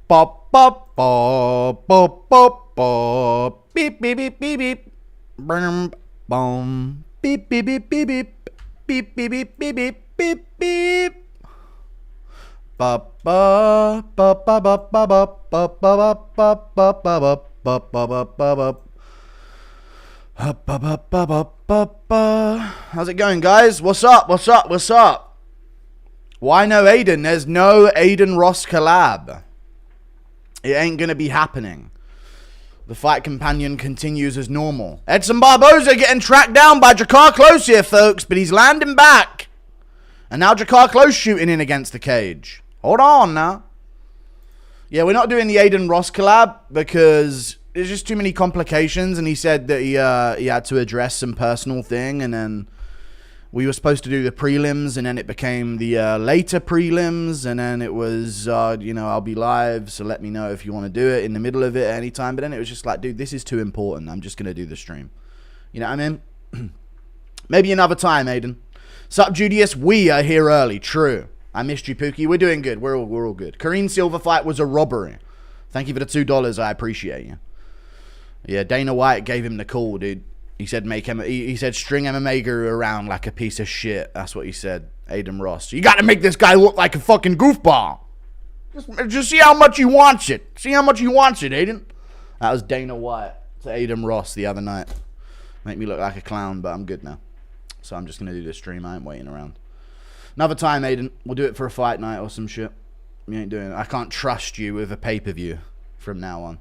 Bop, bop, bop, bop, bop, bop. Beep, beep, beep, beep, beep. Boom, boom. Beep, beep, beep, beep, beep. Beep, beep, beep, beep, beep, beep, beep. Ba ba ba ba ba ba ba ba ba ba ba ba ba ba ba. How's it going, guys? What's up? What's up? What's up? Why no Aiden? There's no Aiden Ross collab. It ain't gonna be happening. The fight companion continues as normal. Edson Barboza getting tracked down by Jakar Close here, folks, but he's landing back. And now Jakar Close shooting in against the cage. Hold on now. Yeah, we're not doing the Aiden Ross collab because there's just too many complications, and he said that he had to address some personal thing, and then we were supposed to do the prelims, and then it became the later prelims, and then it was, you know, I'll be live, so let me know if you want to do it in the middle of it at any time. But then it was just like, dude, this is too important. I'm just going to do the stream. You know what I mean? Maybe another time, Aiden. Sup, Judius? We are here early. True. I missed you, Pookie. We're doing good. We're all good. Kareem Silver fight was a robbery. Thank you for the $2. I appreciate you. Yeah, Dana White gave him the call, dude. He said he said string MMA Guru around like a piece of shit. That's what he said. Aiden Ross. You got to make this guy look like a fucking goofball. Just see how much he wants it. See how much he wants it, Aiden. That was Dana White to Aiden Ross the other night. Make me look like a clown, but I'm good now. So I'm just going to do this stream. I ain't waiting around. Another time, Aiden. We'll do it for a fight night or some shit. We ain't doing it. I can't trust you with a pay-per-view from now on.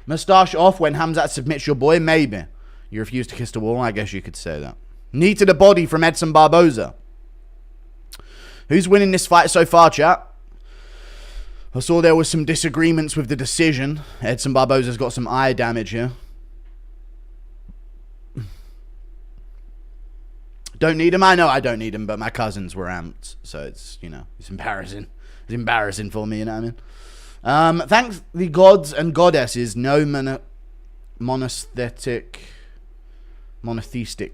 Mustache off when Khamzat submits your boy? Maybe. You refuse to kiss the wall? I guess you could say that. Knee to the body from Edson Barboza. Who's winning this fight so far, chat? I saw there was some disagreements with the decision. Edson Barboza's got some eye damage here. Don't need him? I know I don't need him, but my cousins were amped. So it's, you know, it's embarrassing. It's embarrassing for me, you know what I mean? Thanks the gods and goddesses. No monotheistic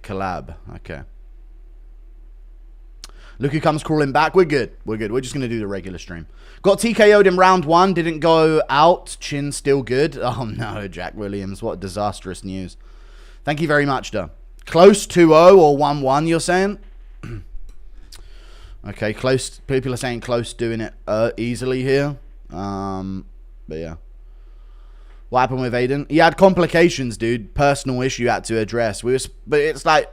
collab. Okay. Look who comes crawling back. We're good. We're good. We're just going to do the regular stream. Got TKO'd in round 1. Didn't go out. Chin still good. Oh, no, Jack Williams. What disastrous news. Thank you very much, though. Close 2-0 or 1-1, you're saying? Okay, close. People are saying close doing it easily here. But yeah. What happened with Aiden? He had complications, dude. Personal issue had to address. But it's like,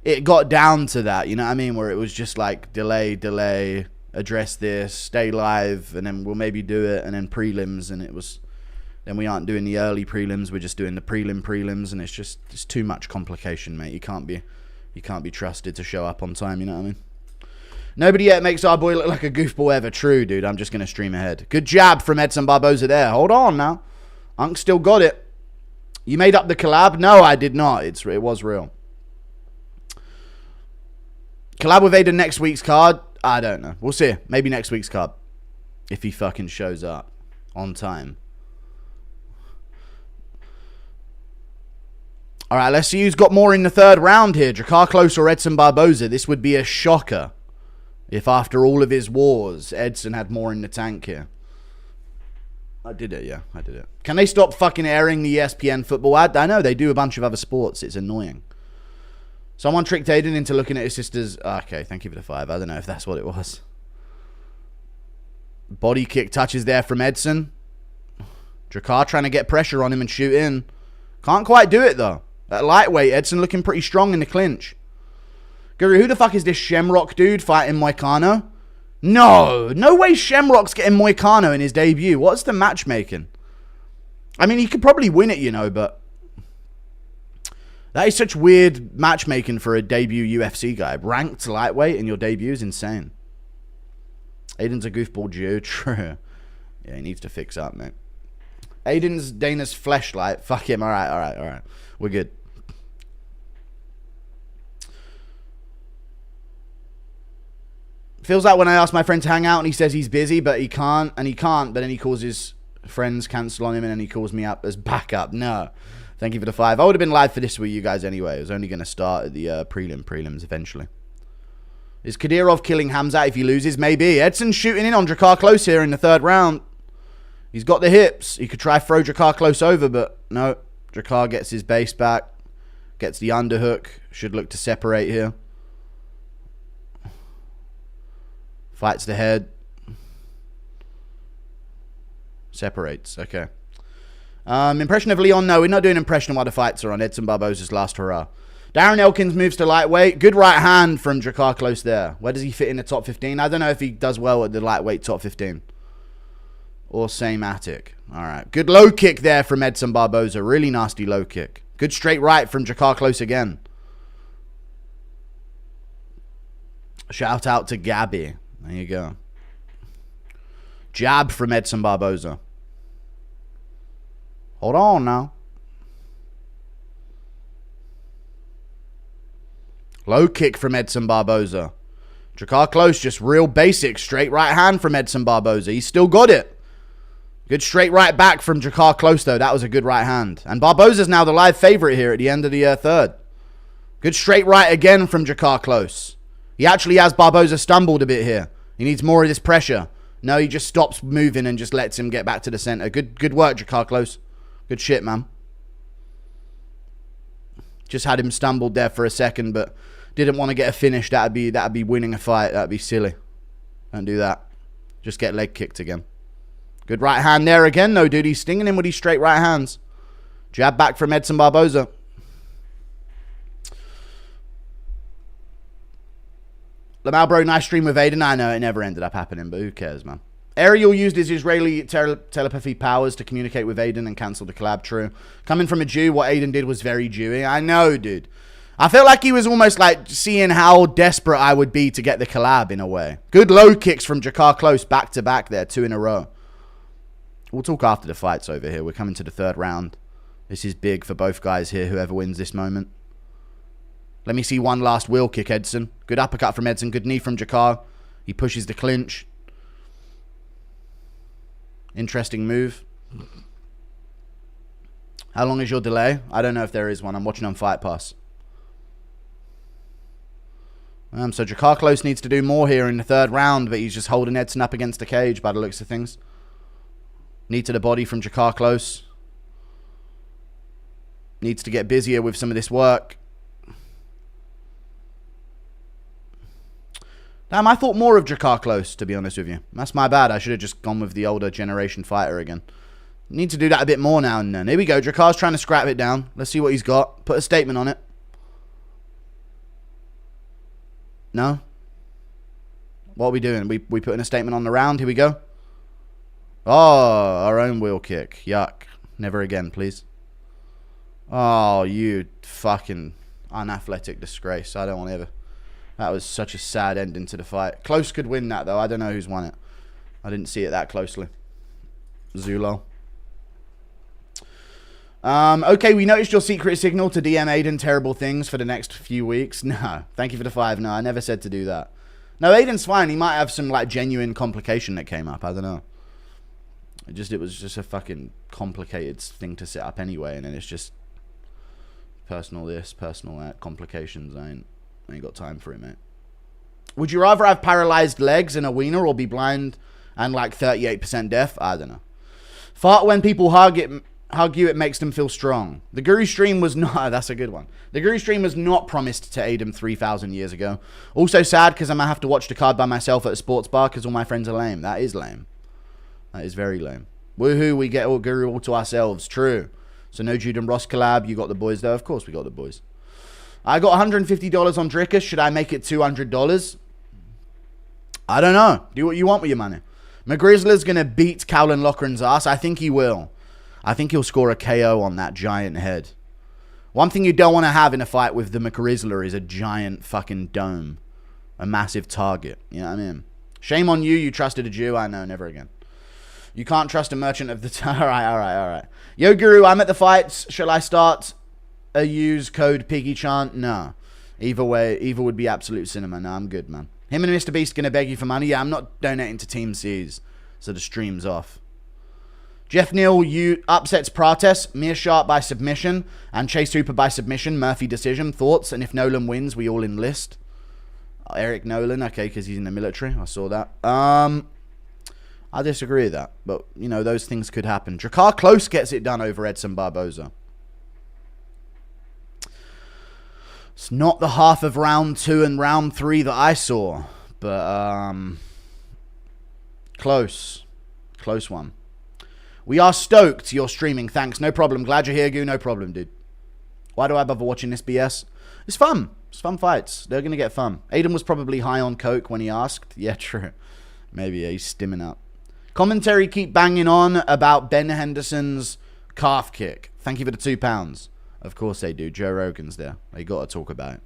it got down to that, you know what I mean? Where it was just like, delay, address this, stay live, and then we'll maybe do it, and then prelims, and it was... Then we aren't doing the early prelims. We're just doing the prelims, and it's too much complication, mate. You can't be trusted to show up on time. You know what I mean? Nobody yet makes our boy look like a goofball ever. True, dude. I'm just gonna stream ahead. Good jab from Edson Barboza there. Hold on now. Unk still got it. You made up the collab? No, I did not. It was real. Collab with Aiden next week's card? I don't know. We'll see. Maybe next week's card, if he fucking shows up on time. All right, let's see who's got more in the third round here. Jakar Close or Edson Barboza. This would be a shocker if after all of his wars, Edson had more in the tank here. I did it, yeah. I did it. Can they stop fucking airing the ESPN football ad? I know, they do a bunch of other sports. It's annoying. Someone tricked Aiden into looking at his sister's... Okay, thank you for the 5. I don't know if that's what it was. Body kick touches there from Edson. Jakar trying to get pressure on him and shoot in. Can't quite do it, though. At lightweight, Edson looking pretty strong in the clinch. Guru, who the fuck is this Shamrock dude fighting Moicano? No way Shamrock's getting Moicano in his debut. What's the matchmaking? I mean, he could probably win it, you know, but... That is such weird matchmaking for a debut UFC guy. Ranked lightweight in your debut is insane. Aiden's a goofball Jew. True. Yeah, he needs to fix up, mate. Aiden's Dana's fleshlight. Fuck him. All right. We're good. Feels like when I ask my friend to hang out and he says he's busy, but he can't, but then he calls his friends cancel on him and then he calls me up as backup. No. Thank you for the 5. I would have been live for this with you guys anyway. It was only going to start at the prelims eventually. Is Kadyrov killing Khamzat if he loses? Maybe. Edson's shooting in on Jakar Close here in the third round. He's got the hips. He could try throw Dricus close over, but no. Dricus gets his base back. Gets the underhook. Should look to separate here. Fights the head. Separates. Okay. Impression of Leon. No, we're not doing impression while the fights are on. Edson Barboza's last hurrah. Darren Elkins moves to lightweight. Good right hand from Dricus close there. Where does he fit in the top 15? I don't know if he does well at the lightweight top 15. Or same-atic. Alright. Good low kick there from Edson Barboza. Really nasty low kick. Good straight right from Dricus close again. Shout out to Gabby. There you go. Jab from Edson Barboza. Hold on now. Low kick from Edson Barboza. Dricus close, just real basic. Straight right hand from Edson Barboza. He's still got it. Good straight right back from Dricus close, though. That was a good right hand. And Barboza's now the live favorite here at the end of the third. Good straight right again from Dricus close. He actually has Barboza stumbled a bit here. He needs more of this pressure. No, he just stops moving and just lets him get back to the center. Good work, Dricus close. Good shit, man. Just had him stumbled there for a second, but didn't want to get a finish. That'd be winning a fight. That'd be silly. Don't do that. Just get leg kicked again. Good right hand there again, though, dude. He's stinging him with these straight right hands. Jab back from Edson Barboza. Lamau, bro, nice stream with Aiden. I know it never ended up happening, but who cares, man. Ariel used his Israeli telepathy powers to communicate with Aiden and cancel the collab. True. Coming from a Jew, what Aiden did was very Jewy. I know, dude. I felt like he was almost like seeing how desperate I would be to get the collab in a way. Good low kicks from Dricus close back to back there, 2 in a row. We'll talk after the fights over here. We're coming to the third round. This is big for both guys here, whoever wins this moment. Let me see one last wheel kick, Edson. Good uppercut from Edson. Good knee from Dricus. He pushes the clinch. Interesting move. How long is your delay? I don't know if there is one. I'm watching on Fight Pass. So Dricus close needs to do more here in the third round, but he's just holding Edson up against the cage by the looks of things. Knee to the body from Dricus close. Needs to get busier with some of this work. Damn, I thought more of Dricus close, to be honest with you. That's my bad. I should have just gone with the older generation fighter again. Need to do that a bit more now and then. Here we go. Dricus trying to scrap it down. Let's see what he's got. Put a statement on it. No? What are we doing? We putting a statement on the round? Here we go. Oh, our own wheel kick. Yuck. Never again, please. Oh, you fucking unathletic disgrace. I don't want to ever... That was such a sad ending to the fight. Close could win that, though. I don't know who's won it. I didn't see it that closely. Zulo. Okay, we noticed your secret signal to DM Aiden terrible things for the next few weeks. No. Thank you for the 5. No, I never said to do that. No, Aiden's fine. He might have some, like, genuine complication that came up. I don't know. It was just a fucking complicated thing to set up anyway, and then it's just personal this, personal that, complications. I ain't got time for it, mate. Would you rather have paralyzed legs and a wiener or be blind and like 38% deaf? I don't know. Fart when people hug you, it makes them feel strong. The Guru stream was not... That's a good one. The Guru stream was not promised to Aiden 3,000 years ago. Also sad because I'm going to have to watch the card by myself at a sports bar because all my friends are lame. That is lame. That is very lame. Woohoo, we get all Guru all to ourselves. True. So no Jude and Ross collab. You got the boys though. Of course we got the boys. I got $150 on Dricus. Should I make it $200? I don't know. Do what you want with your money. McGrizzler's going to beat Cowlin Loughran's ass. I think he will. I think he'll score a KO on that giant head. One thing you don't want to have in a fight with the McGrizzler is a giant fucking dome. A massive target. You know what I mean? Shame on you. You trusted a Jew. I know. Never again. You can't trust a merchant of the... All right. Yo, Guru, I'm at the fights. Shall I start... use code Piggy Chant? No. Either way, either would be absolute cinema. No, I'm good, man. Him and Mr. Beast gonna beg you for money. Yeah, I'm not donating to Team C's, so the stream's off. Jeff Neal upsets Prates, Mishtar by submission, and Chase Hooper by submission. Murphy decision. Thoughts? And if Nolan wins, we all enlist. Eric Nolan, okay, because he's in the military. I saw that. I disagree with that. But, you know, those things could happen. Drakkar Close gets it done over Edson Barboza. It's not the half of round 2 and round 3 that I saw. But, close. Close one. We are stoked you're streaming. Thanks. No problem. Glad you're here, Goo. No problem, dude. Why do I bother watching this BS? It's fun. It's fun fights. They're going to get fun. Aiden was probably high on coke when he asked. Yeah, true. Maybe yeah, he's stimming up. Commentary keep banging on about Ben Henderson's calf kick. Thank you for the £2. Of course they do. Joe Rogan's there. They got to talk about it.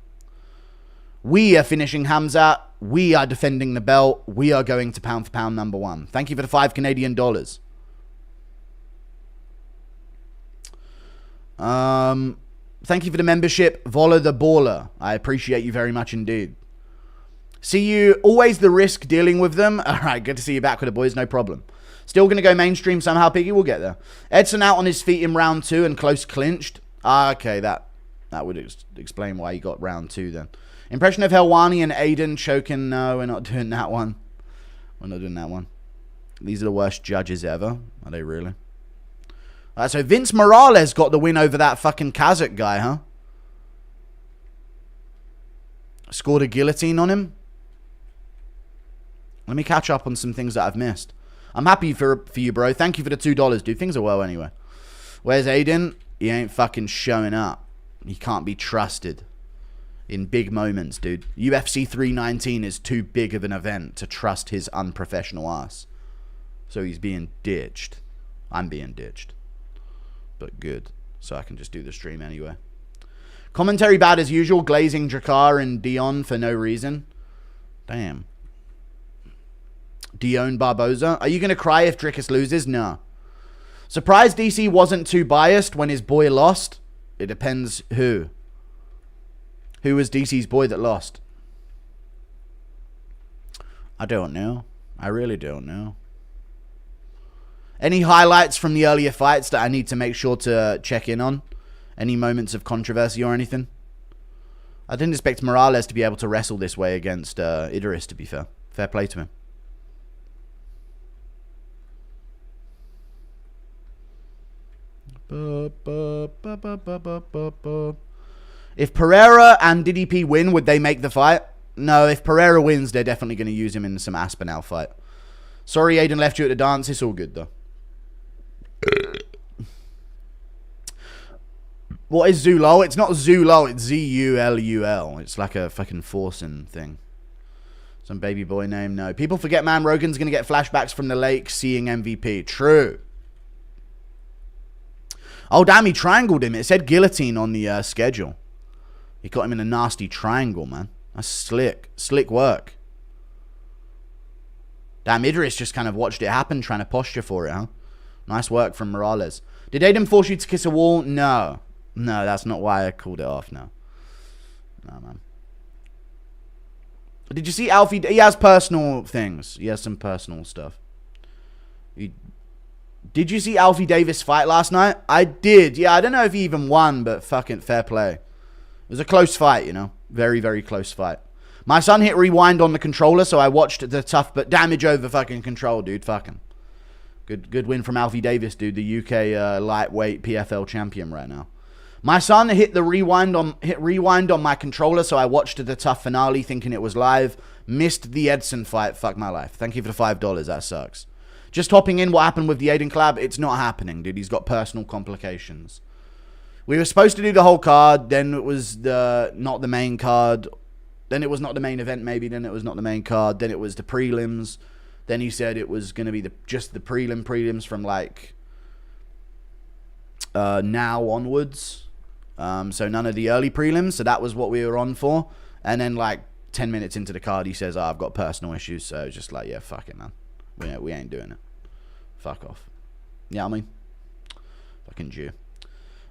We are finishing Khamzat. We are defending the belt. We are going to pound for pound number 1. Thank you for the $5 Canadian. Thank you for the membership, Vola the Baller. I appreciate you very much indeed. See you. Always the risk dealing with them. All right, good to see you back with the boys. No problem. Still going to go mainstream somehow, Piggy. We'll get there. Edson out on his feet in round 2 and close clinched. Okay, that would explain why he got round 2 then. Impression of Helwani and Aiden choking. No, we're not doing that one. We're not doing that one. These are the worst judges ever. Are they really? So Vince Morales got the win over that fucking Kazakh guy, huh? Scored a guillotine on him. Let me catch up on some things that I've missed. I'm happy for you, bro. Thank you for the $2, dude. Things are well anyway. Where's Aiden? He ain't fucking showing up. He can't be trusted in big moments, dude. UFC 319 is too big of an event to trust his unprofessional ass. So he's being ditched. I'm being ditched. But good. So I can just do the stream anyway. Commentary bad as usual. Glazing Drakkar and Dion for no reason. Damn. Dion Barboza. Are you going to cry if Dricus loses? No. Surprised DC wasn't too biased when his boy lost? It depends who. Who was DC's boy that lost? I don't know. I really don't know. Any highlights from the earlier fights that I need to make sure to check in on? Any moments of controversy or anything? I didn't expect Morales to be able to wrestle this way against Idris, to be fair. Fair play to him. If Pereira and DDP win, would they make the fight? No, if Pereira wins, they're definitely going to use him in some Aspinall fight. Sorry Aiden left you at the dance. It's all good, though. What is Zulul? It's not Zulul, it's Z-U-L-U-L. It's like a fucking forcing thing. Some baby boy name? No. People forget, man, Rogan's going to get flashbacks from the lake seeing MVP. True. Oh, damn, he triangled him. It said guillotine on the schedule. He got him in a nasty triangle, man. That's slick. Slick work. Damn, Idris just kind of watched it happen, trying to posture for it, huh? Nice work from Morales. Did Aiden force you to kiss a wall? No. No, that's not why I called it off, no. No, man. Did you see Alfie? He has personal things. He has some personal stuff. Did you see Alfie Davis fight last night? I did. Yeah, I don't know if he even won, but fucking fair play. It was a close fight, you know. Very, very close fight. My son hit rewind on the controller, so I watched the tough but damage over fucking control, dude. Fucking. Good win from Alfie Davis, dude. The UK lightweight PFL champion right now. My son hit rewind on my controller, so I watched the tough finale thinking it was live. Missed the Edson fight. Fuck my life. Thank you for the $5. That sucks. Just hopping in, what happened with the Aiden collab? It's not happening, dude. He's got personal complications. We were supposed to do the whole card. Then it was not the main card. Then it was not the main event, maybe. Then it was not the main card. Then it was the prelims. Then he said it was going to be just the prelims from like now onwards. So none of the early prelims. So that was what we were on for. And then like 10 minutes into the card, he says, oh, I've got personal issues. So it's just like, yeah, fuck it, man. We ain't doing it. Fuck off. Yeah, I mean, fucking Jew.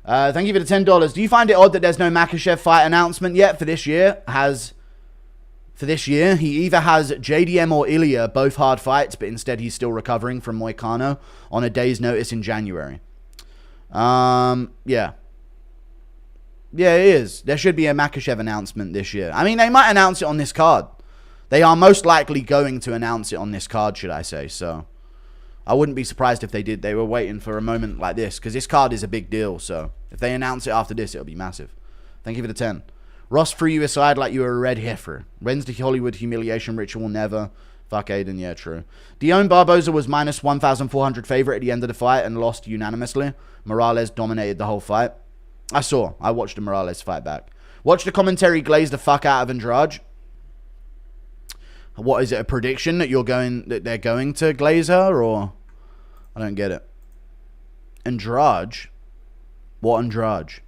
Thank you for the $10. Do you find it odd that there's no Makhachev fight announcement yet for this year? He either has JDM or Ilya, both hard fights, but instead he's still recovering from Moicano on a day's notice in January. Yeah. Yeah, it is. There should be a Makhachev announcement this year. I mean, they might announce it on this card. They are most likely going to announce it on this card, should I say. So, I wouldn't be surprised if they did. They were waiting for a moment like this, because this card is a big deal. So if they announce it after this, it'll be massive. Thank you for the 10. Ross threw you aside like you were a red heifer. When's the Hollywood humiliation ritual? Never. Fuck Aiden, yeah, true. Dion Barboza was minus 1,400 favorite at the end of the fight and lost unanimously. Morales dominated the whole fight. I watched the Morales fight back. Watch the commentary glaze the fuck out of Andrade. What is it, a prediction that they're going to glaze her, or I don't get it. Andrade? What Andrade?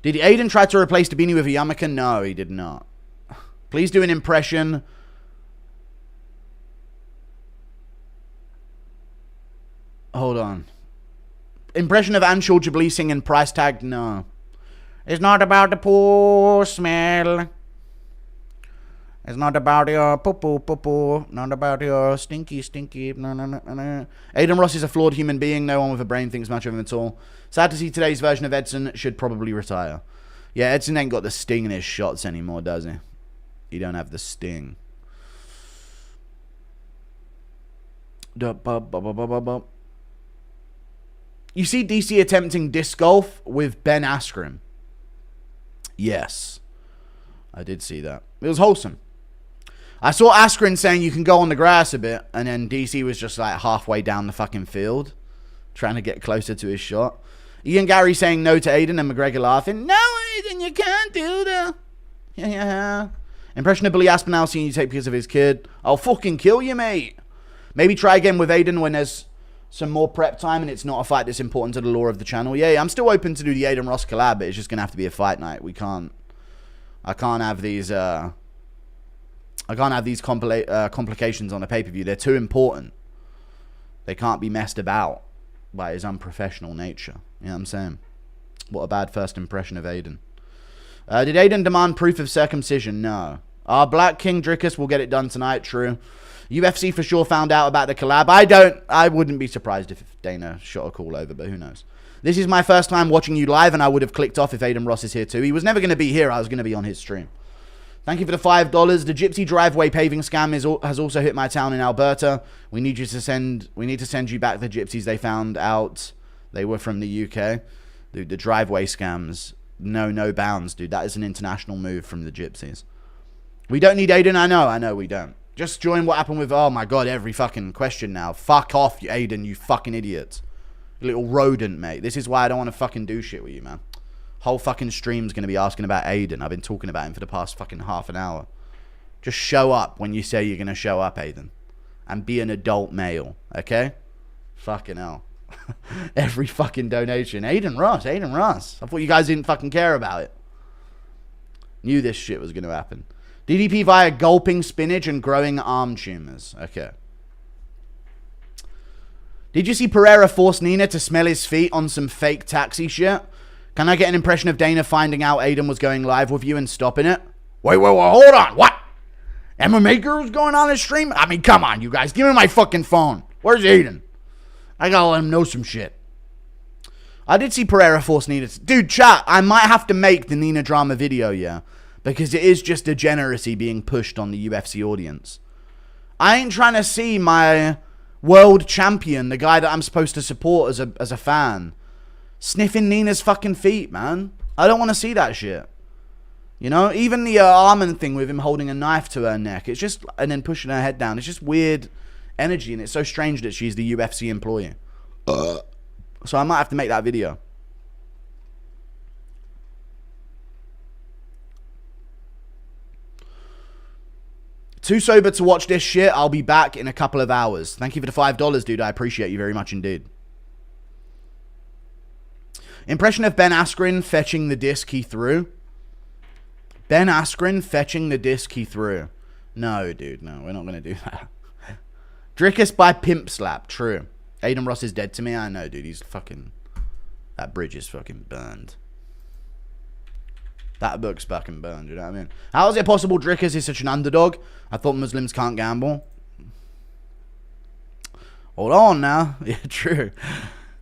Did Aiden try to replace Dabini with a yarmulke? No, he did not. Please do an impression. Hold on. Impression of Anshul Jubilee singing price tag? No. It's not about the poor smell. It's not about your poo-poo. Not about your stinky. No. Aiden Ross is a flawed human being. No one with a brain thinks much of him at all. Sad to see today's version of Edson should probably retire. Yeah, Edson ain't got the sting in his shots anymore, does he? He don't have the sting. You see DC attempting disc golf with Ben Askren. Yes. I did see that. It was wholesome. I saw Askren saying you can go on the grass a bit, and then DC was just like halfway down the fucking field, trying to get closer to his shot. Ian Gary saying no to Aiden, and McGregor laughing. No, Aiden, you can't do that. Yeah. Impression of Billy Aspinall seeing you take pictures of his kid. I'll fucking kill you, mate. Maybe try again with Aiden when there's some more prep time and it's not a fight that's important to the lore of the channel. Yeah, I'm still open to do the Aiden Ross collab, but it's just going to have to be a fight night. I can't have these complications on a pay-per-view. They're too important. They can't be messed about by his unprofessional nature. You know what I'm saying? What a bad first impression of Aiden. Did Aiden demand proof of circumcision? No. Our Black King Dricus will get it done tonight. True. UFC for sure found out about the collab. I wouldn't be surprised if Dana shot a call over, but who knows. This is my first time watching you live, and I would have clicked off if Aiden Ross is here too. He was never going to be here. I was going to be on his stream. Thank you for the $5. The Gypsy driveway paving scam has also hit my town in Alberta. We need to send you back the gypsies they found out. They were from the UK. Dude, the driveway scams, no bounds, dude. That is an international move from the gypsies. We don't need Aiden. I know we don't. Just join what happened with, oh my god, every fucking question now. Fuck off, Aiden, you fucking idiot. You little rodent, mate. This is why I don't want to fucking do shit with you, man. Whole fucking stream's going to be asking about Aiden. I've been talking about him for the past fucking half an hour. Just show up when you say you're going to show up, Aiden. And be an adult male, okay? Fucking hell. Every fucking donation. Aiden Ross. I thought you guys didn't fucking care about it. Knew this shit was going to happen. DDP via gulping spinach and growing arm tumors. Okay. Did you see Pereira force Nina to smell his feet on some fake taxi shit? Can I get an impression of Dana finding out Aiden was going live with you and stopping it? Wait, hold on. What? MMA girls going on his stream? I mean, come on, you guys. Give me my fucking phone. Where's Aiden? I gotta let him know some shit. I did see Pereira force Nina to... Dude, chat, I might have to make the Nina drama video, yeah? Because it is just degeneracy being pushed on the UFC audience. I ain't trying to see my world champion, the guy that I'm supposed to support as a fan, sniffing Nina's fucking feet, man. I don't want to see that shit. You know? Even the Armin thing with him holding a knife to her neck. It's just... And then pushing her head down. It's just weird energy. And it's so strange that she's the UFC employee. So I might have to make that video. Too sober to watch this shit. I'll be back in a couple of hours. Thank you for the $5, dude. I appreciate you very much indeed. Impression of Ben Askren fetching the disc he threw. Ben Askren fetching the disc he threw. No, dude. No, we're not going to do that. Dricus by Pimp Slap. True. Aiden Ross is dead to me. I know, dude. He's fucking... That bridge is fucking burned. That book's fucking burned, you know what I mean? How is it possible Dricus is such an underdog? I thought Muslims can't gamble. Hold on now. Yeah, true.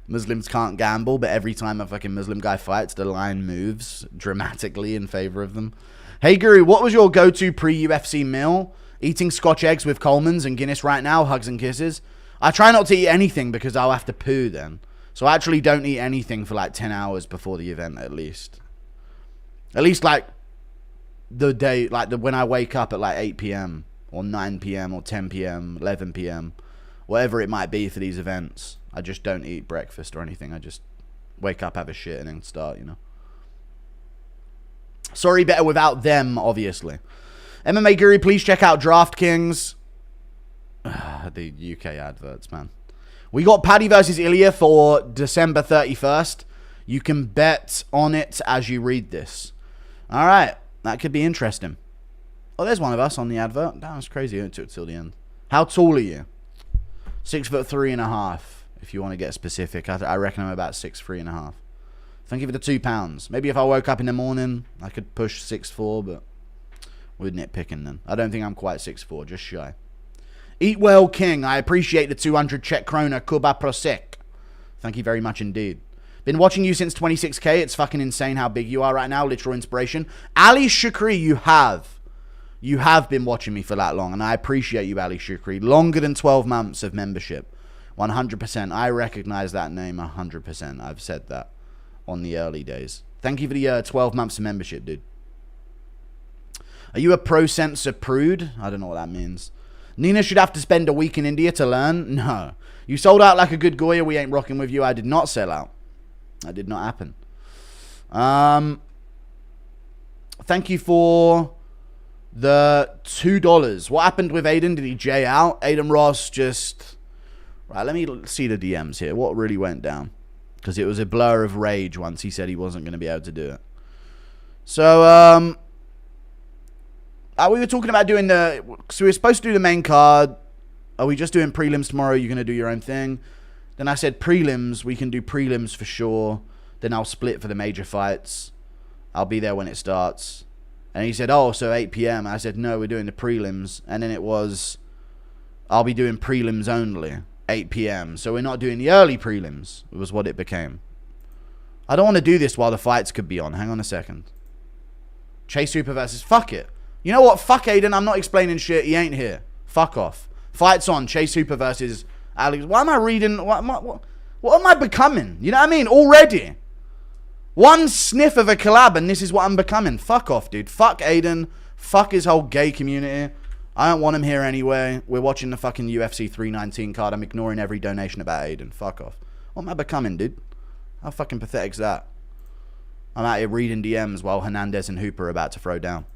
Muslims can't gamble, but every time a fucking Muslim guy fights, the line moves dramatically in favor of them. Hey, Guru, what was your go-to pre-UFC meal? Eating Scotch eggs with Coleman's and Guinness right now. Hugs and kisses. I try not to eat anything because I'll have to poo then. So I actually don't eat anything for like 10 hours before the event at least. At least like the day, like when I wake up at like 8 p.m. or 9 p.m. or 10 p.m., 11 p.m., whatever it might be for these events. I just don't eat breakfast or anything. I just wake up, have a shit, and then start, you know. Sorry, better without them, obviously. MMA Guru, please check out DraftKings. The UK adverts, man. We got Paddy versus Ilya for December 31st. You can bet on it as you read this. All right. That could be interesting. Oh, there's one of us on the advert. That was crazy. It took till the end. How tall are you? 6'3.5". If you want to get specific. I reckon I'm about 6'3.5". Thank you for the £2. Maybe if I woke up in the morning, I could push 6'4", but we're nitpicking then. I don't think I'm quite 6'4", just shy. Eat well, King. I appreciate the 200 Czech krona. Kuba Prosek. Thank you very much indeed. Been watching you since 26k. It's fucking insane how big you are right now. Literal inspiration. Ali Shukri, you have. You have been watching me for that long, and I appreciate you, Ali Shukri. Longer than 12 months of membership. 100%. I recognize that name 100%. I've said that on the early days. Thank you for the 12 months of membership, dude. Are you a pro sensor prude? I don't know what that means. Nina should have to spend a week in India to learn? No. You sold out like a good Goya. We ain't rocking with you. I did not sell out. That did not happen. Thank you for the $2. What happened with Aiden? Did he J out? Aiden Ross just... Right, let me see the DMs here. What really went down? Because it was a blur of rage once he said he wasn't going to be able to do it. So, we were talking about doing the... So we were supposed to do the main card. Are we just doing prelims tomorrow? You're going to do your own thing? Then I said prelims. We can do prelims for sure. Then I'll split for the major fights. I'll be there when it starts. And he said, oh, so 8 p.m. I said, no, we're doing the prelims. And then it was, I'll be doing prelims only. 8 p.m. So we're not doing the early prelims. It was what it became. I don't want to do this while the fights could be on. Hang on a second. Chase Super versus... Fuck it. You know what? Fuck Aiden. I'm not explaining shit. He ain't here. Fuck off. Fights on. Chase Super versus Alex. Why am I reading? What am I becoming? You know what I mean? Already. One sniff of a collab and this is what I'm becoming. Fuck off, dude. Fuck Aiden. Fuck his whole gay community. I don't want him here anyway. We're watching the fucking UFC 319 card. I'm ignoring every donation about Aiden. Fuck off. What am I becoming, dude? How fucking pathetic's that? I'm out here reading DMs while Hernandez and Hooper are about to throw down.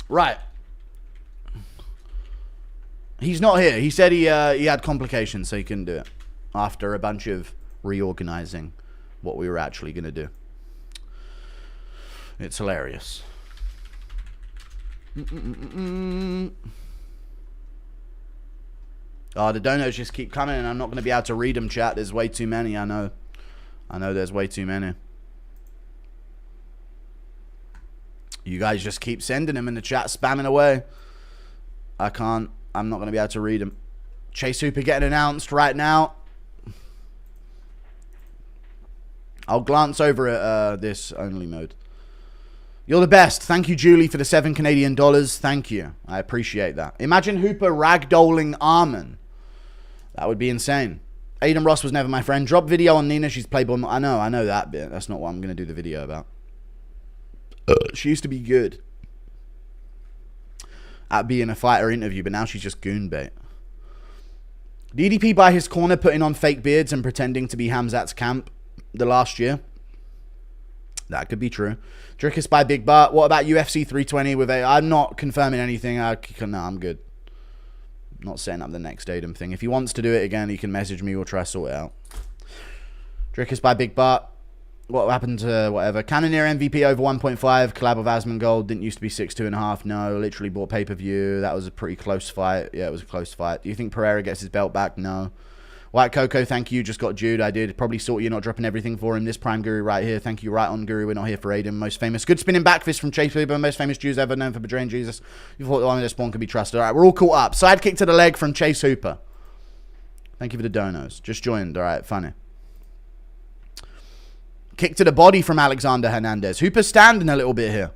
Right. He's not here. He said he had complications, so he couldn't do it. After a bunch of reorganizing what we were actually going to do. It's hilarious. Oh, the donos just keep coming and I'm not going to be able to read them, chat. There's way too many, I know. I know there's way too many. You guys just keep sending them in the chat, spamming away. I'm not going to be able to read them. Chase Hooper getting announced right now. I'll glance over at this only mode. You're the best. Thank you, Julie, for the $7 Canadian. Thank you. I appreciate that. Imagine Hooper ragdolling Armin. That would be insane. Aiden Ross was never my friend. Drop video on Nina. She's playable. I know that bit. That's not what I'm going to do the video about. She used to be good at being a fighter interview, but now she's just goon bait. DDP by his corner putting on fake beards and pretending to be Khamzat's camp the last year. That could be true. Dricus by Big Butt. What about UFC 320 with a... I'm not confirming anything. No, I'm good. Not setting up the next Aiden thing. If he wants to do it again, he can message me. We'll try to sort it out. Dricus by Big Butt. What happened to whatever? Cannonier MVP over 1.5. Collab with Asmongold. Didn't used to be 6'2.5". No, literally bought pay-per-view. That was a pretty close fight. Yeah, it was a close fight. Do you think Pereira gets his belt back? No. White Coco, thank you. Just got Jude. I did. Probably sort you not dropping everything for him. This Prime Guru right here. Thank you. Right on, Guru. We're not here for Aiden. Most famous. Good spinning back fist from Chase Weber. Most famous Jews ever known for betraying Jesus. You thought the one in this spawn could be trusted. All right, we're all caught up. Sidekick to the leg from Chase Hooper. Thank you for the donos. Just joined. All right, funny. Kick to the body from Alexander Hernandez. Hooper's standing a little bit here.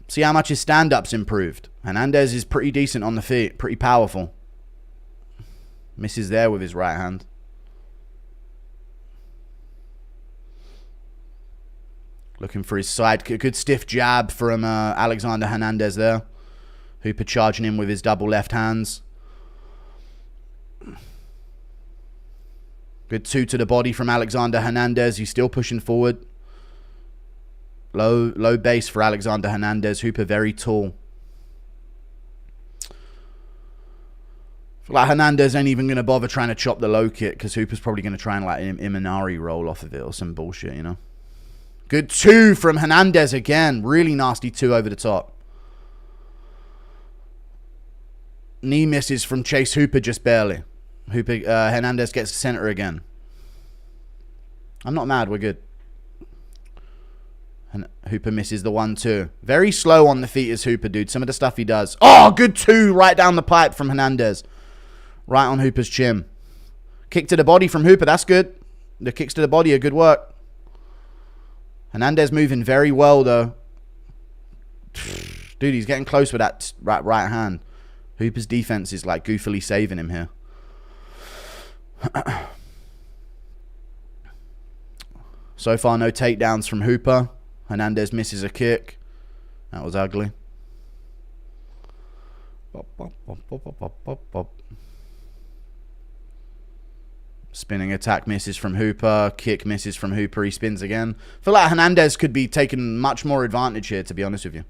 See how much his stand-up's improved. Hernandez is pretty decent on the feet. Pretty powerful. Misses there with his right hand. Looking for his side. Good stiff jab from Alexander Hernandez there. Hooper charging him with his double left hands. Good 2 to the body from Alexander Hernandez. He's still pushing forward. Low base for Alexander Hernandez. Hooper very tall. I feel like Hernandez ain't even going to bother trying to chop the low kick because Hooper's probably going to try and like Imanari roll off of it or some bullshit, you know. Good 2 from Hernandez again. Really nasty 2 over the top. Knee misses from Chase Hooper just barely. Hernandez gets the center again. I'm not mad. We're good. And Hooper misses the 1-2. Very slow on the feet is Hooper, dude. Some of the stuff he does. Oh, good 2 right down the pipe from Hernandez. Right on Hooper's chin. Kick to the body from Hooper. That's good. The kicks to the body are good work. Hernandez moving very well, though. Dude, he's getting close with that right hand. Hooper's defense is like goofily saving him here. So far, no takedowns from Hooper. Hernandez misses a kick. That was ugly. Spinning attack misses from Hooper. Kick misses from Hooper. He spins again. I feel like Hernandez could be taking much more advantage here, to be honest with you.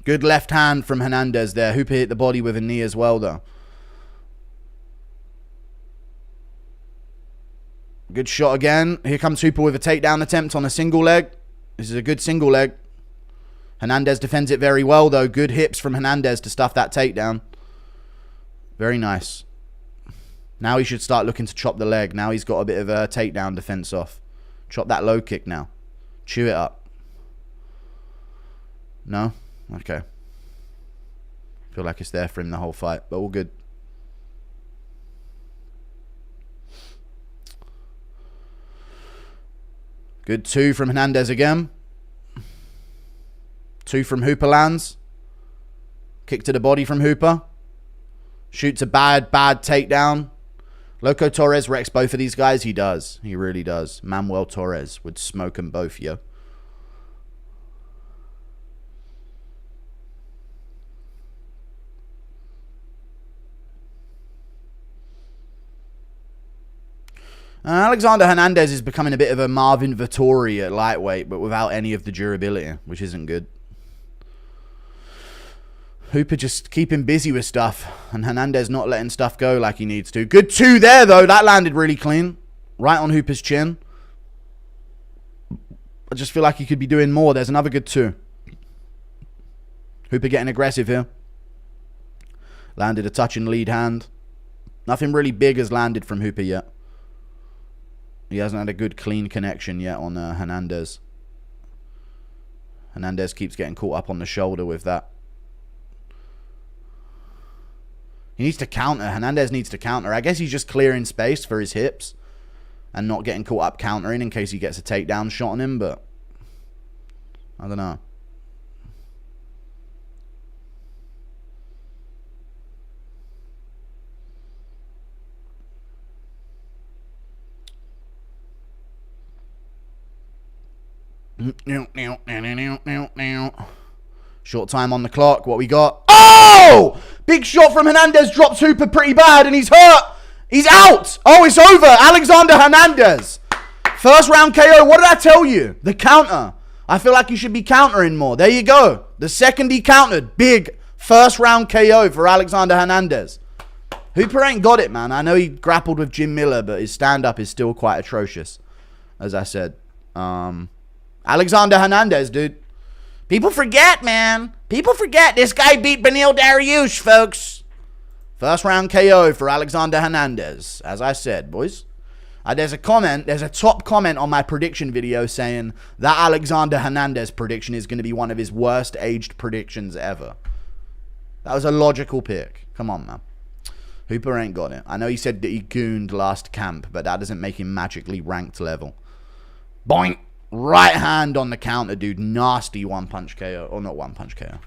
Good left hand from Hernandez there. Hooper hit the body with a knee as well, though. Good shot again. Here comes Hooper with a takedown attempt on a single leg. This is a good single leg. Hernandez defends it very well, though. Good hips from Hernandez to stuff that takedown. Very nice. Now he should start looking to chop the leg. Now he's got a bit of a takedown defense off. Chop that low kick now. Chew it up. No? Okay. Feel like it's there for him the whole fight, but all good. Good 2 from Hernandez again. 2 from Hooper lands. Kick to the body from Hooper. Shoots a bad takedown. Loco Torres wrecks both of these guys. He does. He really does. Manuel Torres would smoke them both, yo. Alexander Hernandez is becoming a bit of a Marvin Vettori at lightweight, but without any of the durability, which isn't good. Hooper just keeping busy with stuff, and Hernandez not letting stuff go like he needs to. Good 2 there, though. That landed really clean. Right on Hooper's chin. I just feel like he could be doing more. There's another good 2. Hooper getting aggressive here. Landed a touching lead hand. Nothing really big has landed from Hooper yet. He hasn't had a good clean connection yet on Hernandez. Hernandez keeps getting caught up on the shoulder with that. He needs to counter. Hernandez needs to counter. I guess he's just clearing space for his hips and not getting caught up countering in case he gets a takedown shot on him, but I don't know. Short time on the clock. What we got? Oh! Big shot from Hernandez. Drops Hooper pretty bad and he's hurt. He's out. Oh, it's over. Alexander Hernandez. First round KO. What did I tell you? The counter. I feel like you should be countering more. There you go. The second he countered. Big first round KO for Alexander Hernandez. Hooper ain't got it, man. I know he grappled with Jim Miller, but his stand-up is still quite atrocious, as I said. Alexander Hernandez, dude. People forget, man. People forget this guy beat Beneil Dariush, folks. First round KO for Alexander Hernandez. As I said, boys. There's a comment. There's a top comment on my prediction video saying that Alexander Hernandez prediction is going to be one of his worst aged predictions ever. That was a logical pick. Come on, man. Hooper ain't got it. I know he said that he gooned last camp, but that doesn't make him magically ranked level. Boink! Right hand on the counter, dude. Nasty one-punch KO. Or not one-punch KO.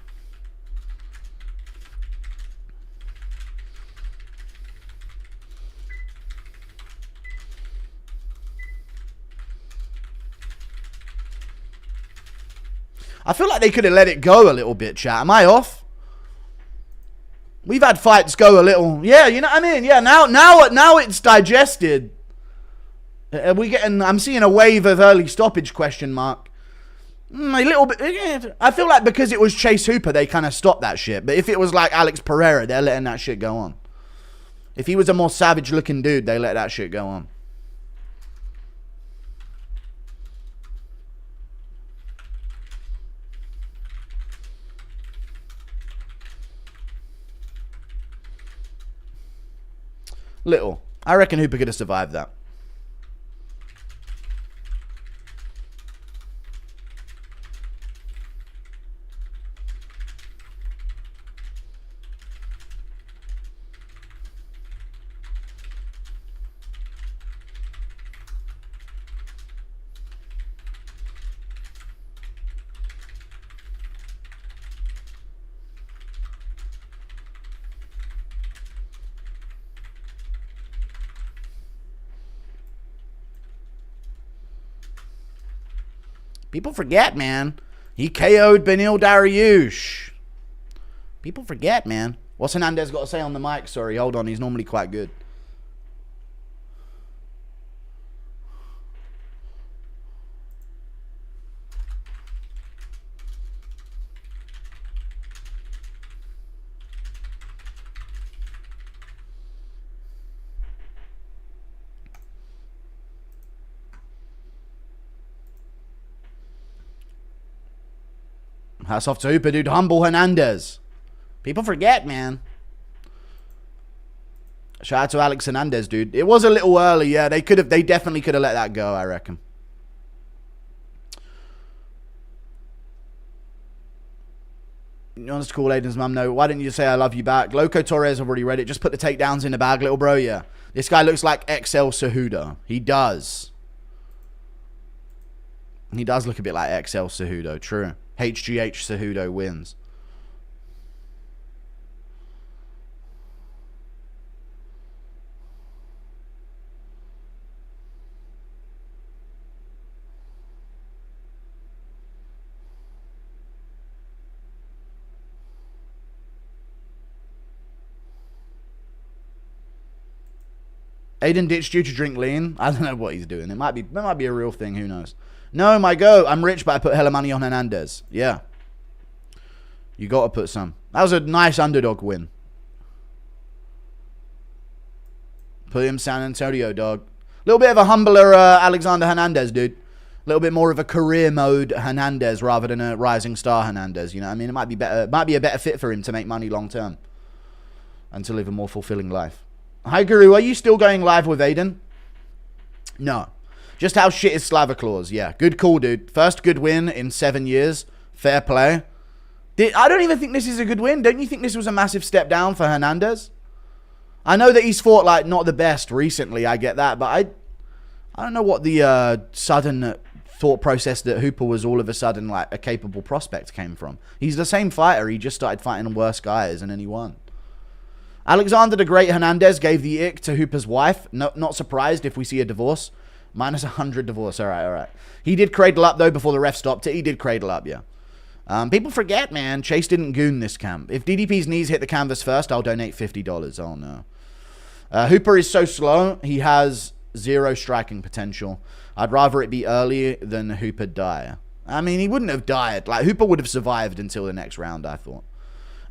I feel like they could have let it go a little bit, chat. Am I off? We've had fights go a little. Yeah, you know what I mean? Yeah, now it's digested. I'm seeing a wave of early stoppage question mark. A little bit. I feel like because it was Chase Hooper, they kind of stopped that shit. But if it was like Alex Pereira, they're letting that shit go on. If he was a more savage looking dude, they let that shit go on. Little. I reckon Hooper could have survived that. People forget, man. He KO'd Beneil Dariush. People forget, man. What's Hernandez got to say on the mic? Sorry, hold on. He's normally quite good. Hats off to Hooper, dude. Humble Hernandez. People forget, man. Shout out to Alex Hernandez, dude. It was a little early, yeah. They definitely could have let that go, I reckon. You want us to call Aiden's mum? No. Why didn't you say I love you back? Loco Torres, I've already read it. Just put the takedowns in the bag, little bro, yeah. This guy looks like XL Cejudo. He does. He does look a bit like XL Cejudo, true. HGH Cejudo wins. Aiden ditched you to drink lean. I don't know what he's doing. It might be a real thing. Who knows? No, my go. I'm rich, but I put hella money on Hernandez. Yeah. You got to put some. That was a nice underdog win. Put him San Antonio, dog. A little bit of a humbler Alexander Hernandez, dude. A little bit more of a career mode Hernandez rather than a rising star Hernandez. You know what I mean? It might be better. It might be a better fit for him to make money long term and to live a more fulfilling life. Hi, Guru. Are you still going live with Aiden? No. Just how shit is Slavaclaws? Yeah, good call, dude. First good win in 7 years. Fair play. I don't even think this is a good win. Don't you think this was a massive step down for Hernandez? I know that he's fought, like, not the best recently. I get that. But I don't know what the sudden thought process that Hooper was all of a sudden, like, a capable prospect came from. He's the same fighter. He just started fighting worse guys, and then he won. Alexander the Great Hernandez gave the ick to Hooper's wife. No, not surprised if we see a divorce. Minus 100 divorce. All right. He did cradle up, though, before the ref stopped it. He did cradle up, yeah. People forget, man. Chase didn't goon this camp. If DDP's knees hit the canvas first, I'll donate $50. Oh, no. Hooper is so slow. He has 0 striking potential. I'd rather it be early than Hooper die. I mean, he wouldn't have died. Like, Hooper would have survived until the next round, I thought.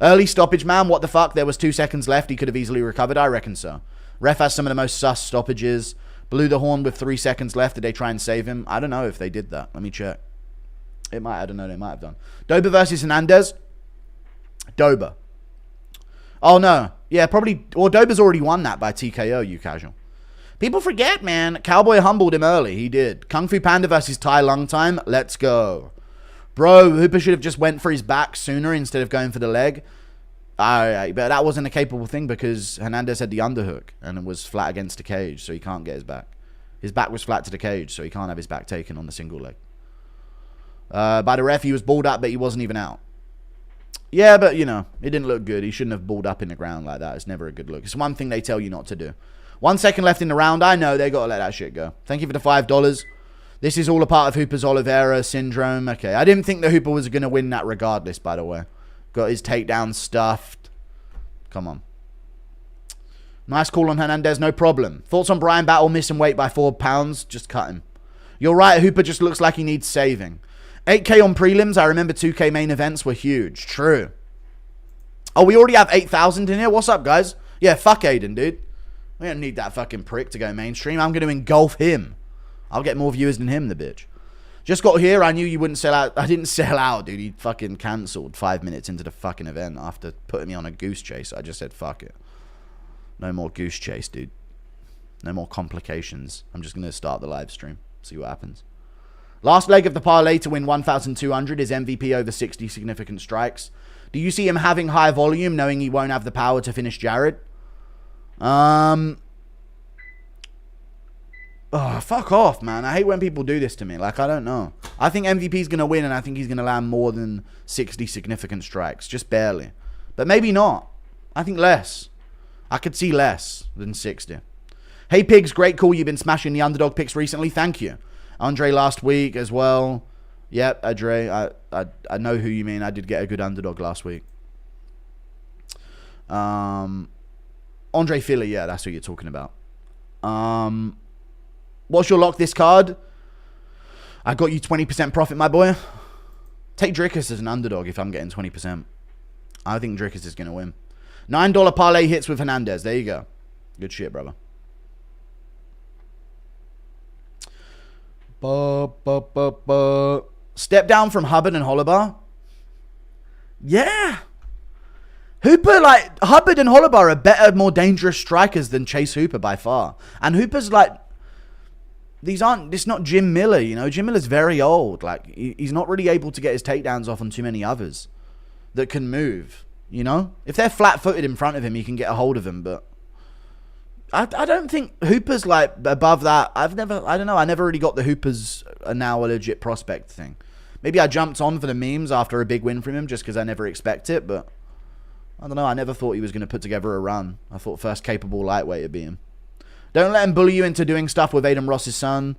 Early stoppage, man. What the fuck? There was 2 seconds left. He could have easily recovered. I reckon so. Ref has some of the most sus stoppages. Blew the horn with 3 seconds left. Did they try and save him? I don't know if they did that. Let me check. It might. I don't know. They might have done. Dober versus Hernandez. Dober. Oh, no. Yeah, probably. Or Dober's already won that by TKO, you casual. People forget, man. Cowboy humbled him early. He did. Kung Fu Panda versus Tai Lung Time. Let's go. Bro, Hooper should have just went for his back sooner instead of going for the leg. Alright, but that wasn't a capable thing because Hernandez had the underhook and it was flat against the cage, so he can't get his back. His back was flat to the cage, so he can't have his back taken on the single leg. By the ref, he was balled up, but he wasn't even out. Yeah, but, you know, it didn't look good. He shouldn't have balled up in the ground like that. It's never a good look. It's one thing they tell you not to do. 1 second left in the round. I know, they got to let that shit go. Thank you for the $5. This is all a part of Hooper's Oliveira syndrome. Okay, I didn't think the Hooper was going to win that regardless, by the way. Got his takedown stuffed. Come on. Nice call on Hernandez, no problem. Thoughts on Brian Battle missing weight by 4 pounds? Just cut him. You're right, Hooper just looks like he needs saving. 8K on prelims. I remember 2K main events were huge. True. Oh, we already have 8,000 in here. What's up, guys? Yeah, fuck Aiden, dude. We don't need that fucking prick to go mainstream. I'm going to engulf him. I'll get more viewers than him, the bitch. Just got here. I knew you wouldn't sell out. I didn't sell out, dude. He fucking cancelled 5 minutes into the fucking event after putting me on a goose chase. I just said, fuck it. No more goose chase, dude. No more complications. I'm just going to start the live stream. See what happens. Last leg of the parlay to win 1,200 is MVP over 60 significant strikes. Do you see him having high volume, knowing he won't have the power to finish Jared? Oh, fuck off, man. I hate when people do this to me. Like, I don't know. I think MVP's going to win, and I think he's going to land more than 60 significant strikes. Just barely. But maybe not. I think less. I could see less than 60. Hey, Pigs, great call. You've been smashing the underdog picks recently. Thank you. Andre last week as well. Yep, Andre. I know who you mean. I did get a good underdog last week. Andre Philly, yeah, that's who you're talking about. What's your lock this card? I got you 20% profit, my boy. Take Dricus as an underdog if I'm getting 20%. I think Dricus is going to win. $9 parlay hits with Hernandez. There you go. Good shit, brother. Step down from Hubbard and Holobar. Yeah. Hooper, like, Hubbard and Holobar are better, more dangerous strikers than Chase Hooper by far. And Hooper's like, it's not Jim Miller, you know. Jim Miller's very old. Like, he's not really able to get his takedowns off on too many others that can move, you know. If they're flat-footed in front of him, he can get a hold of them, but I don't think Hooper's like above that. I don't know. I never really got the Hooper's are now a legit prospect thing. Maybe I jumped on for the memes after a big win from him just because I never expect it, but I don't know. I never thought he was going to put together a run. I thought first capable lightweight would be him. Don't let him bully you into doing stuff with Aiden Ross's son.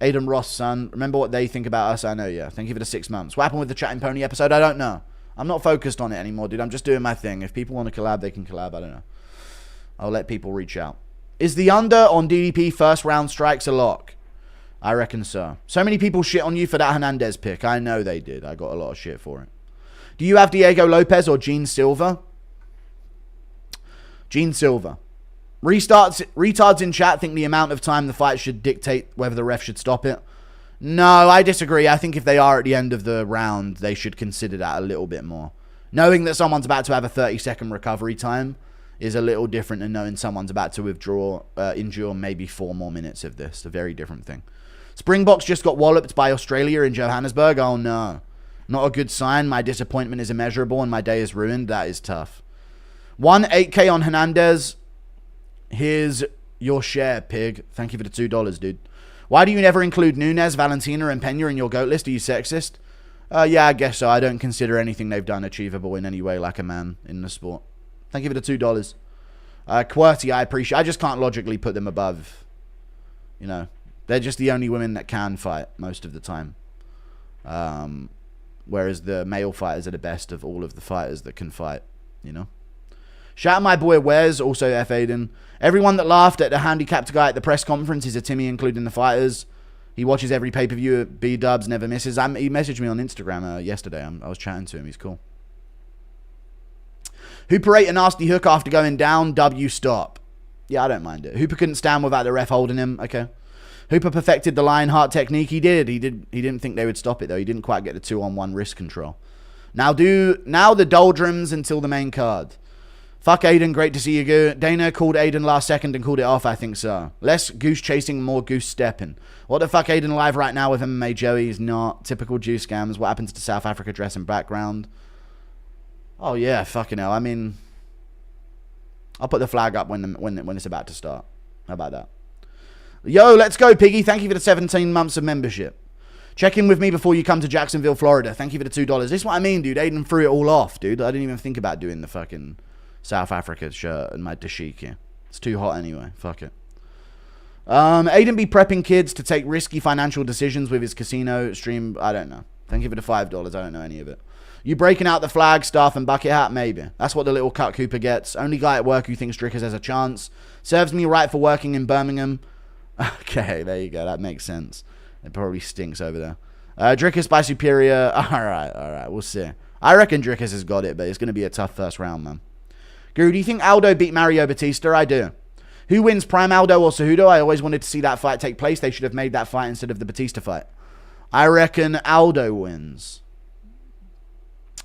Aiden Ross' son. Remember what they think about us? I know, yeah. Thank you for the 6 months. What happened with the Chatting Pony episode? I don't know. I'm not focused on it anymore, dude. I'm just doing my thing. If people want to collab, they can collab. I don't know. I'll let people reach out. Is the under on DDP first round strikes a lock? I reckon so. So many people shit on you for that Hernandez pick. I know they did. I got a lot of shit for it. Do you have Diego Lopez or Gene Silva? Gene Silva. Retards in chat think the amount of time the fight should dictate whether the ref should stop it. No, I disagree. I think if they are at the end of the round, they should consider that a little bit more. Knowing that someone's about to have a 30-second recovery time is a little different than knowing someone's about to endure maybe 4 more minutes of this. A very different thing. Springboks just got walloped by Australia in Johannesburg. Oh, no. Not a good sign. My disappointment is immeasurable and my day is ruined. That is tough. 8K on Hernandez. Here's your share, pig. Thank you for the $2, dude. Why do you never include Nunes, Valentina, and Pena in your GOAT list? Are you sexist? Yeah, I guess so. I don't consider anything they've done achievable in any way like a man in the sport. Thank you for the $2. QWERTY, I appreciate. I just can't logically put them above. You know, they're just the only women that can fight most of the time. Whereas the male fighters are the best of all of the fighters that can fight, you know. Shout out my boy Wes, also F. Aiden. Everyone that laughed at the handicapped guy at the press conference is a Timmy, including the fighters. He watches every pay-per-view at B-Dubs, never misses. He messaged me on Instagram yesterday. I was chatting to him. He's cool. Hooper ate a nasty hook after going down. W stop. Yeah, I don't mind it. Hooper couldn't stand without the ref holding him. Okay. Hooper perfected the Lionheart technique. He didn't think they would stop it, though. He didn't quite get the 2-on-1 wrist control. Now the doldrums until the main card. Fuck Aiden, great to see you go. Dana called Aiden last second and called it off, I think so. Less goose chasing, more goose stepping. What the fuck, Aiden live right now with MMA Joey is not. Typical juice scams. What happened to the South Africa dress and background? Oh, yeah, fucking hell. I mean, I'll put the flag up when it's about to start. How about that? Yo, let's go, Piggy. Thank you for the 17 months of membership. Check in with me before you come to Jacksonville, Florida. Thank you for the $2. This is what I mean, dude. Aiden threw it all off, dude. I didn't even think about doing the fucking South Africa shirt and my dashiki. It's too hot anyway. Fuck it. Aiden be prepping kids to take risky financial decisions with his casino stream. I don't know. Thank you for the $5. I don't know any of it. You breaking out the flag, staff, and bucket hat? Maybe. That's what the little cut Cooper gets. Only guy at work who thinks Dricus has a chance. Serves me right for working in Birmingham. Okay, there you go. That makes sense. It probably stinks over there. Dricus by Superior. Alright. We'll see. I reckon Dricus has got it, but it's going to be a tough first round, man. Guru, do you think Aldo beat Mario Batista? I do. Who wins, Prime Aldo or Cejudo? I always wanted to see that fight take place. They should have made that fight instead of the Batista fight. I reckon Aldo wins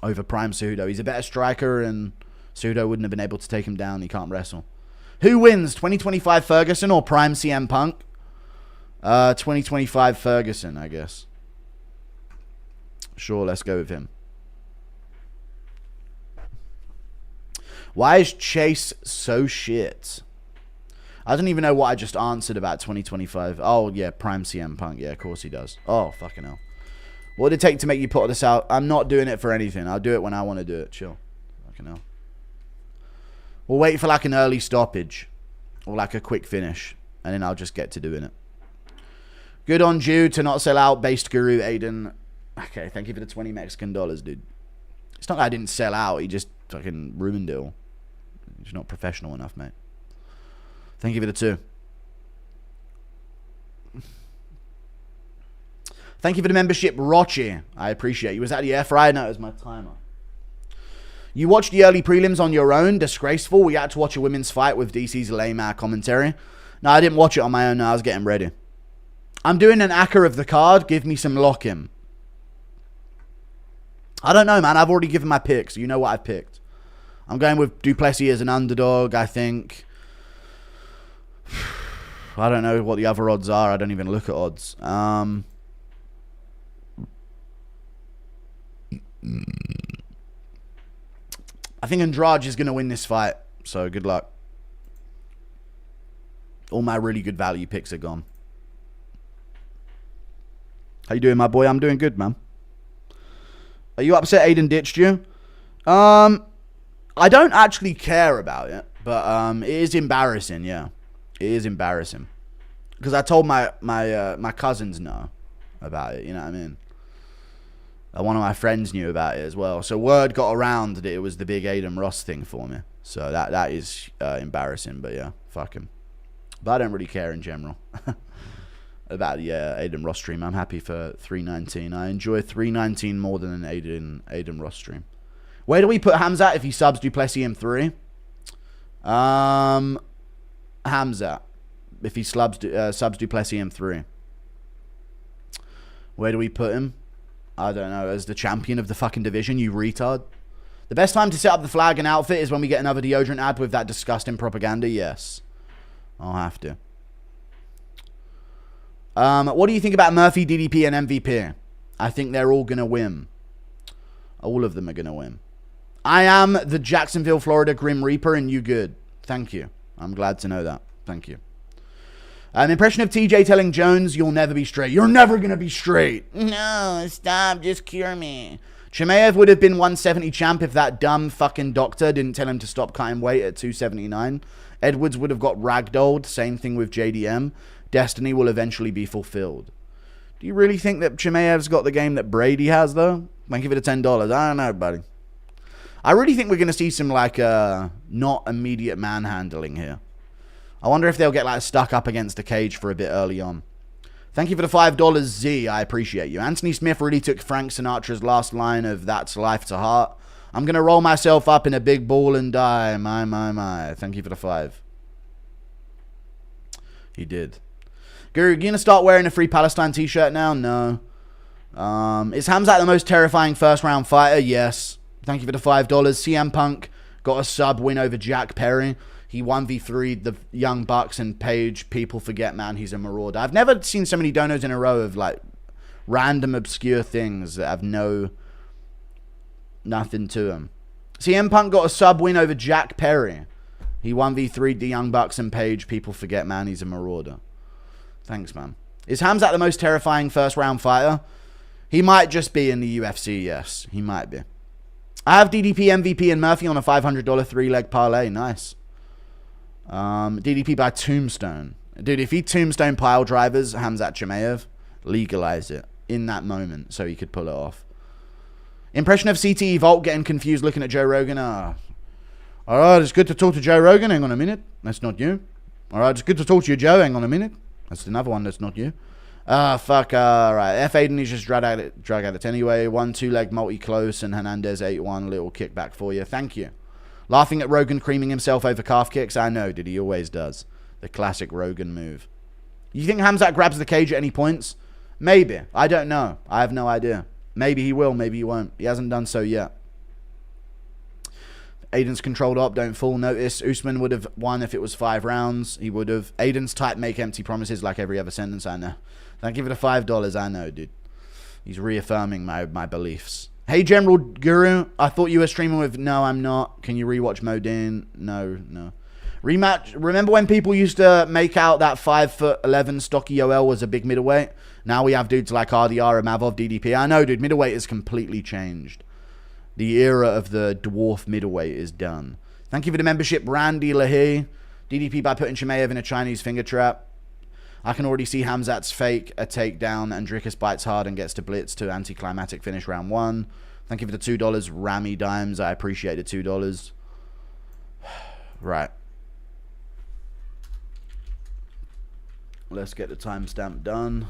over Prime Cejudo. He's a better striker, and Cejudo wouldn't have been able to take him down. He can't wrestle. Who wins, 2025 Ferguson or Prime CM Punk? 2025 Ferguson, I guess. Sure, let's go with him. Why is Chase so shit? I don't even know what I just answered about 2025. Oh, yeah, Prime CM Punk. Yeah, of course he does. Oh, fucking hell. What would it take to make you put this out? I'm not doing it for anything. I'll do it when I want to do it. Chill. Fucking hell. We'll wait for like an early stoppage. Or like a quick finish. And then I'll just get to doing it. Good on you to not sell out. Based Guru, Aiden. Okay, thank you for the 20 Mexican dollars, dude. It's not that I didn't sell out. He just fucking ruined it all. He's not professional enough, mate. Thank you for the 2. Thank you for the membership, Rochi. I appreciate you. Was that the air fryer? No, it was my timer. You watched the early prelims on your own. Disgraceful. We had to watch a women's fight with DC's lame commentary. No, I didn't watch it on my own. No, I was getting ready. I'm doing an acca of the card. Give me some lock-in. I don't know, man. I've already given my picks. You know what I've picked. I'm going with Du Plessis as an underdog, I think. I don't know what the other odds are. I don't even look at odds. I think Andrade is going to win this fight. So, good luck. All my really good value picks are gone. How you doing, my boy? I'm doing good, man. Are you upset Aiden ditched you? I don't actually care about it. But it is embarrassing, yeah. It is embarrassing. Because I told my cousins no about it, you know what I mean? One of my friends knew about it as well. So word got around that it was the big Aiden Ross thing for me. So that is embarrassing, but yeah, fuck him. But I don't really care in general about the Aiden Ross stream. I'm happy for 319. I enjoy 319 more than an Aiden Ross stream. Where do we put Khamzat if he subs Du Plessis M3? Khamzat. If he subs Du Plessis M3. Where do we put him? I don't know. As the champion of the fucking division, you retard. The best time to set up the flag and outfit is when we get another deodorant ad with that disgusting propaganda. Yes. I'll have to. What do you think about Murphy, DDP, and MVP? I think they're all going to win. All of them are going to win. I am the Jacksonville, Florida Grim Reaper, and you good. Thank you. I'm glad to know that. Thank you. An impression of TJ telling Jones, you'll never be straight. You're never going to be straight. No, stop. Just cure me. Chimaev would have been 170 champ if that dumb fucking doctor didn't tell him to stop cutting weight at 279. Edwards would have got ragdolled. Same thing with JDM. Destiny will eventually be fulfilled. Do you really think that Chimaev's got the game that Brady has, though? Thank you for the $10. I don't know, buddy. I really think we're going to see some, like, not immediate manhandling here. I wonder if they'll get, like, stuck up against a cage for a bit early on. Thank you for the $5, Z. I appreciate you. Anthony Smith really took Frank Sinatra's last line of That's Life to heart. I'm going to roll myself up in a big ball and die. My. Thank you for the 5. He did. Guru, you going to start wearing a Free Palestine t-shirt now? No. Is Khamzat the most terrifying first-round fighter? Yes. Thank you for the $5. CM Punk got a sub win over Jack Perry. He 1v3'd the Young Bucks and Page. People forget, man, he's a marauder. I've never seen so many donos in a row of, like, random obscure things that have nothing to them. CM Punk got a sub win over Jack Perry. He 1v3'd the Young Bucks and Page. People forget, man, he's a marauder. Thanks, man. Is Khamzat the most terrifying first round fighter? He might just be in the UFC, yes. He might be. I have DDP, MVP, and Murphy on a $500 3-leg parlay. Nice. DDP by Tombstone. Dude, if he Tombstone pile drivers Khamzat Chimaev, legalize it in that moment so he could pull it off. Impression of CTE Vault getting confused looking at Joe Rogan. Alright, it's good to talk to Joe Rogan. Hang on a minute. That's not you. Alright, it's good to talk to you, Joe. Hang on a minute. That's another one that's not you. Fuck. Alright. F. Aiden, he's just drag at it anyway. 1 2-leg multi-close and Hernandez 8-1. Little kickback for you. Thank you. Laughing at Rogan creaming himself over calf kicks. I know, dude. He always does. The classic Rogan move. You think Khamzat grabs the cage at any points? Maybe. I don't know. I have no idea. Maybe he will. Maybe he won't. He hasn't done so yet. Aiden's controlled op, don't fall. Notice Usman would have won if it was 5 rounds. He would have. Aiden's type make empty promises like every other sentence. I know. Don't give it a $5. I know, dude. He's reaffirming my beliefs. Hey, General Guru. I thought you were streaming with... No, I'm not. Can you rewatch Modine? No. Rematch. Remember when people used to make out that 5'11" stocky OL was a big middleweight? Now we have dudes like RDR and Mavov DDP. I know, dude. Middleweight has completely changed. The era of the dwarf middleweight is done. Thank you for the membership, Randy Lahey. DDP by putting Chimaev in a Chinese finger trap. I can already see Khamzat's fake a takedown and Dricus bites hard and gets to blitz to anticlimactic finish round 1. Thank you for the $2, Rami Dimes. I appreciate the $2. Right. Let's get the timestamp done.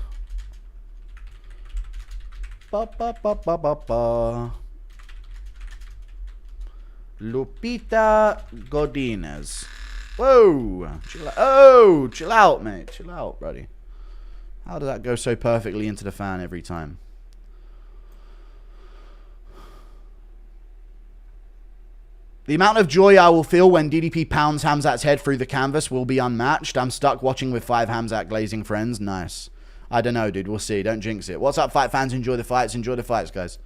Lupita Godinez. Whoa. Chill out, mate. Chill out, buddy. How does that go so perfectly into the fan every time? The amount of joy I will feel when DDP pounds Khamzat's head through the canvas will be unmatched. I'm stuck watching with 5 Khamzat glazing friends. Nice. I don't know, dude. We'll see. Don't jinx it. What's up, fight fans? Enjoy the fights. Enjoy the fights, guys.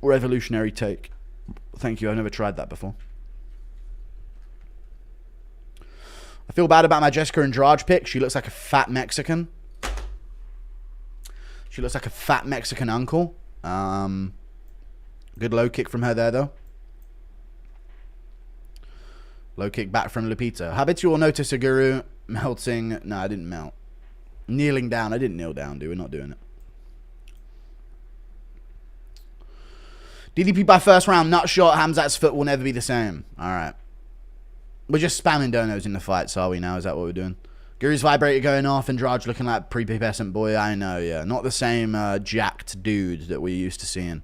Revolutionary take. Thank you. I've never tried that before. I feel bad about my Jessica Andrade pick. She looks like a fat Mexican. She looks like a fat Mexican uncle. Good low kick from her there, though. Low kick back from Lupita. Habitual notice a guru melting. No, I didn't melt. Kneeling down. I didn't kneel down, dude. We're not doing it. DDP by first round. Nut shot. Khamzat's foot will never be the same. All right. We're just spamming donos in the fights, are we now? Is that what we're doing? Guru's vibrator going off. Andrade looking like prepubescent boy. I know, yeah. Not the same jacked dude that we're used to seeing.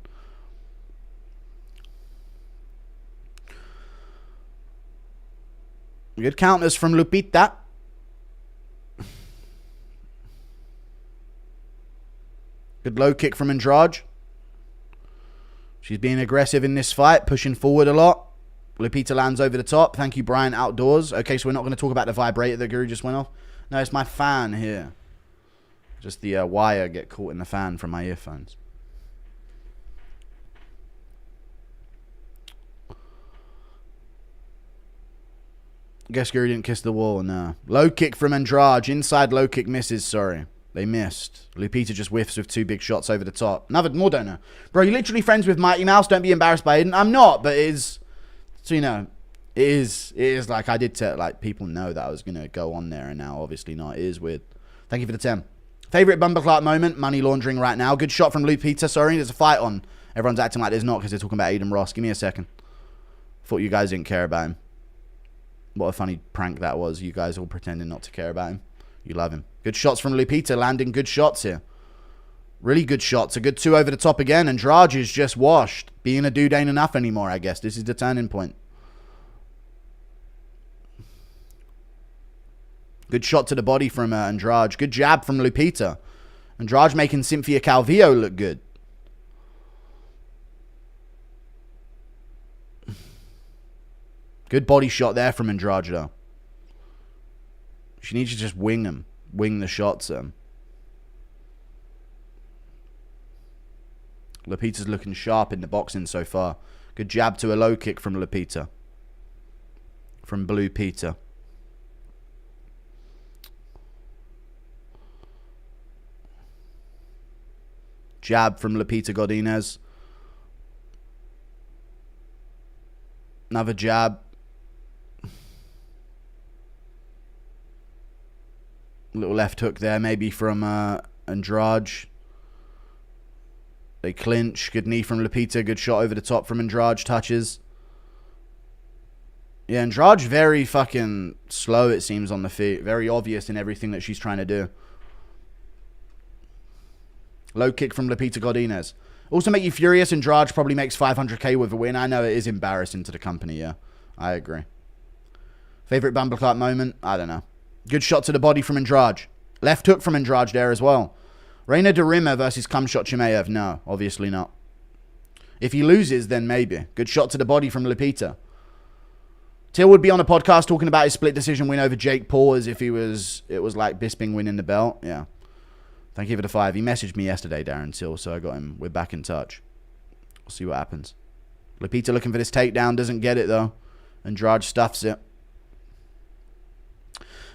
Good counters from Lupita. Good low kick from Andrade. She's being aggressive in this fight, pushing forward a lot. Lupita lands over the top. Thank you, Brian Outdoors. Okay, so we're not going to talk about the vibrator that Guru just went off. No, it's my fan here. Just the wire get caught in the fan from my earphones. Guess Guru didn't kiss the wall. No. Low kick from Andrade. Inside low kick misses. Sorry. They missed. Lupita just whiffs with 2 big shots over the top. Another more donor. Bro, you're literally friends with Mighty Mouse. Don't be embarrassed by Aiden. I'm not, but it is... So, you know, it is like I did tell, like, people know that I was going to go on there, and now obviously not. It is weird. Thank you for the 10. Favorite Bumper Clark moment? Money laundering right now. Good shot from Lupita. Sorry, there's a fight on. Everyone's acting like there's not because they're talking about Aiden Ross. Give me a second. Thought you guys didn't care about him. What a funny prank that was. You guys all pretending not to care about him. You love him. Good shots from Lupita. Landing good shots here. Really good shots. A good 2 over the top again. Andrade is just washed. Being a dude ain't enough anymore, I guess. This is the turning point. Good shot to the body from Andrade. Good jab from Lupita. Andrade making Cynthia Calvillo look good. Good body shot there from Andrade, though. She needs to just wing them. Wing the shots. Lupita's looking sharp in the boxing so far. Good jab to a low kick from Lupita. From Blue Peter. Jab from Lupita Godinez. Another jab. Little left hook there, maybe from Andrade. They clinch. Good knee from Lupita. Good shot over the top from Andrade. Touches. Yeah, Andrade's very fucking slow, it seems, on the feet. Very obvious in everything that she's trying to do. Low kick from Lupita Godinez. Also make you furious. Andrade probably makes 500k with a win. I know it is embarrassing to the company, yeah. I agree. Favorite Bumbleclap moment? I don't know. Good shot to the body from Andrade. Left hook from Andrade there as well. Reina de Rima versus Khamzat Chimaev. No, obviously not. If he loses, then maybe. Good shot to the body from Lupita. Till would be on a podcast talking about his split decision win over Jake Paul as if it was like Bisping winning the belt. Yeah. Thank you for the 5. He messaged me yesterday, Darren Till, so I got him. We're back in touch. We'll see what happens. Lupita looking for this takedown. Doesn't get it, though. Andrade stuffs it.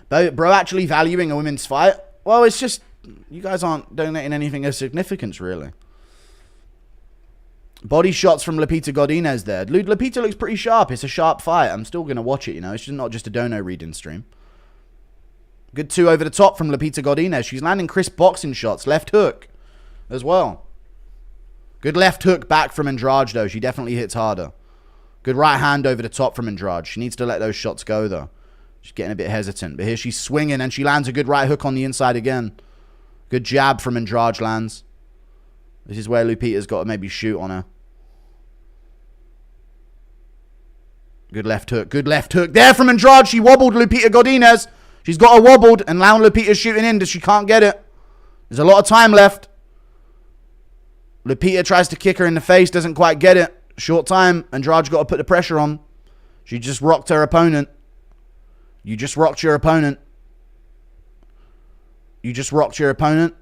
Bro, actually valuing a women's fight? Well, it's just... You guys aren't donating anything of significance, really. Body shots from Lupita Godinez there. Lupita looks pretty sharp. It's a sharp fight. I'm still going to watch it, you know. It's just not just a dono reading stream. Good 2 over the top from Lupita Godinez. She's landing crisp boxing shots. Left hook as well. Good left hook back from Andrade, though. She definitely hits harder. Good right hand over the top from Andrade. She needs to let those shots go, though. She's getting a bit hesitant. But here she's swinging, and she lands a good right hook on the inside again. Good jab from Andrade lands. This is where Lupita's got to maybe shoot on her. Good left hook. Good left hook there from Andrade. She wobbled Lupita Godinez. She's got her wobbled, and now Lupita's shooting in. She can't get it. There's a lot of time left. Lupita tries to kick her in the face. Doesn't quite get it. Short time. Andrade's got to put the pressure on. She just rocked her opponent. You just rocked your opponent. You just rocked your opponent.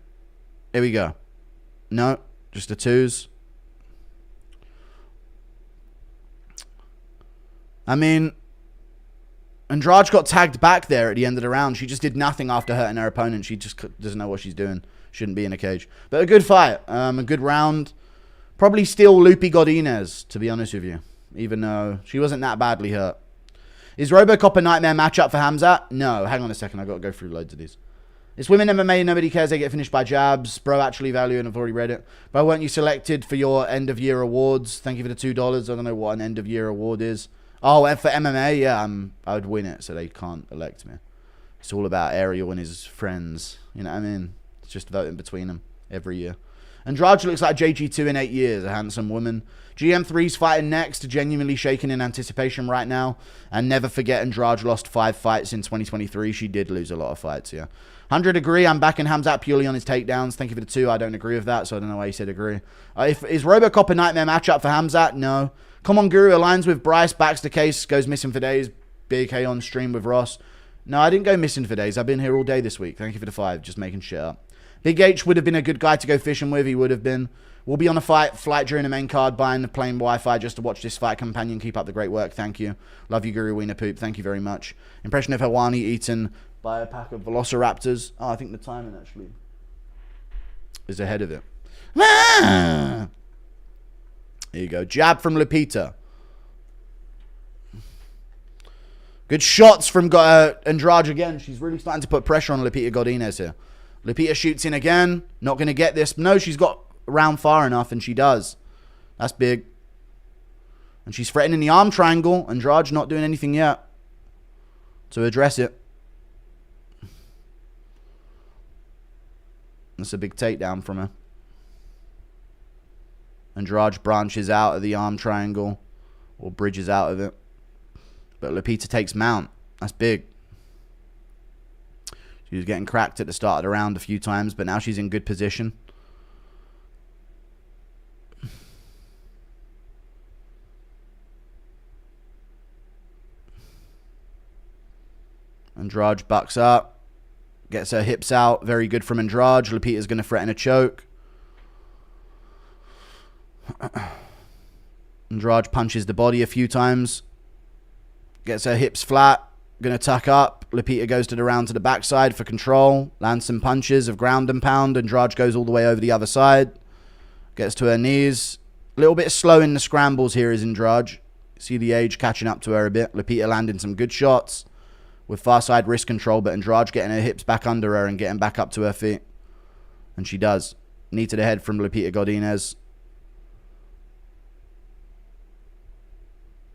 Here we go. No, just the 2s. I mean, Andrade got tagged back there at the end of the round. She just did nothing after hurting her opponent. She just doesn't know what she's doing. Shouldn't be in a cage. But a good fight. A good round. Probably still Lupita Godinez, to be honest with you. Even though she wasn't that badly hurt. Is Robocop a nightmare matchup for Khamzat? No. Hang on a second. I've got to go through loads of these. It's women MMA. Nobody cares. They get finished by jabs. Bro, actually value, and I've already read it. Bro, weren't you selected for your end-of-year awards? Thank you for the $2. I don't know what an end-of-year award is. Oh, and for MMA? Yeah, I would win it, so they can't elect me. It's all about Ariel and his friends. You know what I mean? It's just voting between them every year. Andrade looks like JG2 in 8 years. A handsome woman. GM3's fighting next. Genuinely shaking in anticipation right now. And never forget, Andrade lost 5 fights in 2023. She did lose a lot of fights, yeah. 100 agree. I'm backing Khamzat purely on his takedowns. Thank you for the 2. I don't agree with that, so I don't know why you said agree. Is Robocop a nightmare matchup for Khamzat? No. Come on, Guru aligns with Bryce. Backs the case. Goes missing for days. BK on stream with Ross. No, I didn't go missing for days. I've been here all day this week. Thank you for the 5. Just making shit up. Big H would have been a good guy to go fishing with. He would have been. We'll be on a flight during the main card, buying the plane Wi-Fi just to watch this fight. Companion, keep up the great work. Thank you. Love you, Guru Wiener Poop. Thank you very much. Impression of Hawani eaten by a pack of Velociraptors. Oh, I think the timing actually is ahead of it. Ah! Here you go. Jab from Lupita. Good shots from Andrade again. She's really starting to put pressure on Lupita Godinez here. Lupita shoots in again. Not going to get this. No, she's got around far enough, and she does. That's big. And she's threatening the arm triangle. Andrade's not doing anything yet to address it. That's a big takedown from her. Andrade branches out of the arm triangle or bridges out of it. But Lupita takes mount. That's big. She was getting cracked at the start of the round a few times, but now she's in good position. Andrade bucks up. Gets her hips out. Very good from Andrade. Lupita's going to threaten a choke. Andrade punches the body a few times. Gets her hips flat. Gonna tuck up. Lupita goes to the round to the backside for control. Lands some punches of ground and pound. Andrade goes all the way over the other side. Gets to her knees. A little bit slow in the scrambles here is Andrade. See the age catching up to her a bit. Lupita landing some good shots with far side wrist control, but Andrade getting her hips back under her and getting back up to her feet. And she does. Knee to the head from Lupita Godinez.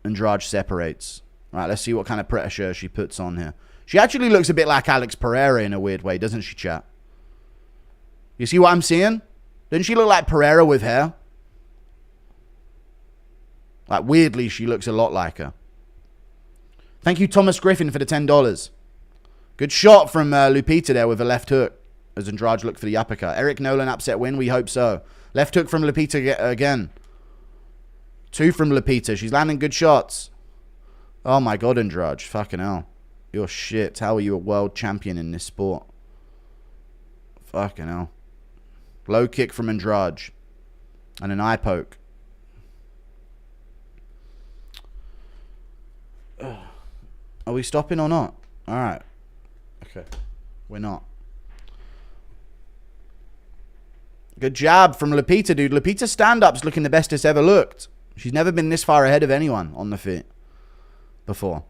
Andrade separates. Right, let's see what kind of pressure she puts on here. She actually looks a bit like Alex Pereira in a weird way, doesn't she, chat? You see what I'm seeing? Doesn't she look like Pereira with hair? Like, weirdly, she looks a lot like her. Thank you, Thomas Griffin, for the $10. Good shot from Lupita there with a left hook as Andrade looked for the uppercut. Eric Nolan upset win. We hope so. Left hook from Lupita again. 2 from Lupita. She's landing good shots. Oh, my God, Andrade. Fucking hell. You're shit. How are you a world champion in this sport? Fucking hell. Low kick from Andrade. And an eye poke. Are we stopping or not? Alright. Okay. We're not. Good jab from Lupita, dude. Lupita's stand-up's looking the best it's ever looked. She's never been this far ahead of anyone on the feet before.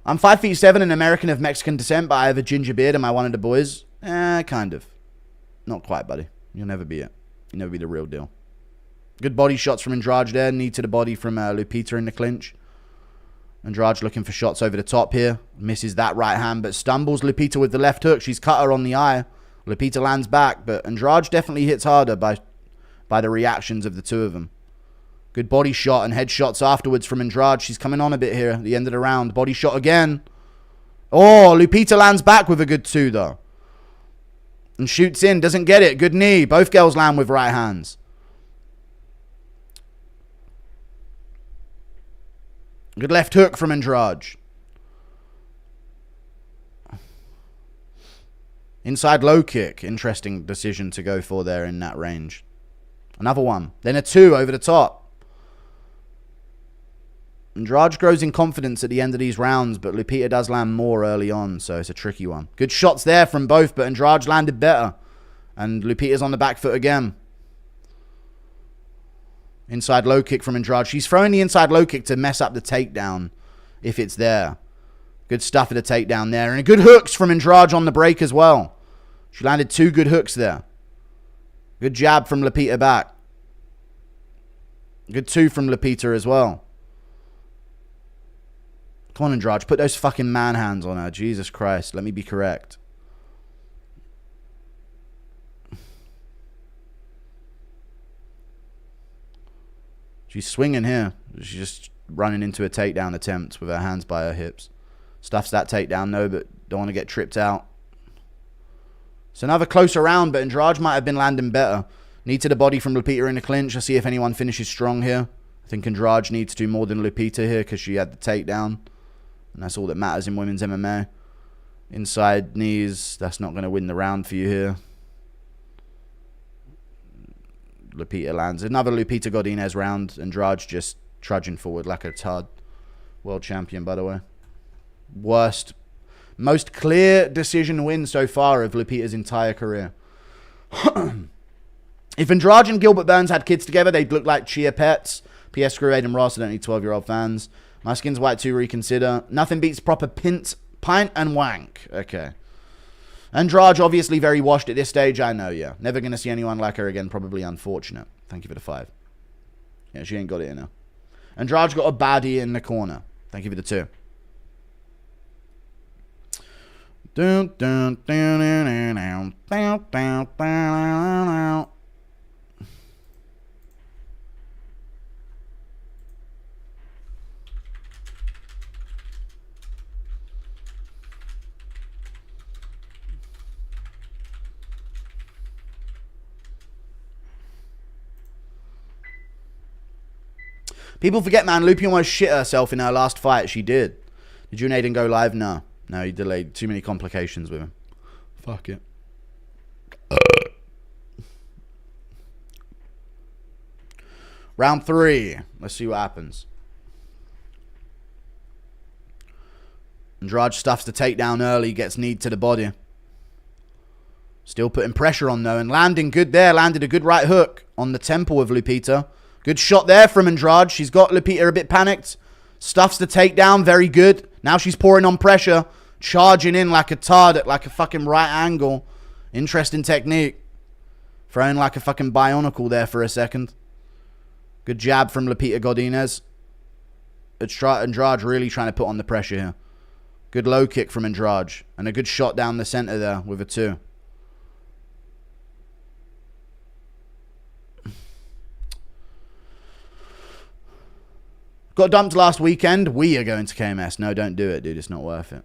I'm 5'7" and American of Mexican descent, but I have a ginger beard. Am I one of the boys? Kind of. Not quite, buddy. You'll never be it. You'll never be the real deal. Good body shots from Andrade there. Knee to the body from Lupita in the clinch. Andrade looking for shots over the top here. Misses that right hand, but stumbles Lupita with the left hook. She's cut her on the eye. Lupita lands back, but Andrade definitely hits harder by the reactions of the two of them. Good body shot and head shots afterwards from Andrade. She's coming on a bit here at the end of the round. Body shot again. Oh, Lupita lands back with a good 2, though. And shoots in. Doesn't get it. Good knee. Both girls land with right hands. Good left hook from Andrade. Inside low kick. Interesting decision to go for there in that range. Another one. Then a 2 over the top. Andrade grows in confidence at the end of these rounds, but Lupita does land more early on, so it's a tricky one. Good shots there from both, but Andrade landed better. And Lupita's on the back foot again. Inside low kick from Andrade. She's throwing the inside low kick to mess up the takedown if it's there. Good stuff at the takedown there. And good hooks from Andrade on the break as well. She landed 2 good hooks there. Good jab from Lupita back. Good 2 from Lupita as well. Come on, Andrade. Put those fucking man hands on her. Jesus Christ. Let me be correct. She's swinging here. She's just running into a takedown attempt with her hands by her hips. Stuffs that takedown, though, but don't want to get tripped out. It's another closer round, but Andrade might have been landing better. Knee to the body from Lupita in the clinch. I'll see if anyone finishes strong here. I think Andrade needs to do more than Lupita here because she had the takedown. And that's all that matters in women's MMA. Inside knees. That's not going to win the round for you here. Lupita lands. Another Lupita Godinez round. Andrade just trudging forward like a tud. World champion, by the way. Worst. Most clear decision win so far of Lupita's entire career. If Andrade and Gilbert Burns had kids together, they'd look like cheer pets. PS screw Aiden Ross. I don't need 12-year-old fans. My skin's white to reconsider. Nothing beats proper pint and wank. Okay. Andrade obviously very washed at this stage. I know, yeah. Never going to see anyone like her again. Probably unfortunate. Thank you for the 5. Yeah, she ain't got it in her. Andrade's got a baddie in the corner. Thank you for the 2. Dun, dun, dun, dun, dun, dun, dun, dun. People forget, man, Lupita almost shit herself in her last fight. She did. Did you and Aiden go live? No. No, he delayed. Too many complications with him. Fuck it. Round 3. Let's see what happens. Andrade stuffs the takedown early, gets kneed to the body. Still putting pressure on though, and landing good there. Landed a good right hook on the temple of Lupita. Good shot there from Andrade. She's got Lupita a bit panicked. Stuffs the takedown, very good. Now she's pouring on pressure. Charging in like a tard at like a fucking right angle. Interesting technique. Throwing like a fucking bionicle there for a second. Good jab from Lupita Godinez. Andrade really trying to put on the pressure here. Good low kick from Andrade. And a good shot down the center there with a 2. Got dumped last weekend. We are going to KMS. No, don't do it, dude. It's not worth it.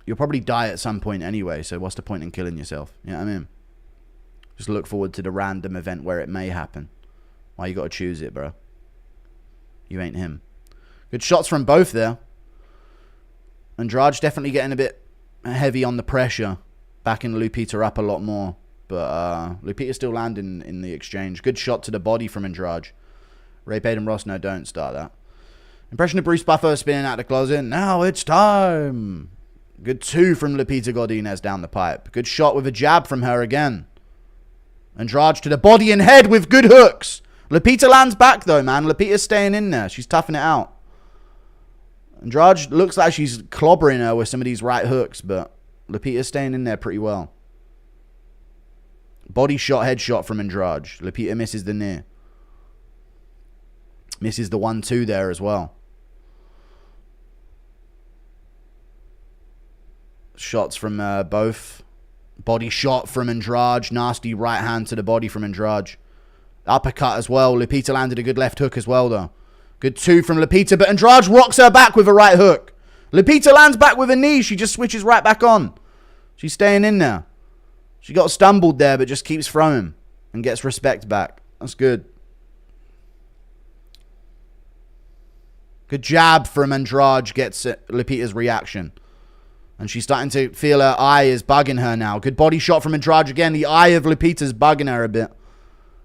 You'll probably die at some point anyway, so what's the point in killing yourself? You know what I mean? Just look forward to the random event where it may happen. Why you got to choose it, bro? You ain't him. Good shots from both there. Andrade's definitely getting a bit heavy on the pressure. Backing Lupita up a lot more. But Lupita's still landing in the exchange. Good shot to the body from Andrade. Rape Aiden Ross, no, don't start that. Impression of Bruce Buffer spinning out the closet. Now it's time. Good 2 from Lupita Godinez down the pipe. Good shot with a jab from her again. Andrade to the body and head with good hooks. Lupita lands back though, man. Lupita's staying in there. She's toughing it out. Andrade looks like she's clobbering her with some of these right hooks, but Lupita's staying in there pretty well. Body shot, headshot from Andrade. Lupita misses the knee. Misses the 1-2 there as well. Shots from both. Body shot from Andrade. Nasty right hand to the body from Andrade. Uppercut as well. Lupita landed a good left hook as well, though. Good 2 from Lupita, but Andrade rocks her back with a right hook. Lupita lands back with a knee. She just switches right back on. She's staying in there. She got stumbled there, but just keeps throwing and gets respect back. That's good. Good jab from Andrade gets Lupita's reaction. And she's starting to feel her eye is bugging her now. Good body shot from Andrade again. The eye of Lupita's bugging her a bit.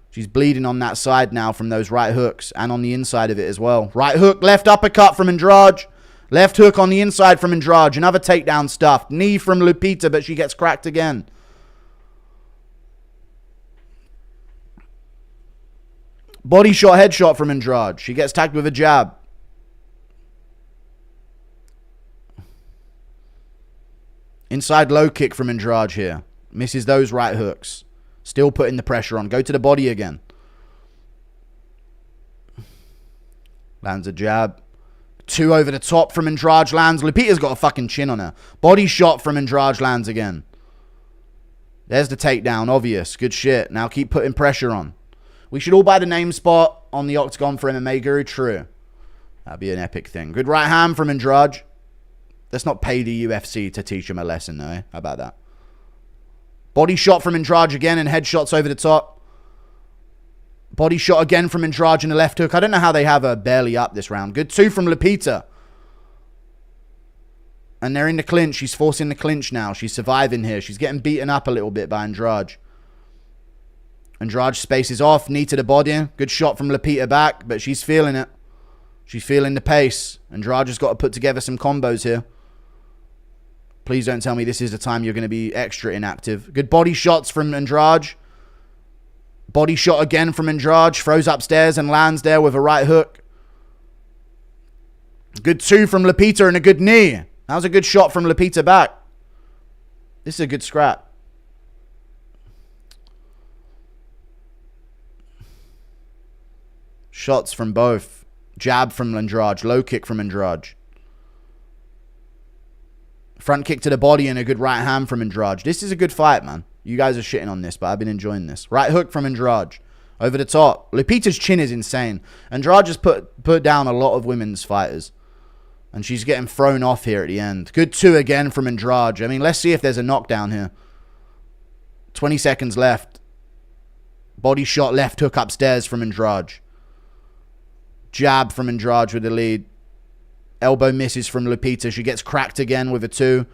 She's bleeding on that side now from those right hooks. And on the inside of it as well. Right hook, left uppercut from Andrade. Left hook on the inside from Andrade. Another takedown stuff. Knee from Lupita, but she gets cracked again. Body shot, headshot from Andrade. She gets tagged with a jab. Inside low kick from Andrade here. Misses those right hooks. Still putting the pressure on. Go to the body again. Lands a jab. 2 over the top from Andrade lands. Lupita's got a fucking chin on her. Body shot from Andrade lands again. There's the takedown. Obvious. Good shit. Now keep putting pressure on. We should all buy the name spot on the Octagon for MMA Guru. True. That'd be an epic thing. Good right hand from Andrade. Let's not pay the UFC to teach him a lesson, though. Eh? How about that? Body shot from Andrade again and headshots over the top. Body shot again from Andrade in the left hook. I don't know how they have her barely up this round. Good 2 from Lupita. And they're in the clinch. She's forcing the clinch now. She's surviving here. She's getting beaten up a little bit by Andrade. Andrade spaces off. Knee to the body. Good shot from Lupita back, but she's feeling it. She's feeling the pace. Andrade has got to put together some combos here. Please don't tell me this is the time you're going to be extra inactive. Good body shots from Andrade. Body shot again from Andrade. Throws upstairs and lands there with a right hook. Good 2 from Lupita and a good knee. That was a good shot from Lupita back. This is a good scrap. Shots from both. Jab from Andrade. Low kick from Andrade. Front kick to the body and a good right hand from Andrade. This is a good fight, man. You guys are shitting on this, but I've been enjoying this. Right hook from Andrade. Over the top. Lupita's chin is insane. Andrade just put down a lot of women's fighters. And she's getting thrown off here at the end. Good 2 again from Andrade. I mean, let's see if there's a knockdown here. 20 seconds left. Body shot, left hook upstairs from Andrade. Jab from Andrade with the lead. Elbow misses from Lupita. She gets cracked again with a 2.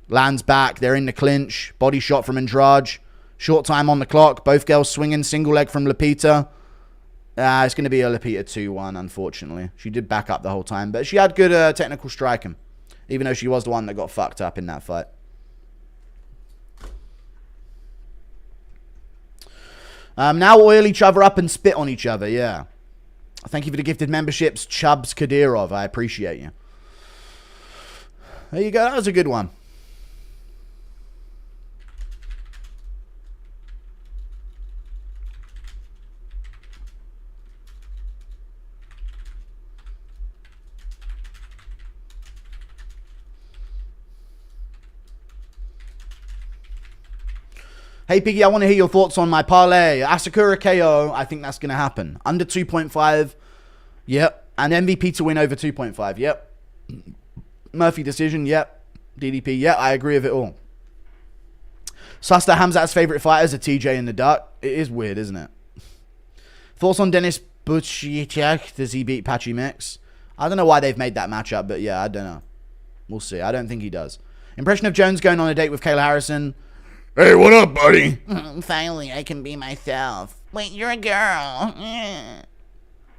Lands back. They're in the clinch. Body shot from Andrade. Short time on the clock. Both girls swinging. Single leg from Lupita. It's going to be a Lupita 2-1, unfortunately. She did back up the whole time, but she had good technical striking, even though she was the one that got fucked up in that fight. Now oil each other up and spit on each other, yeah. Thank you for the gifted memberships, Chubbs Kadirov. I appreciate you. There you go. That was a good one. Hey, Piggy, I want to hear your thoughts on my parlay. Asakura KO, I think that's going to happen. Under 2.5, yep. And MVP to win over 2.5, yep. Murphy decision, yep. DDP, yep. I agree with it all. Susta Khamzat's favorite fighters are TJ and the Duck. It is weird, isn't it? Thoughts on Dennis Butchichak? Does he beat Patchy Mix? I don't know why they've made that matchup, but yeah, I don't know. We'll see. I don't think he does. Impression of Jones going on a date with Kayla Harrison. Hey, what up, buddy? Finally, I can be myself. Wait, you're a girl.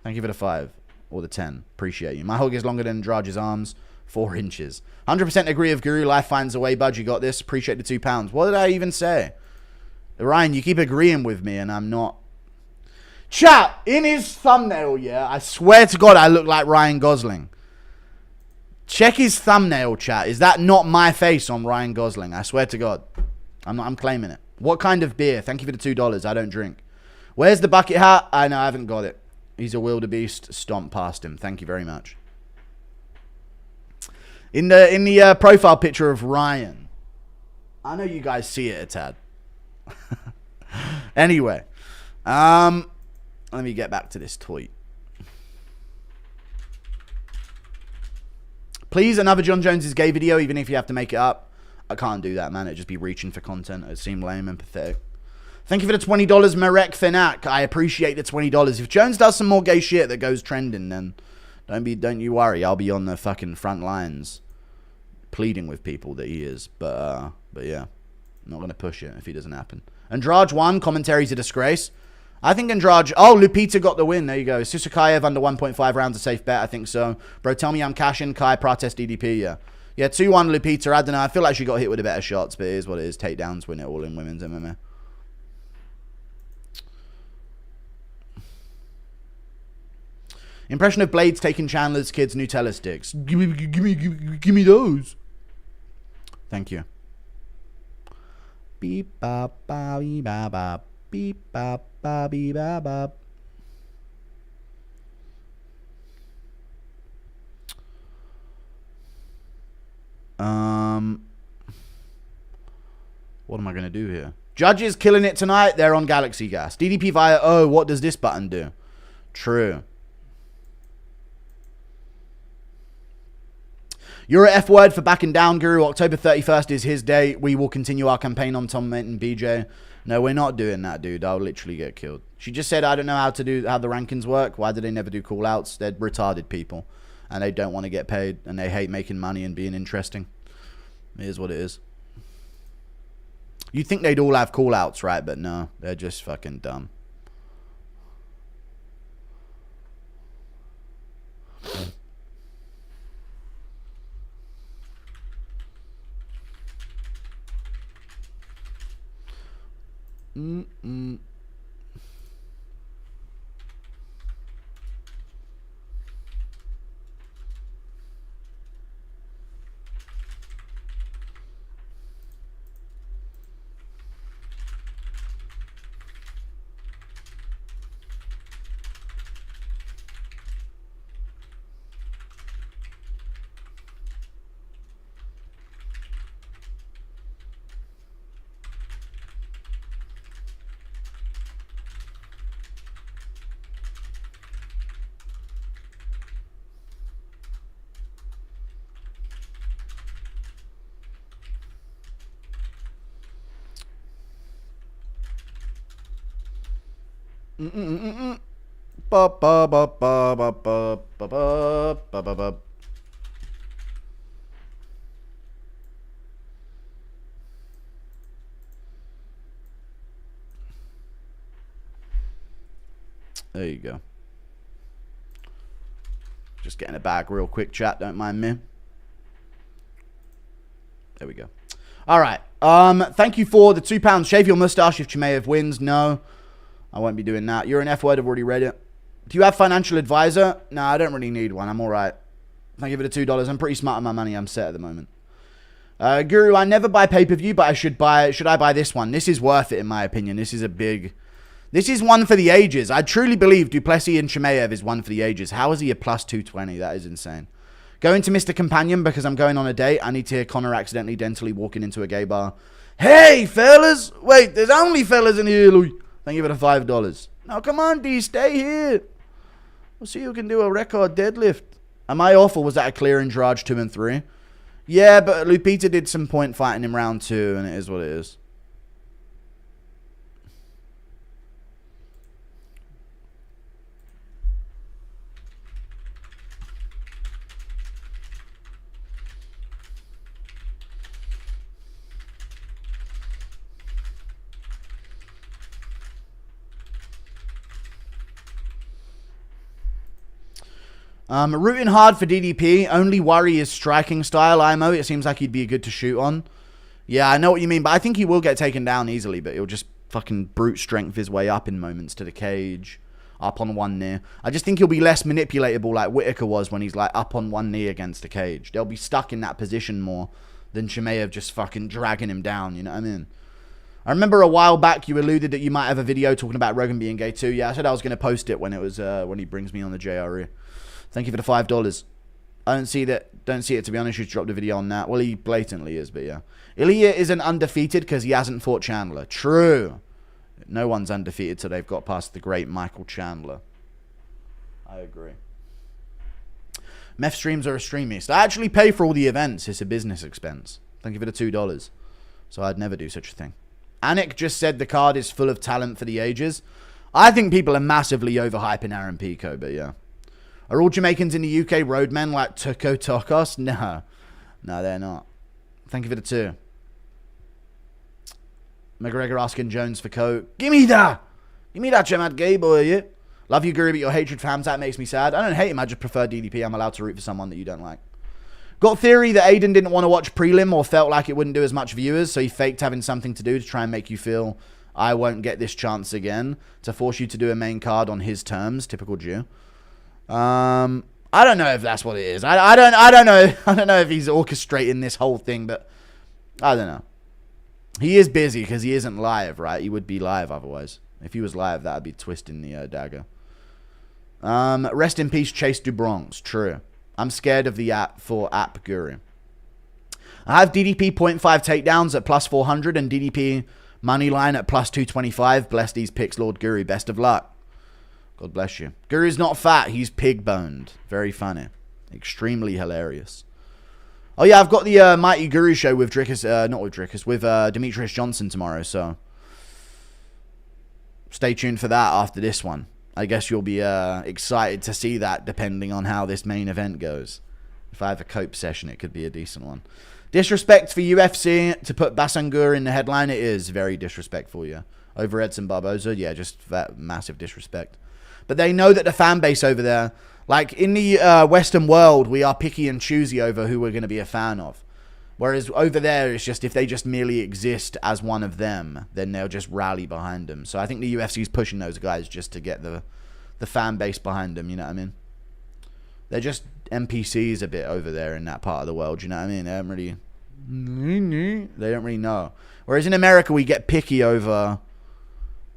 Thank you for the 5 or the 10. Appreciate you. My hug is longer than Andrade's arms. 4 inches. 100% agree with Guru. Life finds a way, bud. You got this. Appreciate the £2. What did I even say? Ryan, you keep agreeing with me and I'm not. Chat, in his thumbnail, yeah, I swear to God I look like Ryan Gosling. Check his thumbnail, chat. Is that not my face on Ryan Gosling? I swear to God. I'm claiming it. What kind of beer? Thank you for the $2. I don't drink. Where's the bucket hat? I know, I haven't got it. He's a wildebeest. Stomp past him. Thank you very much. In the profile picture of Ryan. I know you guys see it a tad. Anyway. Let me get back to this tweet. Please, another John Jones's gay video, even if you have to make it up. I can't do that, man. It'd just be reaching for content. It seemed lame and pathetic. Thank you for the $20, Marek Finak. I appreciate the $20. If Jones does some more gay shit that goes trending, then don't you worry. I'll be on the fucking front lines pleading with people that he is. But yeah, I'm not going to push it if he doesn't happen. Andrade won. Commentary's a disgrace. I think Andrade... Oh, Lupita got the win. There you go. Susakayv under 1.5 rounds a safe bet. I think so. Bro, tell me I'm cashing. Kai, Prates, DDP, yeah. Yeah, 2-1 Lupita. I don't know. I feel like she got hit with the better shots, but it is what it is. Takedowns win it all in women's MMA. Impression of Blades taking Chandler's kids' Nutella sticks. Give me those. Thank you. Beep bop ba beep ba bop. Beep bop ba beep ba bop. What am I going to do here? Judges killing it tonight. They're on Galaxy Gas. DDP via O. What does this button do? True. You're a F word for backing down, Guru. October 31st is his day. We will continue our campaign on Tom Mint and BJ. No, we're not doing that, dude. I'll literally get killed. She just said, I don't know how the rankings work. Why do they never do call outs? They're retarded people. And they don't want to get paid. And they hate making money and being interesting. It is what it is. You'd think they'd all have call outs, right? But no, they're just fucking dumb. There you go. Just getting a bag real quick, chat. Don't mind me. There we go. All right. Thank you for the £2. Shave your mustache if Chimaev wins. No, I won't be doing that. You're an F word. I've already read it. Do you have financial advisor? No, I don't really need one. I'm all right. Thank you for the $2. I'm pretty smart on my money. I'm set at the moment. Guru, I never buy pay-per-view, but I should buy. Should I buy this one? This is worth it, in my opinion. This is a big... This is one for the ages. I truly believe Du Plessis and Chimaev is one for the ages. How is he a plus 220? That is insane. Going to Mr. Companion because I'm going on a date. I need to hear Connor accidentally dentally walking into a gay bar. Hey, fellas. Wait, there's only fellas in here, Louis. Thank you for the $5. Now, come on, D. Stay here. We'll see who can do a record deadlift. Am I off or was that a clear Andrade 2 and 3? Yeah, but Lupita did some point fighting in round 2 and it is what it is. Rooting hard for DDP. Only worry is striking style, IMO. It seems like he'd be good to shoot on. Yeah, I know what you mean, but I think he will get taken down easily, but he'll just fucking brute strength his way up in moments to the cage. Up on one knee. I just think he'll be less manipulatable like Whitaker was when he's like up on one knee against the cage. They'll be stuck in that position more than Chimaev just fucking dragging him down, you know what I mean? I remember a while back you alluded that you might have a video talking about Rogan being gay too. Yeah, I said I was going to post it when it was when he brings me on the JRE. Thank you for the $5. I don't see that. Don't see it, to be honest. You dropped a video on that. Well, he blatantly is, but yeah. Ilya isn't undefeated because he hasn't fought Chandler. True. No one's undefeated till they've got past the great Michael Chandler. I agree. Meth streams are a streamist. I actually pay for all the events. It's a business expense. Thank you for the $2. So I'd never do such a thing. Anik just said the card is full of talent for the ages. I think people are massively overhyping Aaron Pico, but yeah. Are all Jamaicans in the UK roadmen like Tuko Tokos? No. No, they're not. Thank you for the 2. McGregor asking Jones for coke. Give me that! Give me that, Chemad gay boy, yeah? Love you, Guru, but your hatred for Khamzat makes me sad. I don't hate him, I just prefer DDP. I'm allowed to root for someone that you don't like. Got theory that Aiden didn't want to watch prelim or felt like it wouldn't do as much viewers, so he faked having something to do to try and make you feel I won't get this chance again, to force you to do a main card on his terms. Typical Jew. I don't know if that's what it is. I don't know. I don't know if he's orchestrating this whole thing, but I don't know. He is busy because he isn't live, right? He would be live otherwise. If he was live, that would be twisting the dagger. Rest in peace, Chase Du Bronx. True. I'm scared of the app for app guru. I have DDP 0.5 takedowns at plus 400 and DDP money line at plus 225. Bless these picks, Lord Guru. Best of luck. God bless you. Guru's not fat. He's pig-boned. Very funny. Extremely hilarious. Oh, yeah, I've got the Mighty Guru show with Dricus, not with Dricus, with Demetrius Johnson tomorrow, so stay tuned for that after this one. I guess you'll be excited to see that depending on how this main event goes. If I have a cope session, it could be a decent one. Disrespect for UFC to put Basangur in the headline. It is very disrespectful, yeah. Over Edson Barboza, yeah, just that massive disrespect. But they know that the fan base over there, like in the Western world, we are picky and choosy over who we're going to be a fan of. Whereas over there, it's just if they just merely exist as one of them, then they'll just rally behind them. So I think the UFC is pushing those guys just to get the fan base behind them, you know what I mean? They're just NPCs a bit over there in that part of the world, you know what I mean? They don't really know. Whereas in America, we get picky over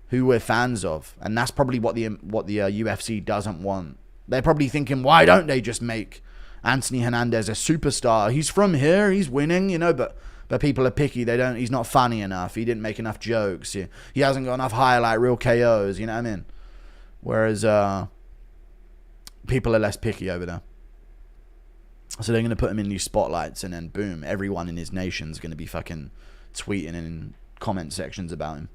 who we're fans of, and that's probably what the UFC doesn't want. They're probably thinking, why don't they just make Anthony Hernandez a superstar? He's from here, he's winning, you know, but people are picky. They don't. He's not funny enough. He didn't make enough jokes. He hasn't got enough highlight real KOs. You know what I mean? Whereas people are less picky over there. So they're going to put him in these spotlights, and then boom, everyone in his nation's going to be fucking tweeting in comment sections about him.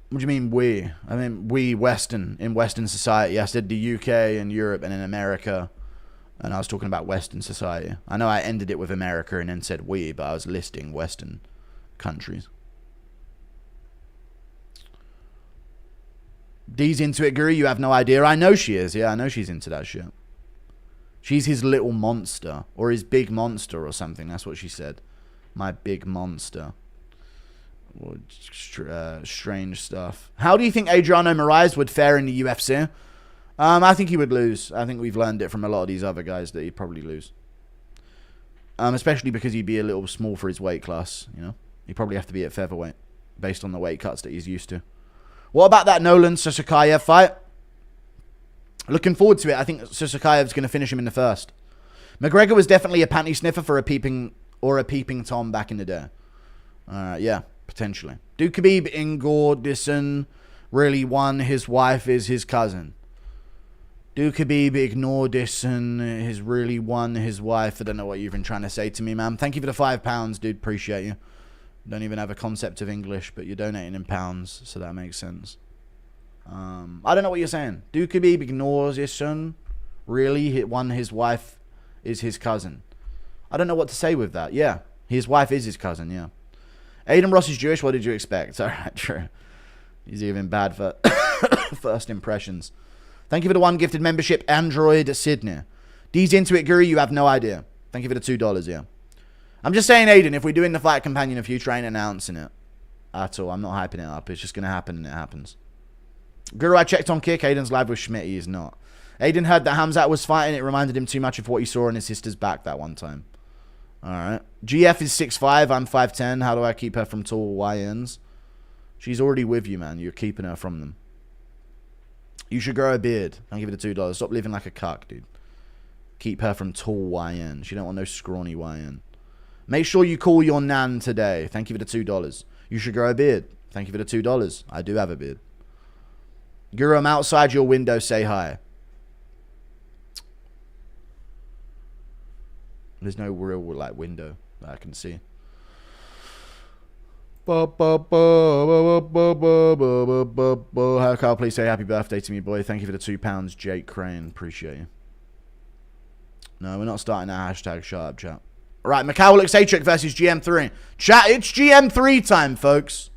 What do you mean we? I mean we Western, in Western society. I said the UK and Europe and in America, and I was talking about Western society. I know I ended it with America and then said we, but I was listing Western countries. D's into it, Guru. You have no idea. I know she is. Yeah, I know she's into that shit. She's his little monster. Or his big monster or something. That's what she said. My big monster. Or strange stuff. How do you think Adriano Moraes would fare in the UFC? I think he would lose. I think we've learned it from a lot of these other guys that he'd probably lose. Especially because he'd be a little small for his weight class, you know. He'd probably have to be at featherweight based on the weight cuts that he's used to. What about that Nolan Susakayv fight? Looking forward to it. I think Susakayev's going to finish him in the first. McGregor was definitely a panty sniffer for a peeping Tom back in the day. Yeah, potentially. Do Khabib Ingordison really won? His wife is his cousin. Do Khabib ignore this and has really won his wife? I don't know what you've been trying to say to me, man. Thank you for the £5, dude. Appreciate you. Don't even have a concept of English, but you're donating in pounds, so that makes sense. I don't know what you're saying. Do Khabib ignores his son? Really? Won his wife is his cousin. I don't know what to say with that. Yeah, his wife is his cousin, yeah. Aiden Ross is Jewish. What did you expect? All right, true. He's even bad for first impressions. Thank you for the 1 gifted membership, Android Sydney. D's into it, Guru. You have no idea. Thank you for the $2, yeah. I'm just saying, Aiden, if we're doing the Fight Companion in the future, I ain't announcing it at all. I'm not hyping it up. It's just going to happen and it happens. Guru, I checked on Kick. Aiden's live with Schmidt. He is not. Aiden heard that Khamzat was fighting. It reminded him too much of what he saw on his sister's back that one time. All right. GF is 6'5". I'm 5'10". How do I keep her from tall YNs? She's already with you, man. You're keeping her from them. You should grow a beard. I'll give it the $2. Stop living like a cuck, dude. Keep her from tall YN. She don't want no scrawny YN. Make sure you call your nan today. Thank you for the $2. You should grow a beard. Thank you for the $2. I do have a beard. Guru, I'm outside your window. Say hi. There's no real like window that I can see. How Carl, please say happy birthday to me, boy. Thank you for the £2, Jake Crane. Appreciate you. No, we're not starting that hashtag. Shut up, chat. All right, McCaul Alexatric versus GM3. Chat, it's GM3 time, folks.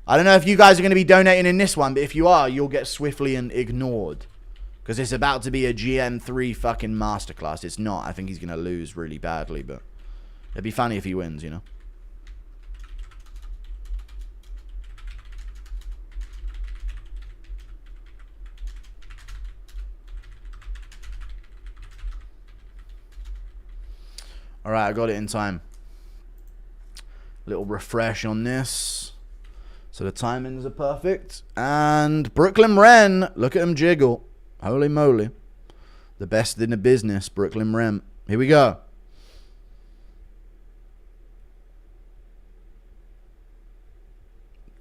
I don't know if you guys are going to be donating in this one, but if you are, you'll get swiftly and ignored. Because it's about to be a GM3 fucking masterclass. It's not. I think he's going to lose really badly, but it'd be funny if he wins, you know. All right, I got it in time. Little refresh on this. So the timings are perfect. And Brooklyn Wren, look at him jiggle. Holy moly. The best in the business, Brooklyn Wren. Here we go.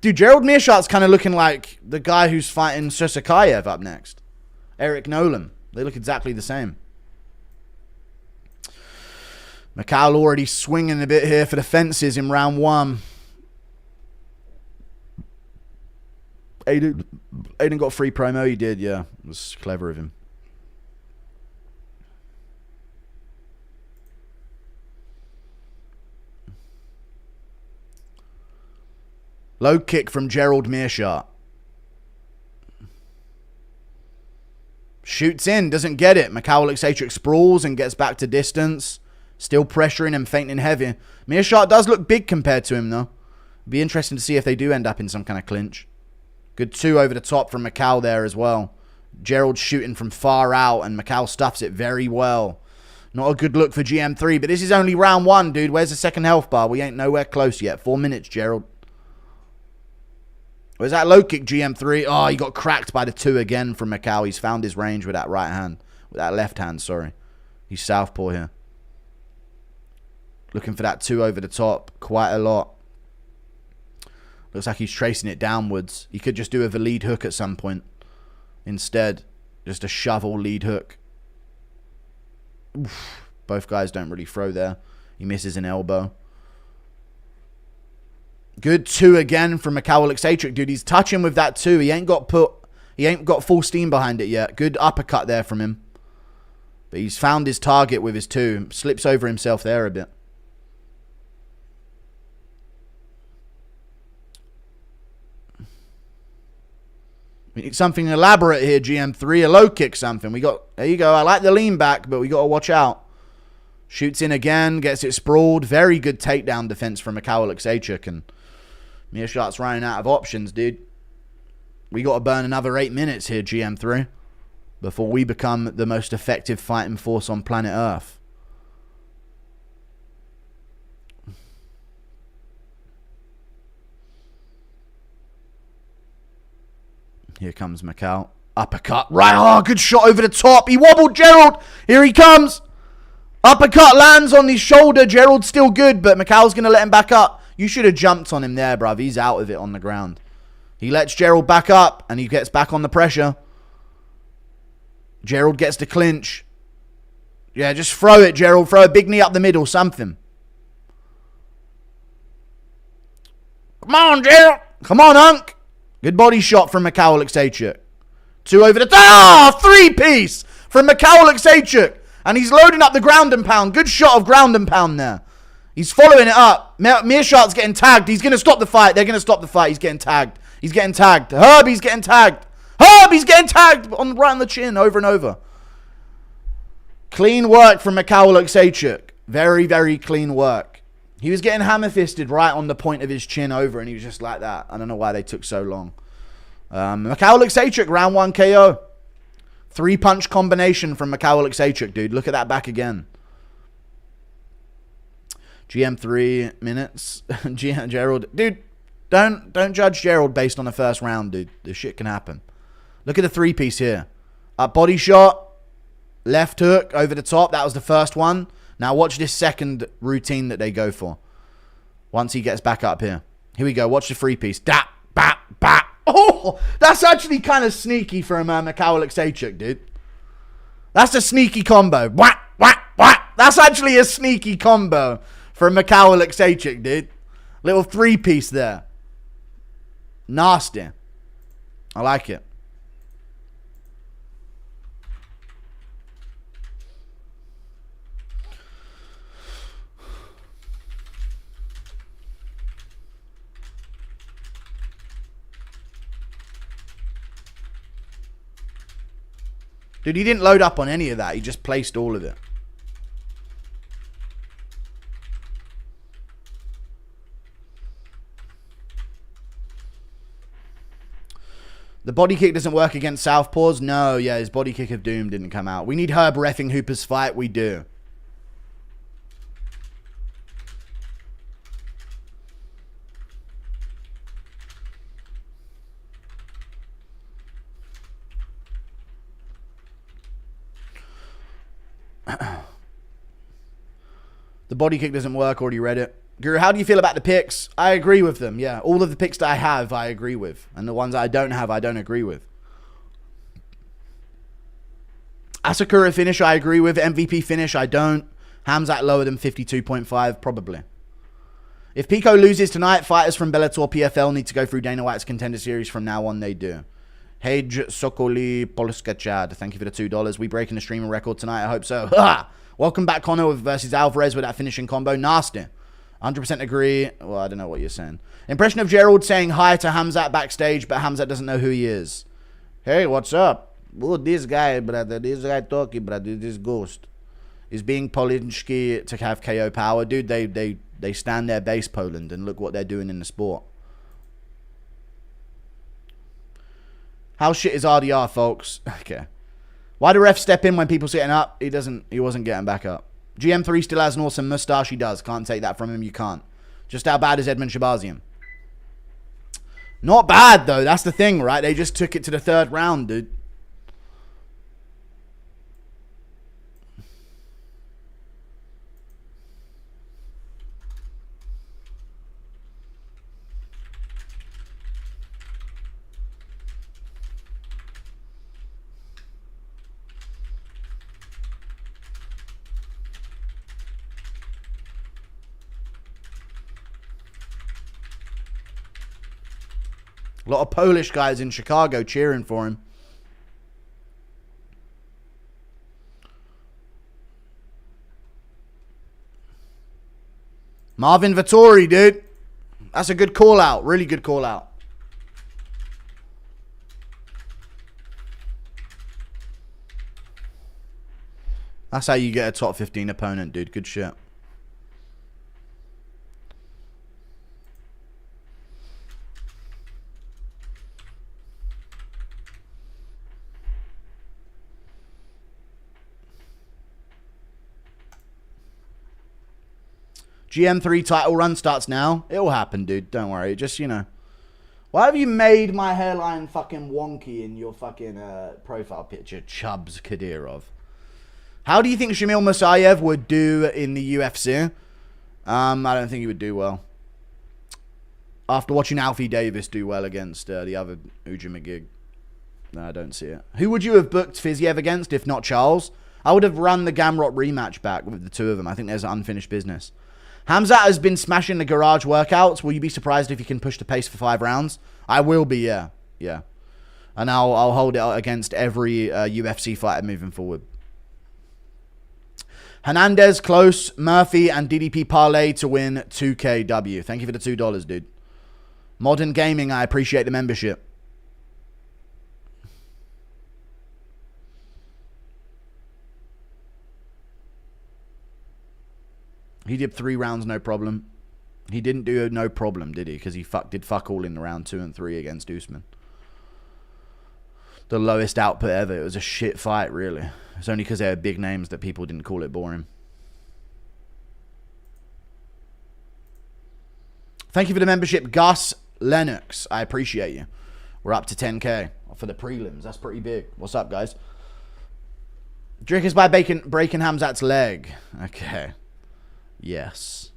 Dude, Gerald Meerschaert's kind of looking like the guy who's fighting Susakayv up next. Eric Nolan. They look exactly the same. McCaul already swinging a bit here for the fences in round 1. Aiden got free promo. He did, yeah. It was clever of him. Low kick from Gerald Meerschaert. Shoots in, doesn't get it. McCaul Alexatric sprawls and gets back to distance. Still pressuring and fainting heavy. Meerschaert does look big compared to him, though. Be interesting to see if they do end up in some kind of clinch. Good 2 over the top from McCaul there as well. Gerald shooting from far out, and McCaul stuffs it very well. Not a good look for GM3, but this is only round 1, dude. Where's the second health bar? We ain't nowhere close yet. 4 minutes, Gerald. Where's that low kick, GM3? Oh, he got cracked by the 2 again from McCaul. He's found his range with that right hand. With that left hand, sorry. He's southpaw here. Looking for that 2 over the top. Quite a lot. Looks like he's tracing it downwards. He could just do a lead hook at some point. Instead, just a shovel lead hook. Oof. Both guys don't really throw there. He misses an elbow. Good 2 again from McCaul Alexatric, dude. He's touching with that 2. He ain't got full steam behind it yet. Good uppercut there from him. But he's found his target with his 2. Slips over himself there a bit. We need something elaborate here, GM3. A low kick something. There you go. I like the lean back, but we got to watch out. Shoots in again. Gets it sprawled. Very good takedown defense from McCaul Aleksejczyk. And Mishtar's running out of options, dude. We got to burn another 8 minutes here, GM3. Before we become the most effective fighting force on planet Earth. Here comes McCaul. Uppercut. Right. Oh, good shot over the top. He wobbled Gerald. Here he comes. Uppercut lands on his shoulder. Gerald's still good, but McCaul's going to let him back up. You should have jumped on him there, bruv. He's out of it on the ground. He lets Gerald back up, and he gets back on the pressure. Gerald gets to clinch. Yeah, just throw it, Gerald. Throw a big knee up the middle. Something. Come on, Gerald. Come on, Hunk. Good body shot from McCaul Aleksejczyk. 2 over the top. 3-piece from McCaul Aleksejczyk. And he's loading up the ground and pound. Good shot of ground and pound there. He's following it up. Mishtar's getting tagged. He's going to stop the fight. They're going to stop the fight. He's getting tagged. He's getting tagged. Herbie's getting tagged. Herbie's getting tagged right on the chin over and over. Clean work from McCaul Aleksejczyk. Very, very clean work. He was getting hammer-fisted right on the point of his chin over, and he was just like that. I don't know why they took so long. McCaul Aleksejczyk, round 1 KO. 3-punch combination from McCaul Aleksejczyk, dude. Look at that back again. GM 3 minutes. Gerald. Dude, don't judge Gerald based on the first round, dude. This shit can happen. Look at the 3-piece here. Up body shot. Left hook over the top. That was the first one. Now watch this second routine that they go for. Once he gets back up here. Here we go. Watch the 3-piece. Dap, bap, bap. Oh, that's actually kind of sneaky from McCaul Aleksejczyk, dude. That's a sneaky combo. Whack, whack, whack. That's actually a sneaky combo from McCaul Aleksejczyk, dude. Little 3-piece there. Nasty. I like it. Dude, he didn't load up on any of that. He just placed all of it. The body kick doesn't work against southpaws? No, yeah, his body kick of doom didn't come out. We need Herb reffing Hooper's fight. We do. The body kick doesn't work. Already read it. Guru, how do you feel about the picks? I agree with them. Yeah, all of the picks that I have, I agree with. And the ones that I don't have, I don't agree with. Asakura finish, I agree with. MVP finish, I don't. Khamzat lower than 52.5, probably. If Pico loses tonight, fighters from Bellator PFL need to go through Dana White's Contender Series. From now on, they do. Hej Sokoli Polska Chad, thank you for the $2. We breaking the streaming record tonight? I hope so. Welcome back, Conor versus Alvarez with that finishing combo. Nasty. 100% agree. Well, I don't know what you're saying. Impression of Gerald saying hi to Khamzat backstage, but Khamzat doesn't know who he is. Hey, what's up? Oh, this guy, brother. This guy talking, brother. This ghost is being Polinsky to have KO power. Dude, they stand their base, Poland, and look what they're doing in the sport. How shit is RDR, folks? Okay. Why do refs step in when people sitting up? He wasn't getting back up. GM3 still has an awesome mustache. He does. Can't take that from him. You can't. Just how bad is Edmund Shabazian? Not bad, though. That's the thing, right? They just took it to the 3rd round, dude. A lot of Polish guys in Chicago cheering for him. Marvin Vettori, dude. That's a good call out. Really good call out. That's how you get a top 15 opponent, dude. Good shit. GM3 title run starts now. It'll happen, dude. Don't worry. Just, you know. Why have you made my hairline fucking wonky in your fucking profile picture, Chubbs Kadyrov? How do you think Shamil Musayev would do in the UFC? I don't think he would do well. After watching Alfie Davis do well against the other Uja McGig. No, I don't see it. Who would you have booked Fiziev against if not Charles? I would have run the Gamrot rematch back with the two of them. I think there's unfinished business. Khamzat has been smashing the garage workouts. Will you be surprised if he can push the pace for 5 rounds? I will be, yeah. Yeah. And I'll hold it against every UFC fighter moving forward. Hernandez, Close, Murphy, and DDP parlay to win 2KW. Thank you for the $2, dude. Modern Gaming, I appreciate the membership. He did 3 rounds, no problem. He didn't do no problem, did he? Because he did fuck all in round 2 and 3 against Usman. The lowest output ever. It was a shit fight, really. It's only because they were big names that people didn't call it boring. Thank you for the membership, Gus Lennox. I appreciate you. We're up to 10k for the prelims. That's pretty big. What's up, guys? Dricus by breaking Khamzat's leg. Okay. Yes.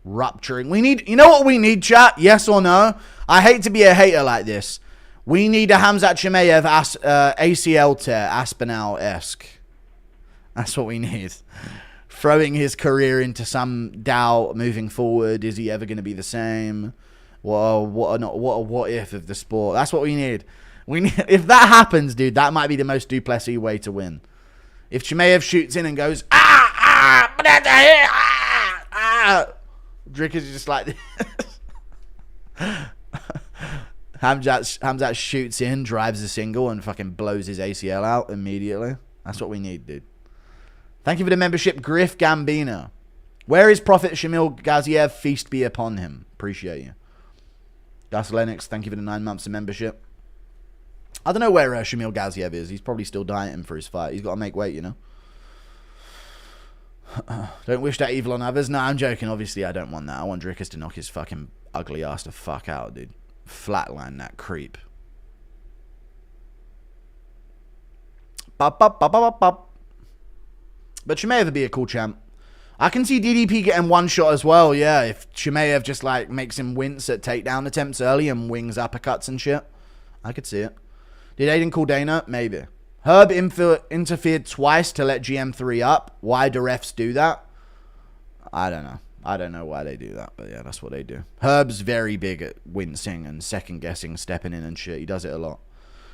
Rupturing. We need... You know what we need, chat? Yes or no? I hate to be a hater like this. We need a Khamzat Chimaev ACL tear. Aspinall-esque. That's what we need. Throwing his career into some doubt moving forward. Is he ever going to be the same? Well, what if of the sport? That's what we need. If that happens, dude, that might be the most Du Plessis way to win. If Chimaev shoots in and goes, Dricus is just like this. Khamzat shoots in, drives a single, and fucking blows his ACL out immediately. That's what we need, dude. Thank you for the membership, Griff Gambino. Where is Prophet Shamil Gaziev? Feast be upon him. Appreciate you. Gus Lennox, thank you for the 9 months of membership. I don't know where Shamil Gaziev is. He's probably still dieting for his fight. He's got to make weight, you know. Don't wish that evil on others. No, I'm joking. Obviously, I don't want that. I want Dricus to knock his fucking ugly ass the fuck out, dude. Flatline that creep. But Chimaev would be a cool champ. I can see DDP getting one shot as well, yeah. If Chimaev just, like, makes him wince at takedown attempts early and wings uppercuts and shit. I could see it. Did Aiden call Dana? Maybe. Herb interfered twice to let GM3 up. Why do refs do that? I don't know. I don't know why they do that, but yeah, that's what they do. Herb's very big at wincing and second-guessing, stepping in and shit. He does it a lot.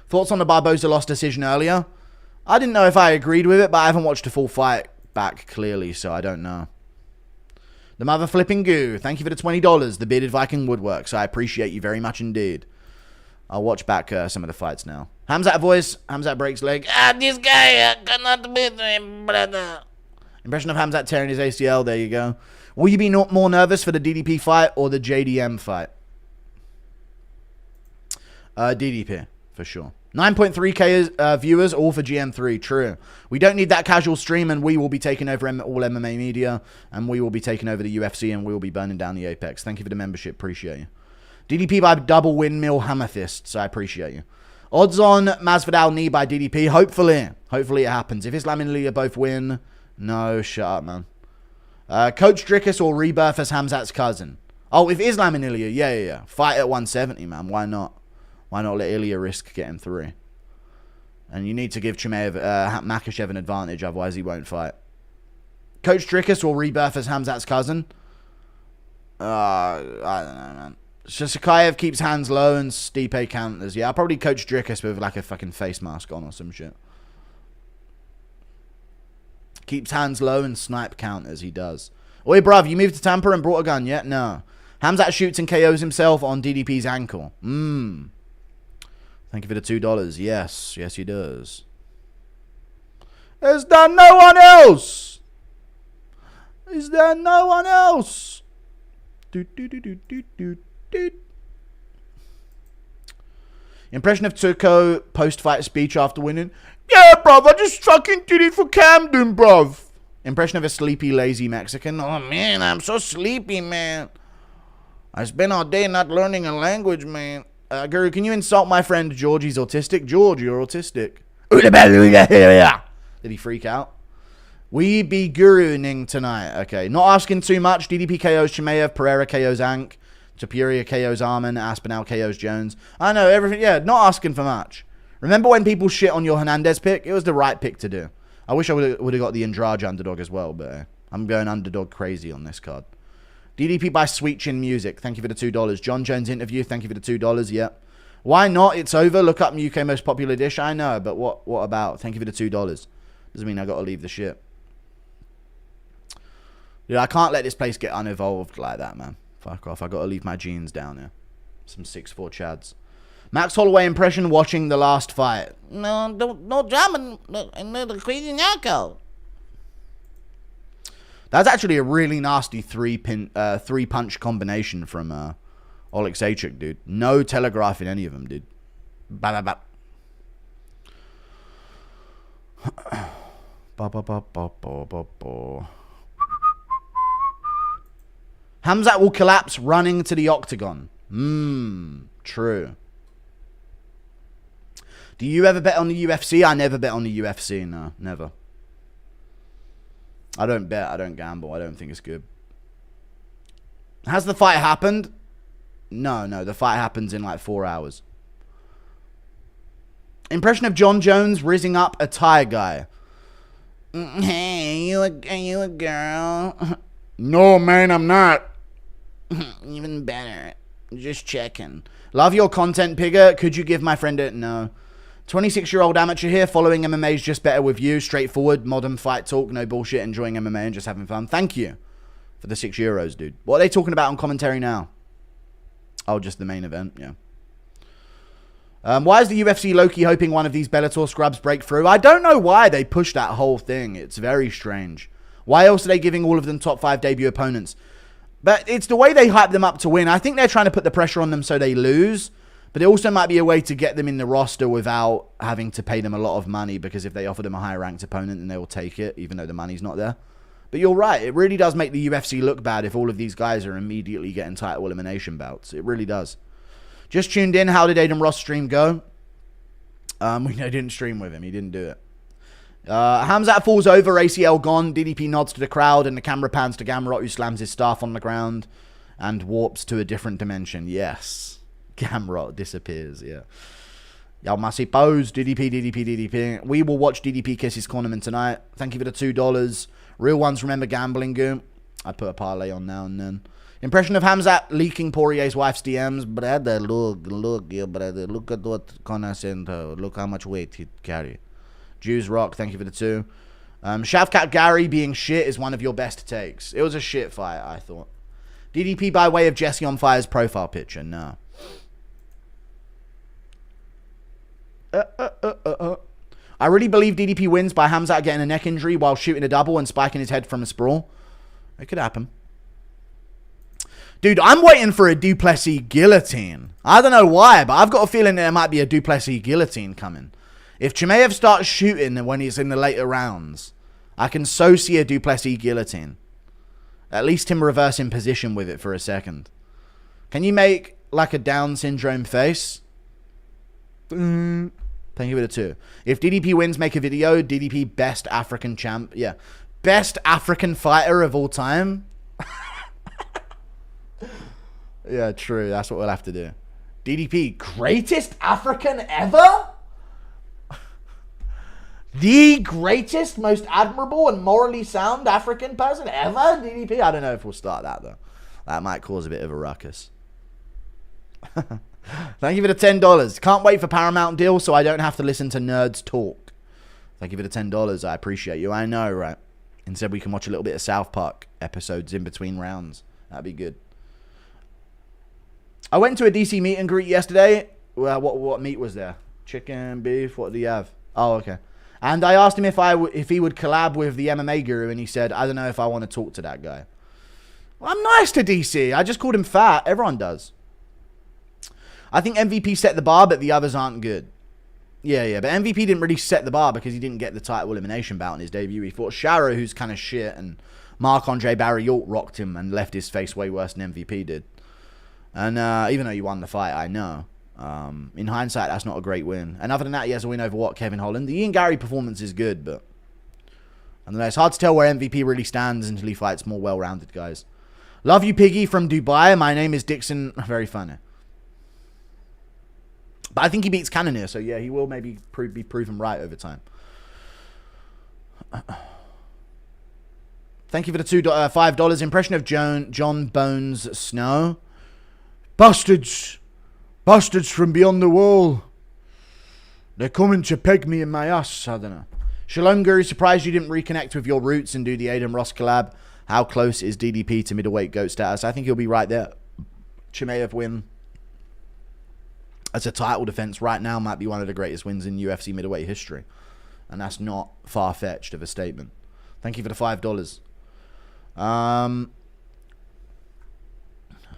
Thoughts on the Barboza loss decision earlier? I didn't know if I agreed with it, but I haven't watched a full fight back clearly, so I don't know. The mother flipping goo. Thank you for the $20. The bearded Viking woodworks. I appreciate you very much indeed. I'll watch back some of the fights now. Khamzat voice. Khamzat breaks leg. This guy cannot beat him, brother. Impression of Khamzat tearing his ACL. There you go. Will you be more nervous for the DDP fight or the JDM fight? DDP, for sure. 9.3k viewers, all for GM3. True. We don't need that casual stream, and we will be taking over all MMA media, and we will be taking over the UFC, and we will be burning down the Apex. Thank you for the membership. Appreciate you. DDP by double windmill amethysts. I appreciate you. Odds on Masvidal knee by DDP. Hopefully. Hopefully it happens. If Islam and Ilya both win. No, shut up, man. Coach Dricus or rebirth as Khamzat's cousin. Oh, if Islam and Ilya. Yeah. Fight at 170, man. Why not? Why not let Ilya risk getting 3? And you need to give Chimaev, Makhachev an advantage. Otherwise he won't fight. Coach Dricus or rebirth as Khamzat's cousin. I don't know, man. Susakayv keeps hands low and Stipe counters. Yeah, I'll probably coach Dricus with like a fucking face mask on or some shit. Keeps hands low and snipe counters. He does. Oi, bruv, you moved to Tampa and brought a gun yet? No. Khamzat shoots and KOs himself on DDP's ankle. Thank you for the $2. Yes, he does. Is there no one else? Is there no one else? Impression of Tuco post-fight speech after winning. Yeah, bruv, I just fucking did it for Camden, bruv. Impression of a sleepy, lazy Mexican. Oh, man, I'm so sleepy, man. I spent all day not learning a language, man. Guru, can you insult my friend George? He's autistic. George, you're autistic. Did he freak out? We be guruing tonight. Okay, not asking too much. DDP KOs Chimaev, Pereira KOs Ank, Tapuria KOs Armin, Aspinall KOs Jones. I know, everything. Yeah, not asking for much. Remember when people shit on your Hernandez pick? It was the right pick to do. I wish I would have got the Andrade underdog as well, but I'm going underdog crazy on this card. DDP by Sweet Chin Music. Thank you for the $2. John Jones interview. Thank you for the $2. Yep. Why not? It's over. Look up UK most popular dish. I know, but what about? Thank you for the $2. Doesn't mean I got to leave the shit. Dude, I can't let this place get unevolved like that, man. Fuck off. I got to leave my jeans down here. Some 6'4 chads. Max Holloway impression watching the last fight. No drama. No, the crazy knockout. That's actually a really nasty three-punch combination from Oleg Sachik, dude. No telegraphing any of them, dude. Ba ba ba. Ba ba ba ba ba ba ba. Khamzat will collapse running to the octagon. True. Do you ever bet on the UFC? I never bet on the UFC, no, never. I don't bet, I don't gamble, I don't think it's good. Has the fight happened? No, the fight happens in like 4 hours. Impression of John Jones rizzing up a Thai guy. Hey, are you a girl? No, man, I'm not. Even better. Just checking. Love your content, Pigger. Could you give my friend a... No. 26-year-old amateur here, following MMA's just better with you. Straightforward, modern fight talk, no bullshit, enjoying MMA and just having fun. Thank you for the €6, dude. What are they talking about on commentary now? Oh, just the main event, yeah. Why is the UFC low-key hoping one of these Bellator scrubs break through? I don't know why they pushed that whole thing. It's very strange. Why else are they giving all of them top 5 debut opponents? But it's the way they hype them up to win. I think they're trying to put the pressure on them so they lose. But it also might be a way to get them in the roster without having to pay them a lot of money. Because if they offer them a higher ranked opponent, then they will take it, even though the money's not there. But you're right. It really does make the UFC look bad if all of these guys are immediately getting title elimination bouts. It really does. Just tuned in. How did Aiden Ross stream go? We didn't stream with him. He didn't do it. Khamzat falls over. ACL gone. DDP nods to the crowd. And the camera pans to Gamrot, who slams his staff on the ground. And warps to a different dimension. Yes. Gamrot disappears. Yeah. Y'all must pose. DDP. We will watch DDP kiss his cornerman tonight. Thank you for the $2. Real ones remember gambling, goon. I put a parlay on now and then. Impression of Khamzat leaking Poirier's wife's DMs. Brother, look, yeah, brother. Look at what Connor sent her. Look how much weight he carry. Jews rock. Thank you for the 2. Shavkat Gary being shit is one of your best takes. It was a shit fight, I thought. DDP by way of Jesse on Fire's profile picture. No. I really believe DDP wins by Khamzat getting a neck injury while shooting a double and spiking his head from a sprawl. It could happen. Dude, I'm waiting for a Du Plessis guillotine. I don't know why, but I've got a feeling there might be a Du Plessis guillotine coming. If Chimaev starts shooting when he's in the later rounds, I can so see a Du Plessis guillotine. At least him reversing position with it for a second. Can you make like a Down syndrome face? Thank you for the 2. If DDP wins, make a video. DDP best African champ. Yeah. Best African fighter of all time. Yeah, true. That's what we'll have to do. DDP, greatest African ever? The greatest, most admirable and morally sound African person ever? DDP? I don't know if we'll start that, though. That might cause a bit of a ruckus. Thank you for the $10. Can't wait for Paramount deal so I don't have to listen to nerds talk. Thank you for the $10. I appreciate you. I know, right? Instead, we can watch a little bit of South Park episodes in between rounds. That'd be good. I went to a DC meet and greet yesterday. Well, what meat was there? Chicken, beef, what do you have? Oh, okay. And I asked him if he would collab with the MMA guru, and he said, I don't know if I want to talk to that guy. Well, I'm nice to DC. I just called him fat. Everyone does. I think MVP set the bar, but the others aren't good. Yeah, but MVP didn't really set the bar because he didn't get the title elimination bout in his debut. He fought Sharo, who's kind of shit, and Marc-Andre Barriault rocked him and left his face way worse than MVP did. And even though he won the fight, I know. In hindsight, that's not a great win. And other than that, he has a win over Kevin Holland. The Ian Gary performance is good, but I don't know. It's hard to tell where MVP really stands until he fights more well-rounded guys. Love you, Piggy from Dubai. My name is Dixon. Very funny. But I think he beats Cannonier, so yeah, he will maybe be proven right over time. Thank you for the $5. Impression of John Bones Snow. Bastards. Bastards from beyond the wall. They're coming to peg me in my ass. I don't know. Shalom Guru, surprised you didn't reconnect with your roots and do the Aiden Ross collab. How close is DDP to middleweight GOAT status? I think he'll be right there. Chimaev win as a title defense right now might be one of the greatest wins in UFC middleweight history. And that's not far-fetched of a statement. Thank you for the $5.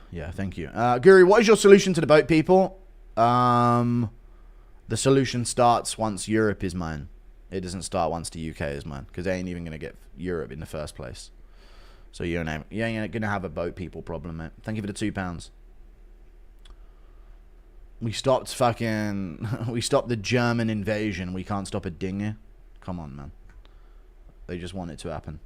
Yeah, thank you. Guru, what is your solution to the boat people? The solution starts once Europe is mine. It doesn't start once the UK is mine. Because they ain't even going to get Europe in the first place. So you ain't going to have a boat people problem, mate. Thank you for the £2. We stopped the German invasion. We can't stop a dinghy. Come on, man. They just want it to happen.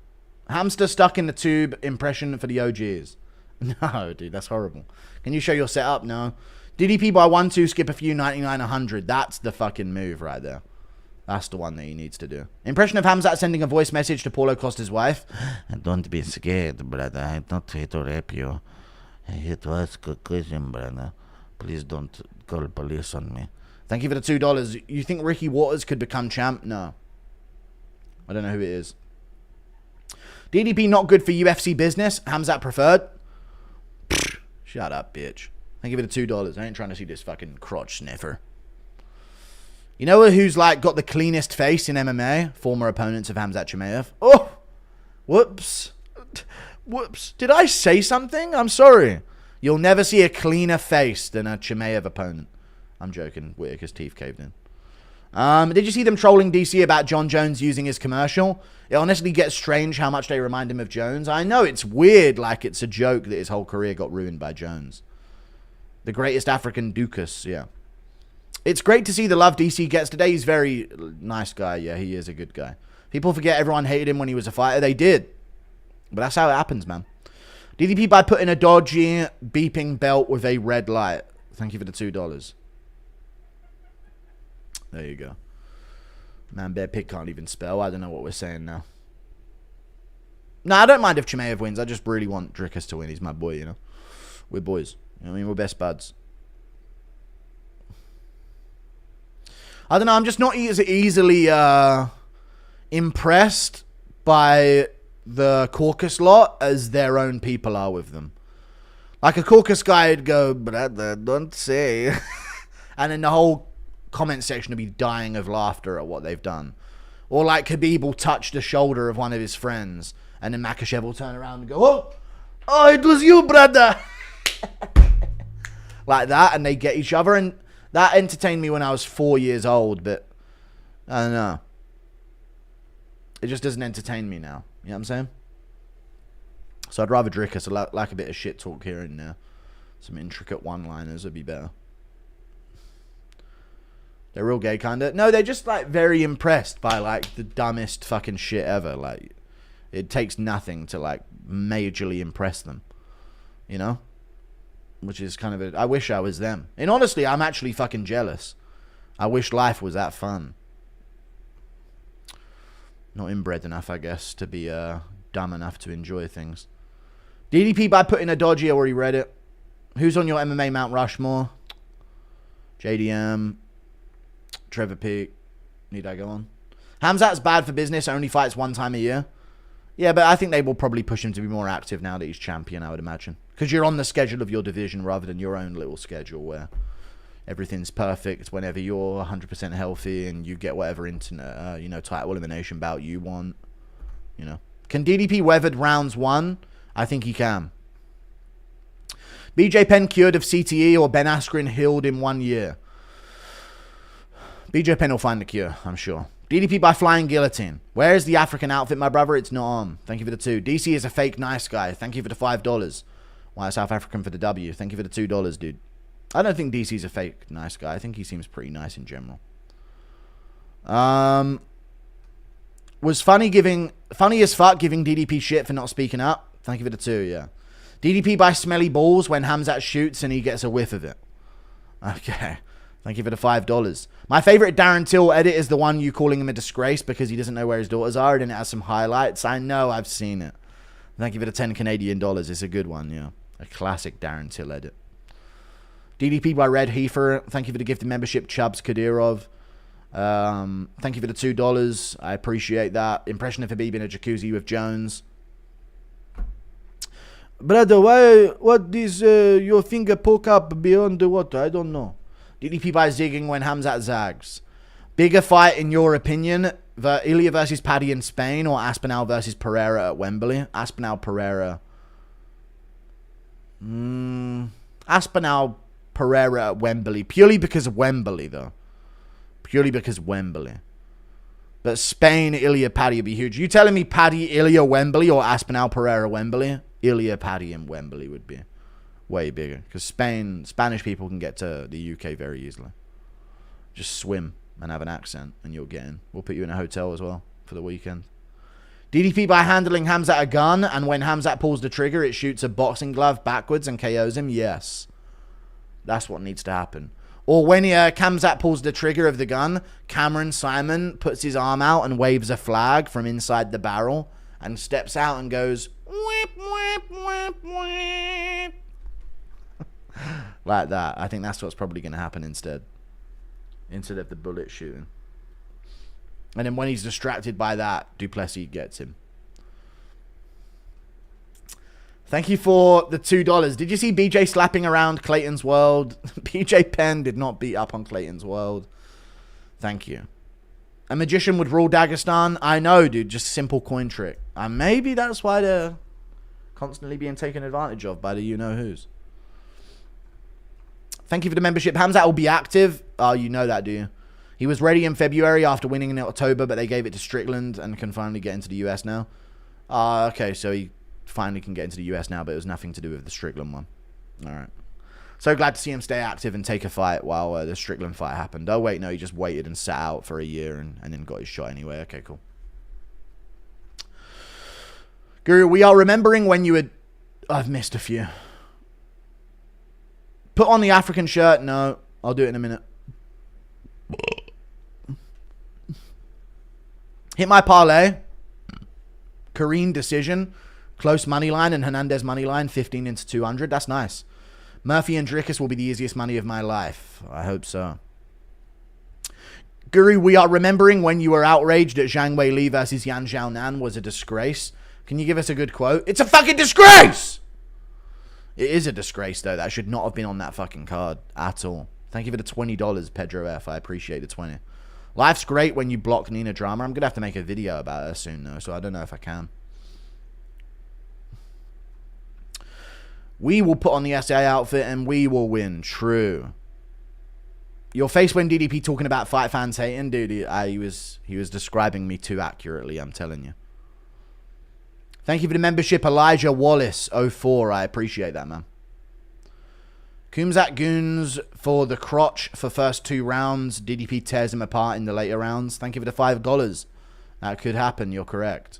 Hamster stuck in the tube impression for the OGs. No, dude, that's horrible. Can you show your setup? No. DDP by 1-2, skip a few, 99, 100. That's the fucking move right there. That's the one that he needs to do. Impression of Khamzat sending a voice message to Paulo Costa's wife. Don't be scared, brother. I'm not here to rape you. I'm here to ask a question, brother. Please don't call police on me. Thank you for the $2. You think Ricky Waters could become champ? No. I don't know who it is. DDP not good for UFC business. Khamzat preferred. Pfft, shut up, bitch. Thank you for the $2. I ain't trying to see this fucking crotch sniffer. You know who's like got the cleanest face in MMA? Former opponents of Khamzat Chimaev. Oh! Whoops. Whoops. Did I say something? I'm sorry. You'll never see a cleaner face than a Chimaev opponent. I'm joking. Whitaker's teeth caved in. Did you see them trolling DC about John Jones using his commercial? It honestly gets strange how much they remind him of Jones. I know it's weird, like it's a joke that his whole career got ruined by Jones. The greatest African Dukas, yeah. It's great to see the love DC gets today. He's a very nice guy. Yeah, he is a good guy. People forget everyone hated him when he was a fighter. They did. But that's how it happens, man. DDP by putting a dodgy beeping belt with a red light. Thank you for the $2. There you go. Man, Bear Pig can't even spell. I don't know what we're saying now. No, I don't mind if Chimaev wins. I just really want Dricus to win. He's my boy, you know. We're boys. You know what I mean? We're best buds. I don't know. I'm just not as easily impressed by the caucus lot as their own people are with them. Like a caucus guy would go, brother, don't say. And then the whole comment section would be dying of laughter at what they've done. Or like Khabib will touch the shoulder of one of his friends and then Makhachev will turn around and go, oh, it was you, brother. Like that, and they get each other. And that entertained me when I was 4 years old, but I don't know. It just doesn't entertain me now. You know what I'm saying? So I'd rather Dricus. I like a bit of shit talk here and there. Some intricate one-liners would be better. They're real gay, kind of. No, they're just, like, very impressed by, like, the dumbest fucking shit ever. Like, it takes nothing to, like, majorly impress them. You know? Which is kind of I wish I was them. And honestly, I'm actually fucking jealous. I wish life was that fun. Not inbred enough, I guess, to be dumb enough to enjoy things. DDP by putting a dodgy, I already read it. Who's on your MMA Mount Rushmore? JDM. Trevor Peak. Need I go on? Khamzat's bad for business, only fights one time a year. Yeah, but I think they will probably push him to be more active now that he's champion, I would imagine. Because you're on the schedule of your division rather than your own little schedule where everything's perfect whenever you're 100% healthy and you get whatever internet, title elimination bout you want. Can DDP weathered rounds 1? I think he can. BJ Penn cured of CTE or Ben Askren healed in 1 year? BJ Penn will find the cure, I'm sure. DDP by flying guillotine. Where is the African outfit, my brother? It's not on. Thank you for the 2. DC is a fake nice guy. Thank you for the $5. Why South African for the W? Thank you for the $2, dude. I don't think DC's a fake nice guy. I think he seems pretty nice in general. Was funny as fuck giving DDP shit for not speaking up. Thank you for the 2, yeah. DDP by smelly balls when Khamzat shoots and he gets a whiff of it. Okay. Thank you for the $5. My favorite Darren Till edit is the one you calling him a disgrace because he doesn't know where his daughters are, and it has some highlights. I know, I've seen it. Thank you for the 10 Canadian dollars. It's a good one, yeah. A classic Darren Till edit. DDP by Red Heifer. Thank you for the gifted membership, Chubbs Kadyrov. Thank you for the $2. I appreciate that. Impression of Habib in a jacuzzi with Jones. Brother, what is your finger poke up beyond the water? I don't know. DDP by zigging when Khamzat zags. Bigger fight in your opinion? Ilya versus Paddy in Spain or Aspinall versus Pereira at Wembley? Aspinall Pereira. Aspinall Pereira at Wembley. Purely because of Wembley, though. Purely because of Wembley. But Spain, Ilya, Paddy would be huge. You telling me Paddy, Ilya, Wembley or Aspinall Pereira, Wembley? Ilya, Paddy and Wembley would be way bigger. Because Spanish people can get to the UK very easily. Just swim and have an accent and you'll get in. We'll put you in a hotel as well for the weekend. DDP by handling Khamzat a gun, and when Khamzat pulls the trigger, it shoots a boxing glove backwards and KOs him. Yes. That's what needs to happen. Or when Khamzat pulls the trigger of the gun, Cameron Simon puts his arm out and waves a flag from inside the barrel and steps out and goes, whip, whip, whip, whip. Like that. I think that's what's probably going to happen instead of the bullet shooting. And then when he's distracted by that, Du Plessis gets him. Thank you for the $2. Did you see BJ slapping around Clayton's World? BJ Penn did not beat up on Clayton's World. Thank you. A magician would rule Dagestan? I know, dude. Just simple coin trick. And maybe that's why they're constantly being taken advantage of by the you-know-whos. Thank you for the membership. Khamzat will be active. Oh, you know that, do you? He was ready in February after winning in October, but they gave it to Strickland and can finally get into the US now. Okay, so he finally can get into the US now, but it was nothing to do with the Strickland one. All right. So glad to see him stay active and take a fight while the Strickland fight happened. Oh, wait, no, he just waited and sat out for a year and then got his shot anyway. Okay, cool. Guru, we are remembering when you had... I've missed a few. Put on the African shirt. No, I'll do it in a minute. Hit my parlay. Kareem decision. Close money line and Hernandez money line. 15 into 200. That's nice. Murphy and Dricus will be the easiest money of my life. I hope so. Guru, we are remembering when you were outraged at Zhang Wei Li versus Yan Xiaonan was a disgrace. Can you give us a good quote? It's a fucking disgrace! It is a disgrace, though. That should not have been on that fucking card at all. Thank you for the $20, Pedro F. I appreciate the 20. Life's great when you block Nina Drama. I'm going to have to make a video about her soon, though, so I don't know if I can. We will put on the SA outfit and we will win. True. Your face when DDP talking about fight fans hating, dude, he was describing me too accurately, I'm telling you. Thank you for the membership, Elijah Wallace 04. I appreciate that, man. Khamzat goons for the crotch for first 2 rounds. DDP tears him apart in the later rounds. Thank you for the $5. That could happen. You're correct.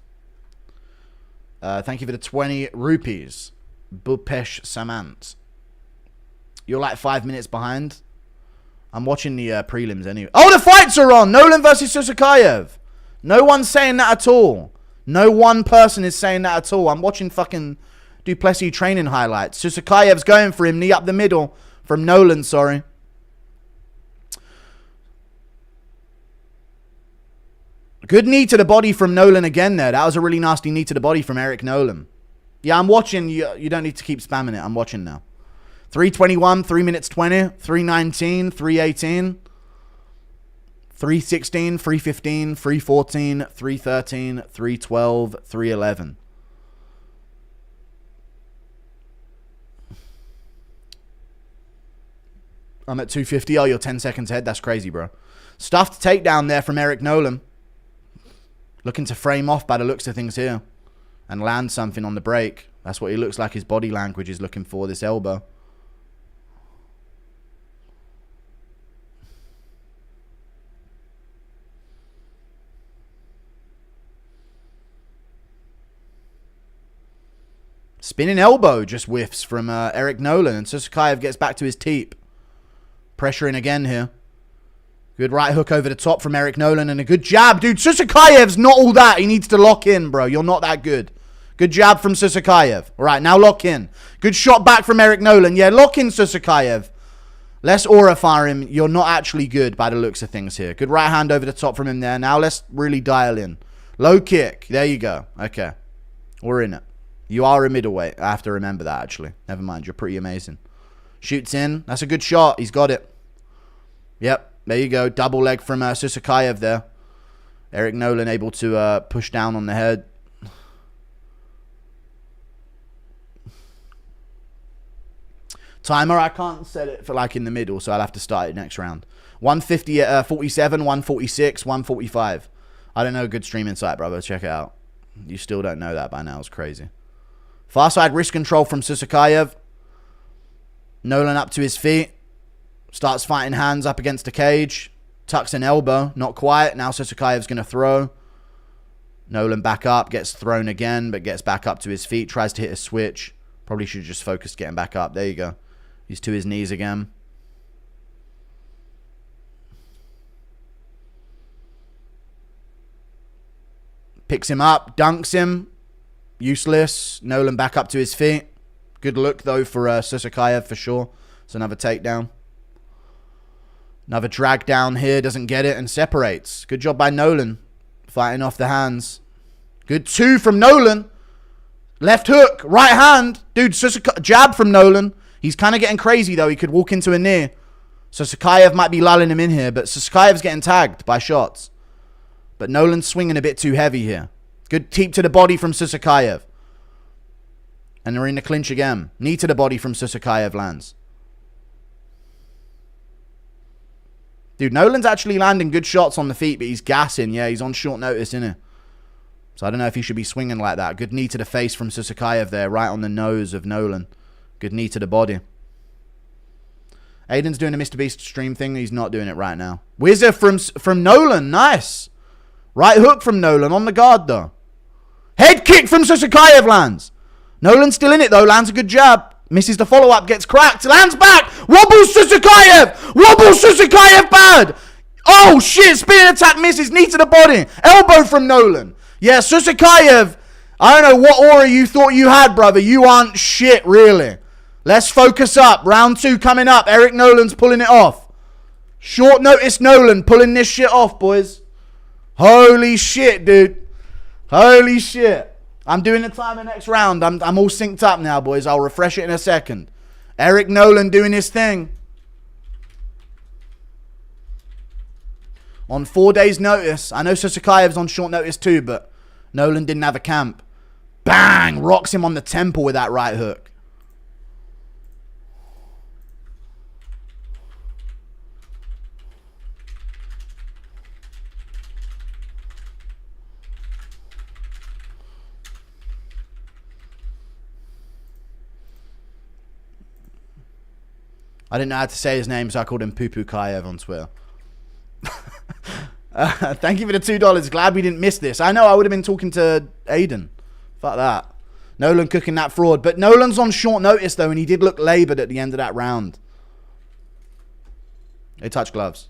Thank you for the 20 rupees. Bupesh Samant. You're like 5 minutes behind. I'm watching the prelims anyway. Oh, the fights are on! Nolan versus Susakayv. No one's saying that at all. No one person is saying that at all. I'm watching fucking Du Plessis training highlights. Susakayev's going for him. Knee up the middle. From Nolan, sorry. Good knee to the body from Nolan again there. That was a really nasty knee to the body from Eric Nolan. Yeah, I'm watching. You don't need to keep spamming it. I'm watching now. 3:21, 3 minutes 20, 3:19, 3:18, 3:16, 3:15, 3:14, 3:13, 3:12, 3:11. I'm at 250. Oh, you're 10 seconds ahead. That's crazy, bro. Stuffed takedown there from Eric Nolan. Looking to frame off by the looks of things here. And land something on the break. That's what he looks like his body language is looking for, this elbow. Spinning elbow just whiffs from Eric Nolan. And Susakayv gets back to his teep. Pressuring again here. Good right hook over the top from Eric Nolan. And a good jab. Dude, Susakayev's not all that. He needs to lock in, bro. You're not that good. Good jab from Susakayv. All right, now lock in. Good shot back from Eric Nolan. Yeah, lock in Susakayv. Let's aura fire him. You're not actually good by the looks of things here. Good right hand over the top from him there. Now let's really dial in. Low kick. There you go. Okay. We're in it. You are a middleweight. I have to remember that, actually. Never mind. You're pretty amazing. Shoots in. That's a good shot. He's got it. Yep. There you go. Double leg from Susakayv there. Eric Nolan able to push down on the head. Timer, I can't set it for like in the middle, so I'll have to start it next round. 150 at 47, 146, 145. I don't know a good streaming site, brother. Check it out. You still don't know that by now. It's crazy. Far side wrist control from Susakayv. Nolan up to his feet. Starts fighting hands up against the cage. Tucks an elbow. Not quite. Now Susakayev's going to throw. Nolan back up. Gets thrown again, but gets back up to his feet. Tries to hit a switch. Probably should have just focused getting back up. There you go. He's to his knees again. Picks him up. Dunks him. Useless. Nolan back up to his feet. Good look, though, for Susakayv for sure. It's another takedown. Another drag down here. Doesn't get it and separates. Good job by Nolan. Fighting off the hands. Good two from Nolan. Left hook. Right hand. Dude, jab from Nolan. He's kind of getting crazy, though. He could walk into a knee. So Susakayv might be lulling him in here. But Susakayv's getting tagged by shots. But Nolan's swinging a bit too heavy here. Good teep to the body from Susakayv. And they're in the clinch again. Knee to the body from Susakayv lands. Dude, Nolan's actually landing good shots on the feet, but he's gassing. Yeah, he's on short notice, isn't he? So I don't know if he should be swinging like that. Good knee to the face from Susakayv there, right on the nose of Nolan. Good knee to the body. Aiden's doing a Mr. Beast stream thing. He's not doing it right now. Whizzer from Nolan. Nice. Right hook from Nolan on the guard, though. Head kick from Susakayv lands. Nolan's still in it, though. Lands a good jab. Misses the follow-up. Gets cracked. Lands back. Wobbles Susakayv. Wobbles Susakayv bad. Oh, shit. Spinning attack misses. Knee to the body. Elbow from Nolan. Yeah, Susakayv. I don't know what aura you thought you had, brother. You aren't shit, really. Let's focus up. Round 2 coming up. Eric Nolan's pulling it off. Short notice Nolan pulling this shit off, boys. Holy shit, dude. Holy shit. I'm doing the timer next round. I'm all synced up now, boys. I'll refresh it in a second. Eric Nolan doing his thing. On 4 days' notice. I know Susakayev's on short notice too, but Nolan didn't have a camp. Bang! Rocks him on the temple with that right hook. I didn't know how to say his name, so I called him Poo Poo Kayev on Twitter. Thank you for the $2. Glad we didn't miss this. I know I would have been talking to Aiden. Fuck that. Nolan cooking that fraud. But Nolan's on short notice, though, and he did look laboured at the end of that round. They touch gloves.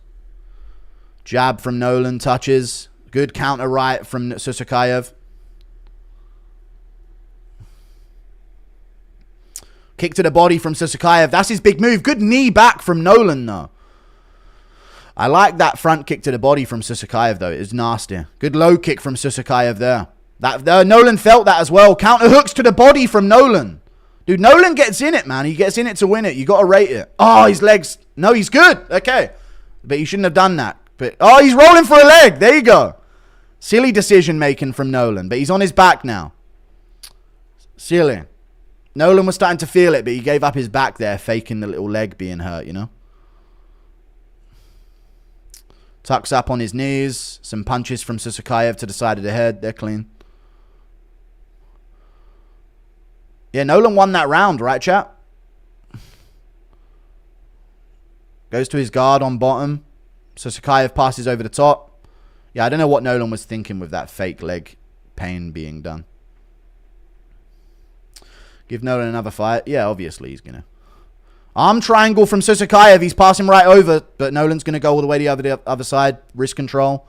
Jab from Nolan touches. Good counter right from Susakayv. Kick to the body from Susakayv. That's his big move. Good knee back from Nolan, though. I like that front kick to the body from Susakayv, though. It's nasty. Good low kick from Susakayv there. Nolan felt that as well. Counter hooks to the body from Nolan. Dude, Nolan gets in it, man. He gets in it to win it. You got to rate it. Oh, his legs. No, he's good. Okay. But he shouldn't have done that. But oh, he's rolling for a leg. There you go. Silly decision making from Nolan. But he's on his back now. Silly. Nolan was starting to feel it, but he gave up his back there, faking the little leg being hurt, you know. Tucks up on his knees. Some punches from Susakayv to the side of the head. They're clean. Yeah, Nolan won that round, right, chat? Goes to his guard on bottom. Susakayv passes over the top. Yeah, I don't know what Nolan was thinking with that fake leg pain being done. Give Nolan another fight. Yeah, obviously he's going to. Arm triangle from Susakayv. He's passing right over, but Nolan's going to go all the way to the other side. Wrist control.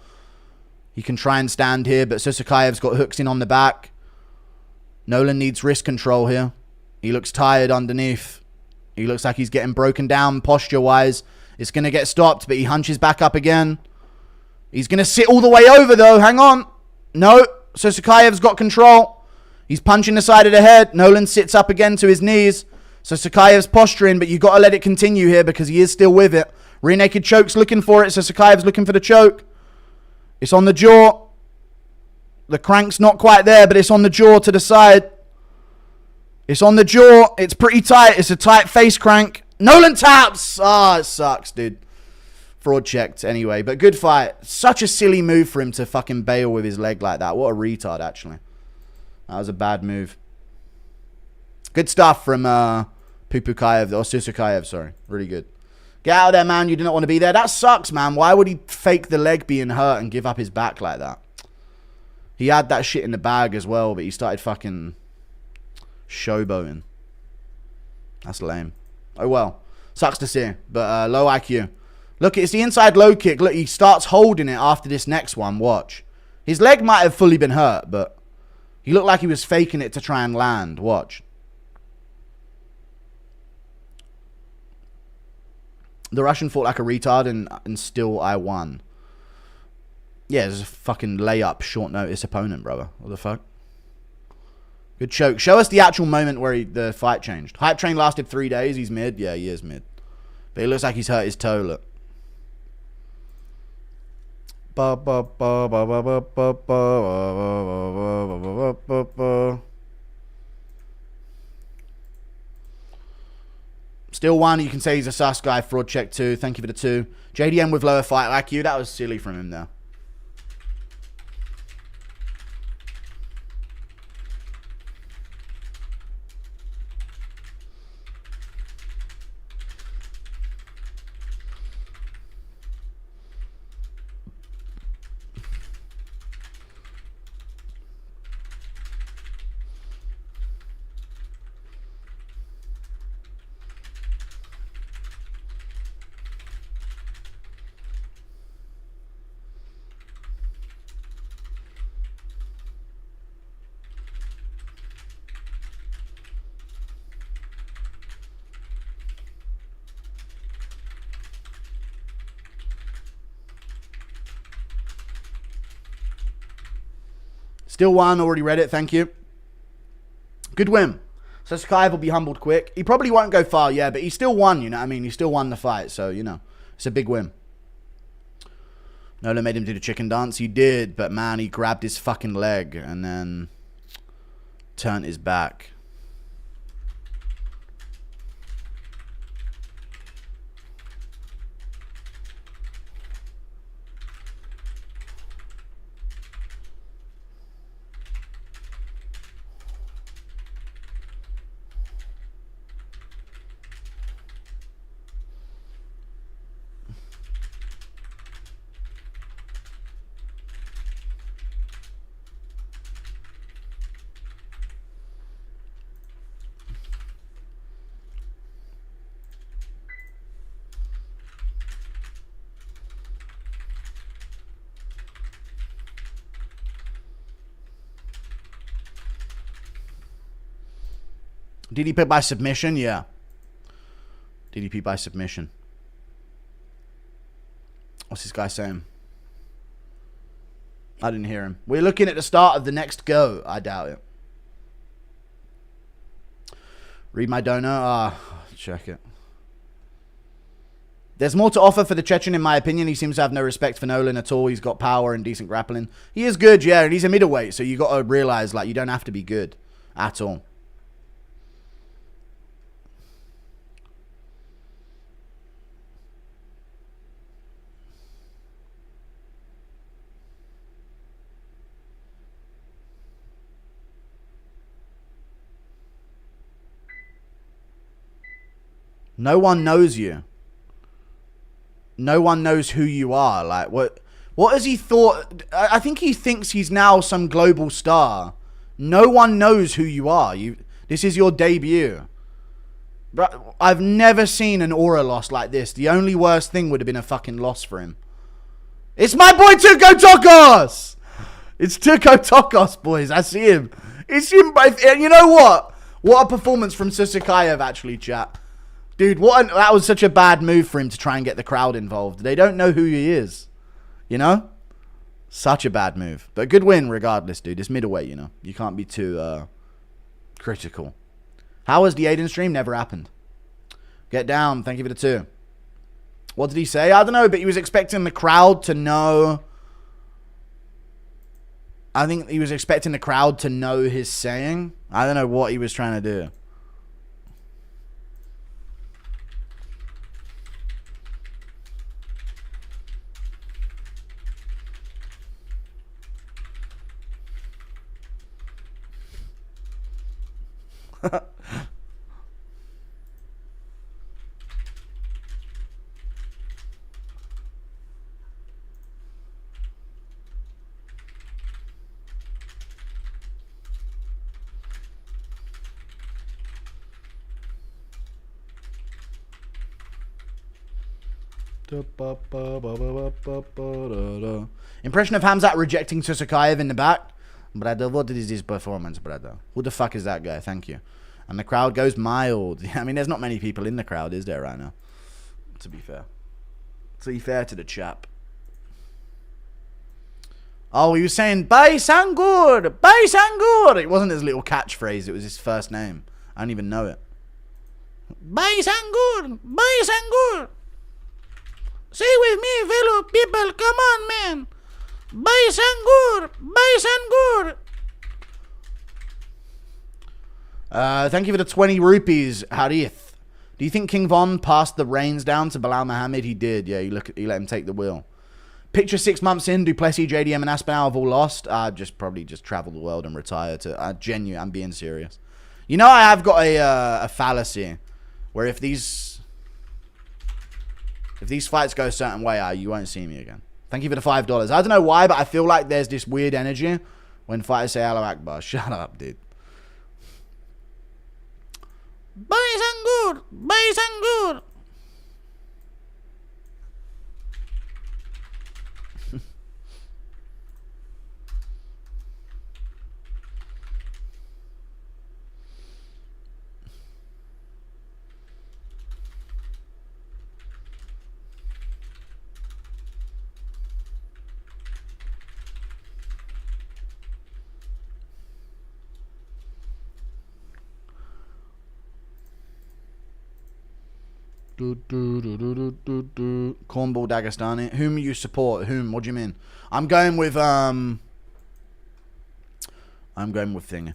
He can try and stand here, but Susakayev's got hooks in on the back. Nolan needs wrist control here. He looks tired underneath. He looks like he's getting broken down posture-wise. It's going to get stopped, but he hunches back up again. He's going to sit all the way over, though. Hang on. No. Susakayev's got control. He's punching the side of the head. Nolan sits up again to his knees. Susakayev's posturing, but you got to let it continue here because he is still with it. Rear naked choke's looking for it. Susakayev's looking for the choke. It's on the jaw. The crank's not quite there, but it's on the jaw to the side. It's on the jaw. It's pretty tight. It's a tight face crank. Nolan taps. Ah, it sucks, dude. Fraud checked anyway, but good fight. Such a silly move for him to fucking bail with his leg like that. What a retard, actually. That was a bad move. Good stuff from Susakayv, or Susakayv, sorry. Really good. Get out of there, man. You do not want to be there. That sucks, man. Why would he fake the leg being hurt and give up his back like that? He had that shit in the bag as well, but he started fucking showboating. That's lame. Oh, well. Sucks to see, but low IQ. Look, it's the inside low kick. Look, he starts holding it after this next one. Watch. His leg might have fully been hurt, but he looked like he was faking it to try and land. Watch. The Russian fought like a retard, and still I won. Yeah, it's a fucking layup, short notice opponent, brother. What the fuck? Good choke. Show us the actual moment where the fight changed. Hype train lasted 3 days. He's mid. Yeah, he is mid. But it looks like he's hurt his toe. Look. Still one. You can say he's a sus guy. Fraud check 2. Thank you for the 2. JDM with lower fight IQ. That was silly from him there. Still one. Already read it. Thank you. Good win. So Susakayv will be humbled quick. He probably won't go far, yeah, but he still won, you know what I mean? He still won the fight, so, you know, it's a big win. Nolan made him do the chicken dance. He did, but, man, he grabbed his fucking leg and then turned his back. DDP by submission? Yeah. DDP by submission. What's this guy saying? I didn't hear him. We're looking at the start of the next go. I doubt it. Read my dono. Check it. There's more to offer for the Chechen, in my opinion. He seems to have no respect for Nolan at all. He's got power and decent grappling. He is good, yeah, and he's a middleweight, so you got to realize, like, you don't have to be good at all. No one knows you. No one knows who you are. Like, what has he thought? I think he thinks he's now some global star. No one knows who you are. This is your debut. But I've never seen an aura loss like this. The only worst thing would have been a fucking loss for him. It's my boy Tuco Tokos! It's Tuco Tokos, boys. I see him. It's him. And you know what? What a performance from Susakayv, actually, chat. Dude, that was such a bad move for him to try and get the crowd involved. They don't know who he is. You know? Such a bad move. But good win regardless, dude. It's middleweight, you know. You can't be too critical. How was the Aiden stream? Never happened. Get down. Thank you for the 2. What did he say? I don't know, but he was expecting the crowd to know. I think he was expecting the crowd to know his saying. I don't know what he was trying to do. Impression of Khamzat rejecting Susakayv in the back. Brother, what is this performance, brother? Who the fuck is that guy? Thank you. And the crowd goes mild. I mean, there's not many people in the crowd, is there, right now? To be fair. To be fair to the chap. Oh, he was saying, Bay Sangur! Bay Sangur! It wasn't his little catchphrase. It was his first name. I don't even know it. Bay Sangur! Bay Sangur! Say with me, fellow people. Come on, man. Bay Sangur! Bay Sangur! Thank you for the 20 rupees, Harith. Do you think King Von passed the reins down to Bilal Muhammad? He did, yeah. He let him take the wheel. Picture 6 months in, Du Plessis, JDM, and Aspinall have all lost. Probably travel the world and retire to. Genuine, I'm being serious. You know, I have got a fallacy where if these fights go a certain way, you won't see me again. Thank you for the $5. I don't know why, but I feel like there's this weird energy when fighters say Allah Akbar. Shut up, dude. Bay Sangur! Bay Sangur! Cornball Dagestani. Whom you support? Whom? What do you mean? I'm going with thing.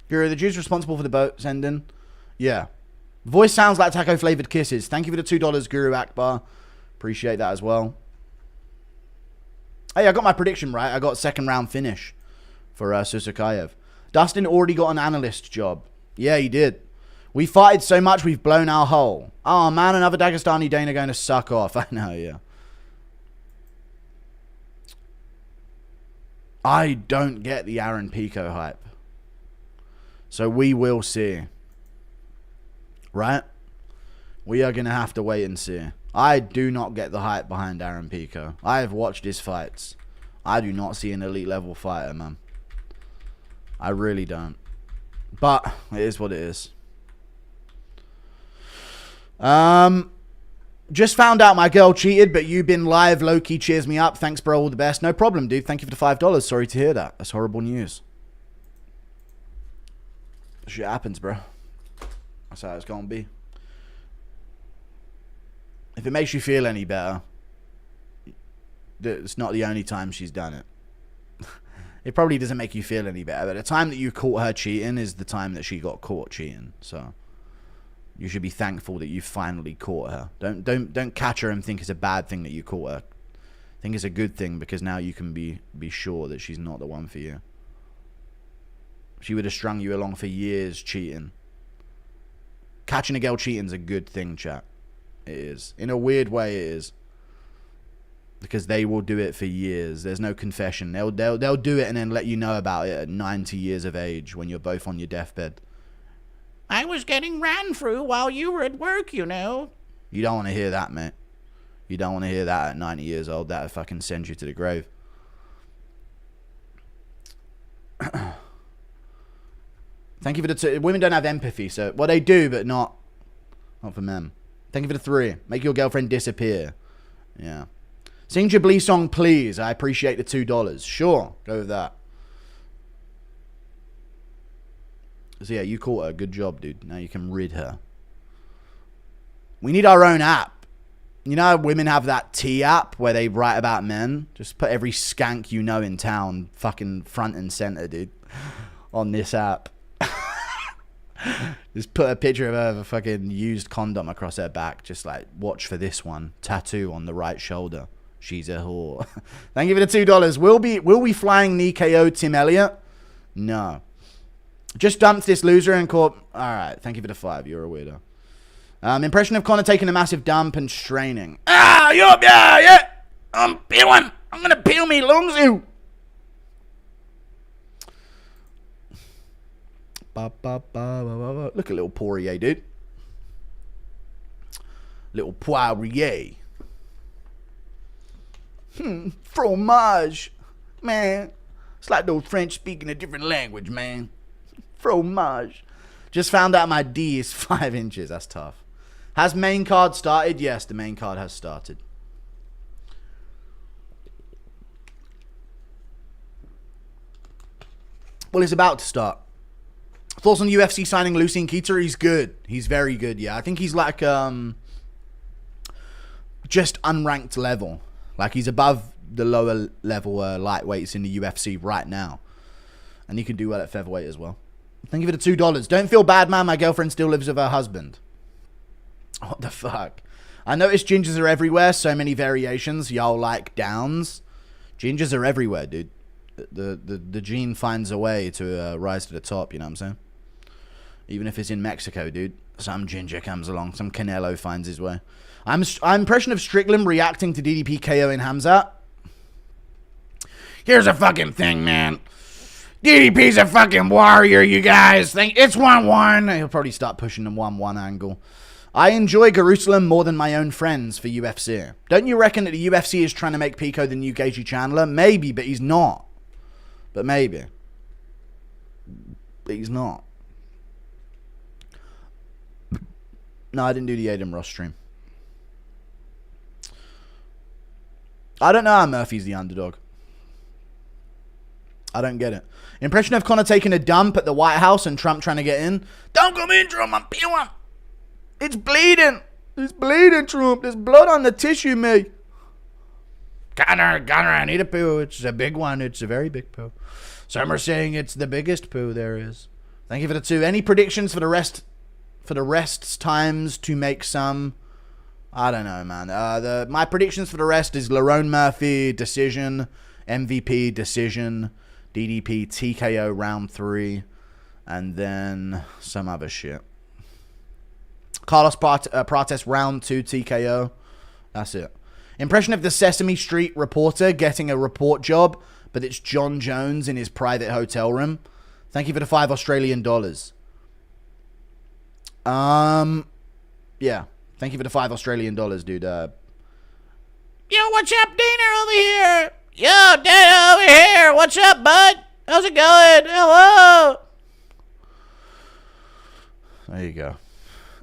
Guru, the Jews responsible for the boat sending. Yeah. Voice sounds like taco flavored kisses. Thank you for the $2, Guru Akbar. Appreciate that as well. Hey, I got my prediction right. I got second round finish for Susakayv. Dustin already got an analyst job. Yeah, he did. We fighted so much we've blown our hole. Oh man, another Dagestani Dana going to suck off. I know, yeah. I don't get the Aaron Pico hype. So we will see. Right? We are going to have to wait and see. I do not get the hype behind Aaron Pico. I have watched his fights. I do not see an elite level fighter, man. I really don't. But it is what it is. Just found out my girl cheated, but you've been live. Low-key cheers me up. Thanks, bro. All the best. No problem, dude. Thank you for the $5. Sorry to hear that. That's horrible news. Shit happens, bro. That's how it's gonna be. If it makes you feel any better, it's not the only time she's done it. It probably doesn't make you feel any better, but the time that you caught her cheating is the time that she got caught cheating. So you should be thankful that you finally caught her. Don't catch her and think it's a bad thing that you caught her. Think it's a good thing because now you can be sure that she's not the one for you. She would have strung you along for years cheating. Catching a girl cheating is a good thing, chat. It is. In a weird way, it is. Because they will do it for years. There's no confession. They'll do it and then let you know about it at 90 years of age when you're both on your deathbed. I was getting ran through while you were at work, you know. You don't want to hear that, mate. You don't want to hear that at 90 years old. That'll fucking send you to the grave. Thank you for the women don't have empathy, so well they do, but not for men. Thank you for the 3. Make your girlfriend disappear. Yeah. Sing Ghibli song, please. I appreciate the $2. Sure, go with that. So yeah, you caught her. Good job, dude. Now you can rid her. We need our own app. You know how women have that T app where they write about men? Just put every skank you know in town fucking front and center, dude. On this app. Just put a picture of her with a fucking used condom across her back. Just like, watch for this one. Tattoo on the right shoulder. She's a whore. Thank you for the $2. Will we flying knee KO Tim Elliott? No. Just dumped this loser and caught... Alright, thank you for the 5. You're a weirdo. Impression of Connor taking a massive dump and straining. Yeah. I'm peeling. I'm gonna peel me lungs out. Look at little Poirier, dude. Little Poirier. Fromage. Man. It's like those French speaking a different language, man. Fromage. Just found out my D is 5 inches. That's tough. Has main card started? Yes, the main card has started. Well, it's about to start. Thoughts on UFC signing Lucien Keita? He's good. He's very good, yeah. I think he's like just unranked level. Like he's above the lower level lightweights in the UFC right now. And he can do well at featherweight as well. Thank you for the $2. Don't feel bad, man. My girlfriend still lives with her husband. What the fuck? I noticed gingers are everywhere. So many variations. Y'all like downs. Gingers are everywhere, dude. The gene finds a way to rise to the top, you know what I'm saying? Even if it's in Mexico, dude. Some ginger comes along. Some Canelo finds his way. I'm impression of Strickland reacting to DDP KO in Khamzat. Here's a fucking thing, man. DDP's a fucking warrior, you guys. Think it's 1-1. He'll probably start pushing the 1-1 angle. I enjoy Jerusalem more than my own friends for UFC. Don't you reckon that the UFC is trying to make Pico the new Gaethje Chandler? Maybe, but he's not. But maybe. But he's not. No, I didn't do the Aiden Ross stream. I don't know how Murphy's the underdog. I don't get it. Impression of Conor taking a dump at the White House and Trump trying to get in. Don't come in, Trump. I'm peeling. It's bleeding. It's bleeding, Trump. There's blood on the tissue, mate. Connor, I need a poo. It's a big one. It's a very big poo. Some are saying it's the biggest poo there is. Thank you for the 2. Any predictions for the rest? For the rest's times to make some? I don't know, man. My predictions for the rest is Lerone Murphy decision, MVP decision, DDP TKO round 3, and then some other shit. Carlos Prates round 2 TKO. That's it. Impression of the Sesame Street reporter getting a report job, but it's John Jones in his private hotel room. Thank you for the $5 Australian. Yeah. Thank you for the $5 Australian, dude. Yo, what's up, Dana over here? Yo, Dana over here. What's up, bud? How's it going? Hello. There you go.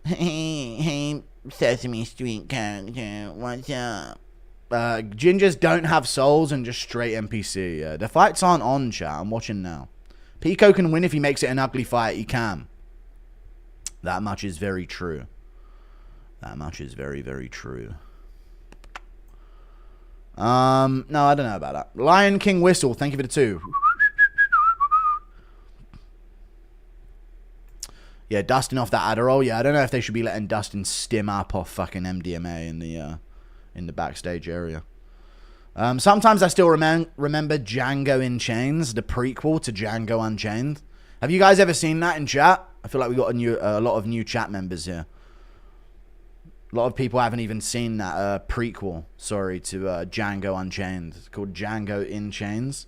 Hey, Sesame Street character, what's up? Gingers don't have souls and just straight NPC. Yeah. The fights aren't on, chat. I'm watching now. Pico can win if he makes it an ugly fight. He can. That much is very true. That much is very, very true. No, I don't know about that. Lion King Whistle, thank you for the 2. Yeah, Dustin off that Adderall. Yeah, I don't know if they should be letting Dustin stim up off fucking MDMA in the backstage area. Sometimes I still remember Django in Chains, the prequel to Django Unchained. Have you guys ever seen that in chat? I feel like we got a lot of new chat members here. A lot of people haven't even seen that prequel, to Django Unchained. It's called Django in Chains.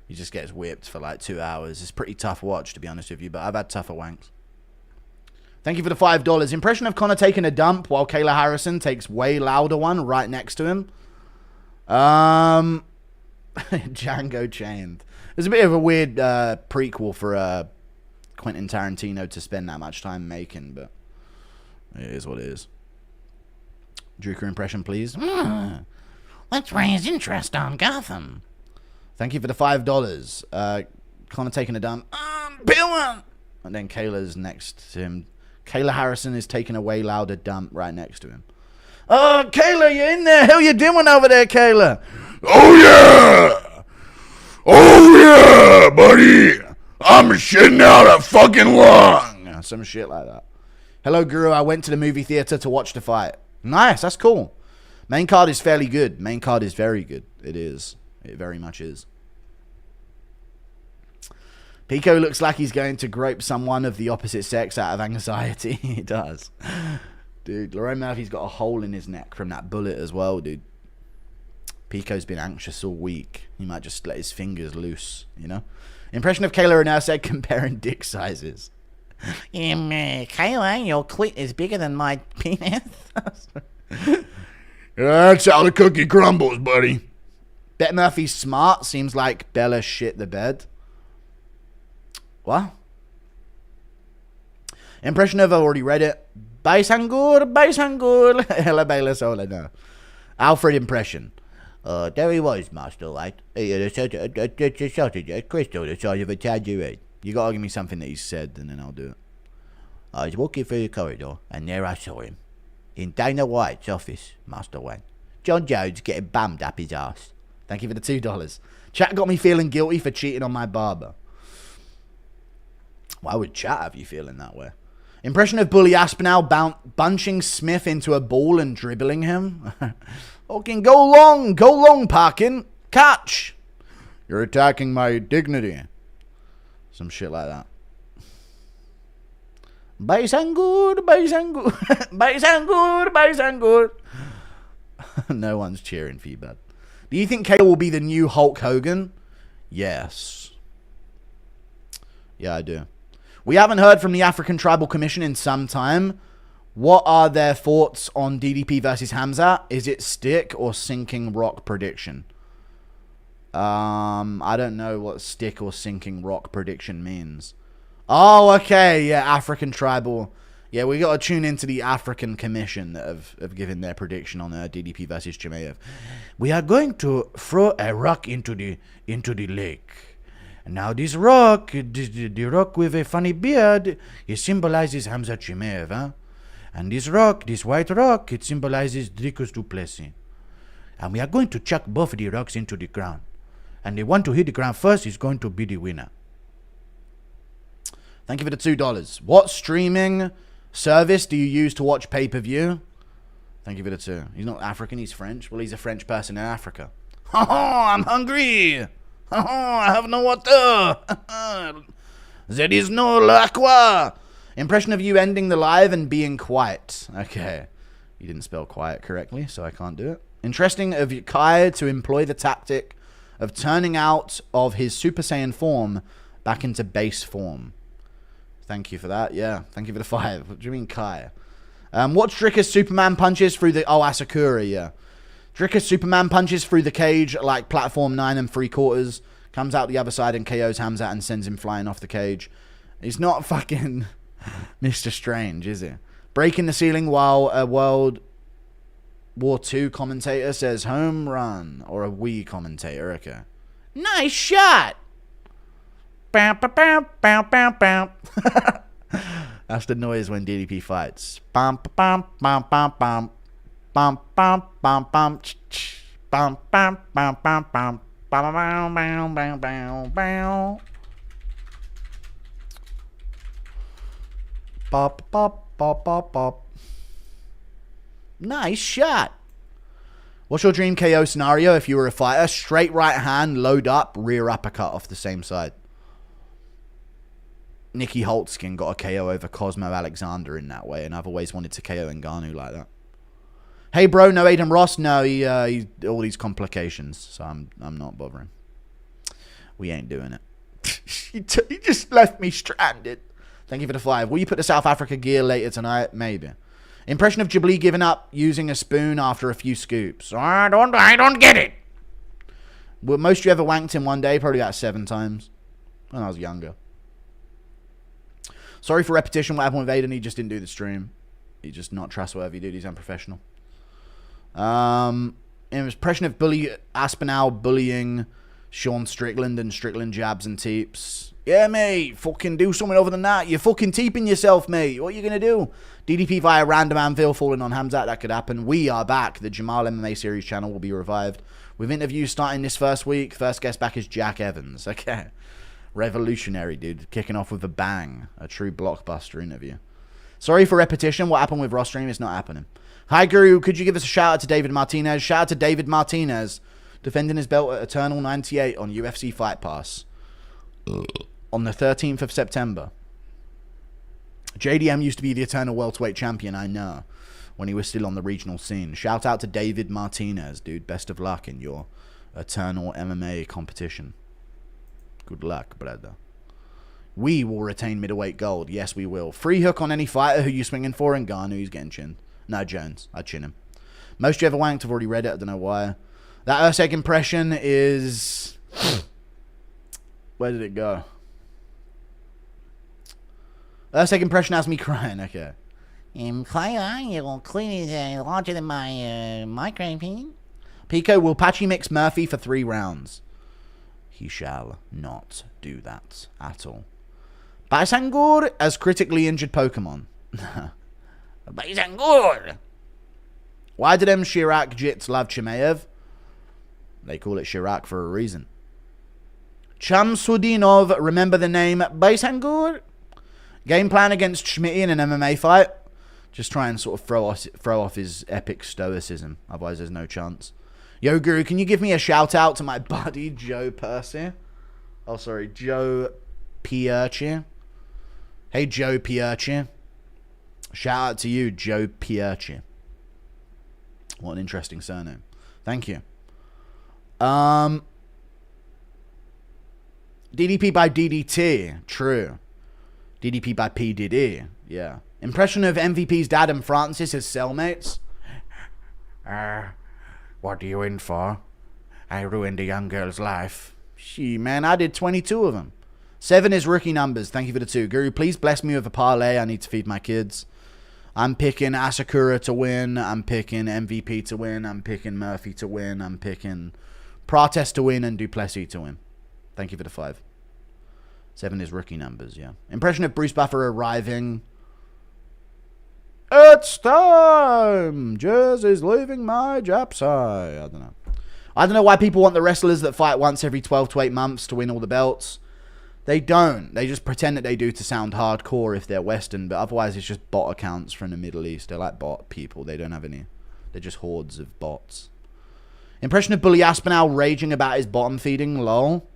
He just gets whipped for like 2 hours. It's a pretty tough watch, to be honest with you, but I've had tougher wanks. Thank you for the $5. Impression of Conor taking a dump while Kayla Harrison takes way louder one right next to him. Django Chained. There's a bit of a weird prequel for Quentin Tarantino to spend that much time making, but it is what it is. Druker impression, please. Let's raise interest on Gotham. Thank you for the $5. Connor taking a dump. Bill! And then Kayla's next to him. Kayla Harrison is taking a way louder dump right next to him. Oh, Kayla, you in there? How you doing over there, Kayla? Oh, yeah! Oh, yeah, buddy! I'm shitting out a fucking lung! Some shit like that. Hello, Guru. I went to the movie theater to watch the fight. Nice, that's cool. Main card is fairly good. Main card is very good. It is. It very much is. Pico looks like he's going to grope someone of the opposite sex out of anxiety. He does. Dude, Lorraine Murphy's got a hole in his neck from that bullet as well, dude. Pico's been anxious all week. He might just let his fingers loose, you know? Impression of Kayla Renner comparing dick sizes. Kayla, your clit is bigger than my penis. That's how the cookie crumbles, buddy. Bet Murphy's smart. Seems like Bella shit the bed. What? Impression of, I've already read it. Baisangur. Hella Bela Sola, no. Alfred impression. There he was, Master Light. He had a sausage, crystal the size of a tangerine. You gotta give me something that he said, and then I'll do it. I was walking through the corridor, and there I saw him. In Dana White's office, Master Wayne. John Jones getting bummed up his ass. Thank you for the $2. Chat got me feeling guilty for cheating on my barber. Why would chat have you feeling that way? Impression of Bully Aspinall bunching Smith into a ball and dribbling him. Fucking go long, Parkin. Catch. You're attacking my dignity. Some shit like that. Baisangur. No one's cheering for you, bud. Do you think Kayla will be the new Hulk Hogan? Yes. Yeah, I do. We haven't heard from the African Tribal Commission in some time. What are their thoughts on DDP versus Khamzat? Is it stick or sinking rock prediction? I don't know what stick or sinking rock prediction means. Oh, okay. Yeah, African Tribal. Yeah, we got to tune into the African Commission that have given their prediction on DDP versus Chimaev. We are going to throw a rock into the lake. And now this rock, the rock with a funny beard, it symbolizes Khamzat Chimaev, huh? And this rock, this white rock, it symbolizes Dricus Du Plessis. And we are going to chuck both of the rocks into the ground. And the one to hit the ground first is going to be the winner. Thank you for the $2. What streaming service do you use to watch pay-per-view? Thank you for the 2. He's not African, he's French. Well, he's a French person in Africa. Oh, I'm hungry. Oh, I have no water. There is no l'aqua. Impression of you ending the live and being quiet. Okay. You didn't spell quiet correctly, so I can't do it. Interesting of Kai to employ the tactic of turning out of his Super Saiyan form back into base form. Thank you for that. Yeah, thank you for the 5. What do you mean, Kai? Watch Dricus Superman punches through the... Oh, Asakura, yeah. Dricus Superman punches through the cage like platform 9 3/4. Comes out the other side and KOs Khamzat and sends him flying off the cage. He's not fucking Mr. Strange, is he? Breaking the ceiling while a World War II commentator says home run. Or a Wii commentator, okay. Nice shot! Bow, bow, bow, bow, bow, bow. That's the noise when DDP fights. Bum, bum, bum, bum, bum. Bum, bum, bum, bum, bum, bum, bum, bum, bum. Bow, bow, bow, bow, bow, bow. Bop, bop, bop, bop, bop. Nice shot. What's your dream KO scenario if you were a fighter? Straight right hand, load up, rear uppercut off the same side. Nikki Holtzkin got a KO over Cosmo Alexander in that way, and I've always wanted to KO Ngannou like that. Hey bro, no Aiden Ross? No, he all these complications, so I'm not bothering. We ain't doing it. He just left me stranded. Thank you for the 5. Will you put the South Africa gear later tonight? Maybe. Impression of Ghibli giving up using a spoon after a few scoops. I don't get it. Well, most you ever wanked in one day? Probably about 7 times when I was younger. Sorry for repetition. What happened with Aiden? He just didn't do the stream. He's just not trustworthy, dude. He's unprofessional. Impression of Bully Aspinall bullying Sean Strickland and Strickland jabs and teeps. Yeah, mate. Fucking do something other than that. You're fucking teeping yourself, mate. What are you going to do? DDP via random anvil falling on Khamzat. That could happen. We are back. The Jamal MMA series channel will be revived. With interviews starting this first week. First guest back is Jack Evans. Okay. Revolutionary, dude. Kicking off with a bang. A true blockbuster interview. Sorry for repetition. What happened with Ross stream? It's not happening. Hi, Guru. Could you give us a shout out to David Martinez? Shout out to David Martinez. Defending his belt at Eternal 98 on UFC Fight Pass. On the 13th of September. JDM used to be the Eternal Welterweight Champion, I know. When he was still on the regional scene. Shout out to David Martinez, dude. Best of luck in your Eternal MMA competition. Good luck, brother. We will retain middleweight gold. Yes, we will. Free hook on any fighter who you swinging for. And Ngannou, he's getting chinned. No, Jones. I'd chin him. Most you ever wanked. I've already read it. I don't know why. That Usyk impression is... Where did it go? Usyk impression has me crying. Okay. You're clearly larger than my microphone. Pico, will Patchy mix Murphy for 3 rounds? He shall not do that at all. Baisangur as critically injured Pokemon. Baisangur! Why did M. Chirac Jits love Chimaev? They call it Chirac for a reason. Chamsudinov, remember the name Baisangur? Game plan against Schmitty in an MMA fight? Just try and sort of throw off his epic stoicism. Otherwise, there's no chance. Yo, Guru, can you give me a shout out to my buddy Joe Percy? Oh, sorry, Joe Pierci. Hey, Joe Pierci. Shout out to you, Joe Pierci. What an interesting surname. Thank you. DDP by DDT. True. DDP by PDD. Yeah. Impression of MVP's dad and Francis as cellmates. What are you in for? I ruined a young girl's life. Gee, man, I did 22 of them. 7 is rookie numbers. Thank you for the 2. Guru, please bless me with a parlay. I need to feed my kids. I'm picking Asakura to win. I'm picking MVP to win. I'm picking Murphy to win. I'm picking Prates to win and Du Plessis to win. Thank you for the 5. 7 is rookie numbers, yeah. Impression of Bruce Buffer arriving. It's time! Jersey's leaving my Jap side. I don't know. I don't know why people want the wrestlers that fight once every 12 to 8 months to win all the belts. They don't. They just pretend that they do to sound hardcore if they're Western, but otherwise it's just bot accounts from the Middle East. They're like bot people. They don't have any. They're just hordes of bots. Impression of Bully Aspinall raging about his bottom feeding, lol.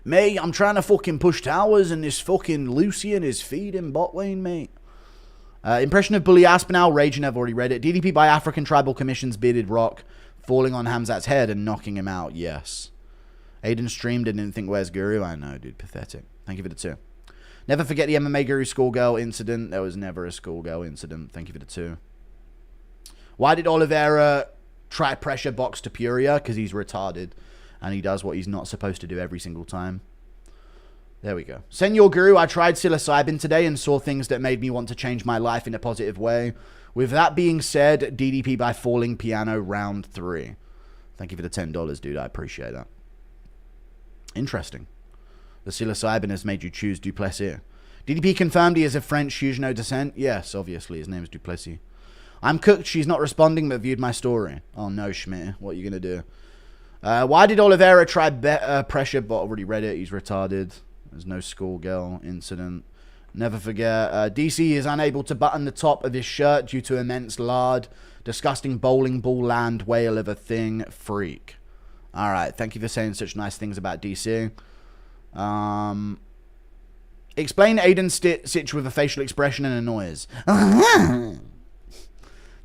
Mate, I'm trying to fucking push towers and this fucking Lucian is feeding bot lane, mate. Impression of Bully Aspinall, Raging, I've already read it. DDP by African Tribal Commission's Bearded Rock, falling on Khamzat's head and knocking him out, yes. Aiden streamed and didn't think, where's Guru? I know, dude, pathetic. Thank you for the 2. Never forget the MMA Guru schoolgirl incident. There was never a schoolgirl incident. Thank you for the 2. Why did Oliveira try pressure box to Puria? Because he's retarded. And he does what he's not supposed to do every single time. There we go. Senor Guru, I tried psilocybin today and saw things that made me want to change my life in a positive way. With that being said, DDP by Falling Piano round 3. Thank you for the $10, dude. I appreciate that. Interesting. The psilocybin has made you choose Du Plessis. DDP confirmed he is of French Huguenot descent. Yes, obviously. His name is Du Plessis. I'm cooked. She's not responding but viewed my story. Oh, no, Schmidt. What are you going to do? Why did Oliveira try pressure? But already read it. He's retarded. There's no schoolgirl incident. Never forget. DC is unable to button the top of his shirt due to immense lard. Disgusting bowling ball land whale of a thing. Freak. All right. Thank you for saying such nice things about DC. Explain Aiden's sitch with a facial expression and a noise.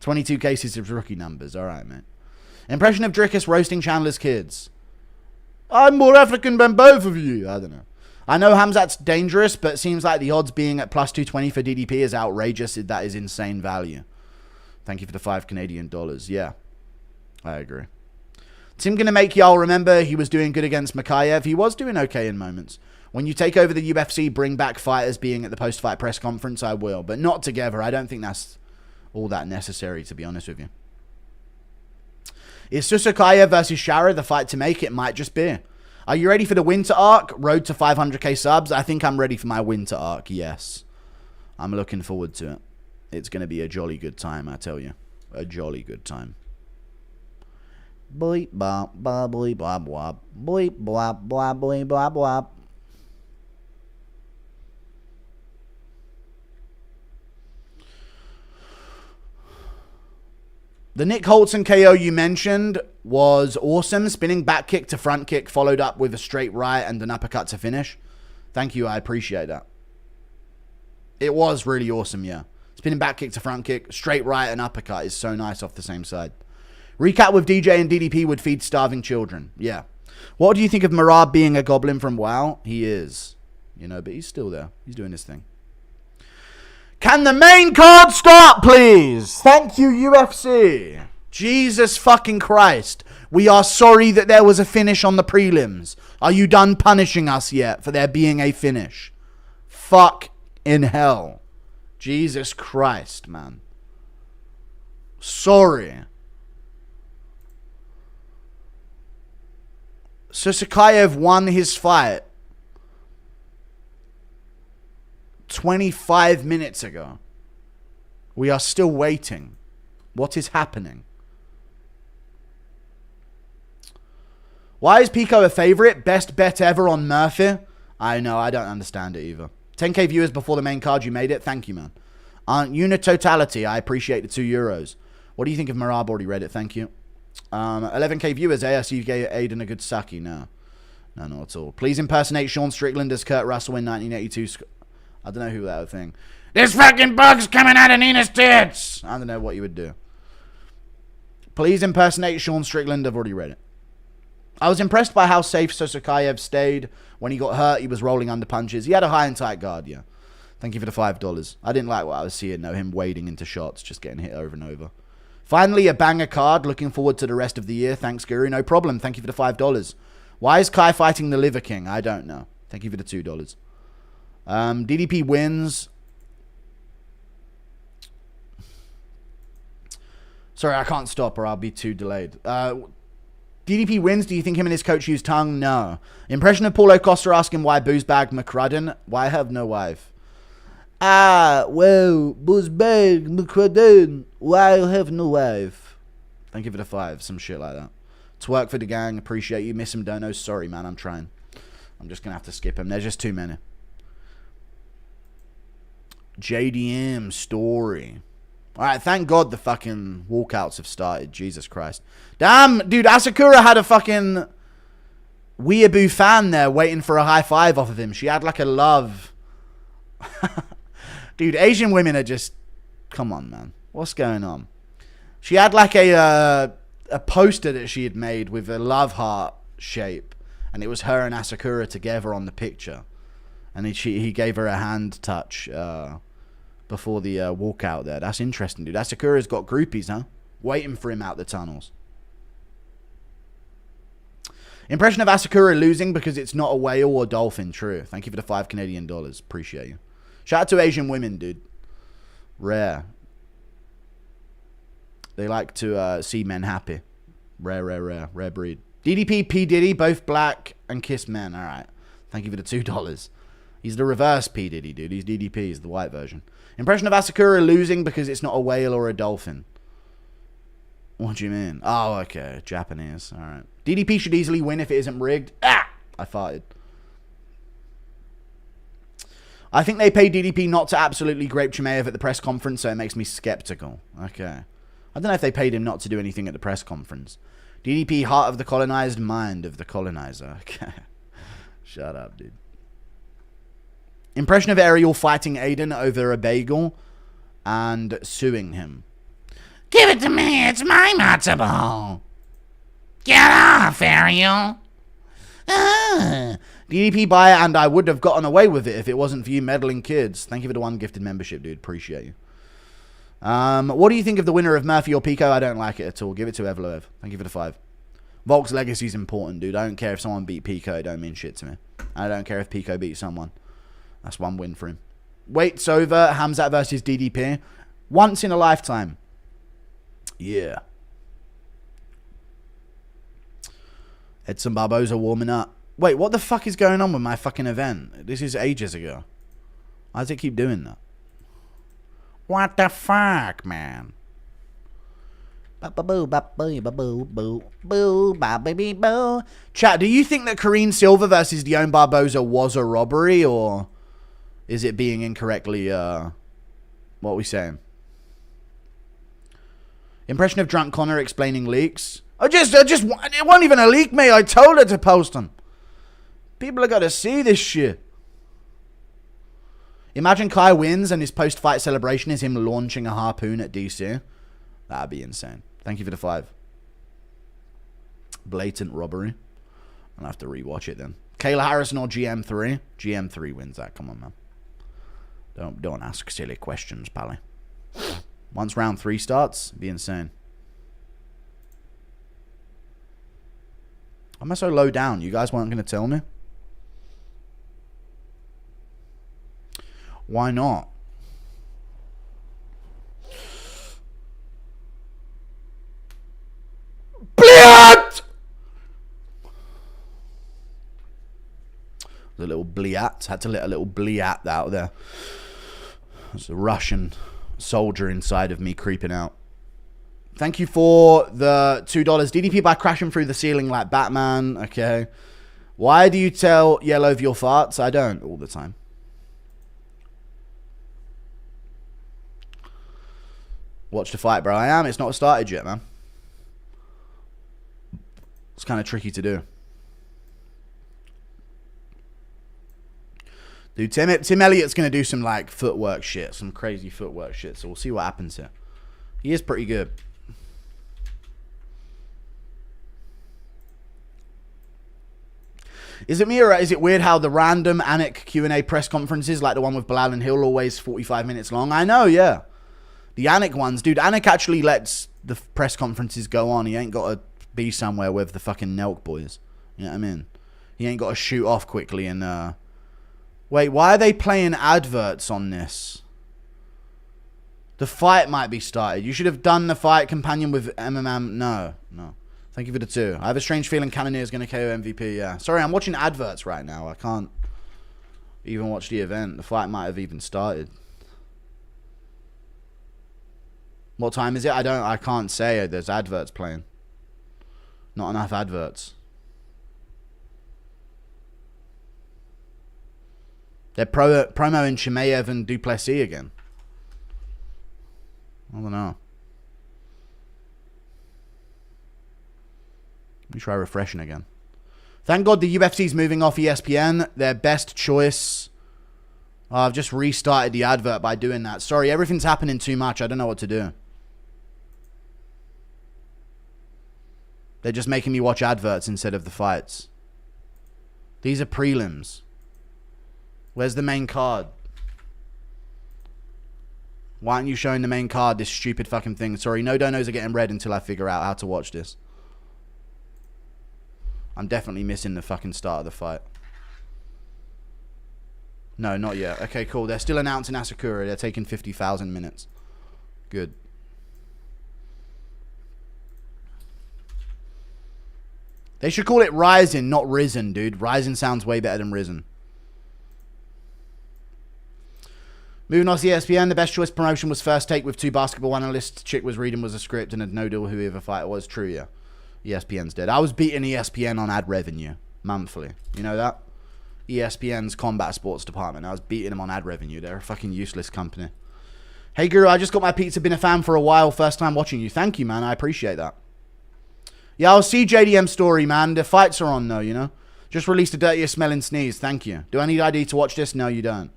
22 cases of rookie numbers. All right, mate. Impression of Dricus roasting Chandler's kids. I'm more African than both of you. I don't know. I know Khamzat's dangerous, but seems like the odds being at plus 220 for DDP is outrageous. That is insane value. Thank you for the $5 Canadian. Yeah, I agree. Tim going to make y'all remember he was doing good against Makayev. He was doing okay in moments. When you take over the UFC, bring back fighters being at the post-fight press conference, I will. But not together. I don't think that's all that necessary, to be honest with you. Is Susakayv versus Shara the fight to make? It might just be. Are you ready for the winter arc? Road to 500k subs? I think I'm ready for my winter arc, yes. I'm looking forward to it. It's going to be a jolly good time, I tell you. A jolly good time. Boy, bop, bop, boy, bop, bop. Boy, bop, bop, boy, bop, bop. The Nick Holtzen KO you mentioned was awesome. Spinning back kick to front kick, followed up with a straight right and an uppercut to finish. Thank you, I appreciate that. It was really awesome, yeah. Spinning back kick to front kick, straight right and uppercut is so nice off the same side. Recap with DJ and DDP would feed starving children. Yeah. What do you think of Marab being a goblin from WoW? He is. You know, but he's still there. He's doing his thing. Can the main card start, please? Thank you, UFC. Jesus fucking Christ. We are sorry that there was a finish on the prelims. Are you done punishing us yet for there being a finish? Fuck in hell. Jesus Christ, man. Sorry. Susakayv won his fight 25 minutes ago. We are still waiting. What is happening? Why is Pico a favorite? Best bet ever on Murphy? I know, I don't understand it either. 10k viewers before the main card, you made it. Thank you, man. Unit totality, I appreciate the €2. What do you think of Marab? Already read it, thank you. 11k viewers, ASU gave Aiden a good sucky. No, not at all. Please impersonate Sean Strickland as Kurt Russell in 1982. I don't know who that would think. This fucking bug's coming out of Nina's tits. I don't know what you would do. Please impersonate Sean Strickland. I've already read it. I was impressed by how safe Susakayv stayed. When he got hurt, he was rolling under punches. He had a high and tight guard, yeah. Thank you for the $5. I didn't like what I was seeing, though. Him wading into shots, just getting hit over and over. Finally, a banger card. Looking forward to the rest of the year. Thanks, Guru. No problem. Thank you for the $5. Why is Kai fighting the Liver King? I don't know. Thank you for the $2. DDP wins. Sorry, I can't stop or I'll be too delayed. DDP wins. Do you think him and his coach use tongue? No. Impression of Paulo Costa asking why Boozbag McCrudden. Why have no wife? Well, Boozbag McCrudden. Why have no wife? Thank you for the 5. Some shit like that. Twerk for the gang. Appreciate you. Miss him, donos. Sorry, man. I'm trying. I'm just going to have to skip him. There's just too many. JDM story. Alright, thank God the fucking walkouts have started. Jesus Christ. Damn, dude, Asakura had a fucking weeaboo fan there waiting for a high five off of him. She had like a love. Dude, Asian women are just... Come on, man. What's going on? She had like a poster that she had made with a love heart shape. And it was her and Asakura together on the picture. And he gave her a hand touch before the walkout there. That's interesting, dude. Asakura's got groupies, huh? Waiting for him out the tunnels. Impression of Asakura losing because it's not a whale or dolphin. True. Thank you for the $5 Canadian. Appreciate you. Shout out to Asian women, dude. Rare. They like to see men happy. Rare breed. DDP, P. Diddy, both black and kiss men. All right. Thank you for the $2. He's the reverse P. Diddy, dude. He's DDP. He's the white version. Impression of Asakura losing because it's not a whale or a dolphin. What do you mean? Oh, okay. Japanese. All right. DDP should easily win if it isn't rigged. Ah! I farted. I think they paid DDP not to absolutely grape Chimaev at the press conference, so it makes me skeptical. Okay. I don't know if they paid him not to do anything at the press conference. DDP, heart of the colonized, mind of the colonizer. Okay. Shut up, dude. Impression of Ariel fighting Aiden over a bagel and suing him. Give it to me, it's my matzo ball. Get off, Ariel. DDP buy it, and I would have gotten away with it if it wasn't for you meddling kids. Thank you for the 1 gifted membership, dude. Appreciate you. What do you think of the winner of Murphy or Pico? I don't like it at all. Give it to Evloev. Thank you for the 5. Volk's legacy is important, dude. I don't care if someone beat Pico. It don't mean shit to me. I don't care if Pico beat someone. That's 1 win for him. Wait's over. Khamzat versus DDP. Once in a lifetime. Yeah. Edson Barboza warming up. Wait, what the fuck is going on with my fucking event? This is ages ago. Why does it keep doing that? What the fuck, man? Chat, do you think that Karine Silva versus Dion Barboza was a robbery, or is it being incorrectly, what are we saying? Impression of Drunk Connor explaining leaks. It wasn't even a leak, mate. I told her to post them. People are gonna see this shit. Imagine Kai wins and his post-fight celebration is him launching a harpoon at DC. That'd be insane. Thank you for the 5. Blatant robbery. I'll have to rewatch it then. Kayla Harrison or GM3? GM3 wins that. Come on, man. Don't ask silly questions, Pally. Once round 3 starts, it'd be insane. Am I so low down? You guys weren't going to tell me? Why not? Bliat! The little bliat. Had to let a little bliat out there. There's a Russian soldier inside of me creeping out. Thank you for the $2. DDP by crashing through the ceiling like Batman. Okay. Why do you tell Yellow of your farts? I don't all the time. Watch the fight, bro. I am. It's not started yet, man. It's kind of tricky to do. Dude, Tim Elliott's going to do some, like, footwork shit. Some crazy footwork shit. So we'll see what happens here. He is pretty good. Is it me or is it weird how the random Anik Q&A press conferences, like the one with Bilal and Hill, always 45 minutes long? I know, yeah. The Anik ones, dude, Anik actually lets the press conferences go on. He ain't got to be somewhere with the fucking Nelk boys. You know what I mean? He ain't got to shoot off quickly and, Wait, why are they playing adverts on this? The fight might be started. You should have done the fight companion with MMM. No. Thank you for the 2. I have a strange feeling Cannonier is going to KO MVP, yeah. Sorry, I'm watching adverts right now. I can't even watch the event. The fight might have even started. What time is it? I can't say. There's adverts playing. Not enough adverts. They're promoing Chimaev and Du Plessis again. I don't know. Let me try refreshing again. Thank God the UFC's moving off ESPN. Their best choice. Oh, I've just restarted the advert by doing that. Sorry, everything's happening too much. I don't know what to do. They're just making me watch adverts instead of the fights. These are prelims. Where's the main card? Why aren't you showing the main card, this stupid fucking thing? Sorry, no donos are getting read until I figure out how to watch this. I'm definitely missing the fucking start of the fight. No, not yet. Okay, cool. They're still announcing Asakura. They're taking 50,000 minutes. Good. They should call it Rising, not Risen, dude. Rising sounds way better than Risen. Moving on to ESPN, the best choice promotion was First Take with 2 basketball analysts. Chick was reading was a script and had no deal whoever fighter was. True, yeah. ESPN's dead. I was beating ESPN on ad revenue monthly. You know that? ESPN's combat sports department. I was beating them on ad revenue. They're a fucking useless company. Hey, Guru, I just got my pizza. Been a fan for a while. First time watching you. Thank you, man. I appreciate that. Yeah, I'll see JDM story, man. The fights are on, though, you know? Just released a dirtiest smelling sneeze. Thank you. Do I need ID to watch this? No, you don't.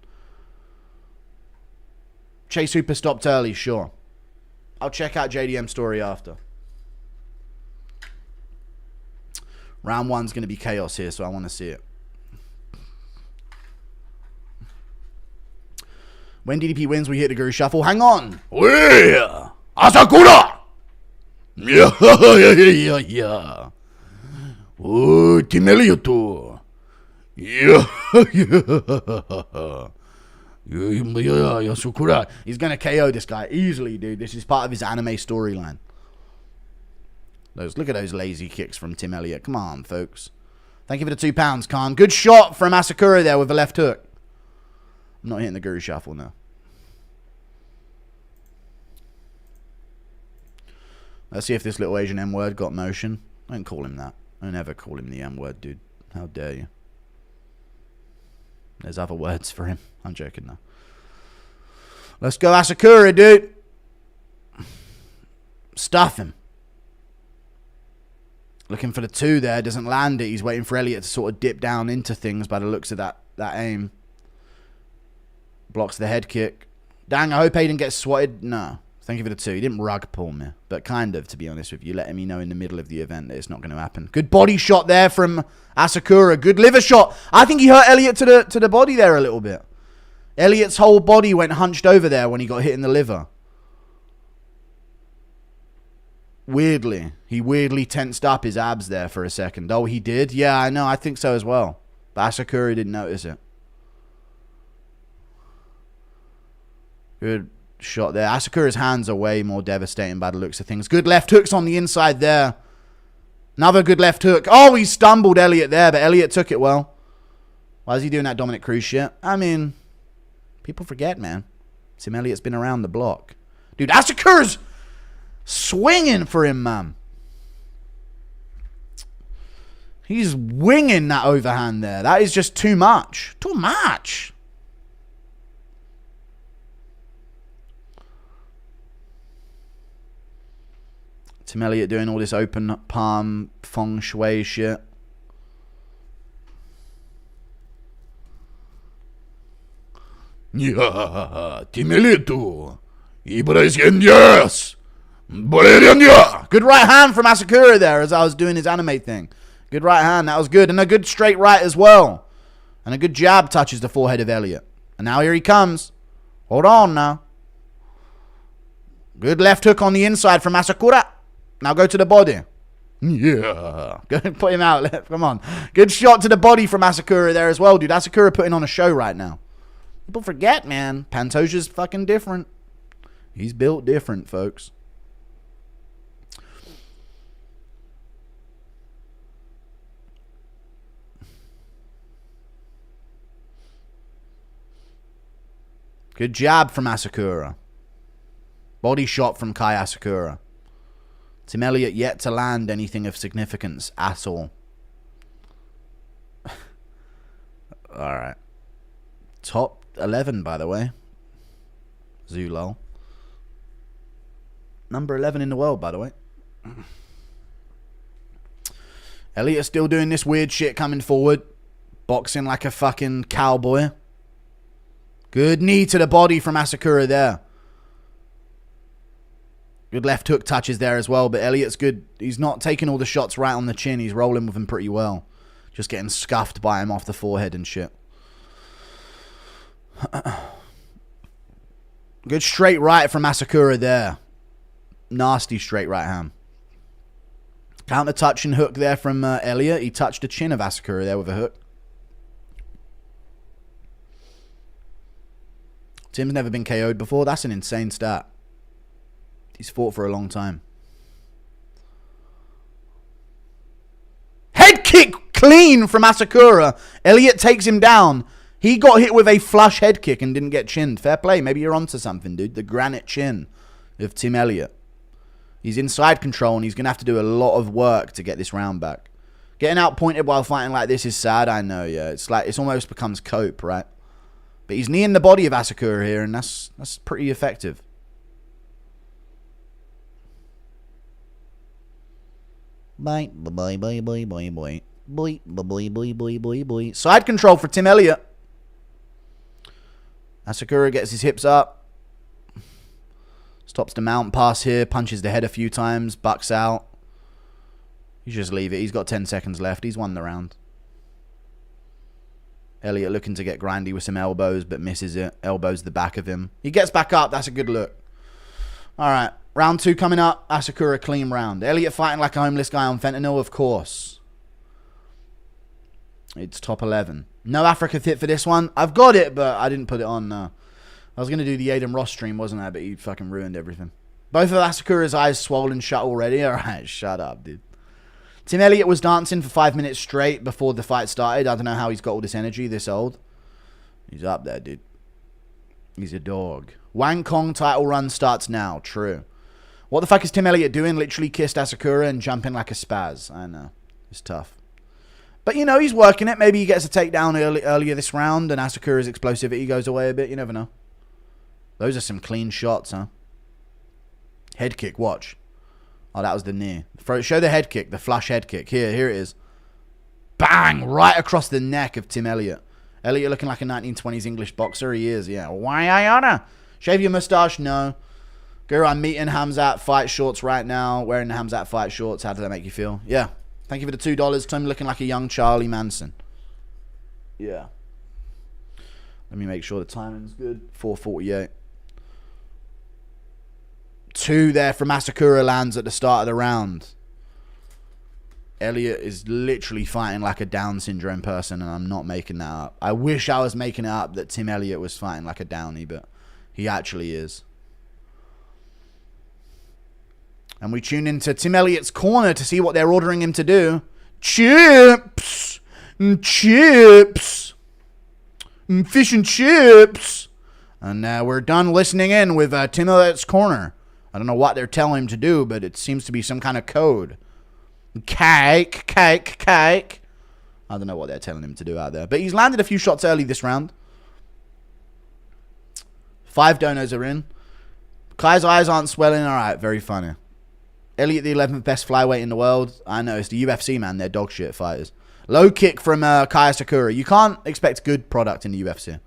Chase Hooper stopped early. Sure. I'll check out JDM story after. Round 1's going to be chaos here, so I want to see it. When DDP wins, we hit the Guru Shuffle. Hang on. Yeah. Asakura. Yeah. Oh, Timelioto. Yeah. Yeah, Asakura. He's going to KO this guy easily, dude. This is part of his anime storyline. Look at those lazy kicks from Tim Elliott. Come on, folks. Thank you for the £2, Khan. Good shot from Asakura there with a left hook. I'm not hitting the Guru Shuffle now. Let's see if this little Asian M-word got motion. Don't call him that. Don't ever call him the M-word, dude. How dare you. There's other words for him. I'm joking now. Let's go Asakura, dude. Stuff him. Looking for the 2 there. Doesn't land it. He's waiting for Elliott to sort of dip down into things by the looks of that aim. Blocks the head kick. Dang, I hope Aiden gets swatted. No. Thank you for the 2. He didn't rug pull me. But kind of, to be honest with you. Letting me know in the middle of the event that it's not going to happen. Good body shot there from Asakura. Good liver shot. I think he hurt Elliott to the body there a little bit. Elliott's whole body went hunched over there when he got hit in the liver. Weirdly. He weirdly tensed up his abs there for a second. Oh, he did? Yeah, I know. I think so as well. But Asakura didn't notice it. Good shot there. Asakura's hands are way more devastating by the looks of things. Good left hooks on the inside there. Another good left hook. Oh, he stumbled Elliott there, but Elliott took it well. Why is he doing that Dominic Cruz shit? I mean, people forget, man. Tim Elliott's been around the block. Dude, Asakura's swinging for him, man. He's winging that overhand there. That is just too much. Too much. Tim Elliott doing all this open palm feng shui shit. Yeah, Timelioto. Ibrahis. Valerian. Good right hand from Asakura there as I was doing his anime thing. Good right hand. That was good. And a good straight right as well. And a good jab touches the forehead of Elliott. And now here he comes. Hold on now. Good left hook on the inside from Asakura. Now go to the body. Yeah. Go put him out. Come on. Good shot to the body from Asakura there as well, dude. Asakura putting on a show right now. People forget, man. Pantoja's fucking different. He's built different, folks. Good jab from Asakura. Body shot from Kai Asakura. Tim Elliott yet to land anything of significance at all. Alright. Top 11, by the way. Zulol. Number 11 in the world, by the way. Elliot still doing this weird shit coming forward. Boxing like a fucking cowboy. Good knee to the body from Asakura there. Good left hook touches there as well, but Elliot's good. He's not taking all the shots right on the chin. He's rolling with him pretty well. Just getting scuffed by him off the forehead and shit. Good straight right from Asakura there. Nasty straight right hand. Counter touch and hook there from Elliot. He touched the chin of Asakura there with a hook. Tim's never been KO'd before. That's an insane stat. He's fought for a long time. Head kick clean from Asakura. Elliot takes him down. He got hit with a flush head kick and didn't get chinned. Fair play. Maybe you're onto something, dude. The granite chin of Tim Elliott. He's in side control and he's going to have to do a lot of work to get this round back. Getting outpointed while fighting like this is sad. I know, yeah. It's like, it's almost becomes cope, right? But he's kneeing the body of Asakura here, and that's pretty effective. Bye, bye, bye, bye, bye, bye. Boy, boy, boy, boy, boy, boy. Side control for Tim Elliott. Asakura gets his hips up. Stops the mount pass here. Punches the head a few times. Bucks out. You just leave it. He's got 10 seconds left. He's won the round. Elliot looking to get grindy with some elbows, but misses it. Elbows the back of him. He gets back up. That's a good look. All right. Round 2 coming up. Asakura clean round. Elliot fighting like a homeless guy on fentanyl, of course. It's top 11. No Africa fit for this one. I've got it, but I didn't put it on. No. I was going to do the Aiden Ross stream, wasn't I? But he fucking ruined everything. Both of Asakura's eyes swollen shut already. All right. Shut up, dude. Tim Elliott was dancing for 5 minutes straight before the fight started. I don't know how he's got all this energy this old. He's up there, dude. He's a dog. Wang Kong title run starts now. True. What the fuck is Tim Elliott doing? Literally kissed Asakura and jumping like a spaz. I know. It's tough. But, you know, he's working it. Maybe he gets a takedown earlier this round and Asakura's explosivity goes away a bit. You never know. Those are some clean shots, huh? Head kick, watch. Oh, that was the knee. Show the head kick, the flush head kick. Here it is. Bang! Right across the neck of Tim Elliott. Elliott looking like a 1920s English boxer. He is, yeah. Why, Iona? Shave your mustache? No. Guru, I'm meeting Khamzat fight shorts right now. Wearing the Khamzat fight shorts. How does that make you feel? Yeah. Thank you for the $2. Tim looking like a young Charlie Manson. Yeah. Let me make sure the timing's good. 4:48. 2 there from Asakura lands at the start of the round. Elliot is literally fighting like a Down syndrome person, and I'm not making that up. I wish I was making it up that Tim Elliott was fighting like a Downy, but he actually is. And we tune into Tim Elliott's corner to see what they're ordering him to do. Chips! Chips! Fish and chips! And we're done listening in with Tim Elliott's corner. I don't know what they're telling him to do, but it seems to be some kind of code. Cake, cake, cake. I don't know what they're telling him to do out there. But he's landed a few shots early this round. 5 donos are in. Kai's eyes aren't swelling. All right, very funny. Elliot, the 11th best flyweight in the world. I know, it's the UFC, man. They're dog shit fighters. Low kick from Kai Asakura. You can't expect good product in the UFC.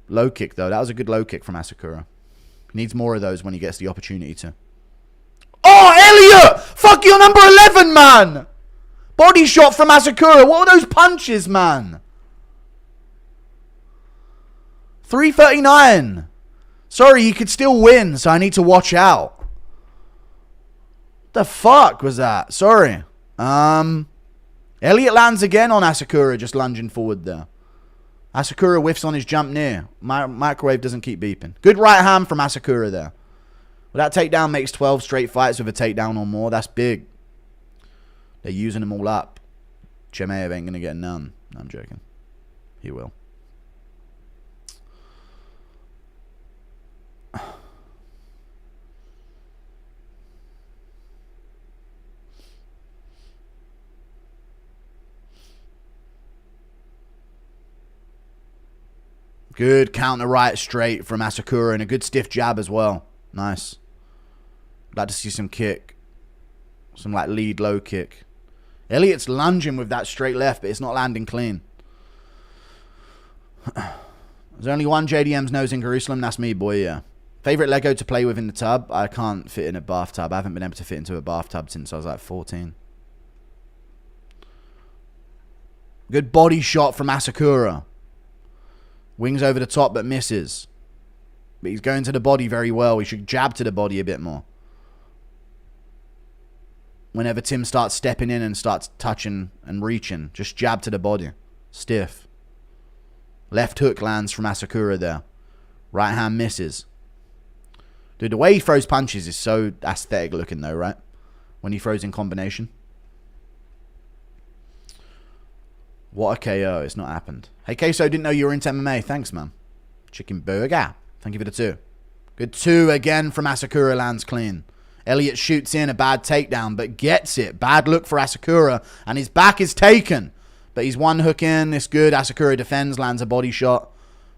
Low kick, though. That was a good low kick from Asakura. He needs more of those when he gets the opportunity to. Oh, Elliot! Fuck your number 11, man! Body shot from Asakura. What are those punches, man? 339. Sorry, you could still win, so I need to watch out. What the fuck was that? Sorry. Elliot lands again on Asakura, just lunging forward there. Asakura whiffs on his jump near. Microwave doesn't keep beeping. Good right hand from Asakura there. Well, that takedown makes 12 straight fights with a takedown or more. That's big. They're using them all up. Chimaev ain't going to get none. No, I'm joking. He will. Good counter right straight from Asakura and a good stiff jab as well. Nice. Like to see some kick. Some like lead low kick. Elliot's lunging with that straight left, but it's not landing clean. There's only one JDM's nose in Jerusalem. That's me, boy, yeah. Favorite Lego to play with in the tub? I can't fit in a bathtub. I haven't been able to fit into a bathtub since I was like 14. Good body shot from Asakura. Wings over the top, but misses. But he's going to the body very well. He should jab to the body a bit more. Whenever Tim starts stepping in and starts touching and reaching, just jab to the body. Stiff. Left hook lands from Asakura there. Right hand misses. Dude, the way he throws punches is so aesthetic looking though, right? When he throws in combination. What a KO. It's not happened. Hey, Queso, didn't know you were into MMA. Thanks, man. Chicken burger. Thank you for the 2. Good 2 again from Asakura, lands clean. Elliot shoots in a bad takedown, but gets it. Bad look for Asakura, and his back is taken. But he's one hook in. It's good. Asakura defends, lands a body shot.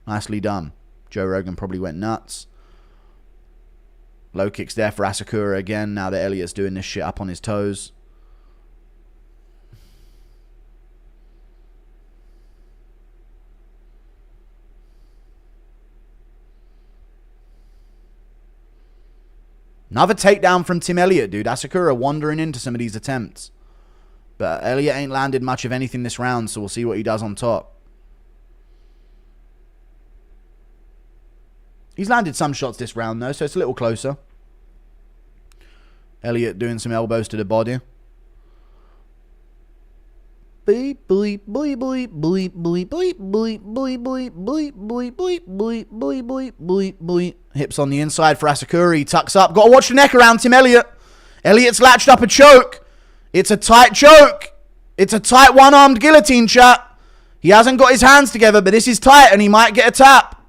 Nicely done. Joe Rogan probably went nuts. Low kicks there for Asakura again, now that Elliot's doing this shit up on his toes. Another takedown from Tim Elliott, dude. Asakura wandering into some of these attempts. But Elliott ain't landed much of anything this round, so we'll see what he does on top. He's landed some shots this round, though, so it's a little closer. Elliott doing some elbows to the body. Bleep, bleep, bleep, bleep, bleep, bleep, bleep, bleep, bleep, bleep, bleep, bleep, bleep, bleep, bleep, bleep, bleep, bleep. Hips on the inside for Asakura. He tucks up. Got to watch the neck around Tim Elliott. Elliott's latched up a choke. It's a tight choke. It's a tight one-armed guillotine, chat. He hasn't got his hands together, but this is tight, and he might get a tap.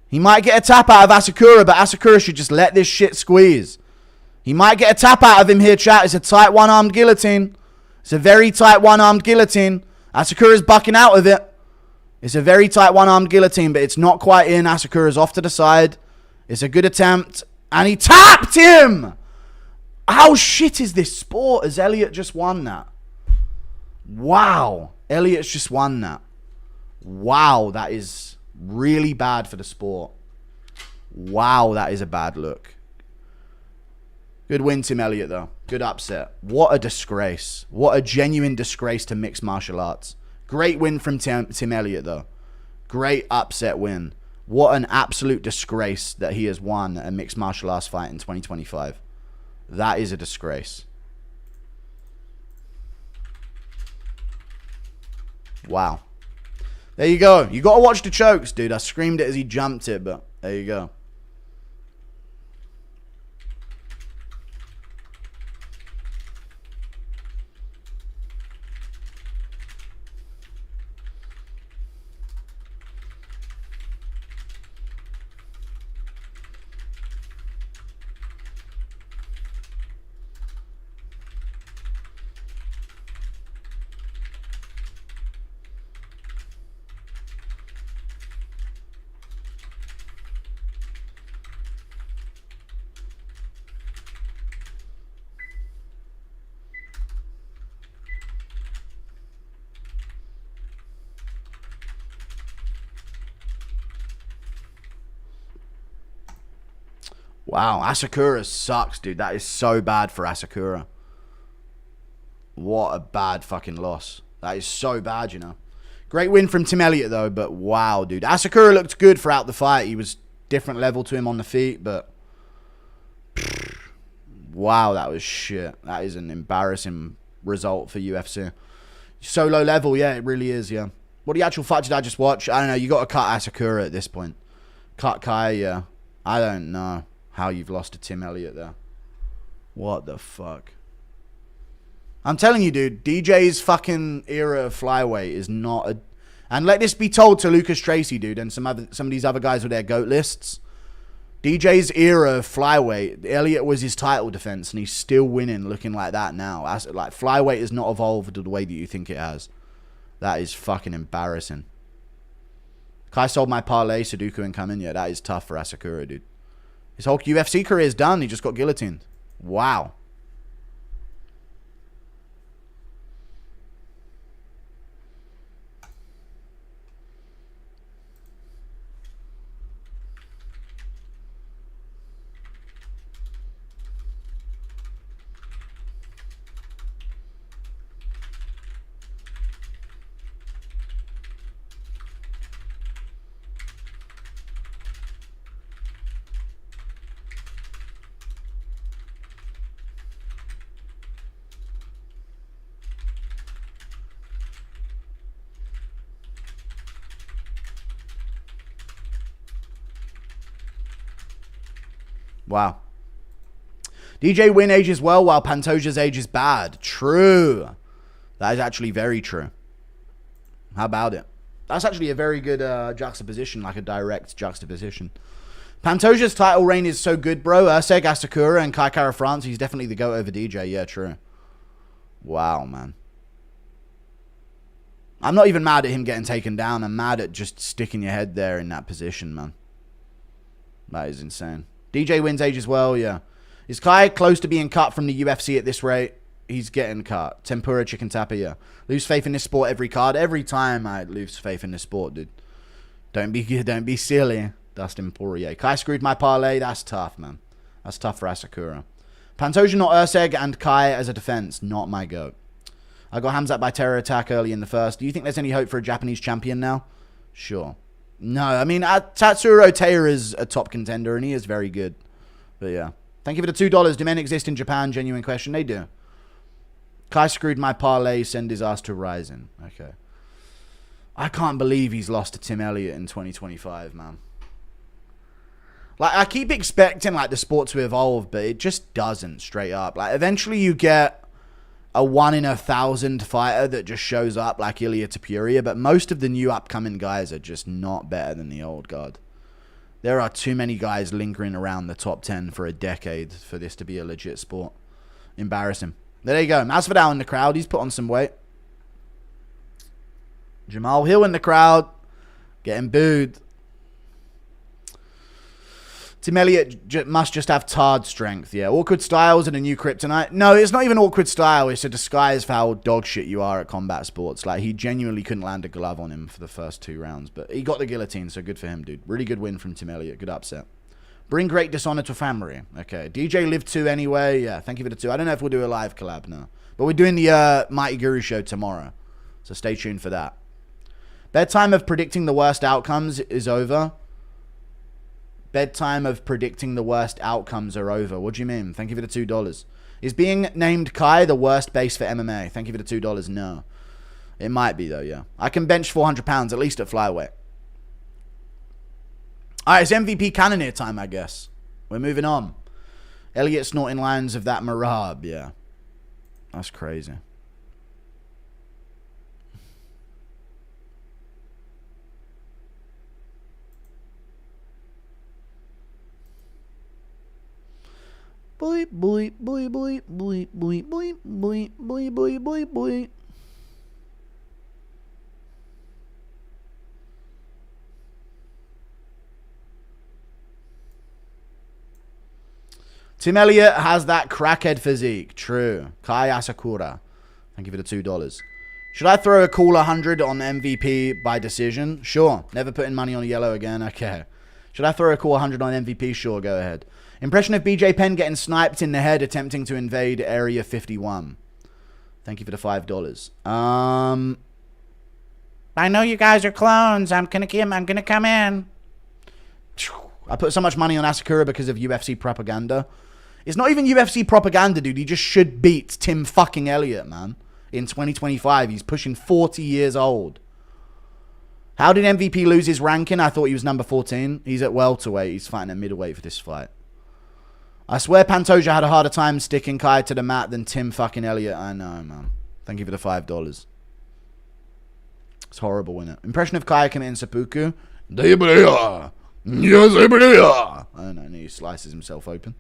He might get a tap out of Asakura, but Asakura should just let this shit squeeze. He might get a tap out of him here, chat. It's a tight one-armed guillotine. It's a very tight one-armed guillotine. Asakura's bucking out of it. It's a very tight one-armed guillotine, but it's not quite in. Asakura's off to the side. It's a good attempt. And he tapped him! How shit is this sport? Has Elliott just won that? Wow. Elliott's just won that. Wow, that is really bad for the sport. Wow, that is a bad look. Good win, Tim Elliott, though. Good upset. What a disgrace. What a genuine disgrace to mixed martial arts. Great win from Tim Elliott, though. Great upset win. What an absolute disgrace that he has won a mixed martial arts fight in 2025. That is a disgrace. Wow. There you go. You got to watch the chokes, dude. I screamed it as he jumped it, but there you go. Wow, Asakura sucks, dude. That is so bad for Asakura. What a bad fucking loss. That is so bad, you know. Great win from Tim Elliott, though, but wow, dude. Asakura looked good throughout the fight. He was different level to him on the feet, but... wow, that was shit. That is an embarrassing result for UFC. So low level, yeah, it really is, yeah. What the actual fight did I just watch? I don't know. You got to cut Asakura at this point. Cut Kai, yeah. I don't know how you've lost to Tim Elliott there. What the fuck? I'm telling you, dude, DJ's fucking era of flyweight is not a... And let this be told to Lucas Tracy, dude, and some of these other guys with their GOAT lists. DJ's era of flyweight, Elliott was his title defense, and he's still winning looking like that now. Like, flyweight has not evolved the way that you think it has. That is fucking embarrassing. Kai sold my parlay, Sudoku and come in. Yeah, that is tough for Asakura, dude. His whole UFC career is done. He just got guillotined. Wow. Wow. DJ Win ages well while Pantoja's age is bad. True. That is actually very true. How about it? That's actually a very good juxtaposition, like a direct juxtaposition. Pantoja's title reign is so good, bro. Urseg, Asakura, and Kai Kara France. He's definitely the GOAT over DJ. Yeah, true. Wow, man. I'm not even mad at him getting taken down. I'm mad at just sticking your head there in that position, man. That is insane. DJ Wins age as well, yeah. Is Kai close to being cut from the UFC at this rate? He's getting cut. Tempura Chicken Tapper, yeah. Lose faith in this sport every card. Every time I lose faith in this sport, dude. Don't be silly. Dustin Poirier. Kai screwed my parlay. That's tough, man. That's tough for Asakura. Pantoja, not Urseg, and Kai as a defense. Not my GOAT. I got Khamzat by terror attack early in the first. Do you think there's any hope for a Japanese champion now? Sure. No, I mean, Tatsuro Taira is a top contender, and he is very good. But yeah. Thank you for the $2. Do men exist in Japan? Genuine question. They do. Kai screwed my parlay. Send his ass to Ryzen. Okay. I can't believe he's lost to Tim Elliott in 2025, man. Like, I keep expecting, like, the sport to evolve, but it just doesn't, straight up. Like, eventually you get a 1 in 1,000 fighter that just shows up, like Ilia Topuria, but most of the new upcoming guys are just not better than the old guard. There are too many guys lingering around the top 10 for a decade for this to be a legit sport. Embarrassing. There you go. Masvidal in the crowd. He's put on some weight. Jamal Hill in the crowd. Getting booed. Tim Elliott must just have tarred strength. Yeah, awkward styles and a new kryptonite. No, it's not even awkward style. It's a disguise for how dog shit you are at combat sports. Like, he genuinely couldn't land a glove on him for the first 2 rounds. But he got the guillotine, so good for him, dude. Really good win from Tim Elliott. Good upset. Bring great dishonor to family. Okay. DJ Live 2 anyway. Yeah, thank you for the 2. I don't know if we'll do a live collab now. But we're doing the Mighty Guru show tomorrow. So stay tuned for that. Bedtime of predicting the worst outcomes is over. Bedtime of predicting the worst outcomes are over. What do you mean? Thank you for the $2. Is being named Kai the worst base for MMA? Thank you for the $2. No. It might be, though, yeah. I can bench 400 pounds, at least at flyweight. Alright, it's MVP Cannonier time, I guess. We're moving on. Elliot snorting lines of that Marab, yeah. That's crazy. Boy, boy, boy, boy, boy, boy, boy, boy, boy, boy, boy, boy. Tim Elliott has that crackhead physique. True. Kai Asakura. Thank you for the $2. Should I throw a cool 100 on MVP by decision? Sure. Never putting money on yellow again. Okay. Should I throw a cool 100 on MVP? Sure, go ahead. Impression of BJ Penn getting sniped in the head attempting to invade Area 51. Thank you for the $5. I know you guys are clones. I'm gonna come in. I put so much money on Asakura because of UFC propaganda. It's not even UFC propaganda, dude. He just should beat Tim fucking Elliott, man. In 2025. He's pushing 40 years old. How did MVP lose his ranking? I thought he was number 14. He's at welterweight. He's fighting at middleweight for this fight. I swear Pantoja had a harder time sticking Kai to the mat than Tim fucking Elliott. I know, man. Thank you for the $5. It's horrible, isn't it? Impression of Kai committing seppuku. Debrea. Yes, Debrea. I don't know. He slices himself open.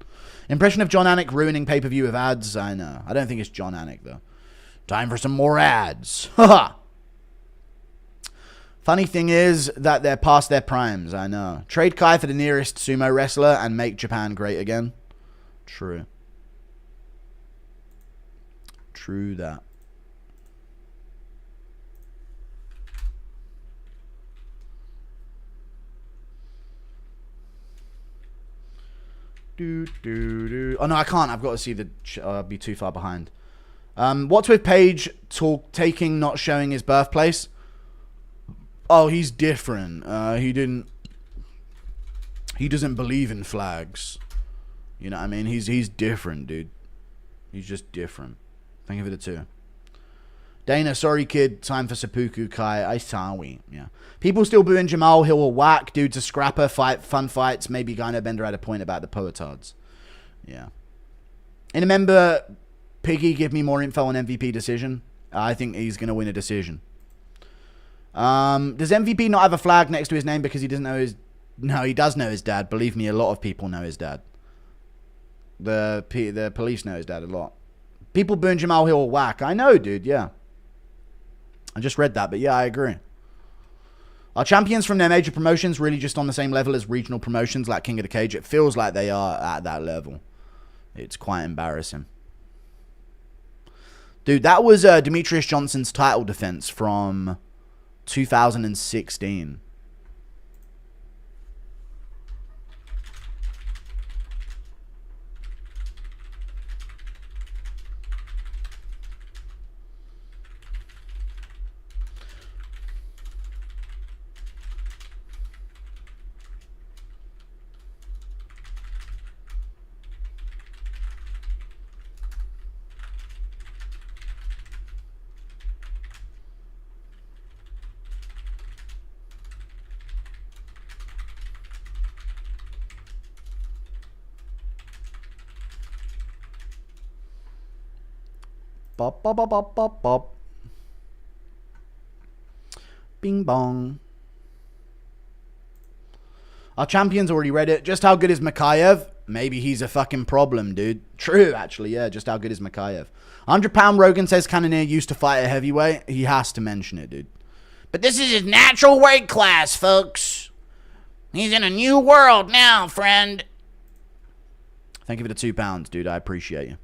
Impression of John Anik ruining pay-per-view with ads. I know. I don't think it's John Anik, though. Time for some more ads. Haha. Funny thing is that they're past their primes. I know. Trade Kai for the nearest sumo wrestler and make Japan great again. True. True that. Oh, no, I can't. I've got to see the... I'll be too far behind. What's with Paige taking, not showing his birthplace? Oh, he's different. He doesn't believe in flags. You know what I mean? He's different, dude. He's just different. Thank you for the 2. Dana, sorry kid, time for seppuku, Kai. I sorry. Yeah. People still booing Jamal. He'll a whack. Dude's a scrapper. Fight, fun fights. Maybe Gyno Bender had a point about the poetards. Yeah. And remember, Piggy, give me more info on MVP decision. I think he's going to win a decision. Does MVP not have a flag next to his name because he doesn't know his... No, he does know his dad. Believe me, a lot of people know his dad. The police know his dad a lot. People booing Jamal Hill whack. I know, dude, yeah. I just read that, but yeah, I agree. Are champions from their major promotions really just on the same level as regional promotions like King of the Cage? It feels like they are at that level. It's quite embarrassing. Dude, that was Demetrius Johnson's title defense from 2016. Bop, bop, bop, bop, bop, bop. Bing bong. Our champion's already read it. Just how good is Mikhaev? Maybe he's a fucking problem, dude. True, actually, yeah. Just how good is Mikhaev? 100-pound Rogan says Cannonier used to fight at heavyweight. He has to mention it, dude. But this is his natural weight class, folks. He's in a new world now, friend. Thank you for the £2, dude. I appreciate you.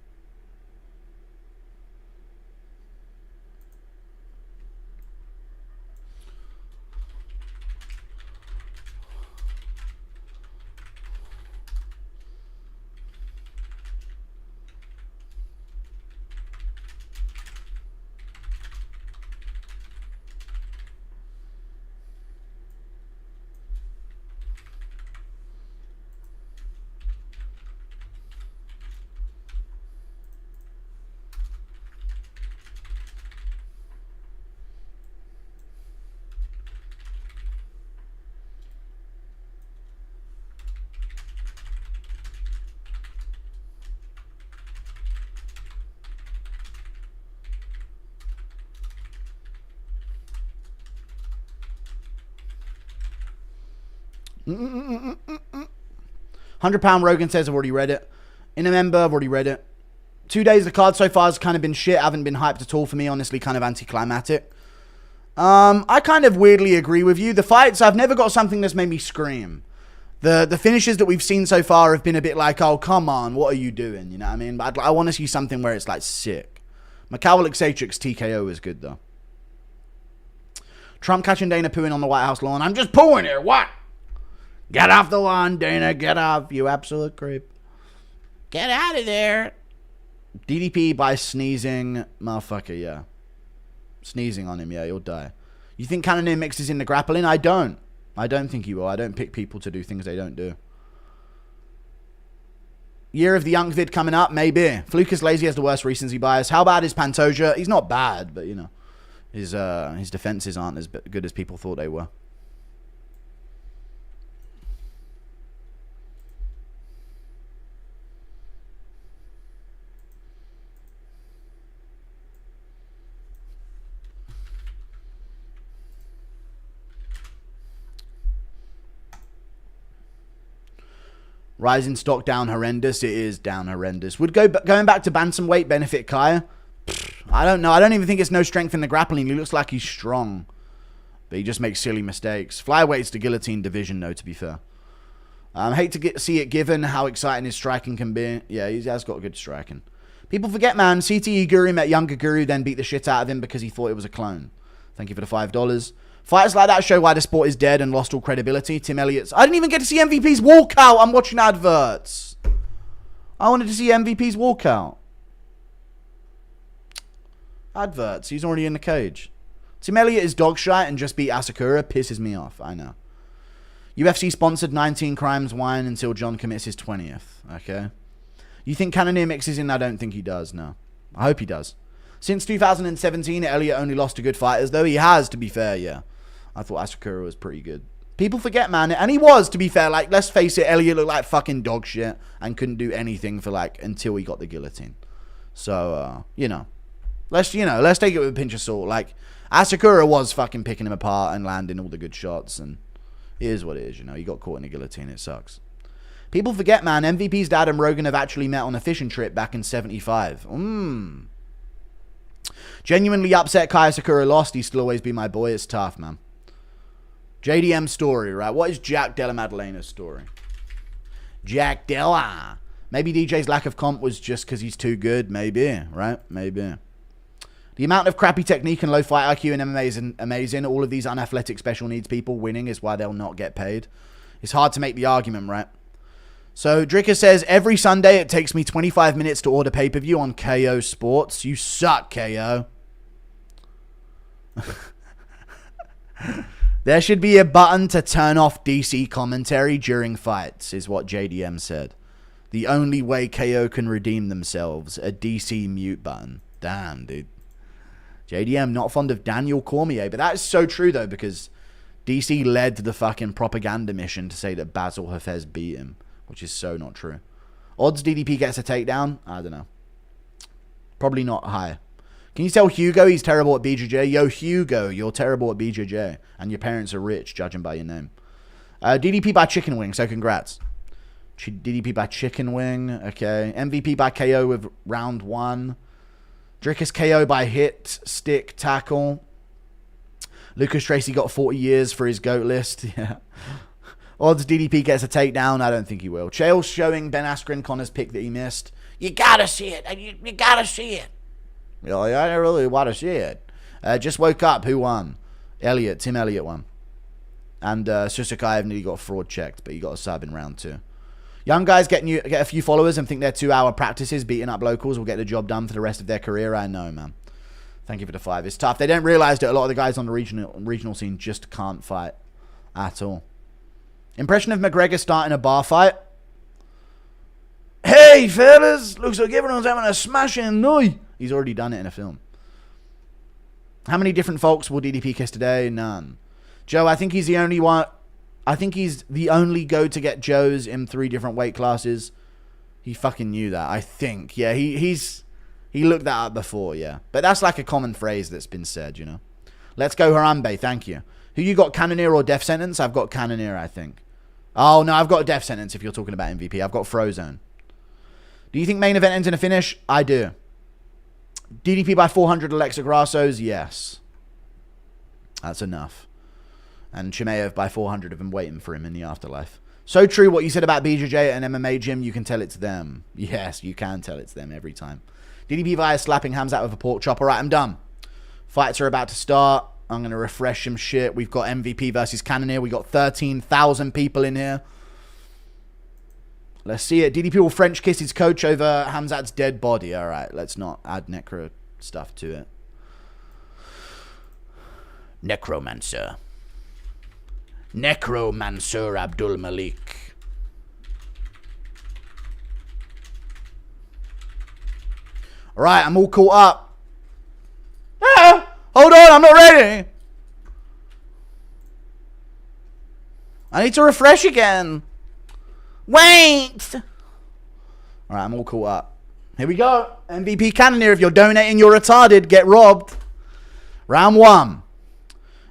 £100 Rogan says I've already read it. In a member, I've already read it. 2 days, the card so far has kind of been shit. Haven't been hyped at all for me, honestly, kind of anticlimactic. I kind of weirdly agree with you. The fights, I've never got something that's made me scream. The finishes that we've seen so far have been a bit like, oh, come on, what are you doing? You know what I mean? But I want to see something where it's like sick. McCaul Xatrix TKO is good, though. Trump catching Dana pooing on the White House lawn. I'm just pooing here, what? Get off the lawn, Dana. Get off, you absolute creep. Get out of there. DDP by sneezing. Motherfucker, yeah. Sneezing on him, yeah, he'll die. You think Cannonier mixes in the grappling? I don't. I don't think he will. I don't pick people to do things they don't do. Year of the Young vid coming up? Maybe. Fluke is lazy, has the worst recency bias. How bad is Pantoja? He's not bad, but, you know, his defenses aren't as good as people thought they were. Rising stock down horrendous. It is down horrendous. Would going back to bantamweight benefit Kaya? I don't know. I don't even think it's no strength in the grappling. He looks like he's strong, but he just makes silly mistakes. Flyweight's the guillotine division, though, to be fair. Hate to see it given how exciting his striking can be. Yeah, he has got good striking. People forget, man. CTE Guru met younger Guru, then beat the shit out of him because he thought it was a clone. Thank you for the $5. Fighters like that show why the sport is dead and lost all credibility. Tim Elliott's... I didn't even get to see MVP's walkout. I'm watching adverts. I wanted to see MVP's walkout. Adverts. He's already in the cage. Tim Elliott is dog shite and just beat Asakura. Pisses me off. I know. UFC sponsored 19 crimes wine until John commits his 20th. Okay. You think Cannonier mixes in? I don't think he does. No. I hope he does. Since 2017, Elliott only lost to good fighters, though he has, to be fair, yeah. I thought Asakura was pretty good. People forget, man, and he was, to be fair. Like, let's face it, Elliott looked like fucking dog shit and couldn't do anything for, like, until he got the guillotine. So, you know, let's take it with a pinch of salt. Like, Asakura was fucking picking him apart and landing all the good shots, and it is what it is, you know. He got caught in a guillotine, it sucks. People forget, man, MVP's dad and Rogan have actually met on a fishing trip back in 75. Genuinely upset Kai Asakura lost. He'd still always be my boy. It's tough, man. JDM story, right? What is Jack Della Madalena's story? Jack Della. Maybe DJ's lack of comp was just because he's too good. Maybe, right? Maybe. The amount of crappy technique and low fight IQ in MMA is amazing. All of these unathletic special needs people winning is why they'll not get paid. It's hard to make the argument, right? So, Dricus says, every Sunday it takes me 25 minutes to order pay-per-view on KO Sports. You suck, KO. There should be a button to turn off DC commentary during fights, is what JDM said. The only way KO can redeem themselves, a DC mute button. Damn, dude. JDM not fond of Daniel Cormier, but that is so true, though, because DC led the fucking propaganda mission to say that Basil Hafez beat him, which is so not true. Odds DDP gets a takedown? I don't know. Probably not high. Can you tell Hugo he's terrible at BJJ? Yo, Hugo, you're terrible at BJJ. And your parents are rich, judging by your name. DDP by Chicken Wing, so congrats. DDP by Chicken Wing, okay. MVP by KO with round 1. Dricus KO by hit, stick, tackle. Lucas Tracy got 40 years for his GOAT list. Yeah. Odds DDP gets a takedown. I don't think he will. Chael's showing Ben Askren Connor's pick that he missed. You gotta see it. You gotta see it. Yeah, I don't really want to see it. Just woke up. Who won? Elliott. Tim Elliott won. And Susakayv nearly got fraud checked, but he got a sub in round 2. Young guys get a few followers and think their 2-hour practices beating up locals will get the job done for the rest of their career. I know, man. Thank you for the 5. It's tough. They don't realize that a lot of the guys on the regional scene just can't fight at all. Impression of McGregor starting a bar fight. Hey, fellas. Looks like everyone's having a smashing night. He's already done it in a film. How many different folks will DDP kiss today? None. Joe, I think he's the only one. I think he's the only go to get Joes in 3 different weight classes. He fucking knew that, I think. Yeah, he looked that up before, yeah. But that's like a common phrase that's been said, you know. Let's go Harambe, thank you. Who you got, Cannonier or Death Sentence? I've got Cannonier, I think. Oh, no, I've got a Death Sentence if you're talking about MVP. I've got Frozone. Do you think main event ends in a finish? I do. DDP by 400 Alexa Grassos? Yes. That's enough. And Chimaev by 400 have been waiting for him in the afterlife. So true what you said about BJJ at an MMA gym. You can tell it to them. Yes, you can tell it to them every time. DDP via slapping Khamzat with a pork chop. All right, I'm done. Fights are about to start. I'm going to refresh some shit. We've got MVP versus Cannonier. We got 13,000 people in here. Let's see it. DDP will French kiss his coach over Khamzat's dead body. All right, let's not add necro stuff to it. Necromancer Abdul Malik. All right, I'm all caught up. Ah, hold on, I'm not ready. I need to refresh again. Wait. All right, I'm all caught up. Here we go. MVP Cannonier. If you're donating, you're retarded. Get robbed. Round 1.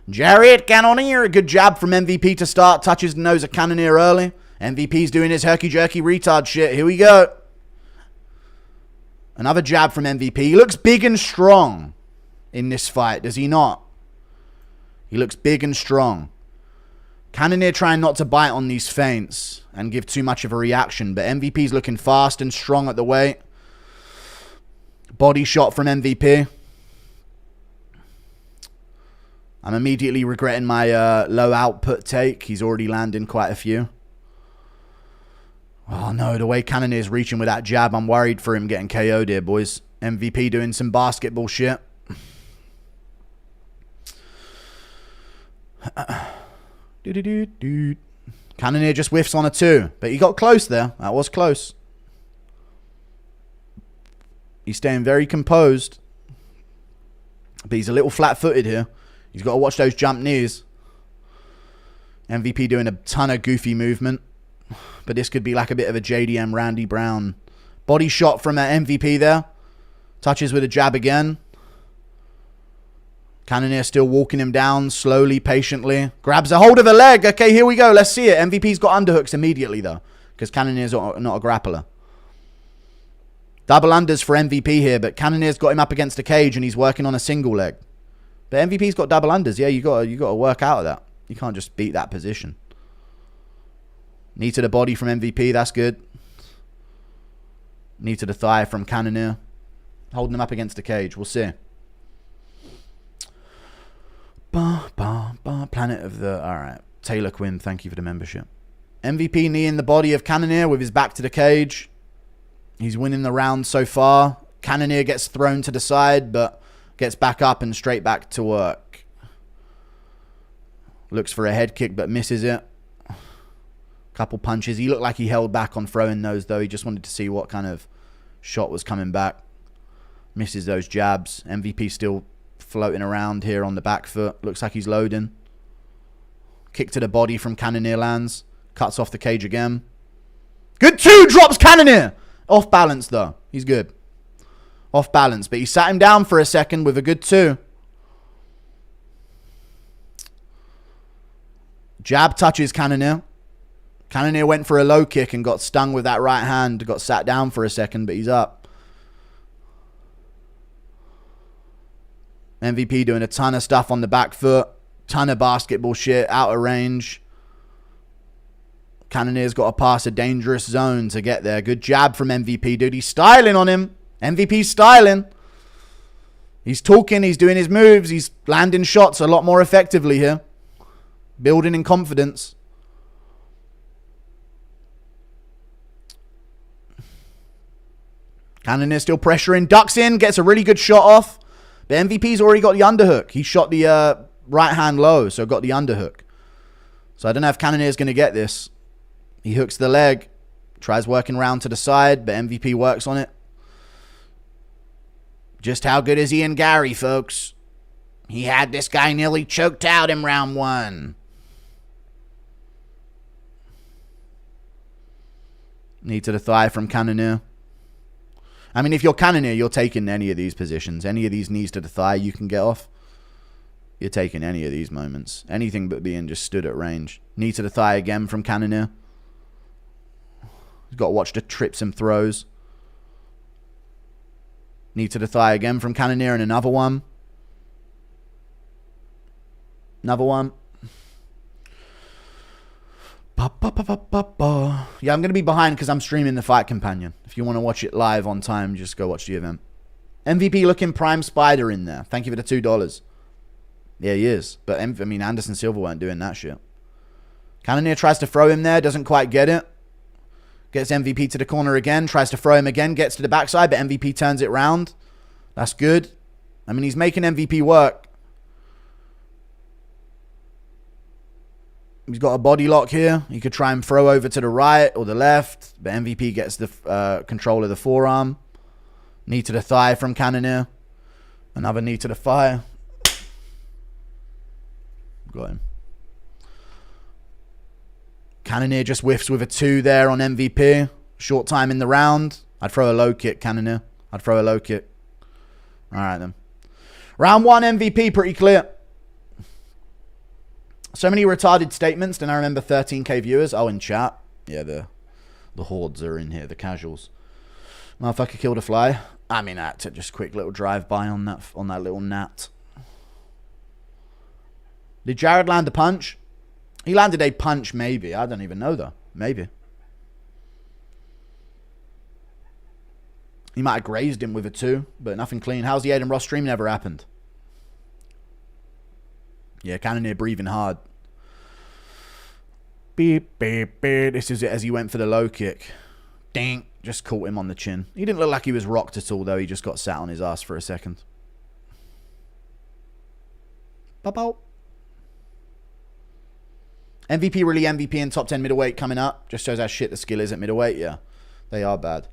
Jarrett Cannonier. A good jab from MVP to start. Touches the nose of Cannonier early. MVP's doing his herky-jerky retard shit. Here we go. Another jab from MVP. He looks big and strong in this fight, does he not? He looks big and strong. Cannonier trying not to bite on these feints and give too much of a reaction, but MVP's looking fast and strong at the weight. Body shot from MVP. I'm immediately regretting my low output take. He's already landing quite a few. Oh no, the way Cannonier's reaching with that jab, I'm worried for him getting KO'd here, boys. MVP doing some basketball shit. Cannonier just whiffs on a 2, but he got close there. That was close. He's staying very composed. But he's a little flat-footed here. He's got to watch those jump knees. MVP doing a ton of goofy movement. But this could be like a bit of a JDM Randy Brown. Body shot from MVP there. Touches with a jab again. Cannonier still walking him down slowly, patiently. Grabs a hold of a leg. Okay, here we go. Let's see it. MVP's got underhooks immediately, though. Because Cannonier's not a grappler. Double unders for MVP here, but Cannonier's got him up against a cage and he's working on a single leg. But MVP's got double unders. Yeah, you got to work out of that. You can't just beat that position. Knee to the body from MVP. That's good. Knee to the thigh from Cannonier. Holding him up against the cage. We'll see. Planet of the... Alright. Taylor Quinn, thank you for the membership. MVP knee in the body of Cannonier with his back to the cage. He's winning the round so far. Cannonier gets thrown to the side, but gets back up and straight back to work. Looks for a head kick, but misses it. Couple punches. He looked like he held back on throwing those, though. He just wanted to see what kind of shot was coming back. Misses those jabs. MVP still floating around here on the back foot. Looks like he's loading. Kick to the body from Cannonier lands. Cuts off the cage again. Good two. Drops Cannonier. Off balance, though. He's good. Off balance. But he sat him down for a second with a good two. Jab touches Cannonier. Cannonier went for a low kick and got stung with that right hand. Got sat down for a second, but he's up. MVP doing a ton of stuff on the back foot. Ton of basketball shit. Out of range. Cannonier's got to pass a dangerous zone to get there. Good jab from MVP, dude. He's styling on him. MVP's styling. He's talking. He's doing his moves. He's landing shots a lot more effectively here. Building in confidence. Cannonier still pressuring. Ducks in. Gets a really good shot off. But MVP's already got the underhook. He shot the right hand low, so got the underhook. So I don't know if Cannonier's going to get this. He hooks the leg. Tries working round to the side, but MVP works on it. Just how good is Ian Gary, folks? He had this guy nearly choked out in round 1. Knee to the thigh from Cannonier. I mean, if you're Cannonier, you're taking any of these positions. Any of these knees to the thigh you can get off. You're taking any of these moments. Anything but being just stood at range. Knee to the thigh again from Cannonier. He's got to watch the trips and throws. Knee to the thigh again from Cannonier and another one. Another one. Yeah, I'm going to be behind because I'm streaming the Fight Companion. If you want to watch it live on time, just go watch the event. MVP looking prime spider in there. Thank you for the $2. Yeah, he is. But, I mean, Anderson Silva weren't doing that shit. Cannonier tries to throw him there. Doesn't quite get it. Gets MVP to the corner again. Tries to throw him again. Gets to the backside, but MVP turns it round. That's good. I mean, he's making MVP work. He's got a body lock here. He could try and throw over to the right or the left, but MVP gets the control of the forearm. Knee to the thigh from Cannonier. Another knee to the thigh. Got him. Cannonier just whiffs with a 2 there on MVP. Short time in the round. I'd throw a low kick, Cannonier. I'd throw a low kick. All right, then. Round 1 MVP, pretty clear. So many retarded statements. Then I remember 13k viewers. Oh, in chat. Yeah, the hordes are in here. The casuals. Motherfucker killed a fly. I mean, that's just quick little drive-by on that little gnat. Did Jared land a punch? He landed a punch, maybe. I don't even know, though. Maybe. He might have grazed him with a 2, but nothing clean. How's the Aiden Ross stream? Never happened. Yeah, Cannonier breathing hard. Beep, beep, beep. This is it as he went for the low kick. Ding. Just caught him on the chin. He didn't look like he was rocked at all, though. He just got sat on his ass for a second. Bow. MVP really MVP in top 10 middleweight coming up. Just shows how shit the skill is at middleweight. Yeah, they are bad.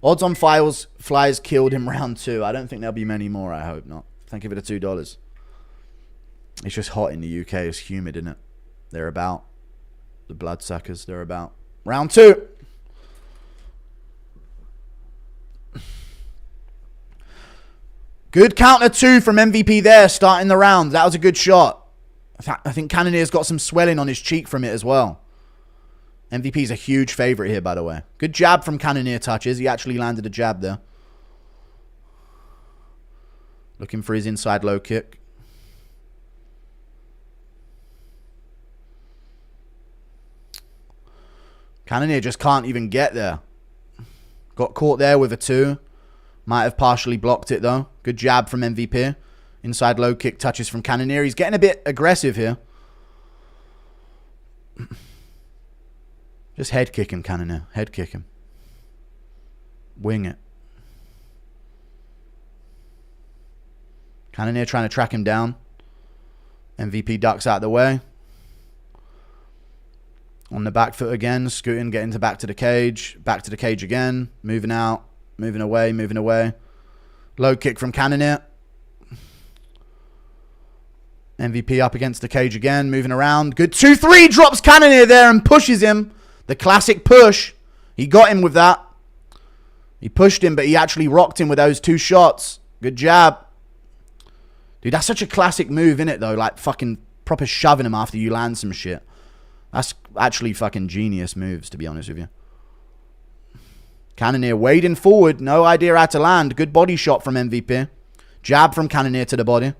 Odds on flies killed in round 2. I don't think there'll be many more. I hope not. Thank you for the $2. It's just hot in the UK. It's humid, isn't it? They're about. The bloodsuckers, they're about. Round 2. Good counter 2 from MVP there, starting the round. That was a good shot. I think Cannonier's got some swelling on his cheek from it as well. MVP's a huge favorite here, by the way. Good jab from Cannonier touches. He actually landed a jab there. Looking for his inside low kick. Cannonier just can't even get there. Got caught there with a 2. Might have partially blocked it, though. Good jab from MVP. Inside low kick touches from Cannonier. He's getting a bit aggressive here. Just head kick him, Cannonier. Head kick him. Wing it. Cannonier trying to track him down. MVP ducks out of the way. On the back foot again. Scooting, getting back to the cage. Back to the cage again. Moving out. Moving away. Moving away. Low kick from Cannonier. MVP up against the cage again. Moving around. Good 2-3. Drops Cannonier there and pushes him. The classic push. He got him with that. He pushed him, but he actually rocked him with those 2 shots. Good jab. Dude, that's such a classic move, innit, though? Like, fucking proper shoving him after you land some shit. That's actually fucking genius moves, to be honest with you. Cannonier wading forward. No idea how to land. Good body shot from MVP. Jab from Cannonier to the body.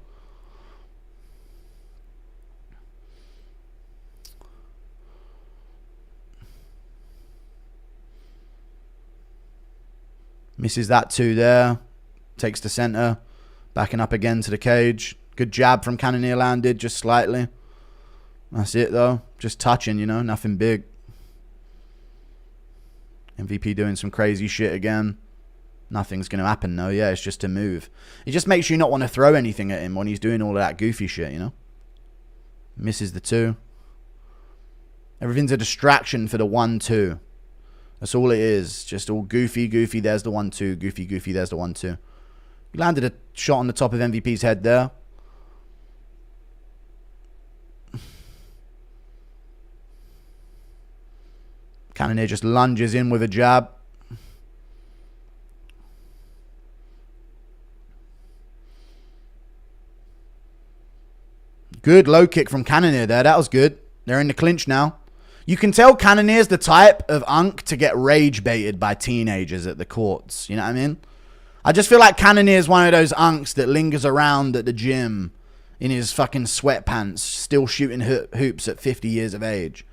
Misses that 2 there. Takes the center. Backing up again to the cage. Good jab from Cannonier landed. Just slightly. That's it, though. Just touching, you know. Nothing big. MVP doing some crazy shit again. Nothing's going to happen, though. Yeah, it's just a move. It just makes you not want to throw anything at him when he's doing all of that goofy shit, you know. Misses the 2. Everything's a distraction for the 1-2. That's all it is. Just all goofy, goofy. There's the 1-2. Goofy, goofy. There's the 1-2. He landed a shot on the top of MVP's head there. Cannonier just lunges in with a jab. Good low kick from Cannonier there. That was good. They're in the clinch now. You can tell Cannonier's the type of unk to get rage baited by teenagers at the courts. You know what I mean? I just feel like Cannonier's one of those unks that lingers around at the gym in his fucking sweatpants, still shooting hoops at 50 years of age.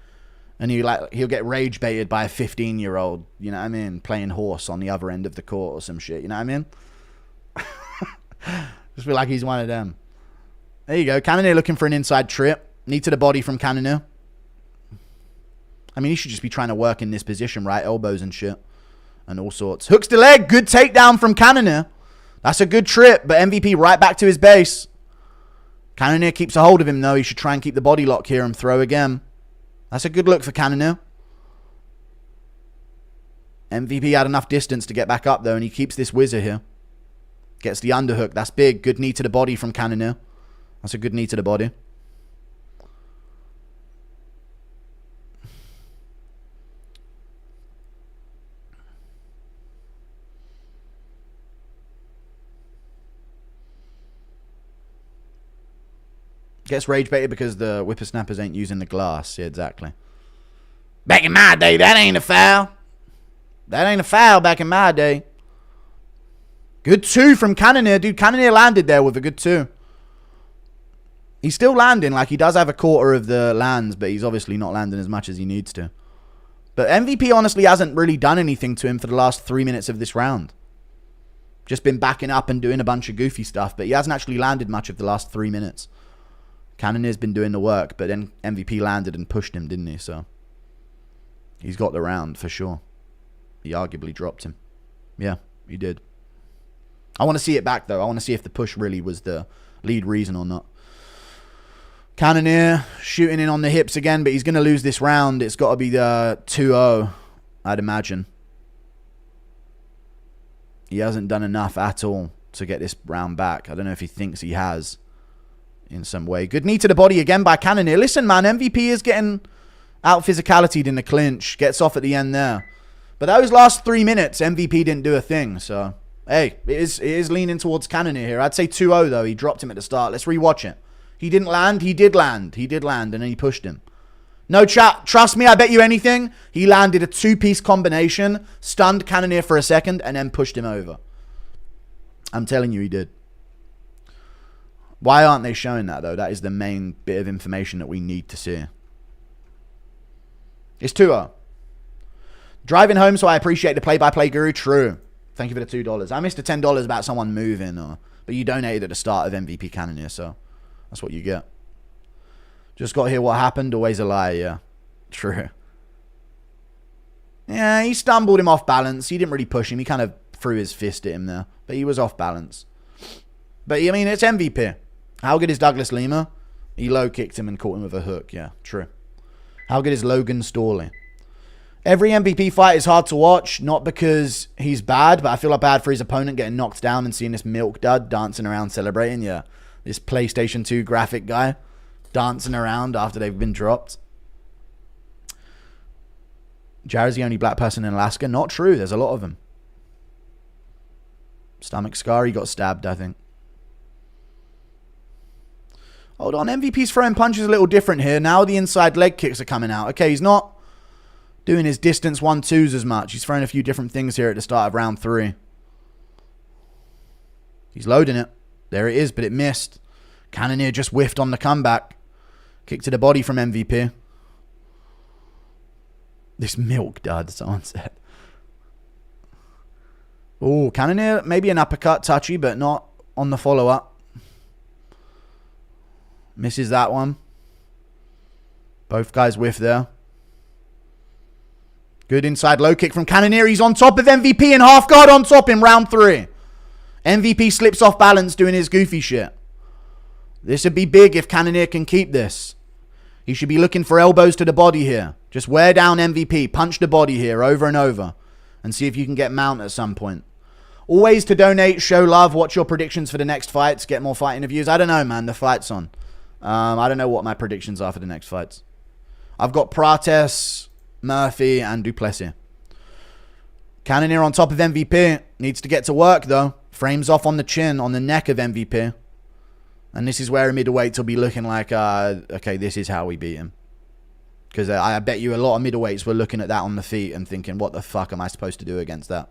And he'll get rage baited by a 15-year-old, you know what I mean, playing horse on the other end of the court or some shit, you know what I mean? Just feel like he's one of them. There you go. Cannonier looking for an inside trip. Knee to the body from Cannonier. I mean, he should just be trying to work in this position, right? Elbows and shit. And all sorts. Hooks the leg. Good takedown from Cannonier. That's a good trip, but MVP right back to his base. Cannonier keeps a hold of him, though. He should try and keep the body lock here and throw again. That's a good look for Cannonier. MVP had enough distance to get back up, though, and he keeps this whizzer here. Gets the underhook. That's big. Good knee to the body from Cannonier. That's a good knee to the body. Gets rage baited because the whippersnappers ain't using the glass. Yeah, exactly. Back in my day, that ain't a foul. That ain't a foul back in my day. Good 2 from Cannonier. Dude, Cannonier landed there with a good 2. He's still landing. Like, he does have a quarter of the lands, but he's obviously not landing as much as he needs to. But MVP honestly hasn't really done anything to him for the last 3 minutes of this round. Just been backing up and doing a bunch of goofy stuff, but he hasn't actually landed much of the last 3 minutes. Cannonier's been doing the work, but then MVP landed and pushed him, didn't he? So he's got the round for sure. He arguably dropped him. Yeah, he did. I want to see it back, though. I want to see if the push really was the lead reason or not. Cannonier shooting in on the hips again, but he's going to lose this round. It's got to be the 2-0, I'd imagine. He hasn't done enough at all to get this round back. I don't know if he thinks he has in some way. Good knee to the body again by Cannonier. Listen, man, MVP is getting out physicality'd in the clinch. Gets off at the end there. But those last 3 minutes, MVP didn't do a thing. So, hey, it is leaning towards Cannonier here. I'd say 2-0, though. He dropped him at the start. Let's rewatch it. He didn't land. He did land. He did land, and then he pushed him. No chat. Trust me, I bet you anything. He landed a 2-piece combination, stunned Cannonier for a second, and then pushed him over. I'm telling you he did. Why aren't they showing that, though? That is the main bit of information that we need to see. It's 2-0. Driving home, so I appreciate the play-by-play guru. True. Thank you for the $2. I missed the $10 about someone moving, but you donated at the start of MVP Cannonier, so that's what you get. Just got to hear what happened. Always a lie, yeah. True. Yeah, he stumbled him off balance. He didn't really push him. He kind of threw his fist at him there, but he was off balance. But, I mean, it's MVP. How good is Douglas Lima? He low-kicked him and caught him with a hook. Yeah, true. How good is Logan Storley? Every MVP fight is hard to watch, not because he's bad, but I feel like bad for his opponent getting knocked down and seeing this milk dud dancing around celebrating. Yeah, this PlayStation 2 graphic guy dancing around after they've been dropped. Jared's the only black person in Alaska. Not true. There's a lot of them. Stomach scar. He got stabbed, I think. Hold on. MVP's throwing punches a little different here. Now the inside leg kicks are coming out. Okay, he's not doing his distance 1-2s as much. He's throwing a few different things here at the start of round 3. He's loading it. There it is, but it missed. Cannonier just whiffed on the comeback. Kick to the body from MVP. This milk dud, someone said. Oh, Cannonier, maybe an uppercut, touchy, but not on the follow-up. Misses that one. Both guys whiff there. Good inside low kick from Cannonier. He's on top of MVP and half guard on top in round 3. MVP slips off balance doing his goofy shit. This would be big if Cannonier can keep this. He should be looking for elbows to the body here. Just wear down MVP. Punch the body here over and over. And see if you can get mount at some point. Always to donate, show love. What's your predictions for the next fights? Get more fight interviews. I don't know, man. The fight's on. I don't know what my predictions are for the next fights. I've got Prates, Murphy, and Du Plessis. Cannonier on top of MVP. Needs to get to work, though. Frames off on the chin, on the neck of MVP. And this is where a middleweight will be looking like, okay, this is how we beat him. Because I bet you a lot of middleweights were looking at that on the feet and thinking, what the fuck am I supposed to do against that?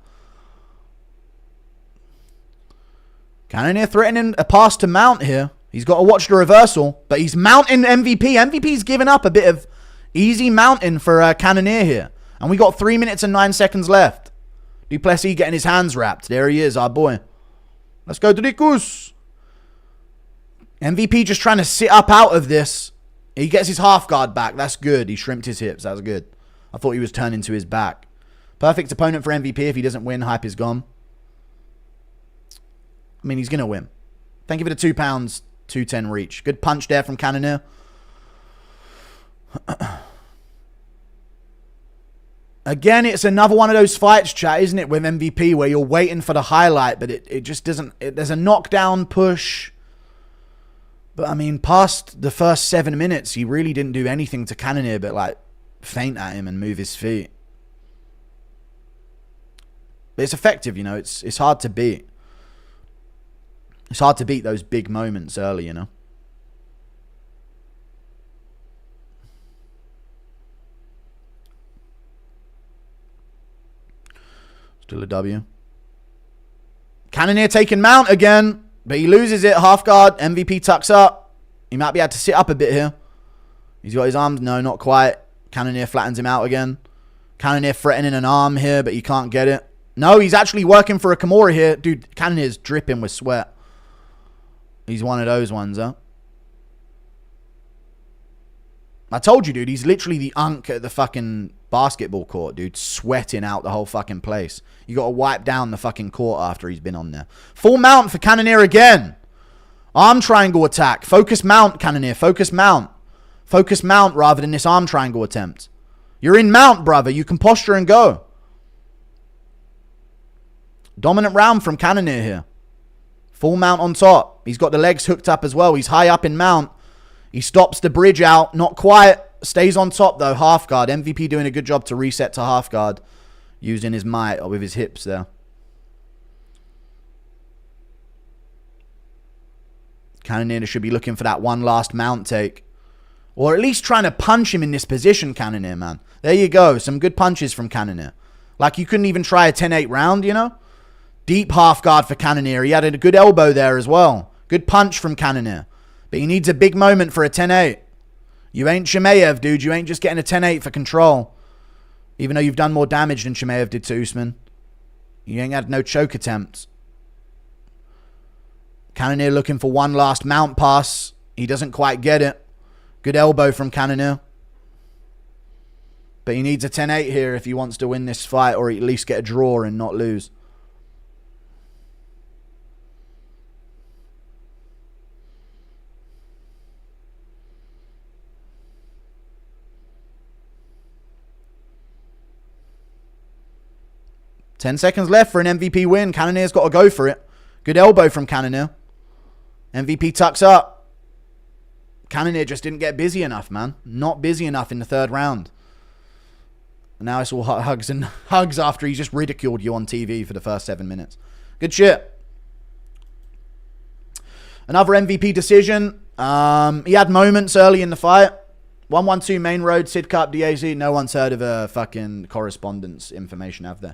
Cannonier threatening a pass to mount here. He's got to watch the reversal, but he's mounting MVP. MVP's given up a bit of easy mounting for Cannonier here. And we got 3 minutes and 9 seconds left. Du Plessis getting his hands wrapped. There he is, our boy. Let's go, Dricus. MVP just trying to sit up out of this. He gets his half guard back. That's good. He shrimped his hips. That was good. I thought he was turning to his back. Perfect opponent for MVP. If he doesn't win, hype is gone. I mean, he's going to win. Thank you for the £2, 210 reach. Good punch there from Cannonier. Again, it's another one of those fights, chat, isn't it, with MVP, where you're waiting for the highlight, but it just doesn't... there's a knockdown push. But, I mean, past the first 7 minutes, he really didn't do anything to Cannonier but, like, feint at him and move his feet. But it's effective, you know. It's hard to beat. It's hard to beat those big moments early, you know. Still a W. Cannonier taking mount again. But he loses it. Half guard. MVP tucks up. He might be able to sit up a bit here. He's got his arms. No, not quite. Cannonier flattens him out again. Cannonier threatening an arm here, but he can't get it. No, he's actually working for a Kimura here. Dude, Cannonier's dripping with sweat. He's one of those ones, huh? I told you, dude. He's literally the unk at the fucking basketball court, dude. Sweating out the whole fucking place. You got to wipe down the fucking court after he's been on there. Full mount for Cannonier again. Arm triangle attack. Focus mount, Cannonier. Focus mount. Focus mount rather than this arm triangle attempt. You're in mount, brother. You can posture and go. Dominant round from Cannonier here. Full mount on top. He's got the legs hooked up as well. He's high up in mount. He stops the bridge out. Not quite. Stays on top, though. Half guard. MVP doing a good job to reset to half guard. Using his might or with his hips there. Cannonier should be looking for that one last mount take. Or at least trying to punch him in this position, Cannonier, man. There you go. Some good punches from Cannonier. Like, you couldn't even try a 10-8 round, you know? Deep half guard for Cannonier. He had a good elbow there as well. Good punch from Cannonier. But he needs a big moment for a 10-8. You ain't Chimaev, dude. You ain't just getting a 10-8 for control. Even though you've done more damage than Chimaev did to Usman. You ain't had no choke attempts. Cannonier looking for one last mount pass. He doesn't quite get it. Good elbow from Cannonier. But he needs a 10-8 here if he wants to win this fight or at least get a draw and not lose. Ten seconds left for an MVP win. Cannonier's got to go for it. Good elbow from Cannonier. MVP tucks up. Cannonier just didn't get busy enough, man. Not busy enough in the third round. And now it's all hugs and hugs after he's just ridiculed you on TV for the first 7 minutes. Good shit. Another MVP decision. He had moments early in the fight. 1-1-2 main road, Sid Cup, DAZ. No one's heard of a fucking correspondence information, have they?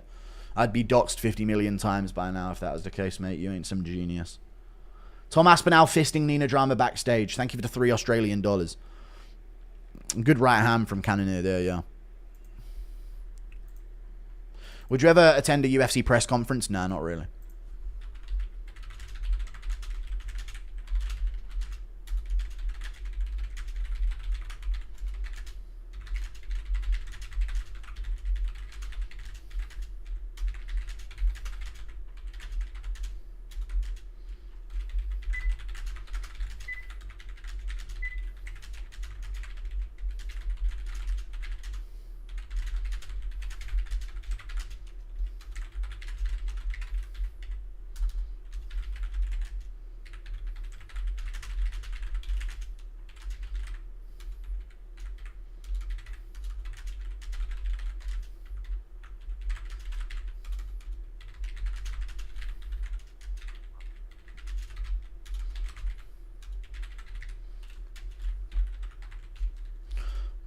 I'd be doxxed 50 million times by now if that was the case, mate. You ain't some genius. Tom Aspinall fisting Nina Drama backstage. Thank you for the $3 Australian. Good right hand from Cannonier there, yeah. Would you ever attend a UFC press conference? Nah, not really.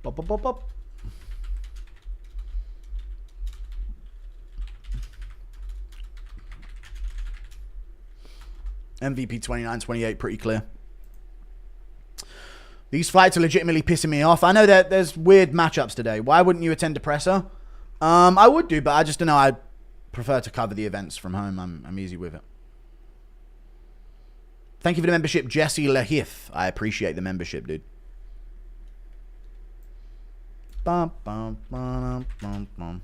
Bop, bop, bop, bop. MVP 29-28, pretty clear. These fights are legitimately pissing me off. I know that there's weird matchups today. Why wouldn't you attend a presser? I would do, but I just don't know. I prefer to cover the events from home. I'm easy with it. Thank you for the membership, Jesse Lahith. I appreciate the membership, dude. Bum, bum, bum, bum, bum.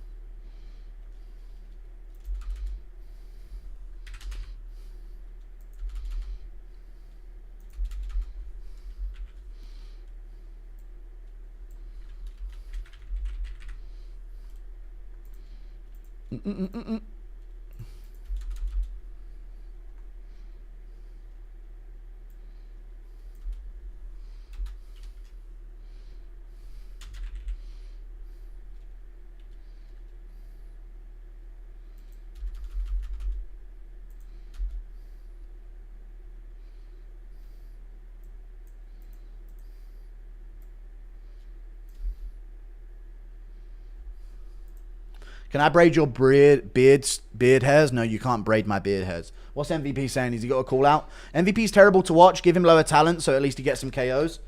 Can I braid your beard hairs? No, you can't braid my beard hairs. What's MVP saying? Has he got a call out? MVP's terrible to watch. Give him lower talent, so at least he gets some KOs.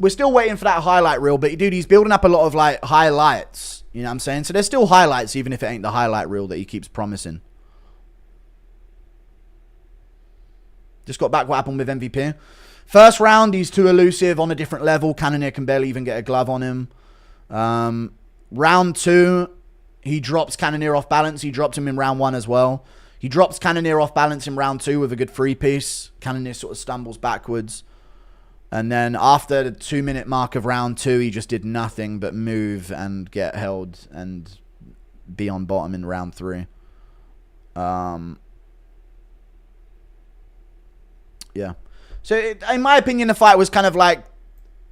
We're still waiting for that highlight reel, but dude, he's building up a lot of like highlights. You know what I'm saying? So there's still highlights, even if it ain't the highlight reel that he keeps promising. Just got back what happened with MVP. First round, he's too elusive on a different level. Cannonier can barely even get a glove on him. Round 2... he drops Cannonier off balance. He dropped him in round 1 as well. He drops Cannonier off balance in round 2 with a good free piece. Cannonier sort of stumbles backwards. And then after the 2-minute mark of round 2, he just did nothing but move and get held and be on bottom in round 3. Yeah. So, in my opinion, the fight was kind of like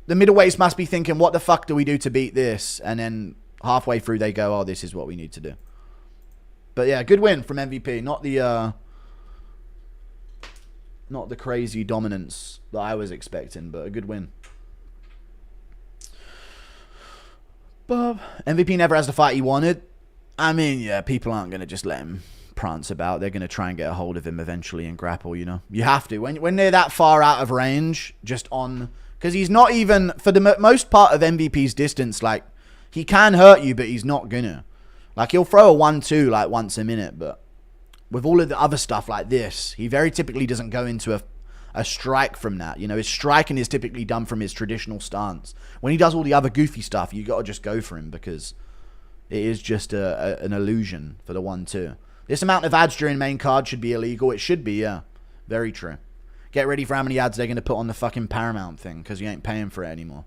the middleweights must be thinking, what the fuck do we do to beat this? And then halfway through, they go, oh, this is what we need to do. But yeah, good win from MVP. Not the crazy dominance that I was expecting, but a good win. But MVP never has the fight he wanted. I mean, yeah, people aren't going to just let him prance about. They're going to try and get a hold of him eventually and grapple, you know. You have to. When they're that far out of range, just on... Because he's not even... For the most part of MVP's distance, like, he can hurt you, but he's not going to. Like, he'll throw a 1-2, like, once a minute, but... With all of the other stuff like this, he very typically doesn't go into a strike from that. You know, his striking is typically done from his traditional stance. When he does all the other goofy stuff, you got to just go for him because it is just an illusion for the 1-2. This amount of ads during main card should be illegal. It should be, yeah. Very true. Get ready for how many ads they're going to put on the fucking Paramount thing because you ain't paying for it anymore.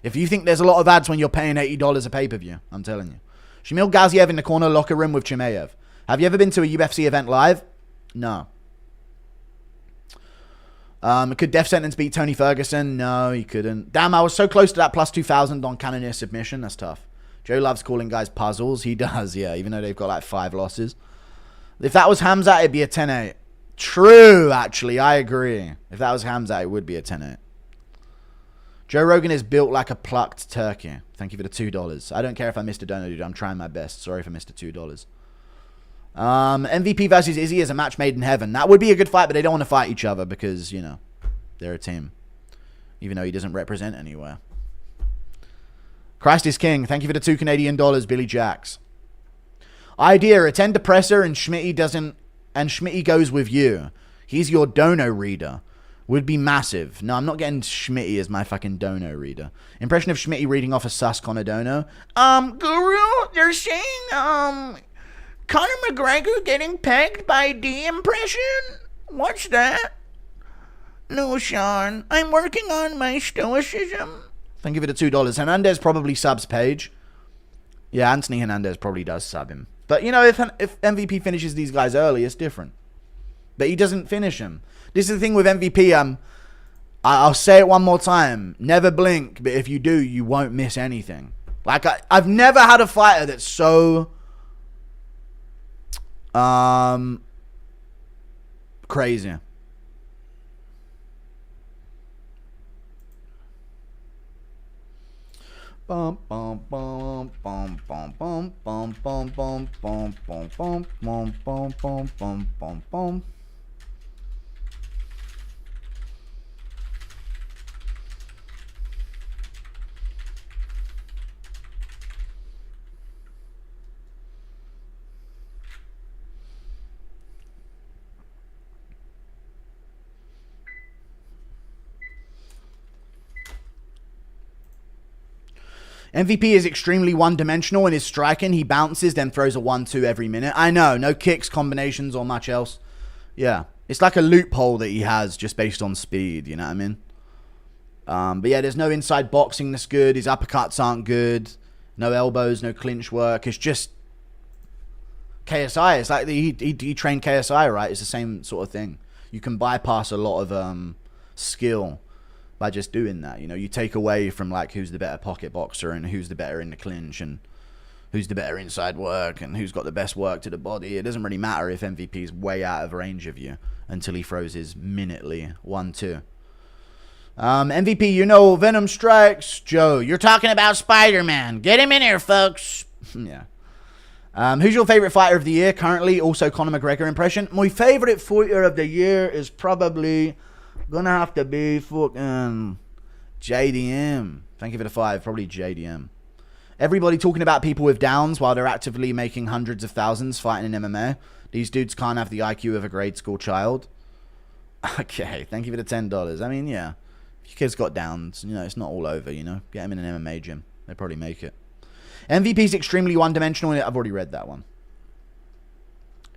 If you think there's a lot of ads when you're paying $80 a pay-per-view, I'm telling you. Shamil Gaziev in the corner locker room with Chimaev. Have you ever been to a UFC event live? No. Could Death Sentence beat Tony Ferguson? No, he couldn't. Damn, I was so close to that plus 2,000 on Cannonier submission. That's tough. Joe loves calling guys puzzles. He does, yeah, even though they've got like 5 losses. If that was Khamzat, it'd be a 10-8. True, actually. I agree. If that was Khamzat, it would be a 10-8. Joe Rogan is built like a plucked turkey. Thank you for the $2. I don't care if I missed a donut, dude. I'm trying my best. Sorry if I missed the $2. MVP versus Izzy is a match made in heaven. That would be a good fight, but they don't want to fight each other because, you know, they're a team. Even though he doesn't represent anywhere. Christ is king. Thank you for the $2 Canadian, Billy Jacks. Idea, attend the presser and Schmitty goes with you. He's your dono reader. Would be massive. No, I'm not getting Schmitty as my fucking dono reader. Impression of Schmitty reading off a Susk on a dono. Guru, they're saying, Conor McGregor getting pegged by D impression? What's that? No, Sean. I'm working on my stoicism. Thank you for the $2. Hernandez probably subs Page. Yeah, Anthony Hernandez probably does sub him. But, you know, if MVP finishes these guys early, it's different. But he doesn't finish them. This is the thing with MVP. I'll say it one more time. Never blink, but if you do, you won't miss anything. Like, I've never had a fighter that's so... crazy. Bum bum bum bum bum bum bum bum bum bum bum bum bum bum bum bum bum bum. MVP is extremely one-dimensional in his striking. He bounces, then throws a 1-2 every minute. I know, no kicks, combinations, or much else. Yeah, it's like a loophole that he has just based on speed, you know what I mean? But yeah, there's no inside boxing that's good. His uppercuts aren't good. No elbows, no clinch work. It's just KSI. It's like he trained KSI, right? It's the same sort of thing. You can bypass a lot of skill by just doing that. You know, you take away from like who's the better pocket boxer and who's the better in the clinch and who's the better inside work and who's got the best work to the body. It doesn't really matter if MVP is way out of range of you until he throws his minutely 1-2. MVP, you know, Venom strikes. Joe, you're talking about Spider-Man. Get him in here, folks. Yeah. Who's your favorite fighter of the year currently? Also Conor McGregor impression. My favorite fighter of the year is probably gonna have to be fucking JDM. Thank you for the 5. Probably JDM. Everybody talking about people with downs while they're actively making hundreds of thousands fighting in MMA. These dudes can't have the IQ of a grade school child. Okay, thank you for the $10. I mean, yeah. If your kid's got downs, you know, it's not all over, you know. Get them in an MMA gym. They probably make it. MVP's extremely one-dimensional. I've already read that one.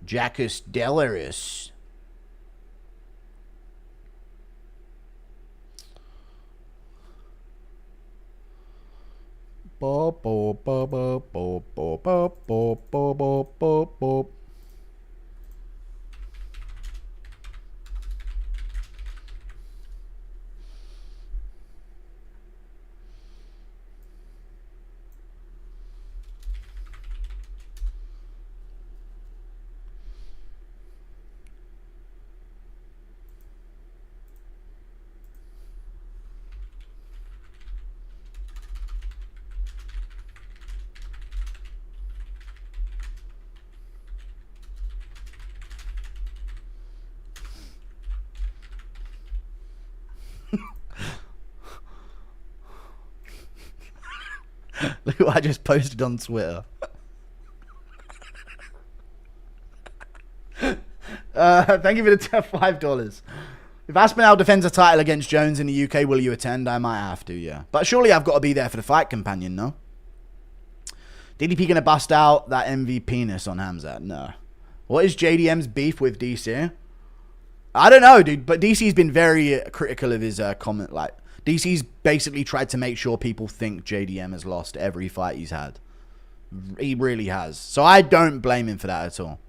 Jackus Delaris. Bop, bop, bop, bop, bop, bop, bop, bop, bop, bop, bop. Look what I just posted on Twitter. Thank you for the $5. If Aspinall defends a title against Jones in the UK, will you attend? I might have to, yeah. But surely I've got to be there for the fight companion, no? DDP gonna bust out that MV penis on Khamzat? No. What is JDM's beef with DC? I don't know, dude. But DC's been very critical of his comment. Like, DC's basically tried to make sure people think JDM has lost every fight he's had. He really has. So I don't blame him for that at all.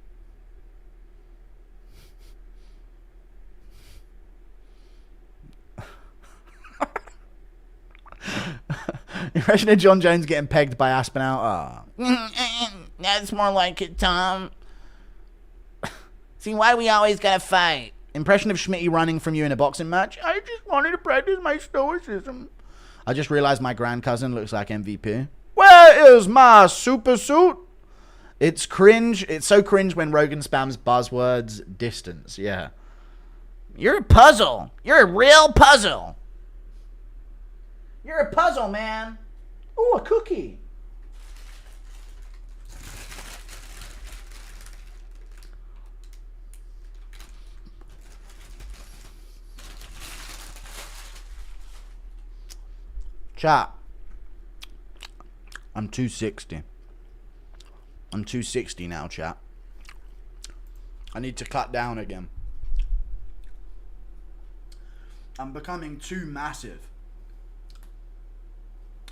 Impression of John Jones getting pegged by Aspinall. Oh. That's more like it, Tom. See, why we always gotta fight? Impression of Schmitty running from you in a boxing match. I just wanted to practice my stoicism. I just realized my grand cousin looks like MVP. Where is my super suit? It's cringe. It's so cringe when Rogan spams buzzwords. Distance. Yeah. You're a puzzle. You're a real puzzle. You're a puzzle, man. Ooh, a cookie. Chat. I'm 260. I'm 260 now, chat. I need to cut down again. I'm becoming too massive.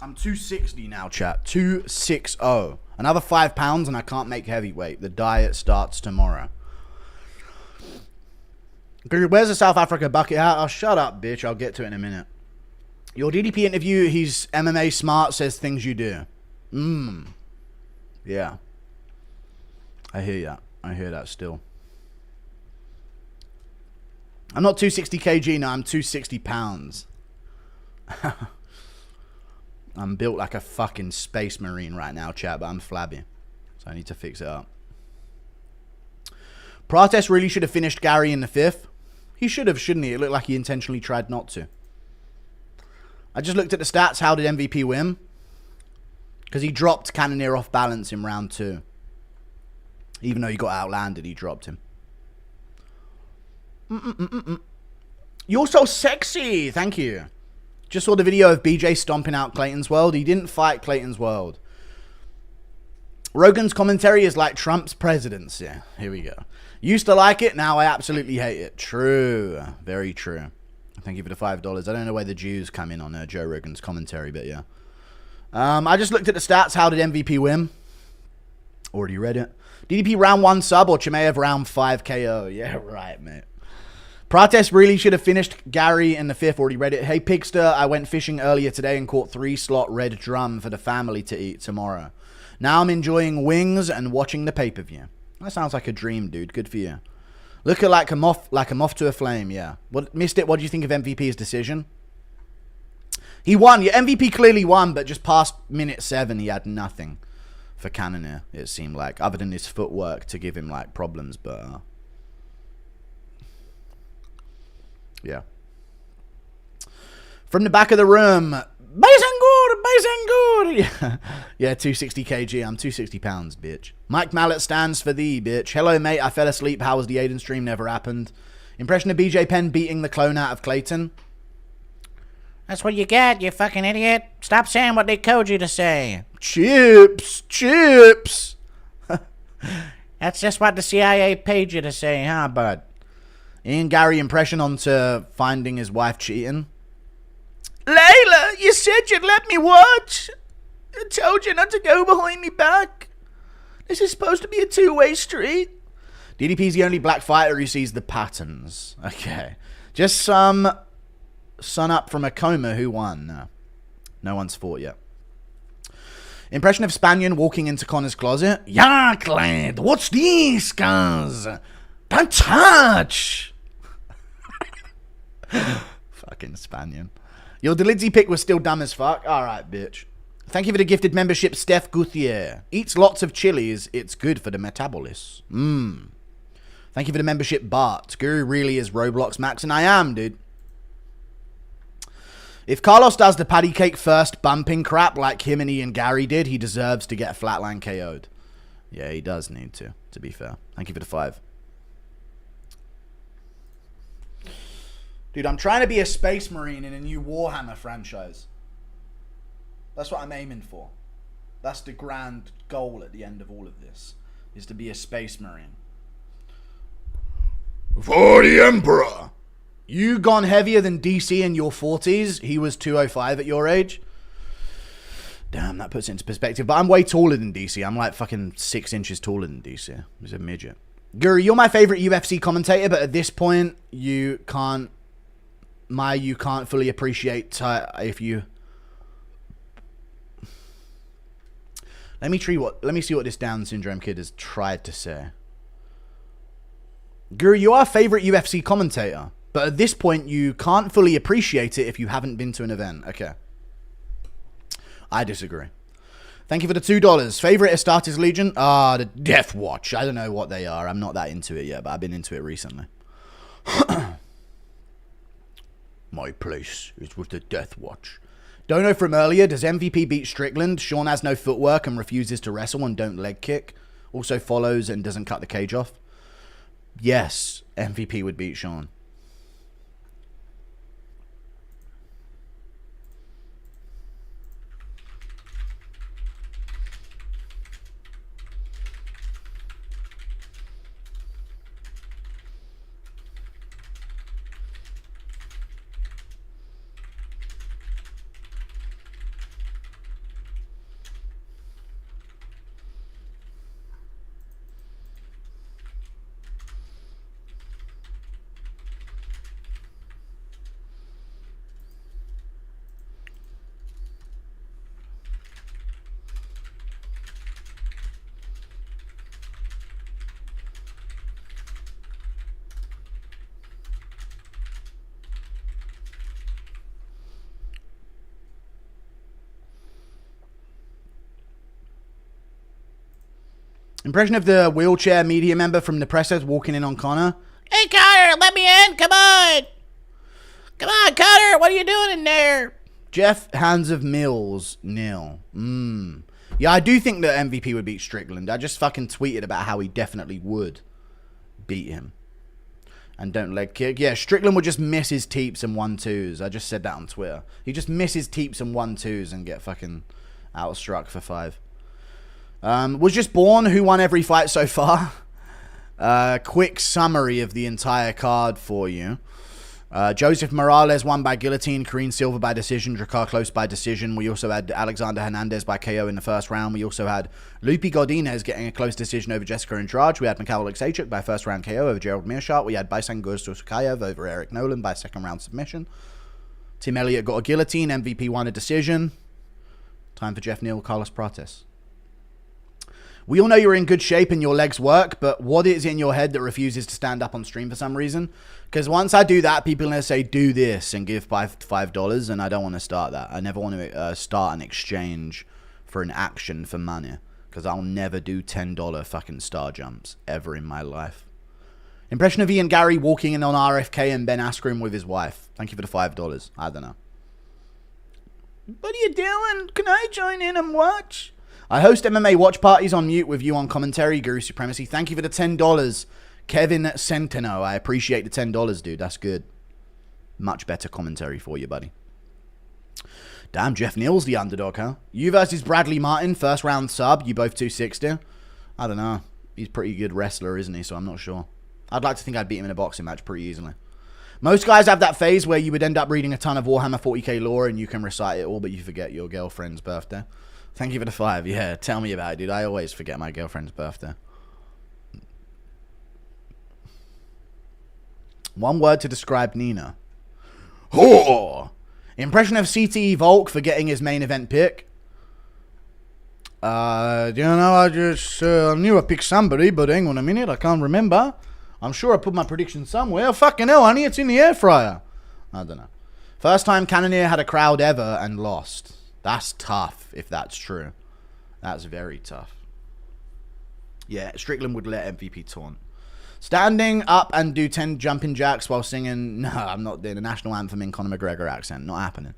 I'm 260 now, chat. 260. Another 5 pounds and I can't make heavyweight. The diet starts tomorrow. Where's the South Africa bucket hat? Oh, shut up, bitch. I'll get to it in a minute. Your DDP interview, he's MMA smart, says things you do. Yeah. I hear that. I hear that still. I'm not 260 kg, no, I'm 260 pounds. I'm built like a fucking space marine right now, chat, but I'm flabby. So I need to fix it up. Prates really should have finished Gary in the 5th. He should have, shouldn't he? It looked like he intentionally tried not to. I just looked at the stats. How did MVP win? Because he dropped Cannonier off balance in round 2. Even though he got outlanded, he dropped him. You're so sexy. Thank you. Just saw the video of BJ stomping out Clayton's World. He didn't fight Clayton's World. Rogan's commentary is like Trump's presidency. Here we go. Used to like it. Now I absolutely hate it. True. Very true. Thank you for the $5. I don't know where the Jews come in on Joe Rogan's commentary, but yeah. I just looked at the stats. How did MVP win? Already read it. DDP round 1 sub or Chimaev round 5 KO? Yeah, right, mate. Prates really should have finished Gary in the 5th. Already read it. Hey, Pigster, I went fishing earlier today and caught 3-slot red drum for the family to eat tomorrow. Now I'm enjoying wings and watching the pay-per-view. That sounds like a dream, dude. Good for you. Look at like a moth to a flame, yeah. What missed it? What do you think of MVP's decision? He won. Yeah, MVP clearly won, but just past minute 7, he had nothing for Cannonier, it seemed like, other than his footwork to give him like problems, but yeah. From the back of the room, Baisangur. Yeah, 260 kg. I'm 260 pounds, bitch. Mike Mallet stands for thee, bitch. Hello, mate. I fell asleep. How was the Aiden stream? Never happened. Impression of BJ Penn beating the clone out of Clayton. That's what you get, you fucking idiot. Stop saying what they told you to say. Chips. That's just what the CIA paid you to say, huh, bud? Ian Gary impression onto finding his wife cheating. Layla, you said you'd let me watch. I told you not to go behind me back. This is supposed to be a two-way street. DDP's the only black fighter who sees the patterns. Okay. Just some sun up from a coma who won. No one's fought yet. Impression of Spanian walking into Connor's closet. Yeah, Clyde, what's this, guys? Don't touch. Fucking Spanian. Your Delidzi pick was still dumb as fuck. Alright, bitch. Thank you for the gifted membership, Steph Guthier. Eats lots of chilies. It's good for the metabolism. Thank you for the membership, Bart. Guru really is Roblox Max, and I am, dude. If Carlos does the patty cake first bumping crap like him and Ian Gary did, he deserves to get flatline KO'd. Yeah, he does need to be fair. Thank you for the 5. Dude, I'm trying to be a Space Marine in a new Warhammer franchise. That's what I'm aiming for. That's the grand goal at the end of all of this, is to be a Space Marine. For the Emperor. You gone heavier than DC in your 40s. He was 205 at your age. Damn, that puts it into perspective. But I'm way taller than DC. I'm like fucking 6 inches taller than DC. He's a midget. Guru, you're my favorite UFC commentator, but at this point, you can't fully appreciate if you... Let me see what this Down syndrome kid has tried to say. Guru, you are favorite UFC commentator, but at this point, you can't fully appreciate it if you haven't been to an event. Okay. I disagree. Thank you for the $2. Favorite Astartes Legion? The Death Watch. I don't know what they are. I'm not that into it yet, but I've been into it recently. My place is with the Death Watch. Dono from earlier. Does MVP beat Strickland? Sean has no footwork and refuses to wrestle and don't leg kick. Also follows and doesn't cut the cage off. Yes, MVP would beat Sean. Impression of the wheelchair media member from the Presses walking in on Connor. Hey, Connor, let me in. Come on. Come on, Connor. What are you doing in there? Jeff Hands of Mills, Neal. Yeah, I do think that MVP would beat Strickland. I just fucking tweeted about how he definitely would beat him. And don't leg kick. Yeah, Strickland would just miss his teeps and 1-2s. I just said that on Twitter. He just misses teeps and 1-2s and get fucking outstruck for 5. Was just born. Who won every fight so far? Quick summary of the entire card for you. Joseph Morales won by guillotine. Karine Silva by decision. Drakkar Close by decision. We also had Alexander Hernandez by KO in the first round. We also had Lupi Godinez getting a close decision over Jessica Andrade. We had McCaul Alexachuk by first round KO over Gerald Mearshart. We had Baisan Susakayv over Eric Nolan by second round submission. Tim Elliott got a guillotine. MVP won a decision. Time for Jeff Neal, Carlos Prates. We all know you're in good shape and your legs work, but what is in your head that refuses to stand up on stream for some reason? Because once I do that, people are going to say, do this and give $5, and I don't want to start that. I never want to start an exchange for an action for money, because I'll never do $10 fucking star jumps ever in my life. Impression of Ian Gary walking in on RFK and Ben Askren with his wife. Thank you for the $5. I don't know. What are you doing? Can I join in and watch? I host MMA watch parties on mute with you on commentary, Guru Supremacy. Thank you for the $10, Kevin Centeno. I appreciate the $10, dude. That's good. Much better commentary for you, buddy. Damn, Jeff Neal's the underdog, huh? You versus Bradley Martin, first round sub. You both 260. I don't know. He's a pretty good wrestler, isn't he? So I'm not sure. I'd like to think I'd beat him in a boxing match pretty easily. Most guys have that phase where you would end up reading a ton of Warhammer 40k lore and you can recite it all, but you forget your girlfriend's birthday. Thank you for the 5. Yeah, tell me about it, dude. I always forget my girlfriend's birthday. One word to describe Nina. Whore! Impression of CTE Volk for getting his main event pick. You know, I just knew I picked somebody, but hang on a minute, I can't remember. I'm sure I put my prediction somewhere. Fucking hell, honey, it's in the air fryer. I don't know. First time Cannonier had a crowd ever and lost. That's tough, if that's true. That's very tough. Yeah, Strickland would let MVP taunt. Standing up and do 10 jumping jacks while singing... No, I'm not doing a national anthem in Conor McGregor accent. Not happening.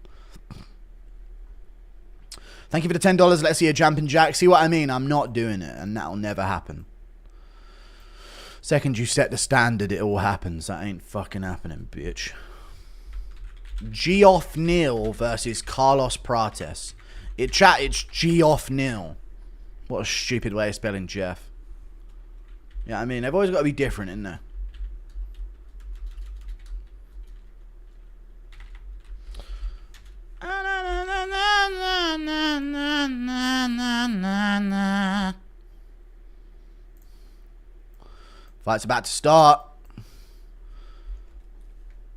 Thank you for the $10. Let's see a jumping jack. See what I mean? I'm not doing it, and that'll never happen. Second you set the standard, it all happens. That ain't fucking happening, bitch. Geoff Neal versus Carlos Prates. It's Geoff Neal. What a stupid way of spelling Jeff. Yeah, I mean, they've always got to be different, isn't there? Fight's about to start.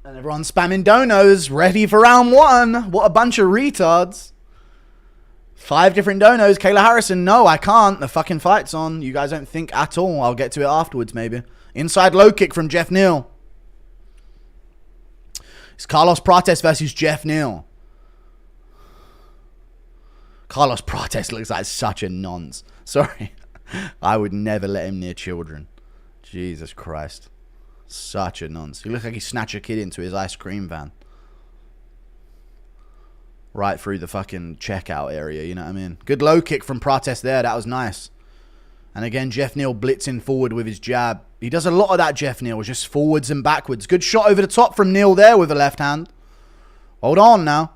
And everyone's spamming donos, ready for round 1. What a bunch of retards. 5 different donos. Kayla Harrison, no, I can't. The fucking fight's on. You guys don't think at all. I'll get to it afterwards, maybe. Inside low kick from Geoff Neal. It's Carlos Prates versus Geoff Neal. Carlos Prates looks like such a nonce. Sorry. I would never let him near children. Jesus Christ. Such a nonce. He looks like he snatched a kid into his ice cream van. Right through the fucking checkout area, you know what I mean? Good low kick from Prates there. That was nice. And again, Geoff Neal blitzing forward with his jab. He does a lot of that, Geoff Neal, just forwards and backwards. Good shot over the top from Neal there with the left hand. Hold on now.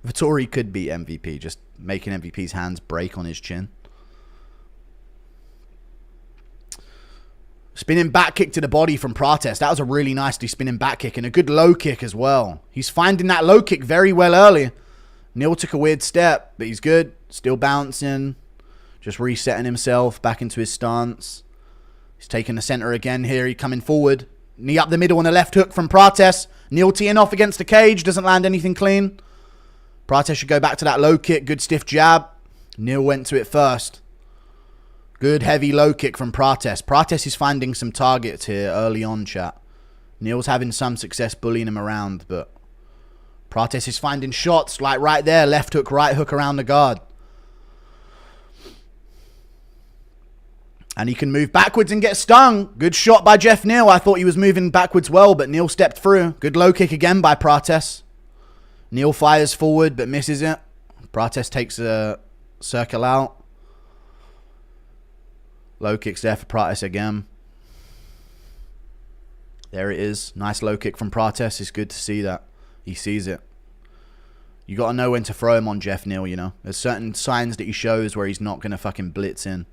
Vettori could be MVP, just making MVP's hands break on his chin. Spinning back kick to the body from Prates. That was a really nicely spinning back kick and a good low kick as well. He's finding that low kick very well early. Neal took a weird step, but he's good. Still bouncing. Just resetting himself back into his stance. He's taking the center again here. He's coming forward. Knee up the middle on a left hook from Prates. Neal teeing off against the cage. Doesn't land anything clean. Prates should go back to that low kick. Good stiff jab. Neal went to it first. Good heavy low kick from Prates. Prates is finding some targets here early on, chat. Neal's having some success bullying him around, but Prates is finding shots like right there. Left hook, right hook around the guard. And he can move backwards and get stung. Good shot by Geoff Neal. I thought he was moving backwards well, but Neal stepped through. Good low kick again by Prates. Neal fires forward, but misses it. Prates takes a circle out. Low kicks there for Prates again. There it is. Nice low kick from Prates. It's good to see that. He sees it. You got to know when to throw him on Geoff Neal, you know. There's certain signs that he shows where he's not going to fucking blitz in.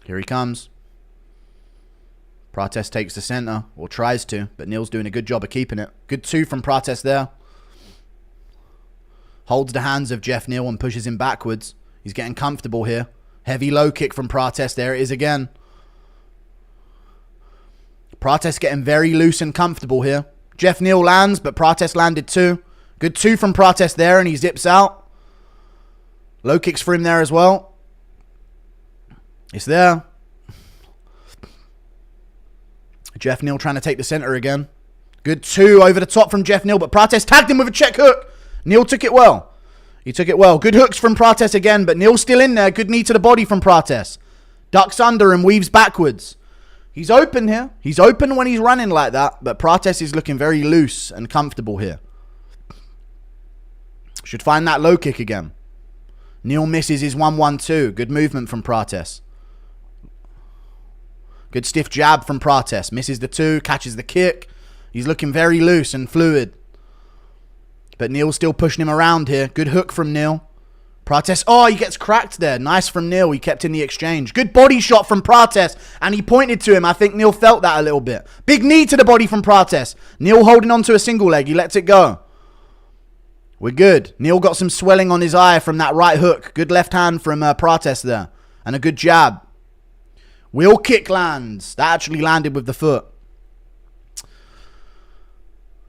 Here he comes. Prates takes the center, or tries to, but Neal's doing a good job of keeping it. Good 2 from Prates there. Holds the hands of Geoff Neal and pushes him backwards. He's getting comfortable here. Heavy low kick from Prates. There it is again. Prates getting very loose and comfortable here. Geoff Neal lands, but Prates landed 2. Good 2 from Prates there, and he zips out. Low kicks for him there as well. It's there. Geoff Neal trying to take the center again. Good 2 over the top from Geoff Neal, but Prates tagged him with a check hook. Neal took it well. He took it well. Good hooks from Prates again, but Neal's still in there. Good knee to the body from Prates. Ducks under and weaves backwards. He's open here. He's open when he's running like that, but Prates is looking very loose and comfortable here. Should find that low kick again. Neal misses his 1-1-2. Good movement from Prates. Good stiff jab from Prates. Misses the 2, catches the kick. He's looking very loose and fluid. But Neal's still pushing him around here. Good hook from Neal. Prates, oh, he gets cracked there. Nice from Neal. He kept in the exchange. Good body shot from Prates. And he pointed to him. I think Neal felt that a little bit. Big knee to the body from Prates. Neal holding on to a single leg. He lets it go. We're good. Neal got some swelling on his eye from that right hook. Good left hand from Prates there. And a good jab. Wheel kick lands. That actually landed with the foot.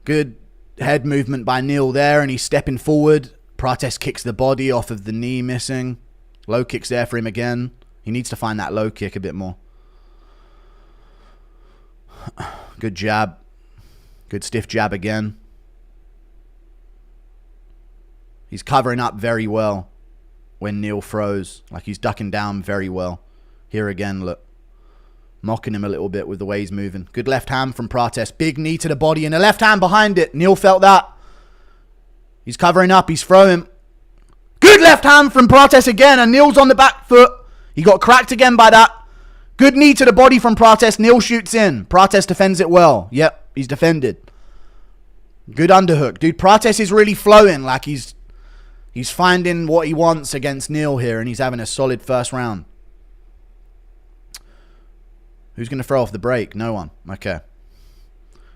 Good head movement by Neal there, and he's stepping forward. Prates kicks the body off of the knee missing. Low kicks there for him again. He needs to find that low kick a bit more. Good jab. Good stiff jab again. He's covering up very well when Neal throws. Like he's ducking down very well. Here again, look. Mocking him a little bit with the way he's moving. Good left hand from Prates. Big knee to the body and a left hand behind it. Neal felt that. He's covering up. He's throwing. Good left hand from Prates again. And Neal's on the back foot. He got cracked again by that. Good knee to the body from Prates. Neal shoots in. Prates defends it well. Yep, he's defended. Good underhook. Dude, Prates is really flowing. Like he's finding what he wants against Neal here. And he's having a solid first round. Who's going to throw off the break? No one. Okay.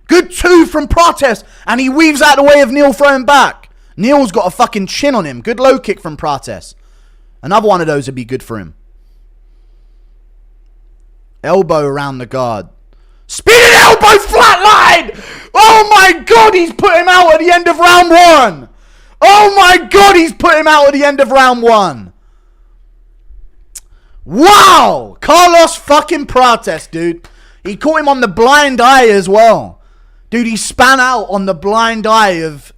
Good two from Prates. And he weaves out the way of Neal throwing back. Neal's got a fucking chin on him. Good low kick from Prates. Another one of those would be good for him. Elbow around the guard. Spinning elbow flatline! Oh my god, he's put him out at the end of round one! Oh my god, he's put him out at the end of round one! Wow! Carlos fucking Prates, dude. He caught him on the blind eye as well. Dude, he span out on the blind eye of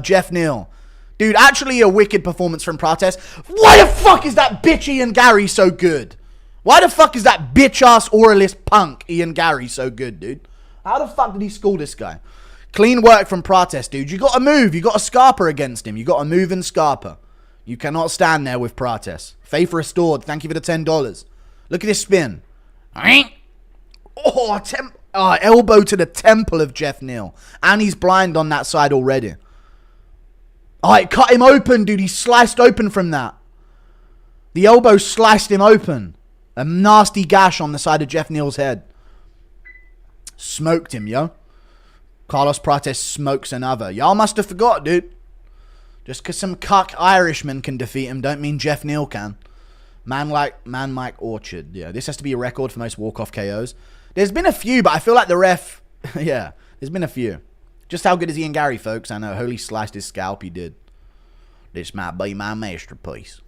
Jeff Neal. Dude, actually a wicked performance from Prates. Why the fuck is that bitch Ian Gary so good? Why the fuck is that bitch-ass oralist punk Ian Gary so good, dude? How the fuck did he school this guy? Clean work from Prates, dude. You got to move. You got a Scarpa against him. You got to move and Scarpa. You cannot stand there with Prates. Faith restored. Thank you for the $10. Look at this spin. Oh, elbow to the temple of Jeff Neal. And he's blind on that side already. Oh, it cut him open, dude. He sliced open from that. The elbow sliced him open. A nasty gash on the side of Jeff Neal's head. Smoked him, yo. Carlos Prates smokes another. Y'all must have forgot, dude. Just because some cuck Irishman can defeat him don't mean Jeff Neal can. Man Mike Orchard. Yeah, this has to be a record for most walk-off KOs. There's been a few, but I feel like the ref... yeah, there's been a few. Just how good is Ian Gary, folks? I know. Holy sliced his scalp, he did. This might be my masterpiece.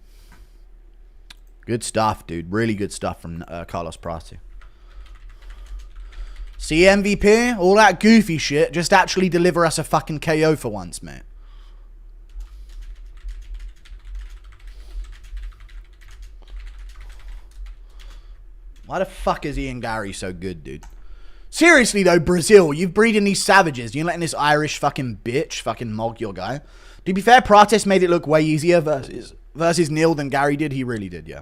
Good stuff, dude. Really good stuff from Carlos Prates. See, MVP? All that goofy shit. Just actually deliver us a fucking KO for once, mate. Why the fuck is Ian Gary so good, dude? Seriously, though, Brazil, you're breeding these savages. You're letting this Irish fucking bitch fucking mog your guy. To be fair, Prates made it look way easier versus Neal than Gary did. He really did, yeah.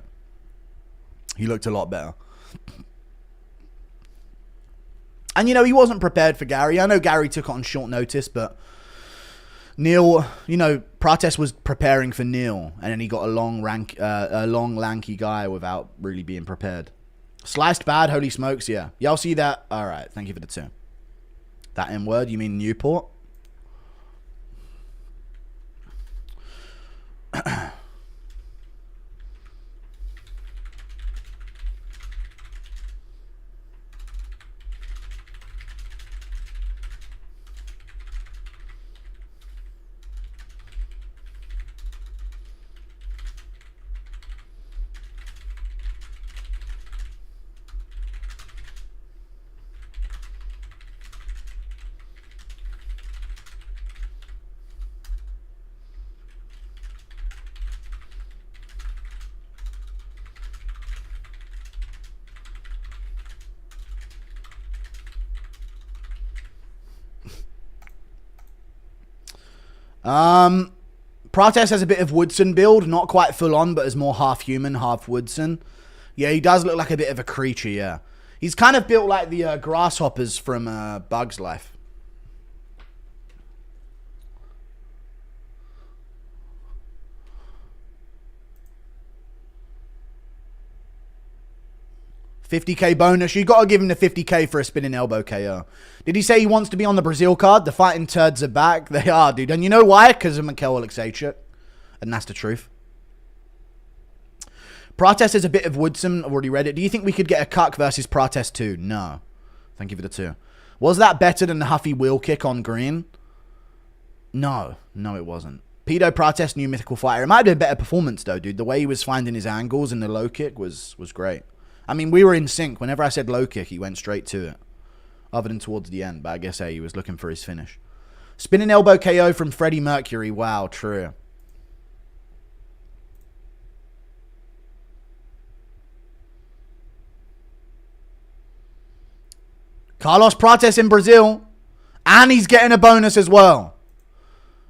He looked a lot better. And, you know, he wasn't prepared for Gary. I know Gary took it on short notice, but Neal, you know, Prates was preparing for Neal. And then he got a long, lanky guy without really being prepared. Sliced bad, holy smokes, yeah. Y'all see that? All right, thank you for the two. That M word, you mean Newport? Prates has a bit of Woodson build, not quite full on, but is more half human, half Woodson. Yeah, he does look like a bit of a creature, yeah. He's kind of built like the grasshoppers from Bug's Life. $50K bonus. You got to give him the $50K for a spinning elbow KO. Did he say he wants to be on the Brazil card? The fighting turds are back. They are, dude. And you know why? Because of McCaul Alexachuk. And that's the truth. Prates is a bit of Woodson. I've already read it. Do you think we could get a cuck versus Prates 2? No. Thank you for the 2. Was that better than the Huffy wheel kick on green? No. No, it wasn't. Pedo Prates, new mythical fighter. It might have been a better performance, though, dude. The way he was finding his angles and the low kick was great. I mean, we were in sync. Whenever I said low kick, he went straight to it. Other than towards the end. But I guess, hey, he was looking for his finish. Spinning elbow KO from Freddie Mercury. Wow, true. Carlos Prates in Brazil. And he's getting a bonus as well.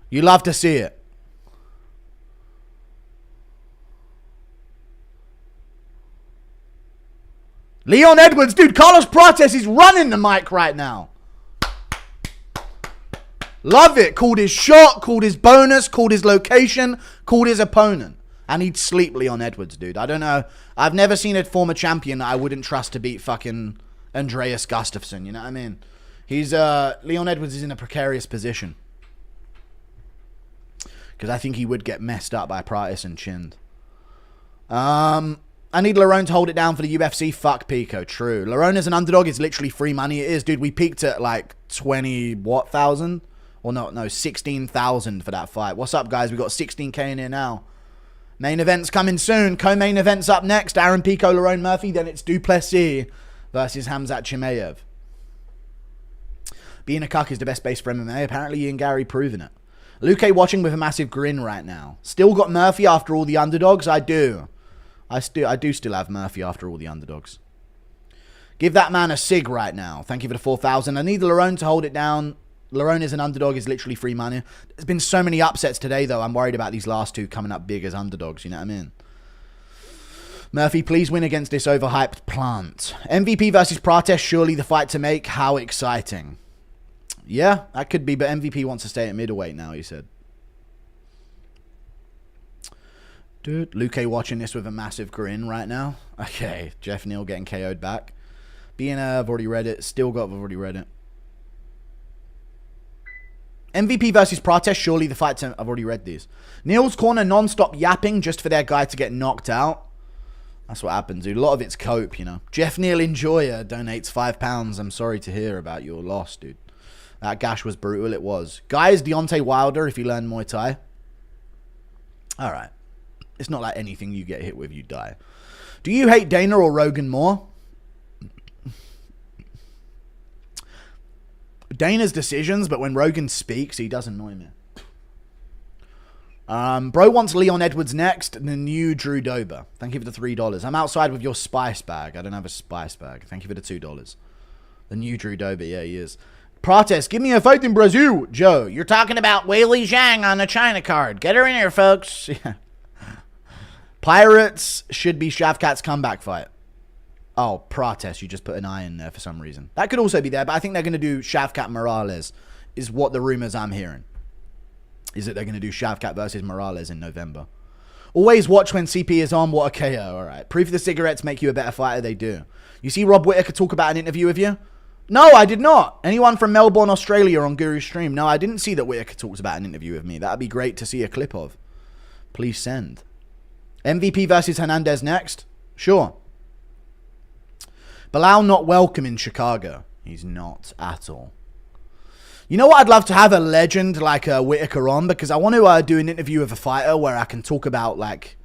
You love to see it. Leon Edwards, dude, Carlos Prates is running the mic right now. Love it. Called his shot, called his bonus, called his location, called his opponent. And he'd sleep Leon Edwards, dude. I don't know. I've never seen a former champion that I wouldn't trust to beat fucking Andreas Gustafsson. You know what I mean? He's, Leon Edwards is in a precarious position. Because I think he would get messed up by Prates and chinned. I need Lerone to hold it down for the UFC. Fuck Pico. True. Lerone as an underdog is literally free money. It is, dude. We peaked at like 20, what, thousand? Or no, 16,000 for that fight. What's up, guys? We got 16k in here now. Main event's coming soon. Co-main event's up next. Aaron Pico, Lerone Murphy. Then it's Du Plessis versus Khamzat Chimaev. Being a cuck is the best base for MMA. Apparently, Ian Gary proving it. Luke watching with a massive grin right now. Still got Murphy after all the underdogs? I do. I do still have Murphy after all the underdogs. Give that man a sig right now. Thank you for the 4,000. I need Lerone to hold it down. Lerone is an underdog, is literally free money. There's been so many upsets today, though. I'm worried about these last two coming up big as underdogs. You know what I mean? Murphy, please win against this overhyped plant. MVP versus Prates, surely the fight to make. How exciting. Yeah, that could be, but MVP wants to stay at middleweight now, he said. Dude, Luke watching this with a massive grin right now. Okay, Jeff Neal getting KO'd back. I've already read it. I've already read it. MVP versus Prates, surely the fight to... I've already read these. Neal's corner non-stop yapping just for their guy to get knocked out. That's what happens, dude. A lot of it's cope, you know. Jeff Neal Enjoyer donates £5. I'm sorry to hear about your loss, dude. That gash was brutal, it was. Guys, Deontay Wilder, if you learn Muay Thai. Alright. It's not like anything you get hit with, you die. Do you hate Dana or Rogan more? Dana's decisions, but when Rogan speaks, he does annoy me. Bro wants Leon Edwards next, and the new Drew Dober. Thank you for the $3. I'm outside with your spice bag. I don't have a spice bag. Thank you for the $2. The new Drew Dober, yeah, he is. Prates, give me a fight in Brazil. Joe, You're talking about Wei Li Zhang on the China card. Get her in here, folks. yeah. Pirates should be Shavkat's comeback fight. Oh, Prates, you just put an I in there for some reason. That could also be there, but I think they're going to do Shavkat Morales, is what the rumors I'm hearing. Is that they're going to do Shavkat versus Morales in November. Always watch when CP is on. What a KO. All right. Proof the cigarettes make you a better fighter. They do. You see Rob Whittaker talk about an interview with you? No, I did not. Anyone from Melbourne, Australia on Guru Stream? No, I didn't see that Whittaker talks about an interview with me. That would be great to see a clip of. Please send. MVP versus Hernandez next? Sure. Bilal not welcome in Chicago. He's not at all. You know what? I'd love to have a legend like Whittaker on, because I want to do an interview with a fighter where I can talk about, like,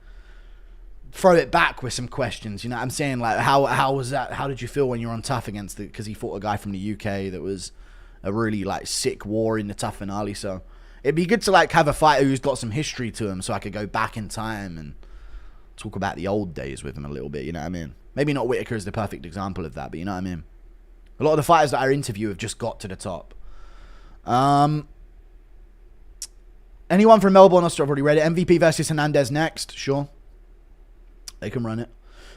throw it back with some questions. You know what I'm saying? Like, how was that? How did you feel when you were on Tough against the... Because he fought a guy from the UK that was a really, like, sick war in the Tough finale. So it'd be good to, like, have a fighter who's got some history to him so I could go back in time and talk about the old days with him a little bit. You know what I mean? Maybe not Whittaker is the perfect example of that, but you know what I mean? A lot of the fighters that I interview have just got to the top. Anyone from Melbourne, Australia? I've already read it. MVP versus Hernandez next. Sure. They can run it.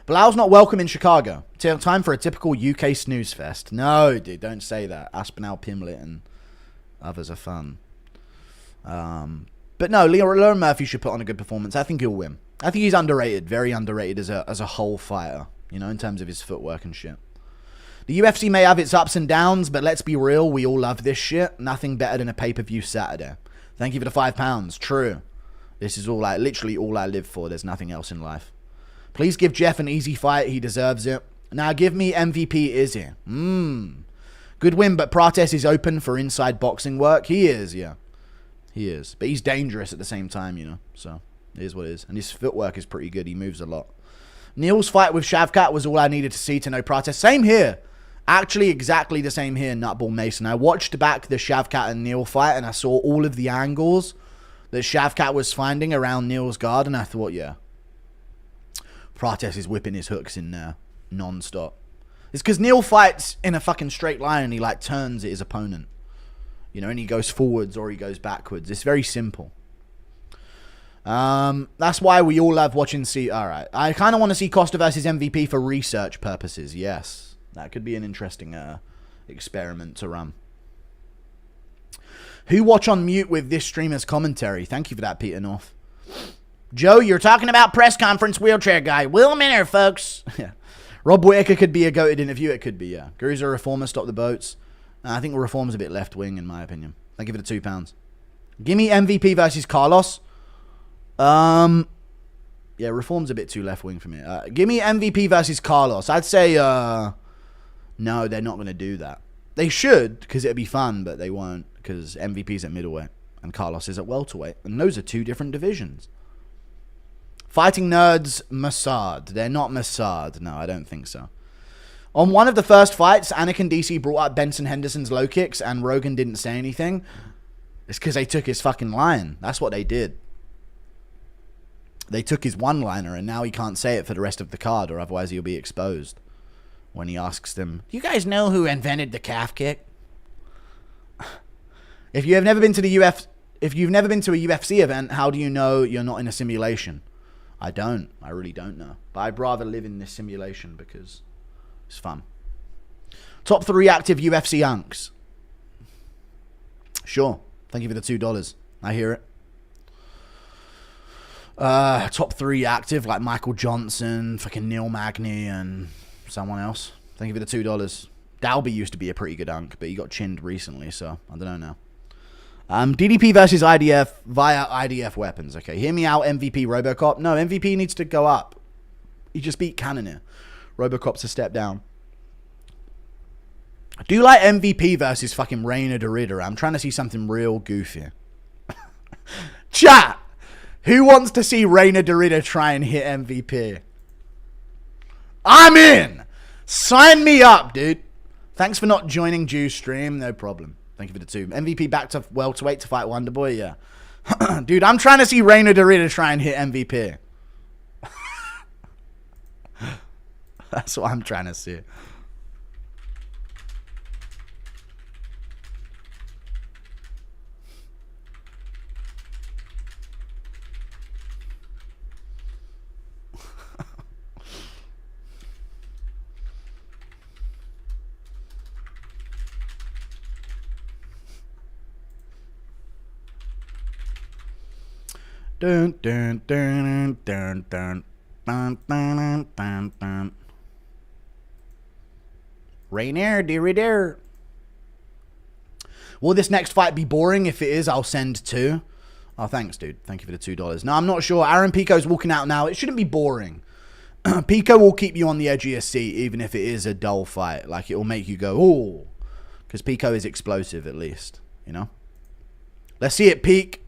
Bilal's not welcome in Chicago. Time for a typical UK snooze fest. No, dude, don't say that. Aspinall, Pimlet, and others are fun. But no, Leon Murphy should put on a good performance. I think he'll win. I think he's underrated. Very underrated as a whole fighter. You know, in terms of his footwork and shit. The UFC may have its ups and downs, but let's be real, we all love this shit. Nothing better than a pay-per-view Saturday. Thank you for the £5. True. This is all literally all I live for. There's nothing else in life. Please give Jeff an easy fight. He deserves it. Now give me MVP Izzy. Good win, but Prates is open for inside boxing work. He is, yeah. He is. But he's dangerous at the same time, you know. So, it is what it is. And his footwork is pretty good. He moves a lot. Neal's fight with Shavkat was all I needed to see to know Prates. Same here. Actually, exactly the same here, Nutball Mason. I watched back the Shavkat and Neal fight, and I saw all of the angles that Shavkat was finding around Neal's guard, and I thought, yeah, Prates is whipping his hooks in there non-stop. It's because Neal fights in a fucking straight line, and he, like, turns at his opponent. You know, and he goes forwards or he goes backwards. It's very simple. That's why we all love watching Alright. I kind of want to see Costa versus MVP for research purposes. Yes. That could be an interesting experiment to run. Who watch on mute with this streamer's commentary? Thank you for that, Peter North. Joe, you're talking about press conference wheelchair guy. Will Minner, folks. Yeah. Rob Whittaker could be a goated interview. It could be, yeah. Guru's a reformer, stop the boats. I think reform's a bit left-wing, in my opinion. Thank you for the £2. Give me MVP versus Carlos. Yeah, reform's a bit too left-wing for me. Give me MVP versus Carlos. I'd say, no, they're not going to do that. They should, because it'd be fun, but they won't, because MVP's at middleweight, and Carlos is at welterweight, and those are two different divisions. Fighting Nerds, Massad. They're not Massad. No, I don't think so. On one of the first fights, Anakin DC brought up Benson Henderson's low kicks, and Rogan didn't say anything. It's because they took his fucking line. That's what they did. They took his one-liner, and now he can't say it for the rest of the card, or otherwise he'll be exposed. When he asks them, "You guys know who invented the calf kick?" If you've never been to a UFC event, how do you know you're not in a simulation? I don't. I really don't know. But I'd rather live in this simulation because it's fun. Top 3 active UFC unks. Sure. Thank you for the $2. I hear it. Top 3 active, like Michael Johnson, fucking Neal Magny, and someone else. Thank you for the $2. Dalby used to be a pretty good unk, but he got chinned recently, so I don't know now. DDP versus IDF via IDF weapons. Okay, hear me out, MVP Robocop. No, MVP needs to go up. He just beat Cannonier. Robocop's a step down. I do like MVP versus fucking Reina Derrida. I'm trying to see something real goofy. Chat! Who wants to see Reina Derrida try and hit MVP? I'm in! Sign me up, dude. Thanks for not joining Jew's stream. No problem. Thank you for the 2. MVP back to welterweight to fight Wonderboy. Yeah. Dude, I'm trying to see Reina Derrida try and hit MVP. That's what I'm trying to see. Dun, dun, dun, dun, dun, dun, dun, dun, dun. Rainier, dearie dear. Will this next fight be boring? If it is, I'll send 2. Oh, thanks, dude. Thank you for the $2. No, I'm not sure. Aaron Pico's walking out now. It shouldn't be boring. Pico will keep you on the edge of your seat, even if it is a dull fight. Like, it will make you go, oh. Because Pico is explosive, at least. You know? Let's see it, Peak.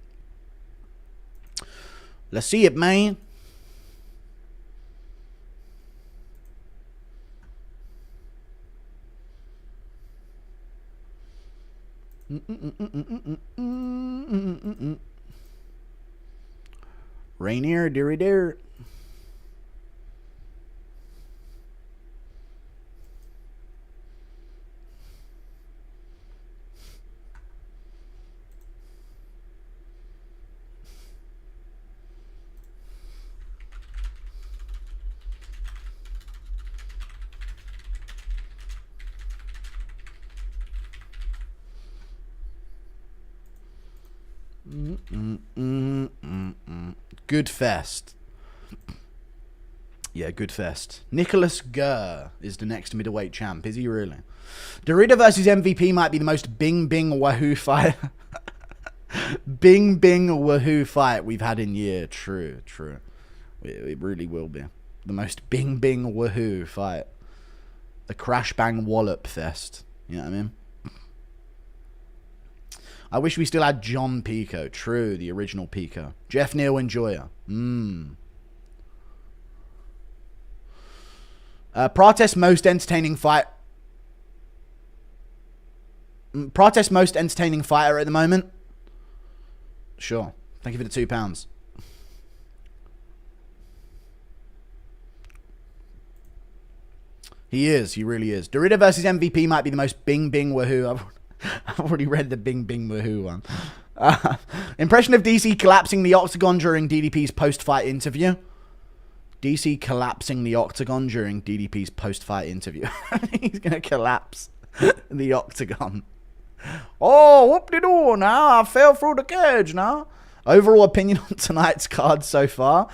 Let's see it, man. Rainier, dearie dear. Good fest. Yeah, good fest. Nicholas Gurr is the next middleweight champ. Is he really? Derrida versus MVP might be the most bing bing wahoo fight. Bing bing wahoo fight we've had in year. True, true. It really will be. The most bing bing wahoo fight. The crash bang wallop fest. You know what I mean? I wish we still had John Pico. True, the original Pico. Jeff Neal Enjoyer. Prates most entertaining fight. Prates most entertaining fighter at the moment. Sure. Thank you for the £2. He is. He really is. Derrida versus MVP might be the most bing bing wahoo. I've already read the Bing Bing Woohoo one. Impression of DC collapsing the octagon during DDP's post-fight interview. DC collapsing the octagon during DDP's post-fight interview. He's going to collapse the octagon. Oh, whoop-de-doo now. I fell through the cage now. Overall opinion on tonight's card so far.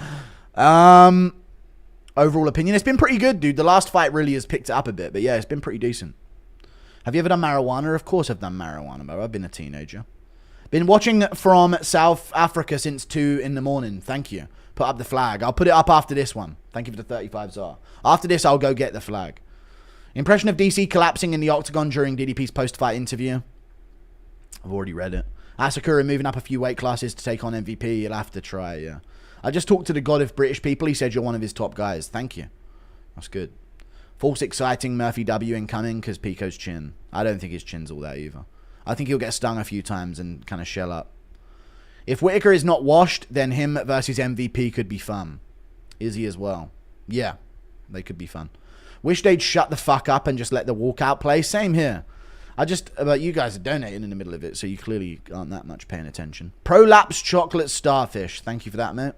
Overall opinion. It's been pretty good, dude. The last fight really has picked it up a bit. But yeah, it's been pretty decent. Have you ever done marijuana? Of course I've done marijuana, bro. I've been a teenager. Been watching from South Africa since 2 in the morning. Thank you. Put up the flag. I'll put it up after this one. Thank you for the 35 ZAR. After this, I'll go get the flag. Impression of DC collapsing in the octagon during DDP's post-fight interview. I've already read it. Asakura moving up a few weight classes to take on MVP. You'll have to try, yeah. I just talked to the god of British people. He said you're one of his top guys. Thank you. That's good. False exciting Murphy W incoming because Pico's chin. I don't think his chin's all that either. I think he'll get stung a few times and kind of shell up. If Whitaker is not washed, then him versus MVP could be fun. Is he as well? Yeah, they could be fun. Wish they'd shut the fuck up and just let the walkout play. Same here. But you guys are donating in the middle of it, so you clearly aren't that much paying attention. Prolapse Chocolate Starfish. Thank you for that, mate.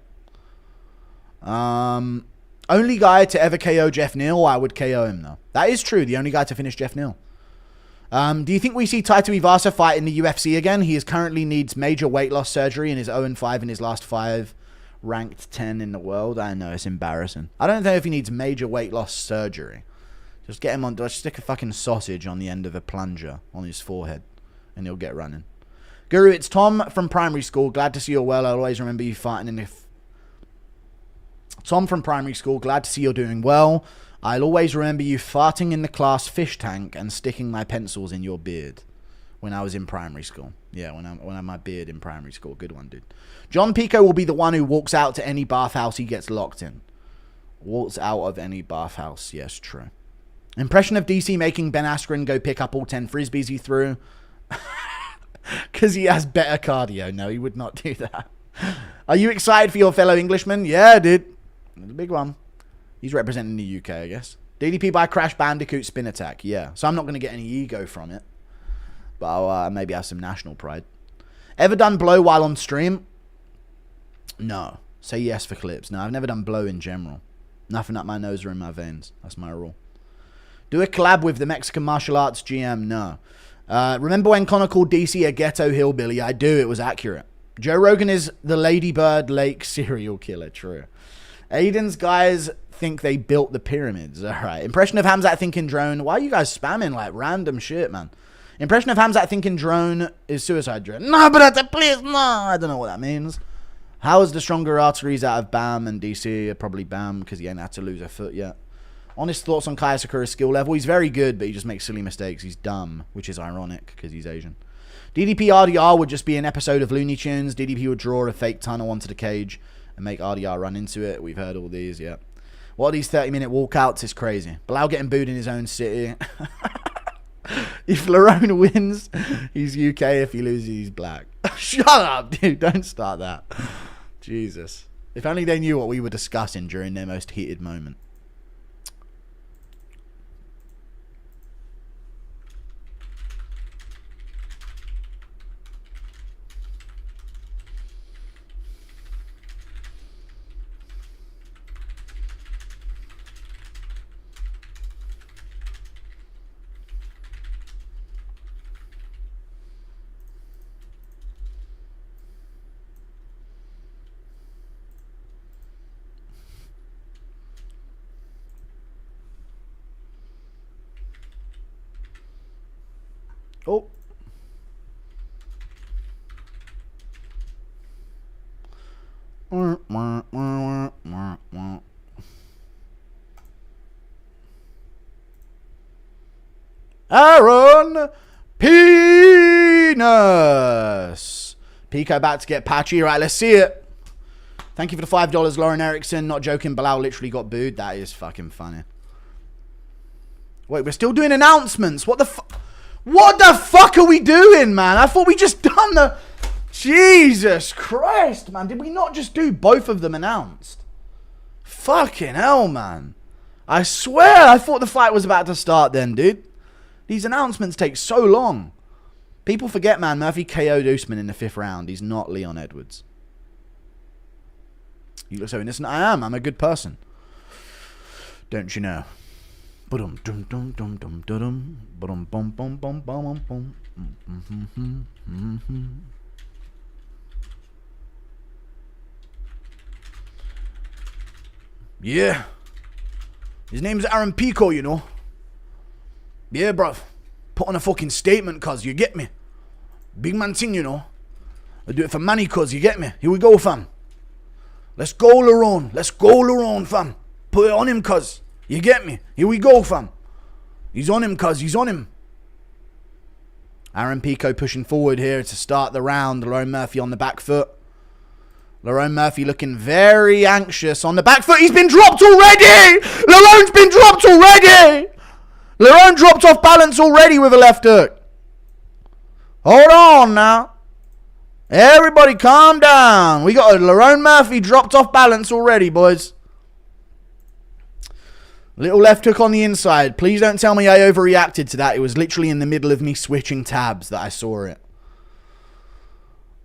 Only guy to ever KO Jeff Neal. I would KO him, though. That is true. The only guy to finish Jeff Neal. Do you think we see Taito Ivasa fight in the UFC again? He currently needs major weight loss surgery and is 0-5 in his last 5. Ranked 10 in the world. I know, it's embarrassing. I don't know if he needs major weight loss surgery. Just get him on. Just stick a fucking sausage on the end of a plunger on his forehead and he'll get running. Guru, it's Tom from primary school. Glad to see you're well. I'll always remember you fighting in the... Tom from primary school. Glad to see you're doing well. I'll always remember you farting in the class fish tank and sticking my pencils in your beard when I was in primary school. Yeah, when I had my beard in primary school. Good one, dude. John Pico will be the one who walks out to any bathhouse he gets locked in. Walks out of any bathhouse. Yes, true. Impression of DC making Ben Askren go pick up all 10 frisbees he threw. Because he has better cardio. No, he would not do that. Are you excited for your fellow Englishman? Yeah, dude. The big one. He's representing the UK, I guess. DDP by Crash Bandicoot spin attack. Yeah. So I'm not going to get any ego from it. But I'll maybe have some national pride. Ever done blow while on stream? No. Say yes for clips. No, I've never done blow in general. Nothing up my nose or in my veins. That's my rule. Do a collab with the Mexican martial arts GM? No. Remember when Connor called DC a ghetto hillbilly? I do. It was accurate. Joe Rogan is the Ladybird Lake serial killer. True. Aiden's guys think they built the pyramids. All right. Impression of Khamzat thinking drone. Why are you guys spamming like random shit, man? Impression of Khamzat thinking drone is suicide drone. No, but please, no. I don't know what that means. How is the stronger arteries out of Bam and DC? Probably Bam because he ain't had to lose a foot yet. Honest thoughts on Kaya Sakura's skill level. He's very good, but he just makes silly mistakes. He's dumb, which is ironic because he's Asian. DDP RDR would just be an episode of Looney Tunes. DDP would draw a fake tunnel onto the cage and make RDR run into it. We've heard all these, yeah. What are these 30-minute walkouts? Is crazy. Bilal getting booed in his own city. If Lerone wins, he's UK. If he loses, he's black. Shut up, dude. Don't start that. Jesus. If only they knew what we were discussing during their most heated moment. Oh. Aaron Penis. Pico about to get patchy. Right, let's see it. Thank you for the $5, Lauren Erickson. Not joking, Bilal literally got booed. That is fucking funny. Wait, we're still doing announcements. What the fuck? What the fuck are we doing, man? I thought we just done the... Jesus Christ, man. Did we not just do both of them announced? Fucking hell, man. I swear I thought the fight was about to start then, dude. These announcements take so long. People forget, man, Murphy KO'd Usman in the 5th round. He's not Leon Edwards. You look so innocent. I am. I'm a good person. Don't you know? Yeah. His name's Aaron Pico, you know. Yeah, bruv. Put on a fucking statement, cuz, you get me? Big man thing, you know. I do it for money, cuz, you get me? Here we go, fam. Let's go, Lerone. Let's go, Lerone, fam. Put it on him, cuz. You get me? Here we go, fam. He's on him, cuz. He's on him. Aaron Pico pushing forward here to start the round. Lerone Murphy on the back foot. Lerone Murphy looking very anxious on the back foot. He's been dropped already! Lerone's been dropped already! Lerone dropped off balance already with a left hook. Hold on now. Everybody calm down. We got a Lerone Murphy dropped off balance already, boys. Little left hook on the inside. Please don't tell me I overreacted to that. It was literally in the middle of me switching tabs that I saw it.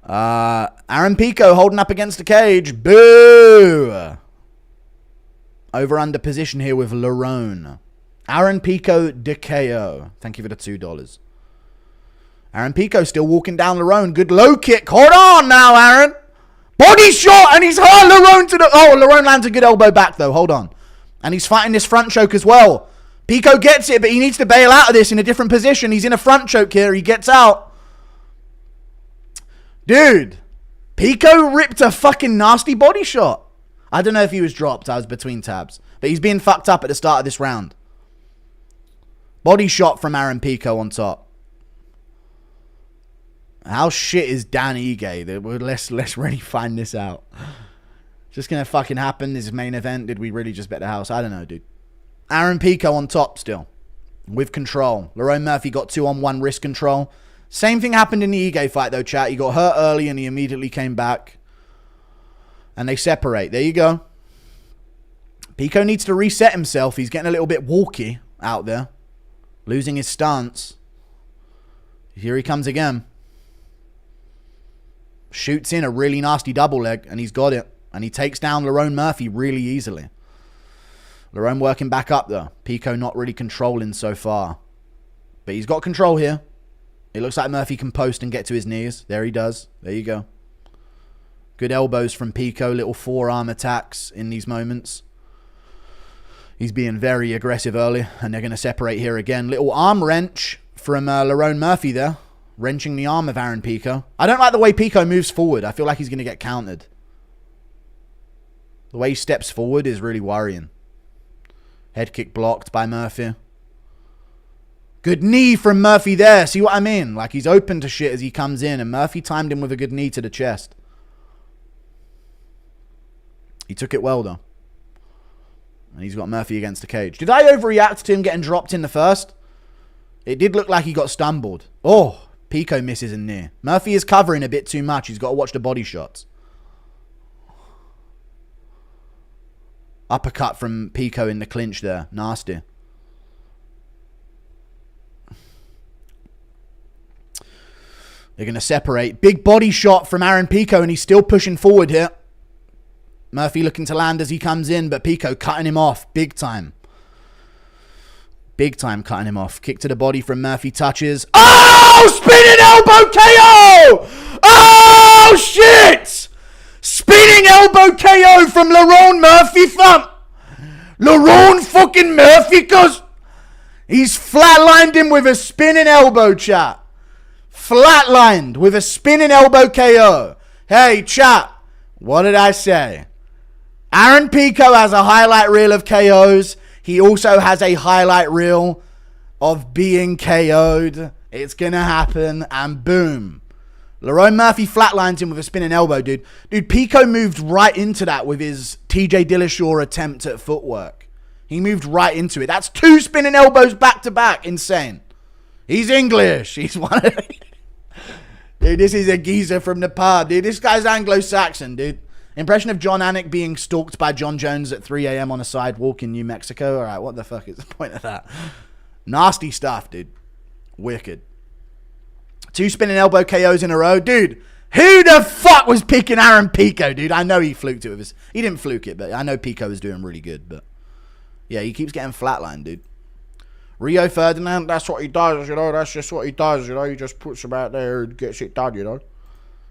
Aaron Pico holding up against the cage. Boo! Over under position here with Lerone. Aaron Pico de KO. Thank you for the $2. Aaron Pico still walking down Lerone. Good low kick. Hold on now, Aaron. Body shot, and he's hurt Lerone to the... Oh, Lerone lands a good elbow back, though. Hold on. And he's fighting this front choke as well. Pico gets it, but he needs to bail out of this in a different position. He's in a front choke here. He gets out. Dude. Pico ripped a fucking nasty body shot. I don't know if he was dropped. I was between tabs. But he's being fucked up at the start of this round. Body shot from Aaron Pico on top. How shit is Dan Ige? Let's really find this out. Just gonna fucking happen. This is main event. Did we really just bet the house? I don't know, dude. Aaron Pico on top still. With control. Lerone Murphy got 2-on-1 wrist control. Same thing happened in the Ige fight though, chat. He got hurt early and he immediately came back. And they separate. There you go. Pico needs to reset himself. He's getting a little bit walky out there. Losing his stance. Here he comes again. Shoots in a really nasty double leg and he's got it. And he takes down Lerone Murphy really easily. Lerone working back up though. Pico not really controlling so far. But he's got control here. It looks like Murphy can post and get to his knees. There he does. There you go. Good elbows from Pico. Little forearm attacks in these moments. He's being very aggressive early. And they're going to separate here again. Little arm wrench from Lerone Murphy there. Wrenching the arm of Aaron Pico. I don't like the way Pico moves forward. I feel like he's going to get countered. The way he steps forward is really worrying. Head kick blocked by Murphy. Good knee from Murphy there. See what I mean? Like he's open to shit as he comes in. And Murphy timed him with a good knee to the chest. He took it well though. And he's got Murphy against the cage. Did I overreact to him getting dropped in the first? It did look like he got stumbled. Oh, Pico misses in near. Murphy is covering a bit too much. He's got to watch the body shots. Uppercut from Pico in the clinch there. Nasty. They're going to separate. Big body shot from Aaron Pico and he's still pushing forward here. Murphy looking to land as he comes in, but Pico cutting him off big time. Big time cutting him off. Kick to the body from Murphy. Touches. Oh! Spinning elbow KO! Oh, shit! Spinning elbow KO from Lerone Murphy, fam. Lerone fucking Murphy, cuz he's flatlined him with a spinning elbow, chat. Flatlined with a spinning elbow KO. Hey, chat. What did I say? Aaron Pico has a highlight reel of KOs. He also has a highlight reel of being KO'd. It's going to happen. And boom. Lerone Murphy flatlines him with a spinning elbow, dude. Dude, Pico moved right into that with his TJ Dillashaw attempt at footwork. He moved right into it. That's 2 spinning elbows back to back. Insane. He's English. He's one of... Dude, this is a geezer from the pub. Dude, this guy's Anglo-Saxon, dude. Impression of John Anik being stalked by John Jones at 3 a.m. on a sidewalk in New Mexico. All right, what the fuck is the point of that? Nasty stuff, dude. Wicked. 2 spinning elbow KOs in a row. Dude, who the fuck was picking Aaron Pico, dude? I know he fluked it with his... He didn't fluke it, but I know Pico was doing really good. But yeah, he keeps getting flatlined, dude. Rio Ferdinand, that's what he does, you know. That's just what he does, you know. He just puts him out there and gets it done, you know.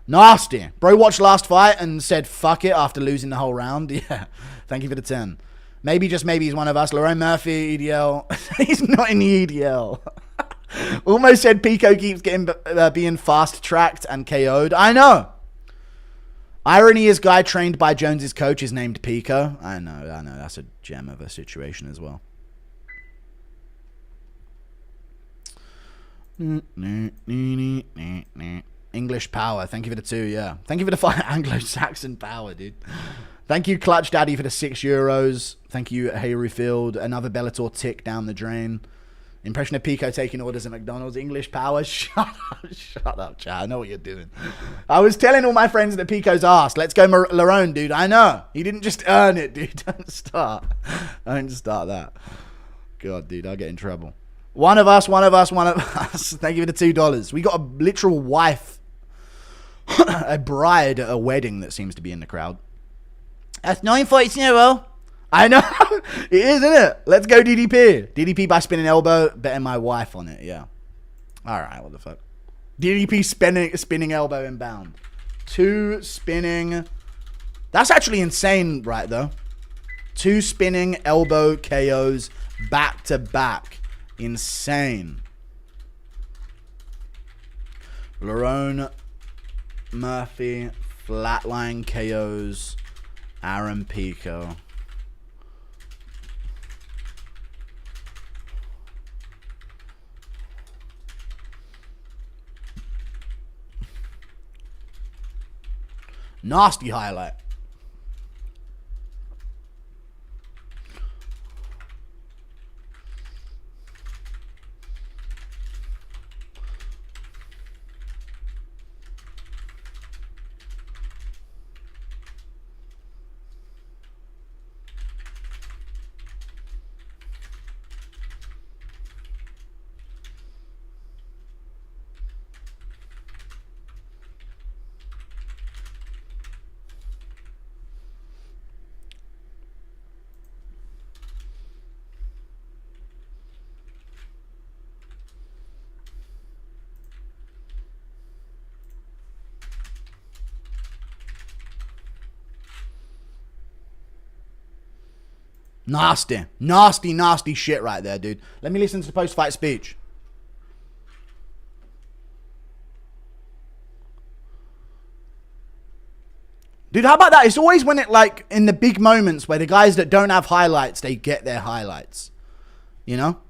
Nasty. Bro watched last fight and said fuck it after losing the whole round. Yeah. Thank you for the 10. Maybe, just maybe, he's one of us. Lerone Murphy, EDL. He's not in the EDL. Almost said Pico keeps getting being fast-tracked and KO'd. I know. Irony is guy trained by Jones's coach is named Pico. I know. That's a gem of a situation as well. English power. Thank you for the 2, yeah. Thank you for the 5 Anglo-Saxon power, dude. Thank you, Clutch Daddy, for the €6. Thank you, Hayrefield. Another Bellator tick down the drain. Impression of Pico taking orders at McDonald's. English power. Shut up, chat. I know what you're doing. I was telling all my friends that Pico's ass. Let's go Lerone, dude. I know. He didn't just earn it, dude. Don't start that. God, dude, I'll get in trouble. One of us. Thank you for the $2. We got a literal wife, a bride at a wedding that seems to be in the crowd. That's 9 fights in a row. I know. It is, isn't it? Let's go DDP. DDP by spinning elbow. Betting my wife on it, yeah. All right, what the fuck? DDP spinning elbow inbound. 2 spinning. That's actually insane, right, though. 2 spinning elbow KOs back to back. Insane. Lerone Murphy flatline KOs Aaron Pico. Nasty highlight. Nasty shit right there, dude. Let me listen to the post-fight speech. Dude, how about that? It's always when it, like, in the big moments where the guys that don't have highlights, they get their highlights. You know?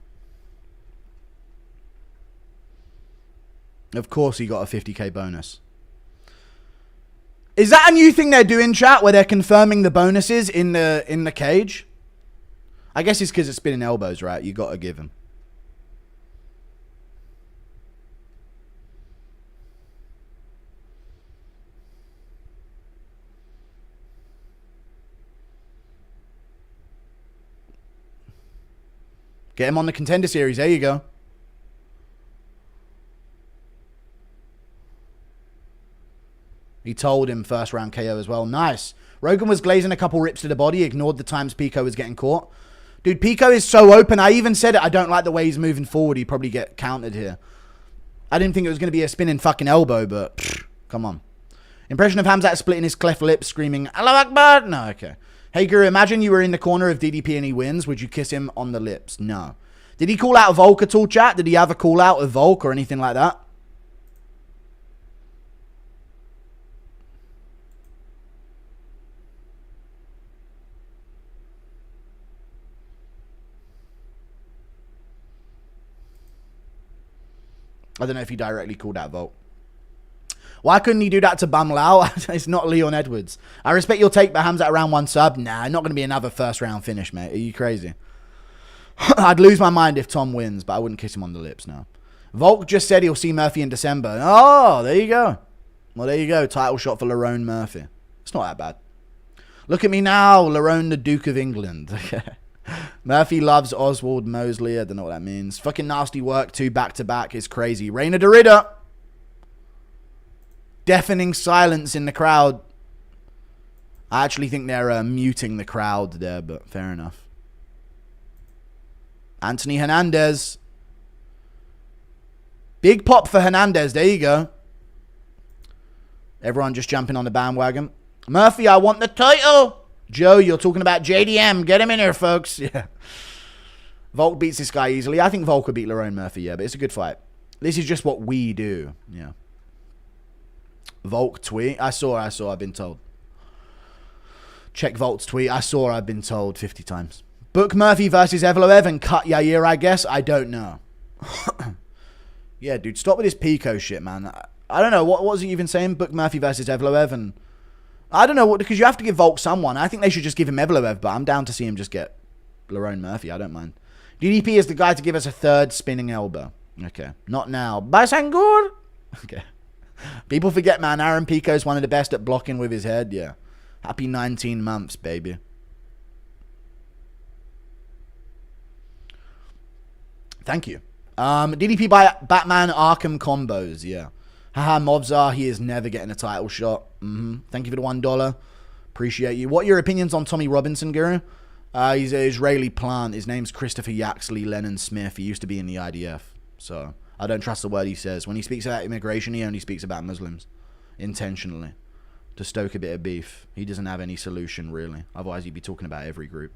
Of course he got a 50k bonus. Is that a new thing they're doing, chat, where they're confirming the bonuses in the cage? I guess it's because it's spinning elbows, right? You got to give him. Get him on the Contender Series. There you go. He told him first round KO as well. Nice. Rogan was glazing a couple rips to the body. Ignored the times Pico was getting caught. Dude, Pico is so open. I even said it. I don't like the way he's moving forward. He'd probably get countered here. I didn't think it was going to be a spinning fucking elbow, but pff, come on. Impression of Khamzat splitting his cleft lip, screaming, Allah Akbar. No, okay. Hey, Guru, imagine you were in the corner of DDP and he wins. Would you kiss him on the lips? No. Did he call out Volk at all, chat? Did he have a call out of Volk or anything like that? I don't know if he directly called out Volt. Why couldn't he do that to Bam Lao? It's not Leon Edwards. I respect your take, but Khamzat round 1 sub. Nah, not going to be another first round finish, mate. Are you crazy? I'd lose my mind if Tom wins, but I wouldn't kiss him on the lips now. Volk just said he'll see Murphy in December. Oh, there you go. Well, there you go. Title shot for Lerone Murphy. It's not that bad. Look at me now, Lerone, the Duke of England. Murphy loves Oswald Mosley. I don't know what that means. Fucking nasty work, 2 back-to-back is crazy. Reina Derrida. deafening silence in the crowd. I actually think they're muting the crowd there, but fair enough. Anthony Hernandez. Big pop for Hernandez. There you go. Everyone just jumping on the bandwagon. Murphy, I want the title. Joe, you're talking about JDM. Get him in here, folks. Yeah. Volk beats this guy easily. I think Volk would beat Lerone Murphy, yeah, but it's a good fight. This is just what we do. Yeah. Volk tweet. I saw, I've been told. Check Volk's tweet. I've been told 50 times. Book Murphy versus Evloev and cut Yair, I guess. I don't know. Yeah, dude, stop with this Pico shit, man. I don't know. What was he even saying? Book Murphy versus Evloev, and I don't know what, because you have to give Volk someone. I think they should just give him Evloev, but I'm down to see him just get Lerone Murphy. I don't mind. DDP is the guy to give us a third spinning elbow. Okay. Not now. Basangur? Okay. People forget, man. Aaron Pico is one of the best at blocking with his head. Yeah. Happy 19 months, baby. Thank you. DDP by Batman Arkham combos. Yeah. Haha, Movzar, he is never getting a title shot. Thank you for the $1. Appreciate you. What are your opinions on Tommy Robinson, Guru? He's an Israeli plant. His name's Christopher Yaxley Lennon Smith. He used to be in the IDF. So I don't trust the word he says. When he speaks about immigration, he only speaks about Muslims. Intentionally. To stoke a bit of beef. He doesn't have any solution, really. Otherwise, he'd be talking about every group.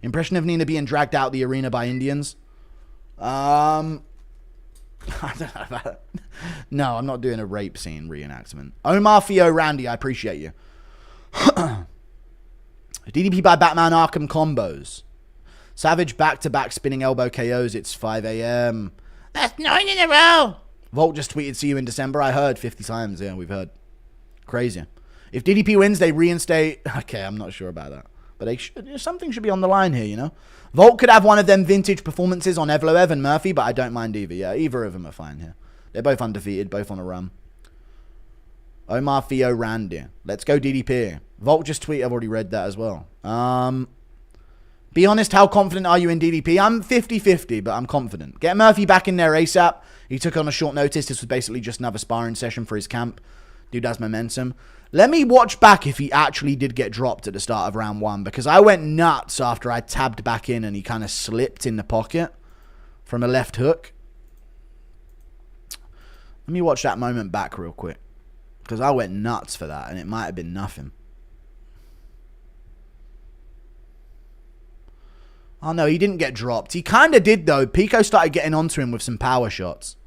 Impression of Nina being dragged out the arena by Indians? I don't know about that. No, I'm not doing a rape scene reenactment. Omar Theo Randy, I appreciate you. DDP by Batman Arkham combos. Savage back-to-back spinning elbow KOs. It's 5 a.m. That's 9 in a row. Volk just tweeted, see you in December. I heard 50 times. Yeah, we've heard. Crazy. If DDP wins, they reinstate. Okay, I'm not sure about that. But they should, something should be on the line here, you know? Volk could have one of them vintage performances on Evloev and Murphy, but I don't mind either. Yeah, either of them are fine here. They're both undefeated, both on a run. Omar Theo Randy. Let's go DDP. Volk just tweet. I've already read that as well. Be honest, how confident are you in DDP? I'm 50-50, but I'm confident. Get Murphy back in there ASAP. He took on a short notice. This was basically just another sparring session for his camp. Dude has momentum. Let me watch back if he actually did get dropped at the start of round 1, because I went nuts after I tabbed back in and he kind of slipped in the pocket from a left hook. Let me watch that moment back real quick, because I went nuts for that and it might have been nothing. Oh no, he didn't get dropped. He kind of did though. Pico started getting onto him with some power shots.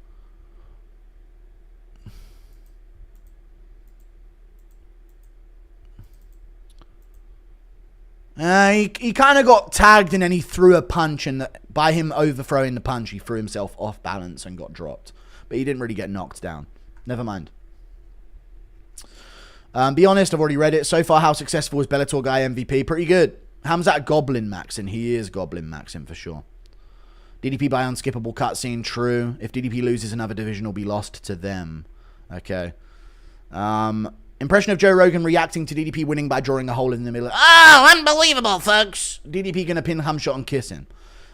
He kind of got tagged and then he threw a punch, and by him overthrowing the punch, he threw himself off balance and got dropped. But he didn't really get knocked down. Never mind. Be honest, I've already read it. So far, how successful is Bellator guy MVP? Pretty good. Khamzat Goblin Maxing. He is Goblin Maxing for sure. DDP by unskippable cutscene. True. If DDP loses another division, will be lost to them. Okay. Impression of Joe Rogan reacting to DDP winning by drawing a hole in the middle. Oh, unbelievable, folks. DDP gonna pin Humshot and kiss him.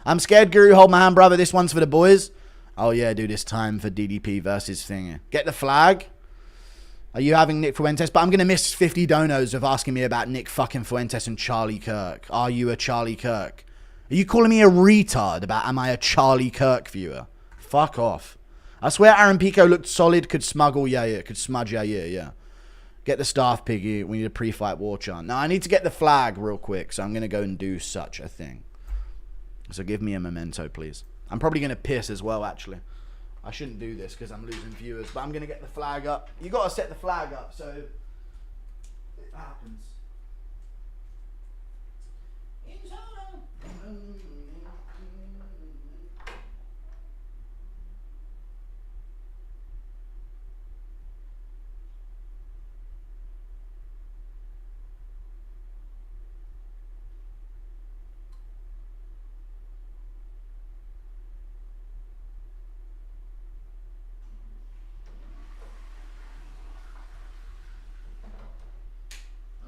I'm scared, Guru. Hold my hand, brother. This one's for the boys. Oh, yeah, dude. It's time for DDP versus Thinger. Get the flag. Are you having Nick Fuentes? But I'm going to miss 50 donos of asking me about Nick fucking Fuentes and Charlie Kirk. Are you a Charlie Kirk? Are you calling me a retard about am I a Charlie Kirk viewer? Fuck off. I swear Aaron Pico looked solid. Could smuggle Yair. Could smudge Yair, yeah. Get the staff, Piggy. We need a pre-fight war chant. Now, I need to get the flag real quick, so I'm going to go and do such a thing. So give me a memento, please. I'm probably going to piss as well, actually. I shouldn't do this because I'm losing viewers, but I'm going to get the flag up. You got to set the flag up so it happens.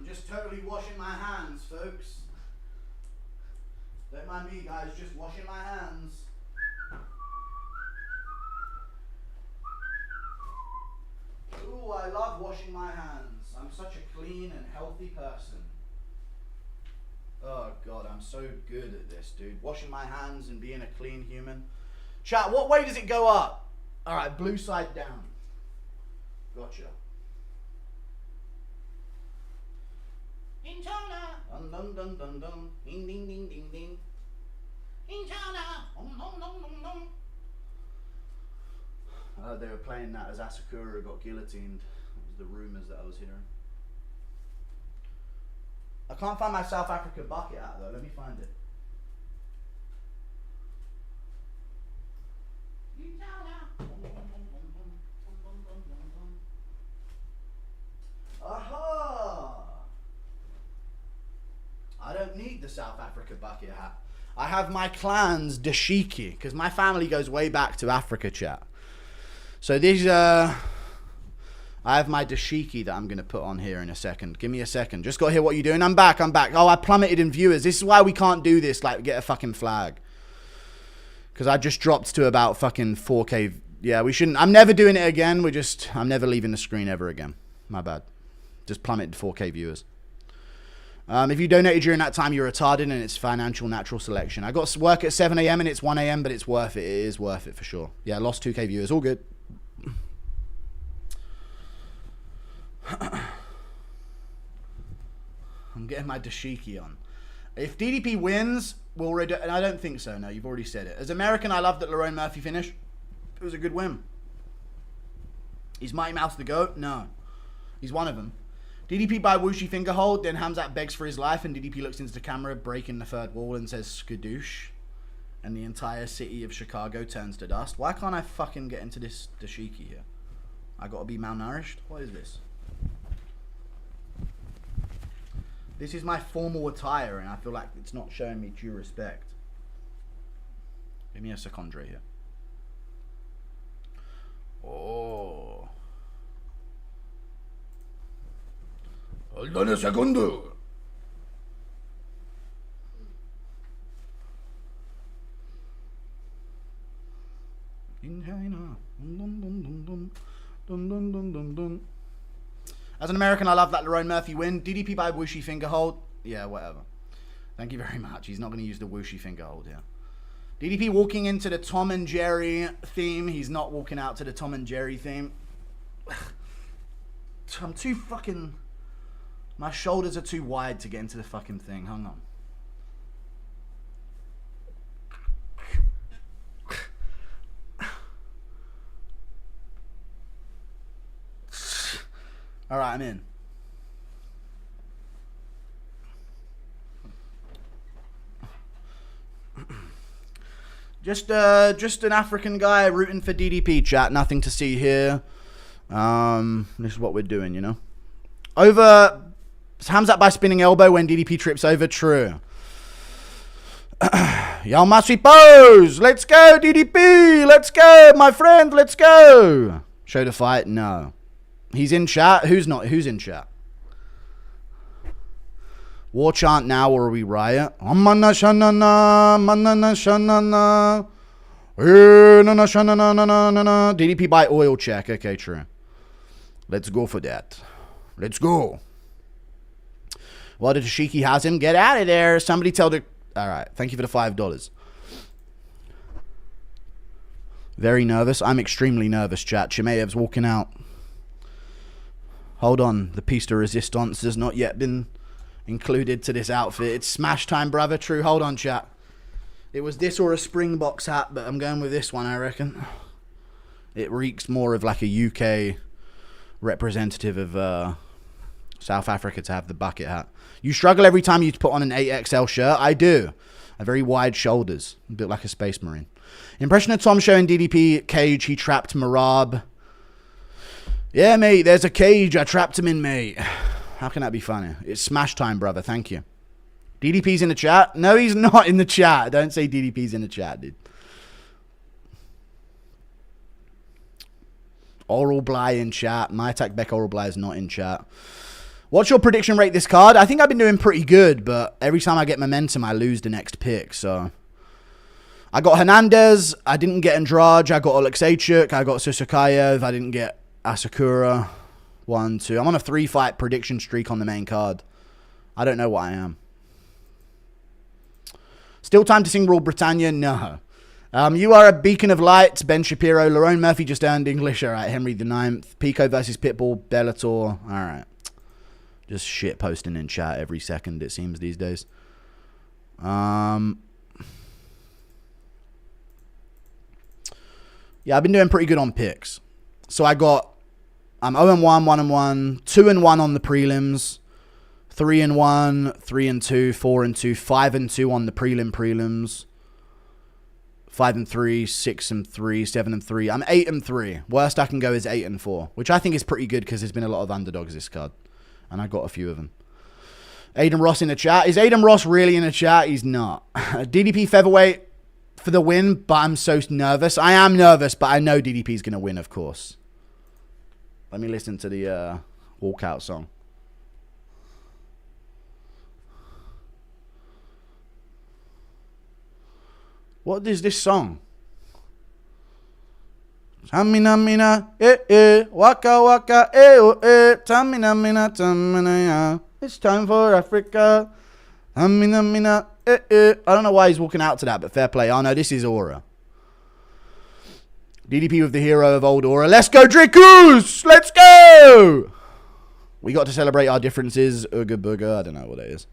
Just totally washing my hands, folks. Don't mind me, guys, just washing my hands. Ooh, I love washing my hands. I'm such a clean and healthy person. Oh God, I'm so good at this, dude. Washing my hands and being a clean human. Chat, what way does it go up? Alright, blue side down. Gotcha. Inshallah. Dun dun dun dun dun. Ding ding ding ding ding. Inshallah. They were playing that as Asakura got guillotined. That was the rumours that I was hearing. I can't find my South Africa bucket hat though. Let me find it. Aha! I don't need the South Africa bucket hat. I have my clan's dashiki because my family goes way back to Africa, chat. So these I have my dashiki that I'm going to put on here in a second. Give me a second. Just got to hear what you're doing. I'm back. Oh, I plummeted in viewers. This is why we can't do this. Like, get a fucking flag. Because I just dropped to about fucking 4K. Yeah, we shouldn't. I'm never doing it again. I'm never leaving the screen ever again. My bad. Just plummeted to 4K viewers. If you donated during that time, you're retarded and it's financial natural selection. I got work at 7 a.m. and it's 1 a.m., but it's worth it. It is worth it for sure. Yeah, lost 2K viewers. All good. I'm getting my dashiki on. If DDP wins, we'll and I don't think so. No, you've already said it. As American, I love that Lerone Murphy finished. It was a good win. Is Mighty Mouse the GOAT? No. He's one of them. DDP by whooshy finger hold, then Khamzat begs for his life, and DDP looks into the camera, breaking the third wall, and says skadoosh. And the entire city of Chicago turns to dust. Why can't I fucking get into this dashiki here? I gotta be malnourished? What is this? This is my formal attire, and I feel like it's not showing me due respect. Give me a secondary here. Oh. Hold on a segundo. In China. Dun, dun, dun, dun. Dun, dun, dun, dun, dun. As an American, I love that Lerone Murphy win. DDP by whooshy finger hold. Yeah, whatever. Thank you very much. He's not going to use the whooshy finger hold here. DDP walking into the Tom and Jerry theme. He's not walking out to the Tom and Jerry theme. I'm too fucking... My shoulders are too wide to get into the fucking thing. Hang on. All right, I'm in. Just an African guy rooting for DDP, chat. Nothing to see here. This is what we're doing, you know. Over Khamzat by spinning elbow when DDP trips over. True. Y'all must be pose. Let's go, DDP. Let's go, my friend. Let's go. Show the fight. No. He's in chat. Who's not? Who's in chat? War chant now or we riot? Manana shanana, manana shanana. Nana shanana, nana. DDP by oil check. Okay, true. Let's go for that. Let's go. Well, the Tashiki has him. Get out of there. Somebody tell the... All right. Thank you for the $5. Very nervous. I'm extremely nervous, chat. Chimaev's walking out. Hold on. The piece de resistance has not yet been included to this outfit. It's smash time, brother. True. Hold on, chat. It was this or a Springboks hat, but I'm going with this one, I reckon. It reeks more of like a UK representative of South Africa to have the bucket hat. You struggle every time you put on an 8XL shirt. I do. A very wide shoulders. A bit like a space marine. Impression of Tom showing DDP cage. He trapped Marab. Yeah, mate. There's a cage. I trapped him in, mate. How can that be funny? It's smash time, brother. Thank you. DDP's in the chat? No, he's not in the chat. Don't say DDP's in the chat, dude. Oral Bly in chat. My attack Beck Oral Bly is not in chat. What's your prediction rate this card? I think I've been doing pretty good, but every time I get momentum, I lose the next pick. So I got Hernandez. I didn't get Andrade. I got Alexeichuk. I got Susakayv. I didn't get Asakura. 1, 2. I'm on a 3-fight prediction streak on the main card. I don't know what I am. Still time to sing Rule Britannia? No. You are a beacon of light. Ben Shapiro. Lerone Murphy just earned English. All right. Henry the 9th. Pico versus Pitbull. Bellator. All right. Just shit posting in chat every second, it seems, these days. Yeah, I've been doing pretty good on picks. So I got 0-1, 1-1, 2-1 on the prelims, 3-1, 3-2, 4-2, 5-2 on the prelims, 5-3, 6-3, 7-3. I'm 8-3. Worst I can go is 8-4, which I think is pretty good because there's been a lot of underdogs this card, and I got a few of them. Aiden Ross in the chat. Is Aiden Ross really in the chat? He's not. DDP featherweight for the win, but I'm so nervous. I am nervous, but I know DDP's going to win, of course. Let me listen to the Walkout song. What is this song? Tamina mina, waka waka, tamina mina, tamina ya. It's time for Africa. Tamina mina, I don't know why he's walking out to that, but fair play. Oh no, this is Aura. DDP with the hero of old Aura. Let's go, Dricus! Let's go! We got to celebrate our differences. Ooga booga. I don't know what it is.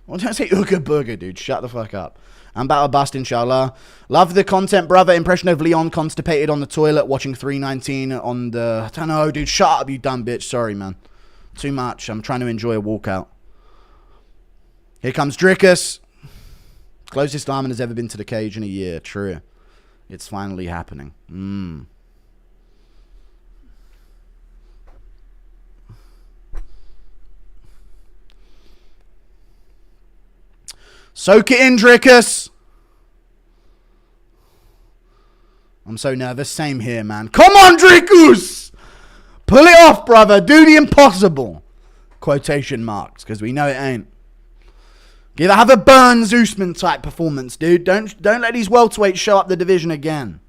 Why don't I say ooga booga, dude? Shut the fuck up. I'm battle bust, inshallah. Love the content, brother. Impression of Leon constipated on the toilet, watching 319 on the... I don't know, dude. Shut up, you dumb bitch. Sorry, man. Too much. I'm trying to enjoy a walkout. Here comes Dricus. Closest Armin has ever been to the cage in a year. True. It's finally happening. Soak it in, Dricus. I'm so nervous. Same here, man. Come on, Dricus! Pull it off, brother. Do the impossible. Quotation marks, because we know it ain't. Have a Burns Usman type performance, dude. Don't let these welterweights show up the division again.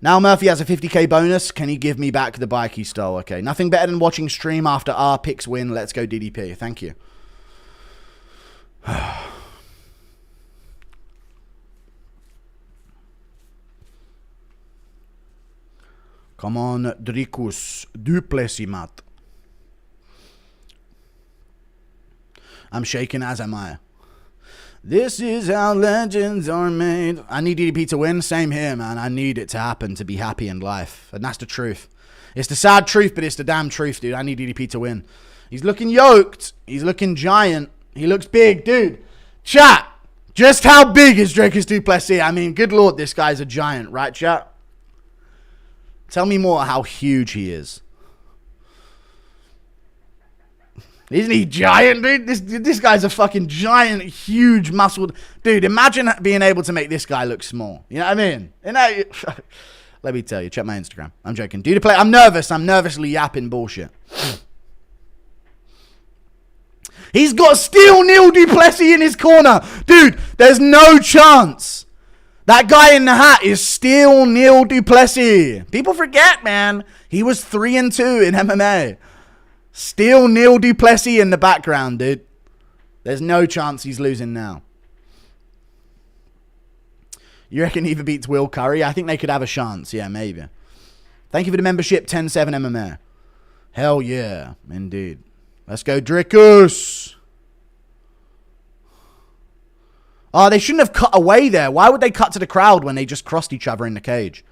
Now Murphy has a 50k bonus. Can he give me back the bike he stole? Okay. Nothing better than watching stream after our picks win. Let's go DDP. Thank you. Come on, Dricus Du Plessis, mat. I'm shaking, as am I. This is how legends are made. I need DDP to win. Same here, man. I need it to happen to be happy in life. And that's the truth. It's the sad truth, but it's the damn truth, dude. I need DDP to win. He's looking yoked. He's looking giant. He looks big, dude. Chat. Just how big is Dricus Du Plessis? I mean, good lord, this guy's a giant, right, chat? Tell me more how huge he is. Isn't he giant, dude? This guy's a fucking giant, huge, muscled... Dude, imagine being able to make this guy look small. You know what I mean? You know, let me tell you. Check my Instagram. I'm joking. Do the play. I'm nervous. I'm nervously yapping bullshit. He's got still Neal Du Plessis in his corner. Dude, there's no chance. That guy in the hat is still Neal Du Plessis. People forget, man. He was 3-2 in MMA. Still Neal Du Plessis in the background, dude. There's no chance he's losing now. You reckon he either beats Will Curry? I think they could have a chance. Yeah, maybe. Thank you for the membership, 10-7 MMA. Hell yeah, indeed. Let's go, Dricus. Oh, they shouldn't have cut away there. Why would they cut to the crowd when they just crossed each other in the cage?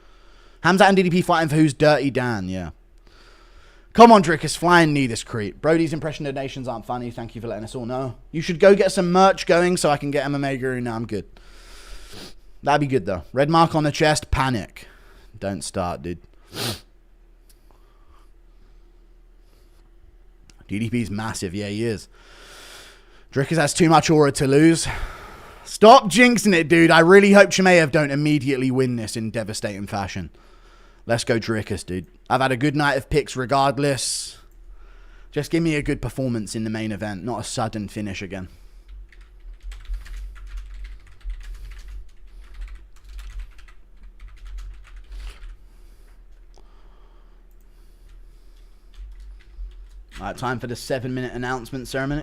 Khamzat and DDP fighting for who's Dirty Dan, yeah. Come on, Dricus, flying knee this creep. Brody's impression donations aren't funny. Thank you for letting us all know. You should go get some merch going so I can get MMA Guru. Now I'm good. That'd be good, though. Red mark on the chest. Panic. Don't start, dude. DDP's massive. Yeah, he is. Dricus has too much aura to lose. Stop jinxing it, dude. I really hope Chimaev don't immediately win this in devastating fashion. Let's go Dricus, dude. I've had a good night of picks regardless. Just give me a good performance in the main event, not a sudden finish again. Alright, time for the 7-minute announcement ceremony.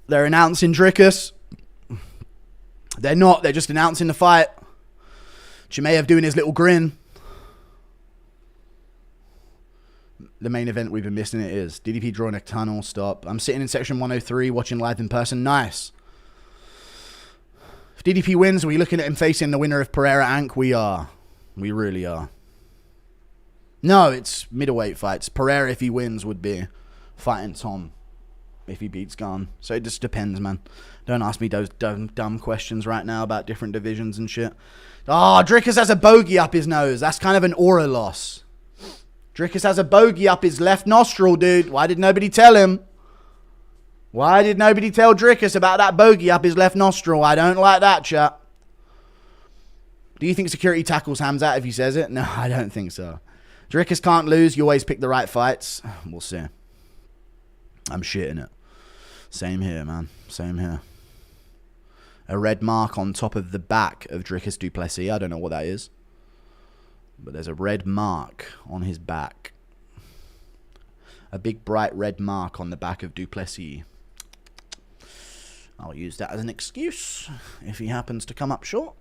They're announcing Dricus. They're not. They're just announcing the fight. Chimaev doing his little grin. The main event we've been missing it is DDP drawing a tunnel stop. I'm sitting in section 103 watching live in person. Nice. If DDP wins, are we looking at him facing the winner of Pereira Ank? We are. We really are. No, it's middleweight fights. Pereira, if he wins, would be fighting Tom if he beats Gun. So it just depends, man. Don't ask me those dumb questions right now about different divisions and shit. Oh, Dricus has a bogey up his nose. That's kind of an aura loss. Dricus has a bogey up his left nostril, dude. Why did nobody tell him? Why did nobody tell Dricus about that bogey up his left nostril? I don't like that, chat. Do you think security tackles Khamzat if he says it? No, I don't think so. Dricus can't lose. You always pick the right fights. We'll see. I'm shitting it. Same here, man. Same here. A red mark on top of the back of Dricus Du Plessis. I don't know what that is. But there's a red mark on his back. A big bright red mark on the back of Du Plessis. I'll use that as an excuse if he happens to come up short.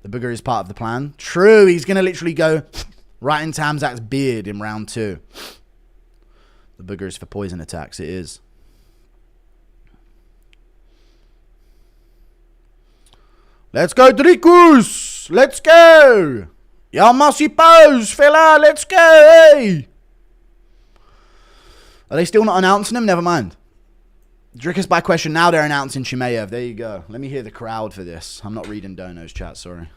The booger is part of the plan. True, he's going to literally go right into Khamzat's beard in round 2. The booger is for poison attacks. It is. Let's go, Dricus! Let's go! Yamasi pose, fella! Let's go, hey! Are they still not announcing him? Never mind. Dricus by question. Now they're announcing Chimaev. There you go. Let me hear the crowd for this. I'm not reading Dono's chat, sorry.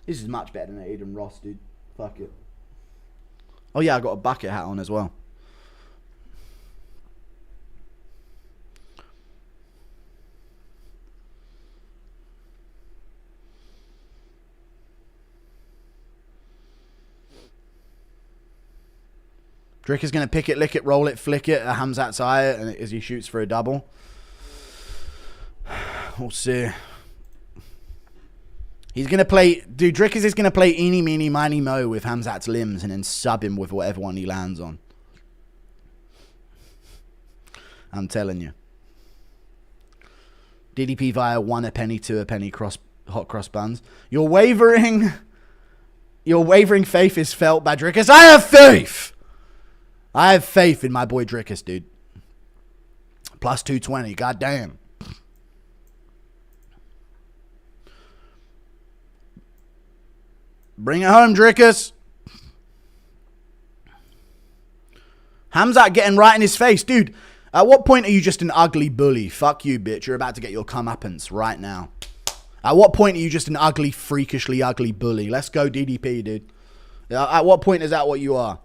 This is much better than Aiden Ross, dude. Fuck it. Oh yeah, I got a bucket hat on as well. Dricus is going to pick it, lick it, roll it, flick it at Khamzat's eye as he shoots for a double. We'll see. He's going to play... Dude, Dricus is going to play eeny, meeny, miny, mo with Khamzat's limbs and then sub him with whatever one he lands on. I'm telling you. DDP via 1 a penny, 2 a penny, hot cross buns. Your wavering faith is felt by Dricus. I have faith! I have faith in my boy Dricus, dude. Plus 220, goddamn. Bring it home, Dricus. Khamzat getting right in his face. Dude, at what point are you just an ugly bully? Fuck you, bitch. You're about to get your comeuppance right now. At what point are you just an ugly, freakishly ugly bully? Let's go, DDP, dude. At what point is that what you are?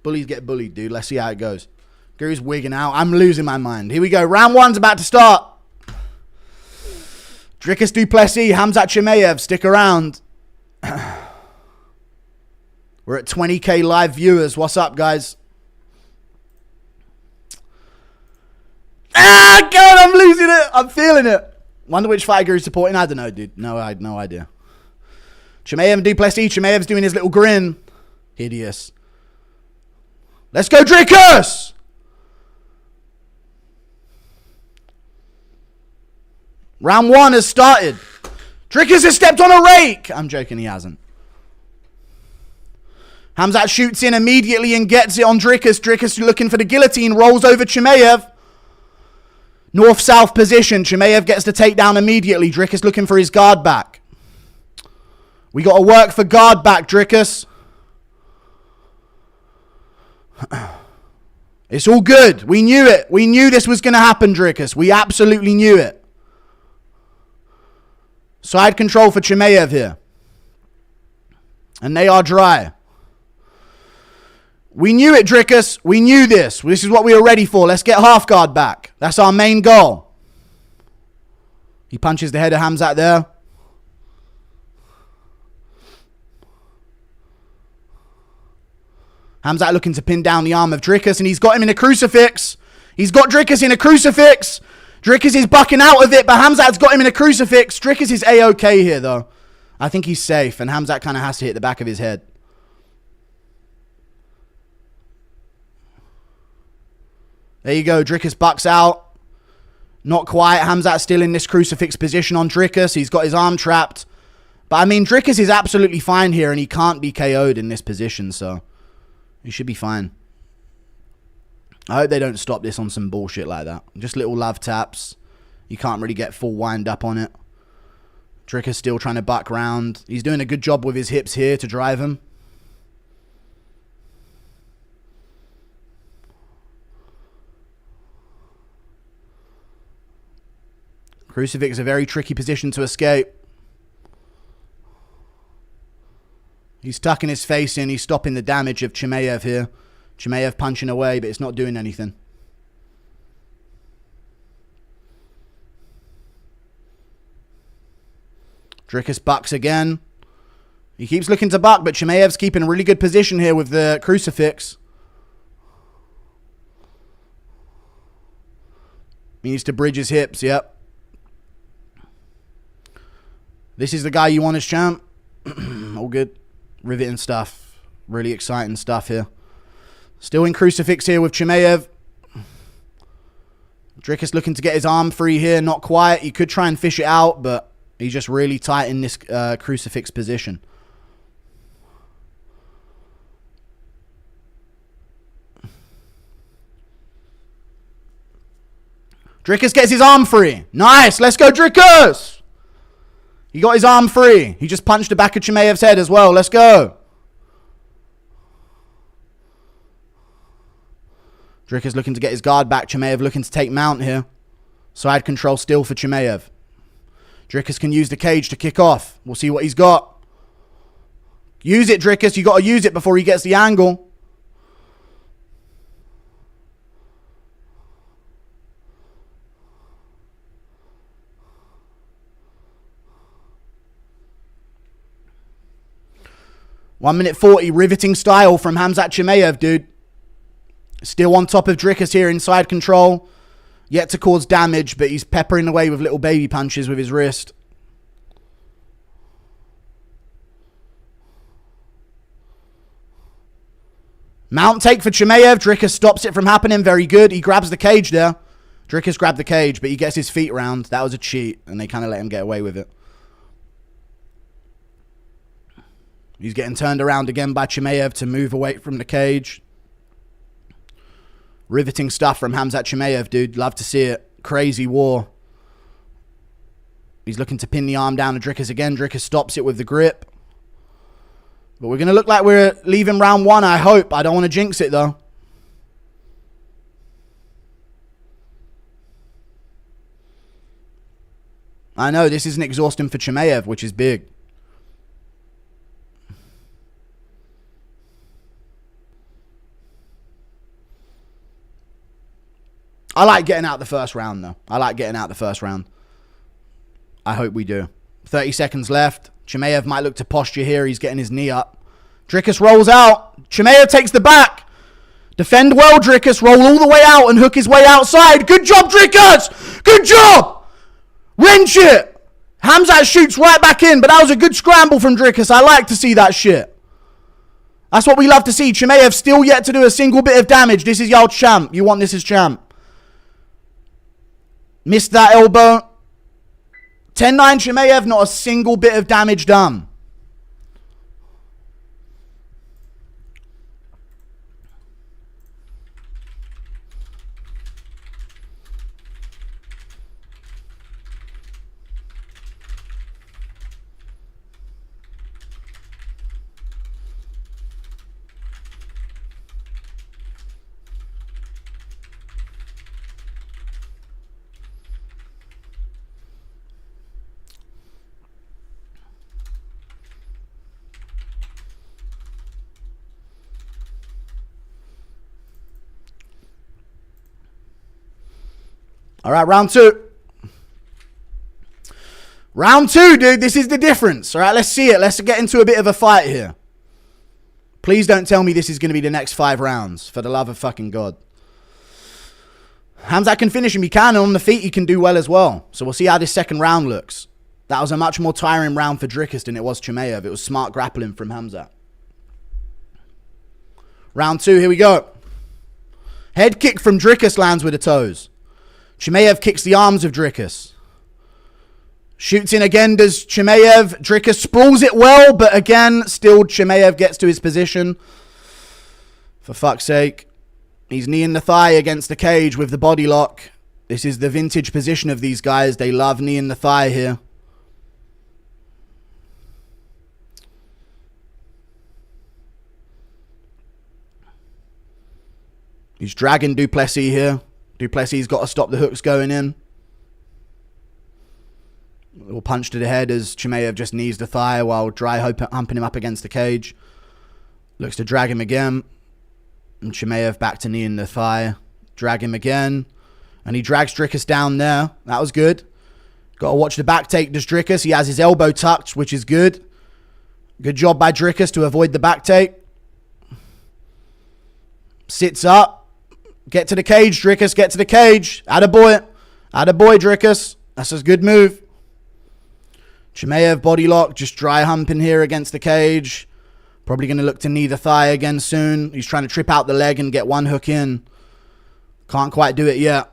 Bullies get bullied, dude. Let's see how it goes. Guru's wigging out. I'm losing my mind. Here we go. Round 1's about to start. Dricus Du Plessis, Khamzat Chimaev. Stick around. We're at 20k live viewers. What's up, guys? Ah, God, I'm losing it. I'm feeling it. Wonder which fight Guru's supporting. I don't know, dude. No idea. Chimaev and Du Plessis. Chimaev's doing his little grin. Hideous. Let's go, Dricus! Round 1 has started. Dricus has stepped on a rake. I'm joking, he hasn't. Khamzat shoots in immediately and gets it on Dricus. Dricus looking for the guillotine, rolls over Chimaev. North-south position. Chimaev gets the takedown immediately. Dricus looking for his guard back. We got to work for guard back, Dricus. It's all good. We knew it. We knew this was going to happen, Dricus. We absolutely knew it. Side control for Chimaev here. And they are dry. We knew it, Dricus. We knew this. This is what we were ready for. Let's get half guard back. That's our main goal. He punches the head of Khamzat there. Khamzat looking to pin down the arm of Dricus, and he's got him in a crucifix. He's got Dricus in a crucifix. Dricus is bucking out of it, but Khamzat's got him in a crucifix. Dricus is A-OK here, though. I think he's safe, and Khamzat kind of has to hit the back of his head. There you go. Dricus bucks out. Not quite. Khamzat's still in this crucifix position on Dricus. He's got his arm trapped. But, I mean, Dricus is absolutely fine here, and he can't be KO'd in this position, so he should be fine. I hope they don't stop this on some bullshit like that. Just little love taps. You can't really get full wind up on it. Dricus still trying to buck round. He's doing a good job with his hips here to drive him. Crucifix is a very tricky position to escape. He's tucking his face in. He's stopping the damage of Chimaev here. Chimaev punching away, but it's not doing anything. Dricus bucks again. He keeps looking to buck, but Chimaev's keeping a really good position here with the crucifix. He needs to bridge his hips, yep. This is the guy you want as champ. All good. Riveting stuff. Really exciting stuff here. Still in crucifix here with Chimaev. Dricus looking to get his arm free here. Not quite. He could try and fish it out, but he's just really tight in this crucifix position. Dricus gets his arm free. Nice. Let's go, Dricus. He got his arm free. He just punched the back of Chimaev's head as well. Let's go. Dricus looking to get his guard back. Chimaev looking to take mount here. Side control still for Chimaev. Dricus can use the cage to kick off. We'll see what he's got. Use it, Dricus. You got to use it before he gets the angle. One minute 40, riveting style from Khamzat Chimaev, dude. Still on top of Dricus here inside control. Yet to cause damage, but he's peppering away with little baby punches with his wrist. Mount take for Chimaev. Dricus stops it from happening. Very good. He grabs the cage there. Dricus grabbed the cage, but he gets his feet round. That was a cheat, and they kind of let him get away with it. He's getting turned around again by Chimaev to move away from the cage. Riveting stuff from Khamzat Chimaev, dude. Love to see it. Crazy war. He's looking to pin the arm down to Dricus again. Dricus stops it with the grip. But we're going to look like we're leaving round one, I hope. I don't want to jinx it, though. I know, this isn't exhausting for Chimaev, which is big. I like getting out the first round, though. I like getting out the first round. I hope we do. 30 seconds left. Chimaev might look to posture here. He's getting his knee up. Dricus rolls out. Chimaev takes the back. Defend well, Dricus. Roll all the way out and hook his way outside. Good job, Dricus! Good job! Wrench it! Khamzat shoots right back in, but that was a good scramble from Dricus. I like to see that shit. That's what we love to see. Chimaev still yet to do a single bit of damage. This is y'all champ. You want this as champ. Missed that elbow. 10-9 Chimaev, not a single bit of damage done. All right, round two. Round two, dude. This is the difference. All right, let's see it. Let's get into a bit of a fight here. Please don't tell me this is going to be the next 5 rounds. For the love of fucking God. Khamzat can finish him. He can. And on the feet, he can do well as well. So we'll see how this second round looks. That was a much more tiring round for Dricus than it was Chimaev. It was smart grappling from Khamzat. Round 2, here we go. Head kick from Dricus lands with the toes. Chimaev kicks the arms of Dricus. Shoots in again, does Chimaev. Dricus sprawls it well, but again, still Chimaev gets to his position. For fuck's sake. He's kneeing the thigh against the cage with the body lock. This is the vintage position of these guys. They love kneeing the thigh here. He's dragging Du Plessis here. Du Plessis got to stop the hooks going in. A little punch to the head as Chimaev just knees the thigh while dry humping him up against the cage. Looks to drag him again. And Chimaev back to kneeing the thigh. Drag him again. And he drags Dricus down there. That was good. Got to watch the back take, does Dricus. He has his elbow tucked, which is good. Good job by Dricus to avoid the back take. Sits up. Get to the cage, Dricus. Get to the cage. Attaboy. Attaboy, Dricus. That's a good move. Chimaev body lock. Just dry humping here against the cage. Probably going to look to knee the thigh again soon. He's trying to trip out the leg and get one hook in. Can't quite do it yet.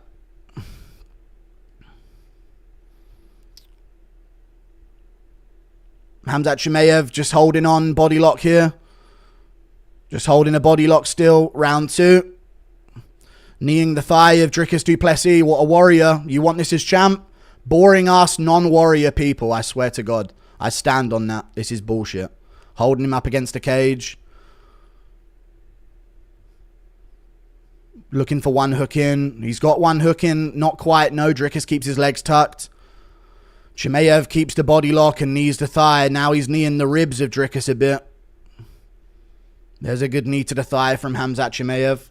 Khamzat Chimaev just holding on. Body lock here. Just holding a body lock still. Round 2. Kneeing the thigh of Dricus Du Plessis. What a warrior. You want this as champ? Boring ass non-warrior people. I swear to God. I stand on that. This is bullshit. Holding him up against the cage. Looking for one hook in. He's got one hook in. Not quite. No, Dricus keeps his legs tucked. Chimaev keeps the body lock and knees the thigh. Now he's kneeing the ribs of Dricus a bit. There's a good knee to the thigh from Khamzat Chimaev.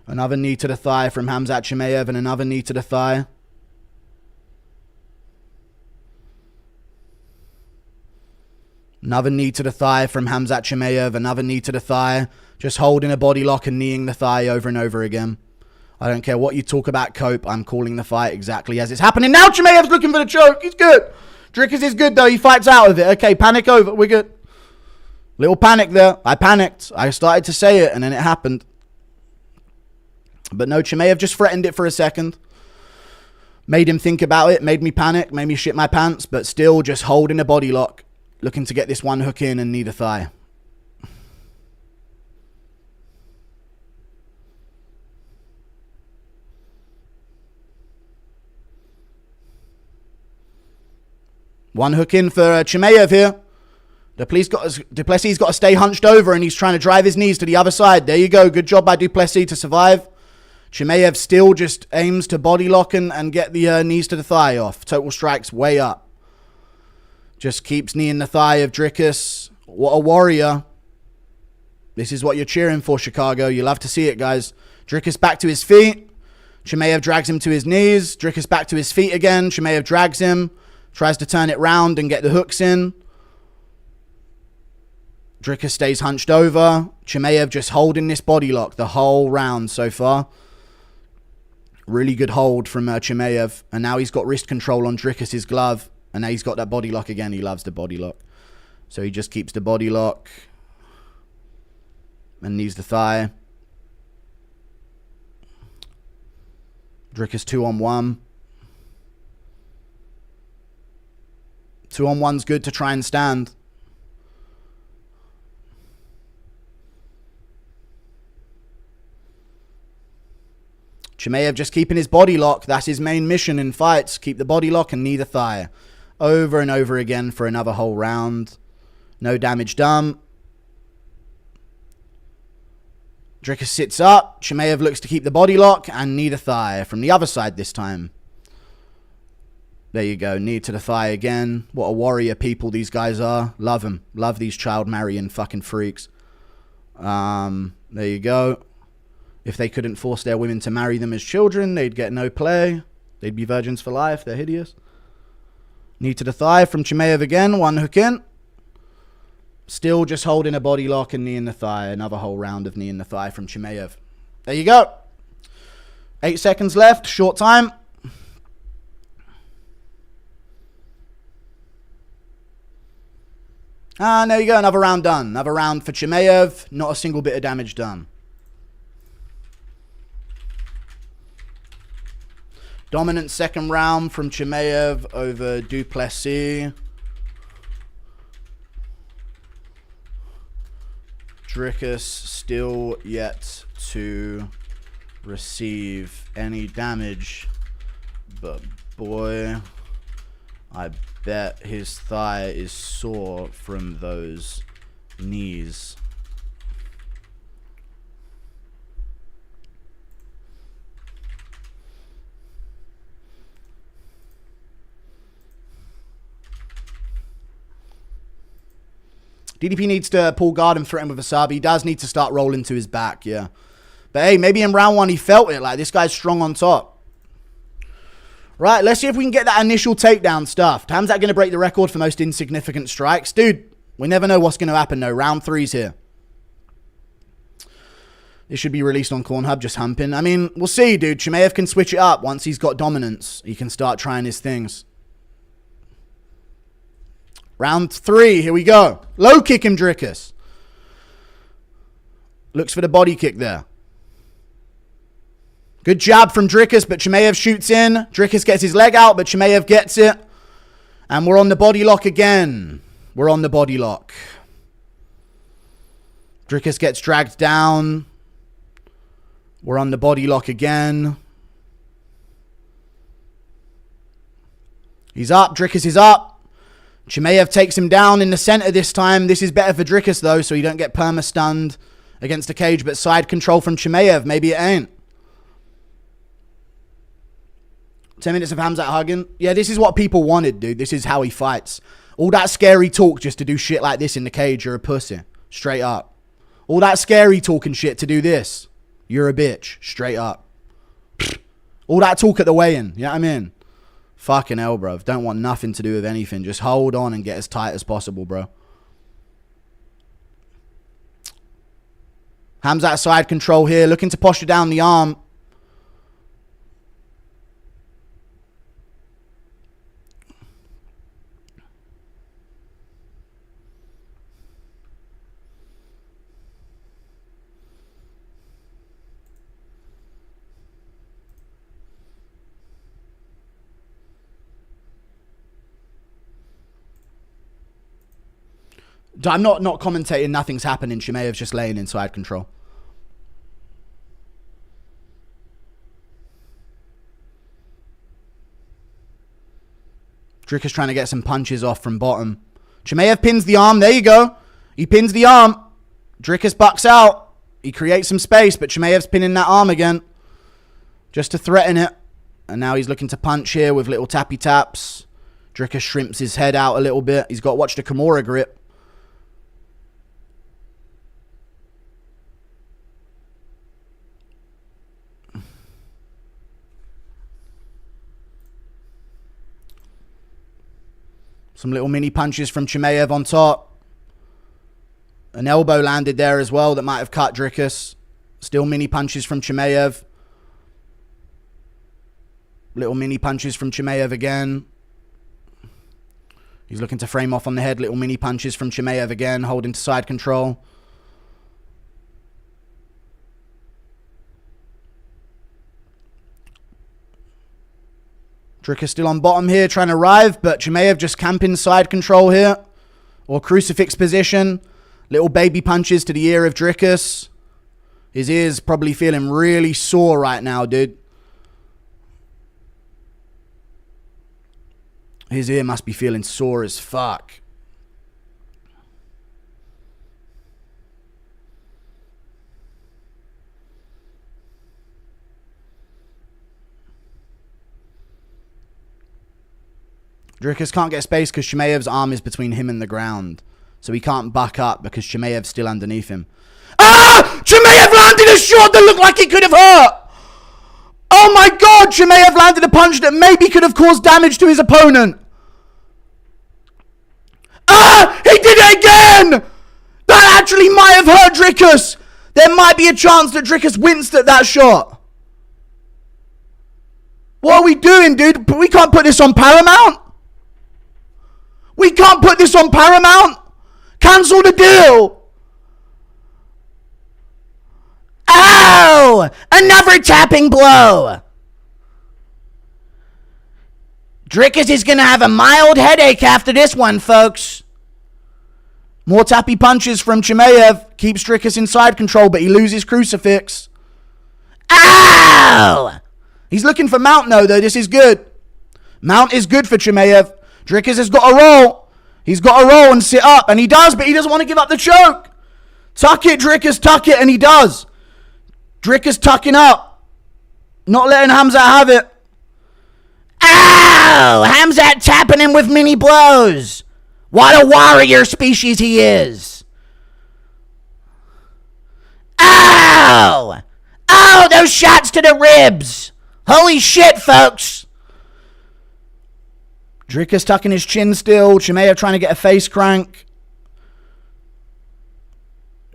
Another knee to the thigh from Khamzat Chimaev and another knee to the thigh. Another knee to the thigh from Khamzat Chimaev. Another knee to the thigh. Just holding a body lock and kneeing the thigh over and over again. I don't care what you talk about cope. I'm calling the fight exactly as it's happening. Now Chimaev's looking for the choke. He's good. Dricus is good though. He fights out of it. Okay, panic over. We're good. Little panic there. I panicked. I started to say it and then it happened. But no, Chimaev just threatened it for a second. Made him think about it. Made me panic. Made me shit my pants. But still just holding a body lock. Looking to get this one hook in and knee the thigh. One hook in for Chimaev here. Du Plessis got to stay hunched over and he's trying to drive his knees to the other side. There you go. Good job by Du Plessis to survive. Chimaev still just aims to body lock and get the knees to the thigh off. Total strikes way up. Just keeps kneeing the thigh of Dricus. What a warrior. This is what you're cheering for, Chicago. You love to see it, guys. Dricus back to his feet. Chimaev drags him to his knees. Dricus back to his feet again. Chimaev drags him. Tries to turn it round and get the hooks in. Dricus stays hunched over. Chimaev just holding this body lock the whole round so far. Really good hold from Chimaev. And now he's got wrist control on Dricus's glove. And now he's got that body lock again. He loves the body lock. So he just keeps the body lock. And knees the thigh. Dricus 2-on-1. 2-on-1's good to try and stand. Chimaev just keeping his body lock. That's his main mission in fights. Keep the body lock and knee the thigh. Over and over again for another whole round. No damage done. Dricus sits up. Chimaev looks to keep the body lock and knee the thigh. From the other side this time. There you go. Knee to the thigh again. What a warrior people these guys are. Love them. Love these child marrying fucking freaks. There you go. If they couldn't force their women to marry them as children, they'd get no play. They'd be virgins for life. They're hideous. Knee to the thigh from Chimaev again. One hook in. Still just holding a body lock and knee in the thigh. Another whole round of knee in the thigh from Chimaev. There you go. 8 seconds left. Short time. And there you go. Another round done. Another round for Chimaev. Not a single bit of damage done. Dominant second round from Chimaev over Du Plessis. Dricus still yet to receive any damage, but boy, I bet his thigh is sore from those knees. DDP needs to pull guard and threaten with a sub. He does need to start rolling to his back, yeah. But hey, maybe in round 1 he felt it. Like, this guy's strong on top. Right, let's see if we can get that initial takedown stuff. Khamzat going to break the record for most insignificant strikes? Dude, we never know what's going to happen, though. Round 3's here. This should be released on Cornhub, just humping. I mean, we'll see, dude. Chimaev can switch it up once he's got dominance. He can start trying his things. Round 3, here we go. Low kick him, Dricus. Looks for the body kick there. Good jab from Dricus, but Chimaev shoots in. Dricus gets his leg out, but Chimaev gets it. And we're on the body lock again. We're on the body lock. Dricus gets dragged down. We're on the body lock again. He's up. Dricus is up. Chimaev takes him down in the center this time. This is better for Dricus, though, so you don't get perma-stunned against the cage. But side control from Chimaev. Maybe it ain't. 10 minutes of Khamzat hugging. Yeah, this is what people wanted, dude. This is how he fights. All that scary talk just to do shit like this in the cage, you're a pussy. Straight up. All that scary talking shit to do this, you're a bitch. Straight up. All that talk at the weigh-in. You know what I mean? Fucking hell, bro. Don't want nothing to do with anything. Just hold on and get as tight as possible, bro. Khamzat side control here. Looking to posture down the arm. I'm not commentating. Nothing's happening. Chimaev's just laying in side control. Dricus trying to get some punches off from bottom. Chimaev pins the arm. There you go. He pins the arm. Dricus bucks out. He creates some space, but Chimaev's pinning that arm again. Just to threaten it. And now he's looking to punch here with little tappy taps. Dricus shrimps his head out a little bit. He's got to watch the Kimura grip. Some little mini punches from Chimaev on top. An elbow landed there as well that might have cut Dricus. Still mini punches from Chimaev. Little mini punches from Chimaev again. He's looking to frame off on the head. Little mini punches from Chimaev again, holding to side control. Dricus still on bottom here, trying to arrive, but Chimaev just camping side control here. Or crucifix position. Little baby punches to the ear of Dricus. His ear's probably feeling really sore right now, dude. His ear must be feeling sore as fuck. Dricus can't get space because Chimaev's arm is between him and the ground. So he can't buck up because Chimaev's still underneath him. Ah! Chimaev landed a shot that looked like it could have hurt! Oh my god! Chimaev landed a punch that maybe could have caused damage to his opponent. Ah! He did it again! actually might have hurt Dricus. There might be a chance that Dricus winced at that shot. What are we doing, dude? We can't put this on Paramount. We can't put this on Paramount. Cancel the deal. Oh! Another tapping blow. Dricus is going to have a mild headache after this one, folks. More tappy punches from Chimaev. Keeps Dricus in side control, but he loses crucifix. Ow! He's looking for Mount, though. This is good. Mount is good for Chimaev. Dricus has got to roll. He's got to roll and sit up, and he does, but he doesn't want to give up the choke. Tuck it, Dricus, tuck it, and he does. Dricus tucking up. Not letting Khamzat have it. Ow! Khamzat tapping him with mini blows. What a warrior species he is. Ow! Oh, those shots to the ribs. Holy shit, folks. Dricus tucking his chin still. Chimaev trying to get a face crank.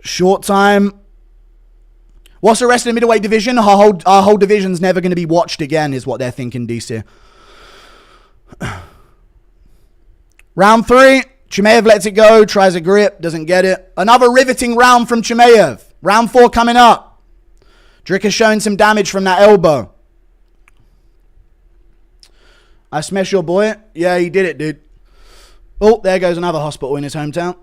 Short time. What's the rest of the middleweight division? Our whole division's never going to be watched again, is what they're thinking, DC. Round 3. Chimaev lets it go. Tries a grip. Doesn't get it. Another riveting round from Chimaev. Round 4 coming up. Dricus showing some damage from that elbow. I smash your boy. Yeah, he did it, dude. Oh, there goes another hospital in his hometown.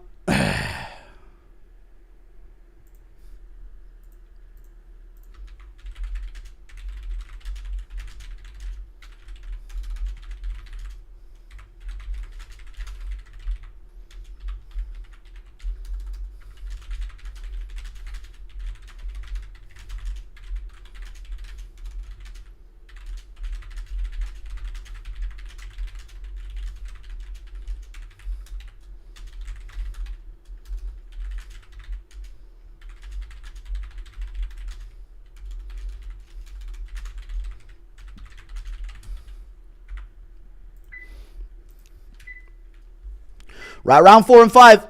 Right, round 4 and 5.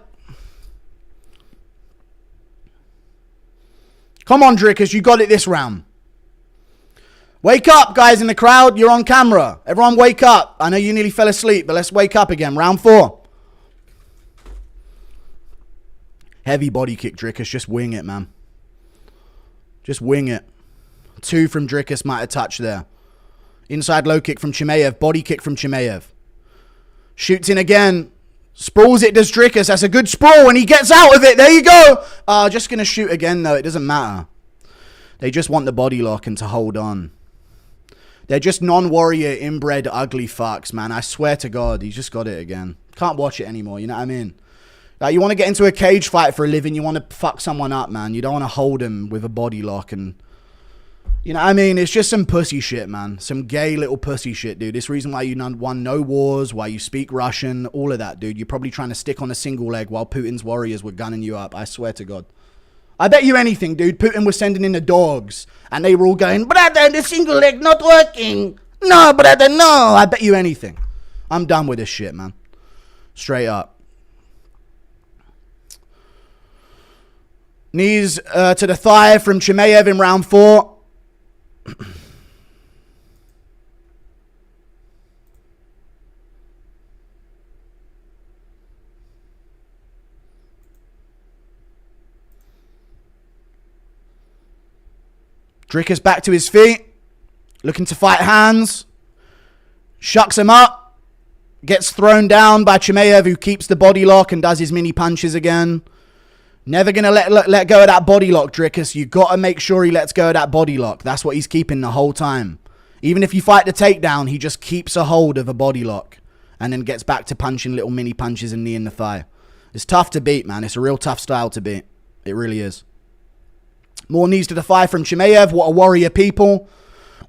Come on, Dricus, you got it this round. Wake up, guys in the crowd. You're on camera. Everyone wake up. I know you nearly fell asleep, but let's wake up again. Round 4. Heavy body kick, Dricus. Just wing it, man. Just wing it. 2 from Dricus might have touched there. Inside low kick from Chimaev. Body kick from Chimaev. Shoots in again. Sprawls it, does Dricus. That's a good sprawl, and he gets out of it. There you go. Just going to shoot again, though. It doesn't matter. They just want the body lock and to hold on. They're just non-warrior, inbred, ugly fucks, man. I swear to God, he's just got it again. Can't watch it anymore, you know what I mean? Like, you want to get into a cage fight for a living, you want to fuck someone up, man. You don't want to hold him with a body lock and... You know what I mean? It's just some pussy shit, man. Some gay little pussy shit, dude. This reason why you won no wars, why you speak Russian, all of that, dude. You're probably trying to stick on a single leg while Putin's warriors were gunning you up. I swear to God. I bet you anything, dude. Putin was sending in the dogs, and they were all going, brother, the single leg not working. No, brother, no. I bet you anything. I'm done with this shit, man. Straight up. Knees to the thigh from Chimaev in round 4. Dricus back to his feet, looking to fight hands, shucks him up, gets thrown down by Chimaev, who keeps the body lock and does his mini punches again. Never going to let go of that body lock, Dricus. You got to make sure he lets go of that body lock. That's what he's keeping the whole time. Even if you fight the takedown, he just keeps a hold of a body lock and then gets back to punching little mini punches and knee in the thigh. It's tough to beat, man. It's a real tough style to beat. It really is. More knees to the thigh from Chimaev. What a warrior people.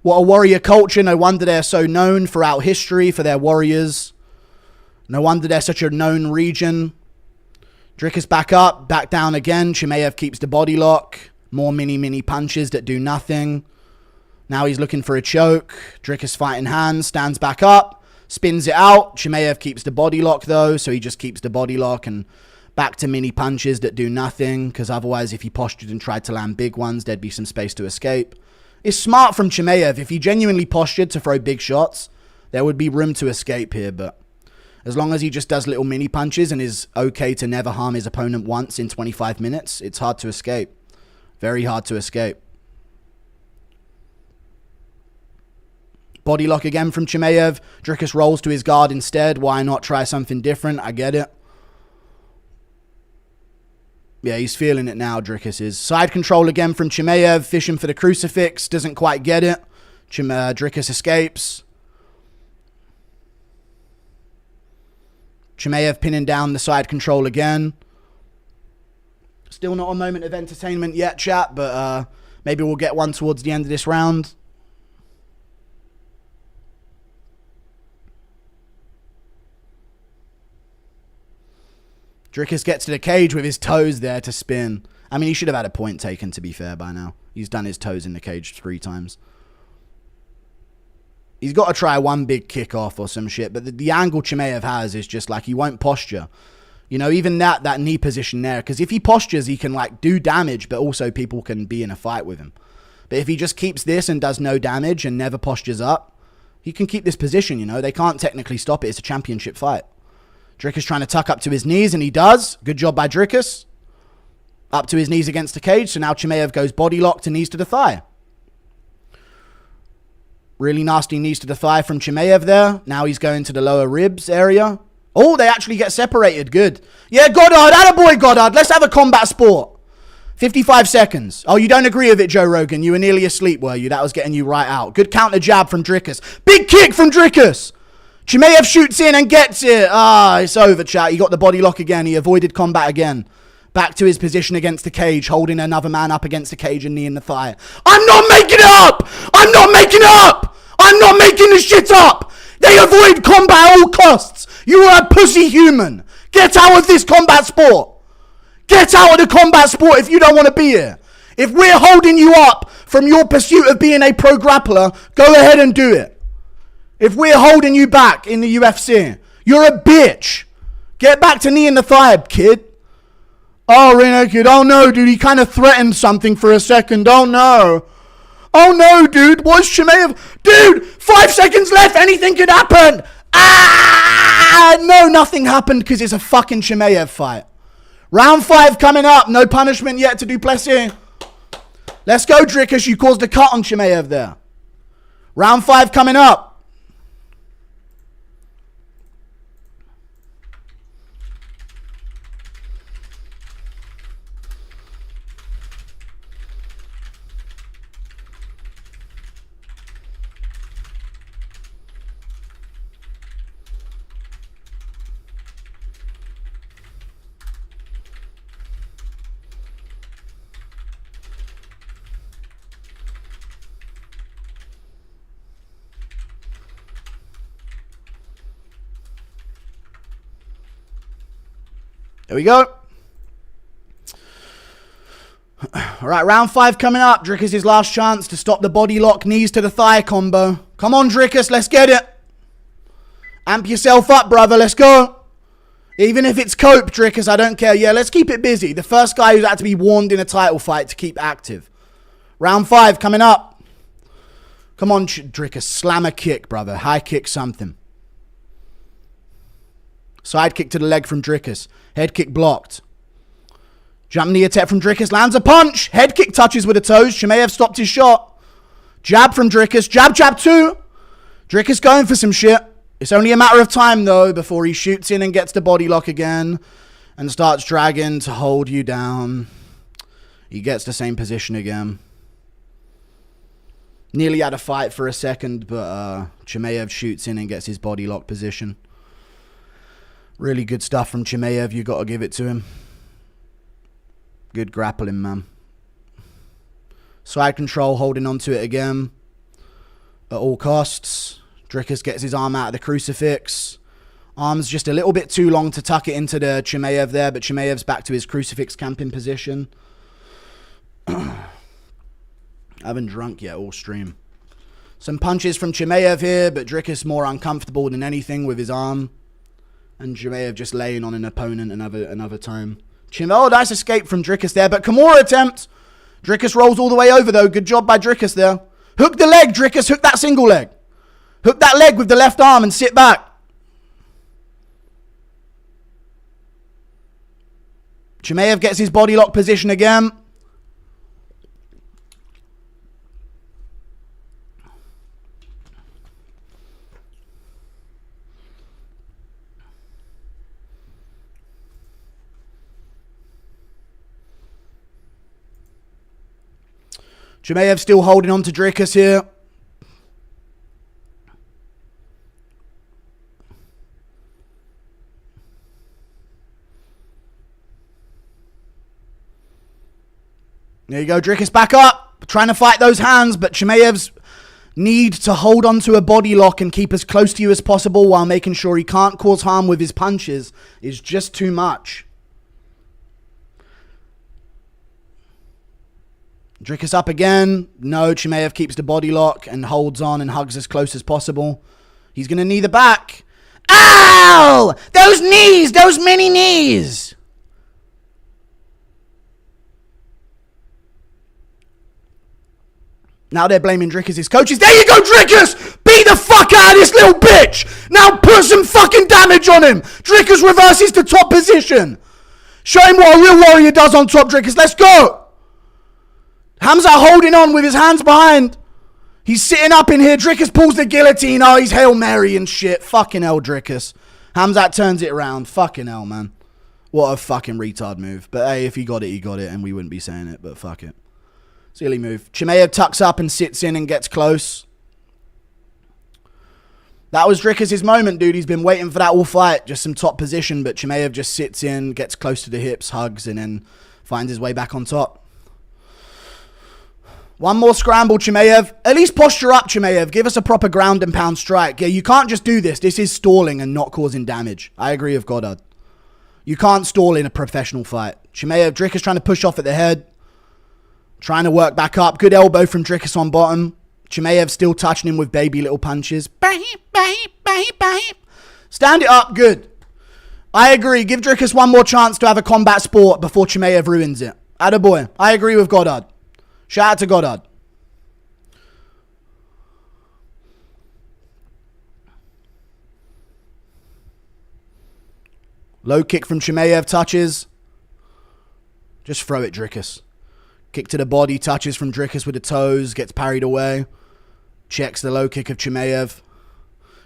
What a warrior culture. No wonder they're so known throughout history for their warriors. No wonder they're such a known region. Dricus back up, back down again. Chimaev keeps the body lock. More mini punches that do nothing. Now he's looking for a choke. Dricus fighting hands, stands back up, spins it out. Chimaev keeps the body lock though, so he just keeps the body lock and Back to mini punches that do nothing, because otherwise if he postured and tried to land big ones, there'd be some space to escape. It's smart from Chimaev. If he genuinely postured to throw big shots, there would be room to escape here, but as long as he just does little mini punches and is okay to never harm his opponent once in 25 minutes, it's hard to escape. Very hard to escape. Body lock again from Chimaev. Dricus rolls to his guard instead. Why not try something different? I get it. Yeah, he's feeling it now, Dricus is. Side control again from Chimaev. Fishing for the crucifix. Doesn't quite get it. Dricus escapes. Chimaev pinning down the side control again. Still not a moment of entertainment yet, chat, but maybe we'll get one towards the end of this round. Dricus gets to the cage with his toes there to spin. I mean, he should have had a point taken, to be fair, by now. He's done his toes in the cage 3 times. He's got to try one big kick off or some shit. But the angle Chimaev has is just like he won't posture. You know, even that knee position there. Because if he postures, he can like do damage, but also people can be in a fight with him. But if he just keeps this and does no damage and never postures up, he can keep this position, you know. They can't technically stop it. It's a championship fight. Dricus trying to tuck up to his knees, and he does. Good job by Dricus. Up to his knees against the cage. So now Chimaev goes body lock to knees to the thigh. Really nasty knees to the thigh from Chimaev there. Now he's going to the lower ribs area. Oh, they actually get separated. Good. Yeah, Goddard. Attaboy, Goddard. Let's have a combat sport. 55 seconds. Oh, you don't agree with it, Joe Rogan. You were nearly asleep, were you? That was getting you right out. Good counter jab from Dricus. Big kick from Dricus. Chimaev shoots in and gets it. Ah, it's over, chat. He got the body lock again. He avoided combat again. Back to his position against the cage, holding another man up against the cage and knee in the thigh. I'm not making it up! I'm not making it up! I'm not making this shit up! They avoid combat at all costs! You are a pussy human! Get out of this combat sport! Get out of the combat sport if you don't want to be here! If we're holding you up from your pursuit of being a pro grappler, go ahead and do it. If we're holding you back in the UFC, you're a bitch. Get back to knee in the thigh, kid. Oh, Reno kid. Oh, no, dude. He kind of threatened something for a second. Oh, no. Oh, no, dude. What's Chimaev? Dude, 5 seconds left. Anything could happen. Ah! No, nothing happened because it's a fucking Chimaev fight. Round 5 coming up. No punishment yet to Du Plessis. Let's go, Dricus. You caused a cut on Chimaev there. Round 5 coming up. There we go. All right, round 5 coming up. Dricus' last chance to stop the body lock, knees to the thigh combo. Come on, Dricus, let's get it. Amp yourself up, brother. Let's go. Even if it's cope, Dricus, I don't care. Yeah, let's keep it busy. The first guy who's had to be warned in a title fight to keep active. Round 5 coming up. Come on, Dricus. Slam a kick, brother. High kick something. Side kick to the leg from Dricus. Head kick blocked. Jump knee attack from Dricus. Lands a punch. Head kick touches with the toes. Chimaev stopped his shot. Jab from Dricus. Jab, jab 2. Dricus going for some shit. It's only a matter of time, though, before he shoots in and gets the body lock again and starts dragging to hold you down. He gets the same position again. Nearly had a fight for a second, but Chimaev shoots in and gets his body lock position. Really good stuff from Chimaev. You got to give it to him. Good grappling, man. Side control, holding on to it again. At all costs. Dricus gets his arm out of the crucifix. Arm's just a little bit too long to tuck it into the Chimaev there, but Chimaev's back to his crucifix camping position. I haven't drunk yet all stream. Some punches from Chimaev here, but Dricus more uncomfortable than anything with his arm. And Chimaev just laying on an opponent another time. Oh, nice escape from Dricus there, but Kimura attempt. Dricus rolls all the way over, though. Good job by Dricus there. Hook the leg, Dricus. Hook that single leg. Hook that leg with the left arm and sit back. Chimaev gets his body lock position again. Chimaev still holding on to Dricus here. There you go, Dricus back up. Trying to fight those hands, but Chimaev's need to hold on to a body lock and keep as close to you as possible while making sure he can't cause harm with his punches is just too much. Dricus up again. No, Chimaev keeps the body lock and holds on and hugs as close as possible. He's going to knee the back. Ow! Those knees! Those many knees! Now they're blaming Dricus' coaches. There you go, Dricus! Beat the fuck out of this little bitch! Now put some fucking damage on him! Dricus reverses to top position. Show him what a real warrior does on top, Dricus. Let's go! Khamzat holding on with his hands behind. He's sitting up in here. Dricus pulls the guillotine. Oh, he's Hail Mary and shit. Fucking hell, Dricus. Khamzat turns it around. Fucking hell, man. What a fucking retard move. But hey, if he got it, he got it. And we wouldn't be saying it, but fuck it. Silly move. Chimaev tucks up and sits in and gets close. That was Dricus' moment, dude. He's been waiting for that all fight. Just some top position, but Chimaev just sits in, gets close to the hips, hugs, and then finds his way back on top. One more scramble, Chimaev. At least posture up, Chimaev. Give us a proper ground and pound strike. Yeah, you can't just do this. This is stalling and not causing damage. I agree with Godard. You can't stall in a professional fight. Chimaev, Dricus trying to push off at the head. Trying to work back up. Good elbow from Dricus on bottom. Chimaev still touching him with baby little punches. Stand it up. Good. I agree. Give Dricus one more chance to have a combat sport before Chimaev ruins it. Attaboy. I agree with Godard. Shout out to Godard. Low kick from Chimaev. Touches. Just throw it, Dricus. Kick to the body. Touches from Dricus with the toes. Gets parried away. Checks the low kick of Chimaev.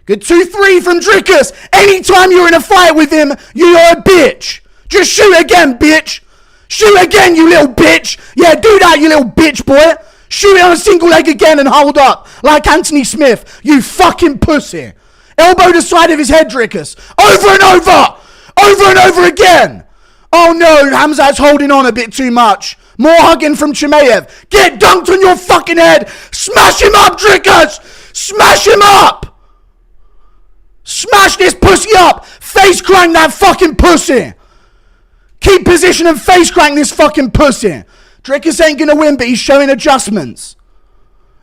Good 2-3 from Dricus. Anytime you're in a fight with him, you're a bitch. Just shoot again, bitch. Shoot again, you little bitch. Yeah, do that, you little bitch, boy. Shoot it on a single leg again and hold up. Like Anthony Smith. You fucking pussy. Elbow the side of his head, Dricus. Over and over. Over and over again. Oh no, Khamzat's holding on a bit too much. More hugging from Chimaev. Get dunked on your fucking head. Smash him up, Dricus. Smash him up. Smash this pussy up. Face crank that fucking pussy. Keep position and face crank this fucking pussy. Dricus ain't going to win, but he's showing adjustments.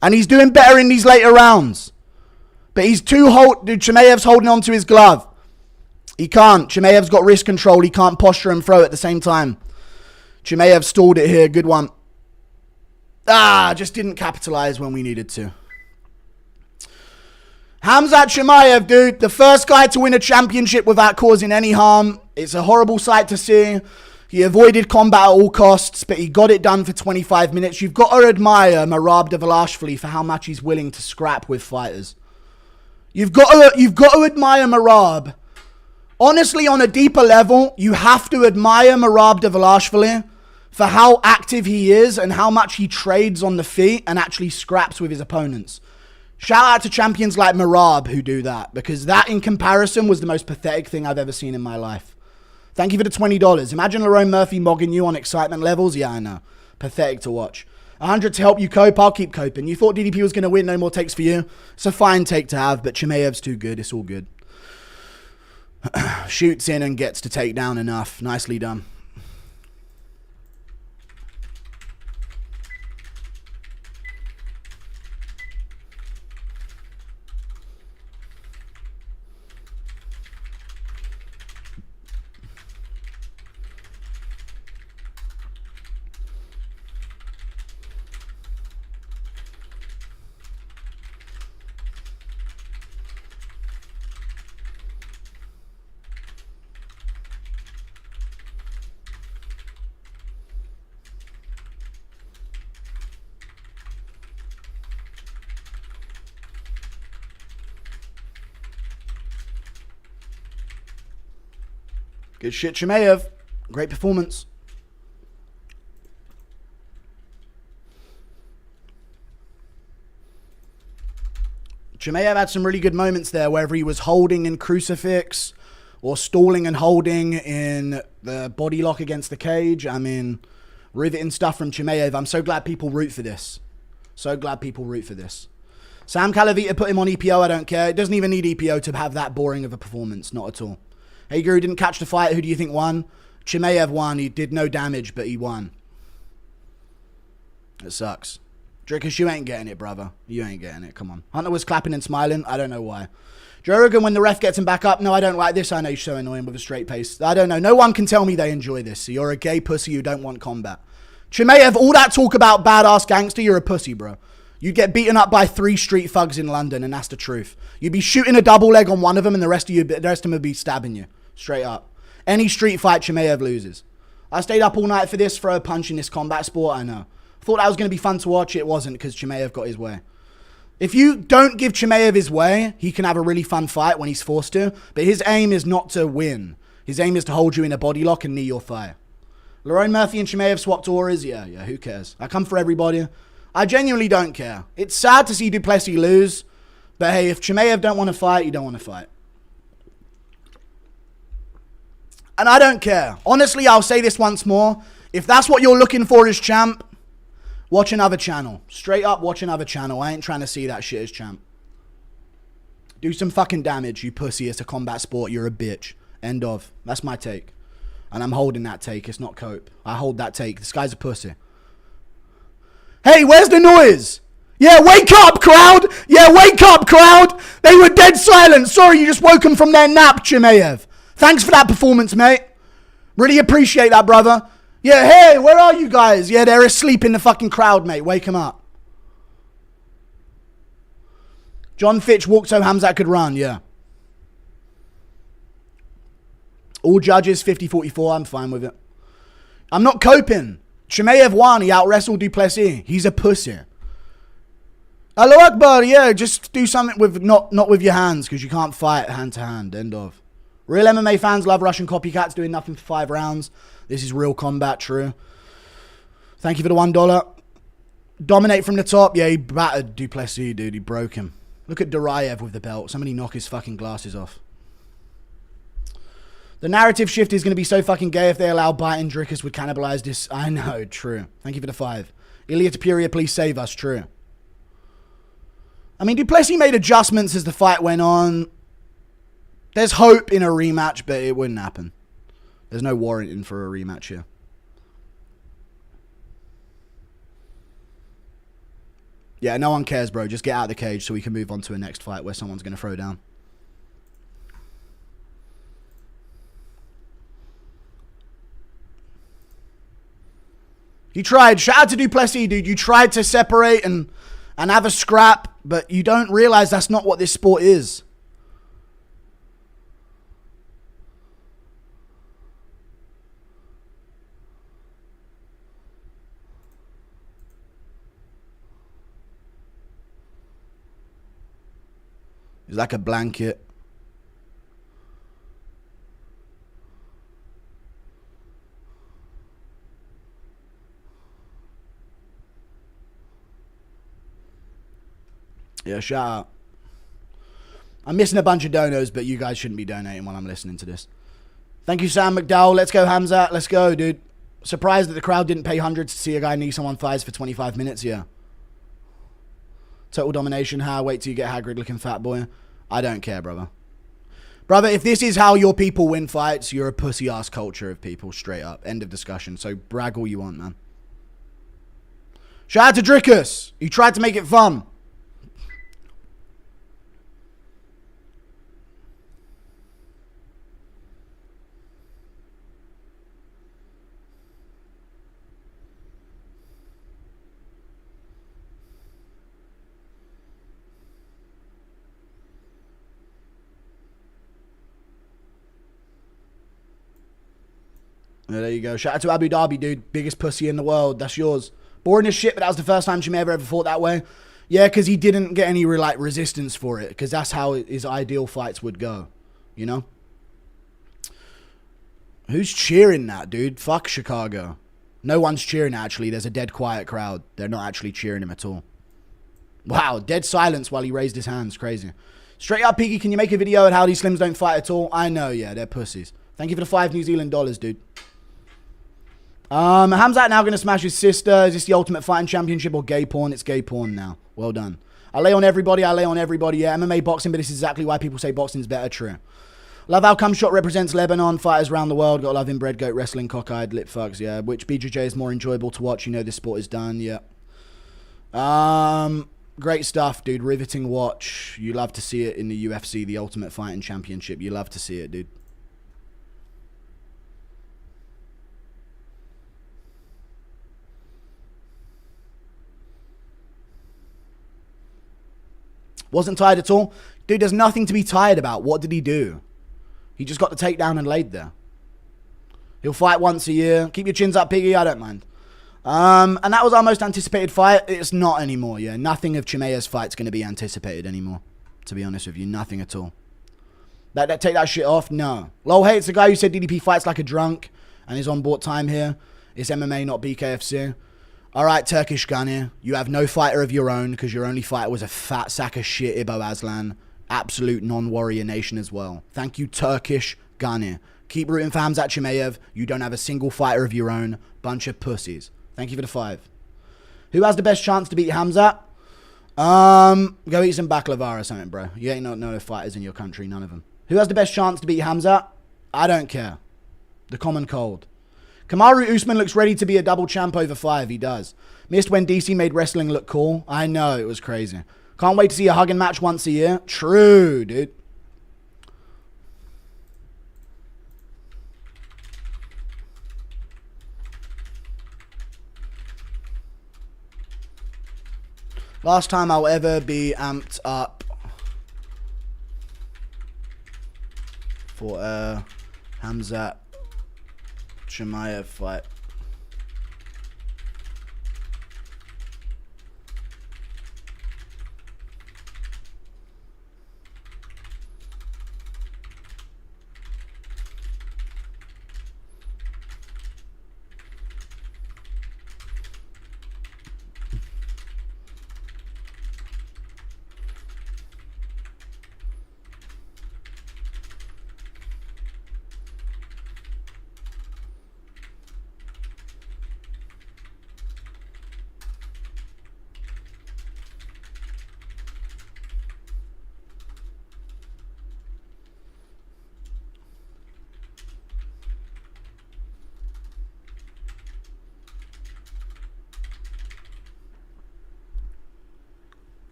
And he's doing better in these later rounds. But he's dude, Chimaev's holding on to his glove. He can't. Chimaev's got wrist control. He can't posture and throw at the same time. Chimaev stalled it here. Good one. Just didn't capitalize when we needed to. Khamzat Chimaev, dude. The first guy to win a championship without causing any harm. It's a horrible sight to see. He avoided combat at all costs, but he got it done for 25 minutes. You've got to admire Merab Dvalishvili for how much he's willing to scrap with fighters. You've got to admire Merab. Honestly, on a deeper level, you have to admire Merab Dvalishvili for how active he is and how much he trades on the feet and actually scraps with his opponents. Shout out to champions like Merab who do that, because that in comparison was the most pathetic thing I've ever seen in my life. Thank you for the $20. Imagine Lerone Murphy mogging you on excitement levels. Yeah, I know. Pathetic to watch. 100 to help you cope. I'll keep coping. You thought DDP was going to win. No more takes for you. It's a fine take to have, but Chimaev's too good. It's all good. Shoots in and gets to take down enough. Nicely done. Good shit, Chimaev. Great performance. Chimaev had some really good moments there, whether he was holding in crucifix or stalling and holding in the body lock against the cage. I mean, riveting stuff from Chimaev. I'm so glad people root for this. So glad people root for this. Sam Calavita put him on EPO. I don't care. It doesn't even need EPO to have that boring of a performance. Not at all. Hey, Guru didn't catch the fight. Who do you think won? Chimaev won. He did no damage, but he won. It sucks. Dricus, you ain't getting it, brother. You ain't getting it. Come on. Hunter was clapping and smiling. I don't know why. Joe Rogan, when the ref gets him back up. No, I don't like this. I know you're so annoying with a straight pace. I don't know. No one can tell me they enjoy this. So you're a gay pussy who don't want combat. Chimaev, all that talk about badass gangster, you're a pussy, bro. You'd get beaten up by 3 street thugs in London, and that's the truth. You'd be shooting a double leg on one of them, and the rest of them would be stabbing you. Straight up. Any street fight, Chimaev loses. I stayed up all night for this, throw a punch in this combat sport, I know. Thought that was going to be fun to watch. It wasn't, because Chimaev got his way. If you don't give Chimaev his way, he can have a really fun fight when he's forced to. But his aim is not to win. His aim is to hold you in a body lock and knee your thigh. Lerone Murphy and Chimaev swapped auras. Yeah, who cares? I come for everybody. I genuinely don't care. It's sad to see Du Plessis lose. But hey, if Chimaev don't want to fight, you don't want to fight. And I don't care. Honestly, I'll say this once more. If that's what you're looking for as champ, watch another channel. Straight up, watch another channel. I ain't trying to see that shit as champ. Do some fucking damage, you pussy. It's a combat sport. You're a bitch. End of. That's my take. And I'm holding that take. It's not cope. I hold that take. This guy's a pussy. Hey, where's the noise? Yeah, wake up, crowd. Yeah, wake up, crowd. They were dead silent. Sorry, you just woke them from their nap, Chimaev. Thanks for that performance, mate. Really appreciate that, brother. Yeah, hey, where are you guys? Yeah, they're asleep in the fucking crowd, mate. Wake them up. John Fitch walked so Khamzat could run, yeah. All judges, 50-44. I'm fine with it. I'm not coping. Chimaev won. He out-wrestled Du Plessis. He's a pussy. Allahu Akbar, yeah, just do something with not with your hands, because you can't fight hand-to-hand. End of. Real MMA fans love Russian copycats doing nothing for 5 rounds. This is real combat, true. Thank you for the $1. Dominate from the top. Yeah, he battered Du Plessis, dude. He broke him. Look at Duraev with the belt. Somebody knock his fucking glasses off. The narrative shift is going to be so fucking gay if they allow biting. Dricus would cannibalize this. I know, true. Thank you for the 5. Ilya Tapuria, please save us, true. I mean, Du Plessis made adjustments as the fight went on. There's hope in a rematch, but it wouldn't happen. There's no warranting for a rematch here. Yeah, no one cares, bro. Just get out of the cage so we can move on to a next fight where someone's going to throw down. You tried. Shout out to Du Plessis, dude. You tried to separate and have a scrap, but you don't realize that's not what this sport is. It's like a blanket. Yeah, shout out. I'm missing a bunch of donos, but you guys shouldn't be donating while I'm listening to this. Thank you, Sam McDowell. Let's go, Khamzat. Let's go, dude. Surprised that the crowd didn't pay hundreds to see a guy knee someone thighs for 25 minutes, yeah. Total domination. How? Wait till you get Hagrid looking fat boy. I don't care, brother. Brother, if this is how your people win fights, you're a pussy-ass culture of people, straight up. End of discussion. So brag all you want, man. Shout out to Dricus. You tried to make it fun. Yeah, there you go. Shout out to Abu Dhabi, dude. Biggest pussy in the world. That's yours. Boring as shit, but that was the first time Chimaev ever fought that way. Yeah, because he didn't get any resistance for it. Because that's how his ideal fights would go. You know? Who's cheering that, dude? Fuck Chicago. No one's cheering, actually. There's a dead quiet crowd. They're not actually cheering him at all. Wow, dead silence while he raised his hands. Crazy. Straight up, Piggy, can you make a video on how these Slims don't fight at all? I know, yeah, they're pussies. Thank you for the $5 New Zealand dollars, dude. Khamzat now going to smash his sister. Is this the Ultimate Fighting Championship or gay porn? It's gay porn now. Well done. I lay on everybody. I lay on everybody. Yeah, MMA, boxing, but this is exactly why people say boxing's better. True. Love how Cumshot represents Lebanon. Fighters around the world. Gotta love inbred goat wrestling, cockeyed, lip fucks. Yeah. Which BJJ is more enjoyable to watch? You know this sport is done. Yeah. Great stuff, dude. Riveting watch. You love to see it in the UFC, the Ultimate Fighting Championship. You love to see it, dude. Wasn't tired at all. Dude, there's nothing to be tired about. What did he do? He just got the takedown and laid there. He'll fight once a year. Keep your chins up, Piggy. I don't mind. And that was our most anticipated fight. It's not anymore, yeah. Nothing of Chimaev's fight's going to be anticipated anymore. To be honest with you. Nothing at all. Take that shit off? No. Lol, hey, it's the guy who said DDP fights like a drunk and is on board time here. It's MMA, not BKFC. Alright, Turkish Gunny. You have no fighter of your own because your only fighter was a fat sack of shit, Ibo Aslan. Absolute non-warrior nation as well. Thank you, Turkish Gunny. Keep rooting for Khamzat Chimaev. You don't have a single fighter of your own. Bunch of pussies. Thank you for the 5. Who has the best chance to beat Khamzat? Go eat some baklava or something, bro. You ain't not no fighters in your country, none of them. Who has the best chance to beat Khamzat? I don't care. The common cold. Kamaru Usman looks ready to be a double champ over 5. He does. Missed when DC made wrestling look cool. I know, it was crazy. Can't wait to see a hugging match once a year. True, dude. Last time I'll ever be amped up for a Khamzat Chimaev fight.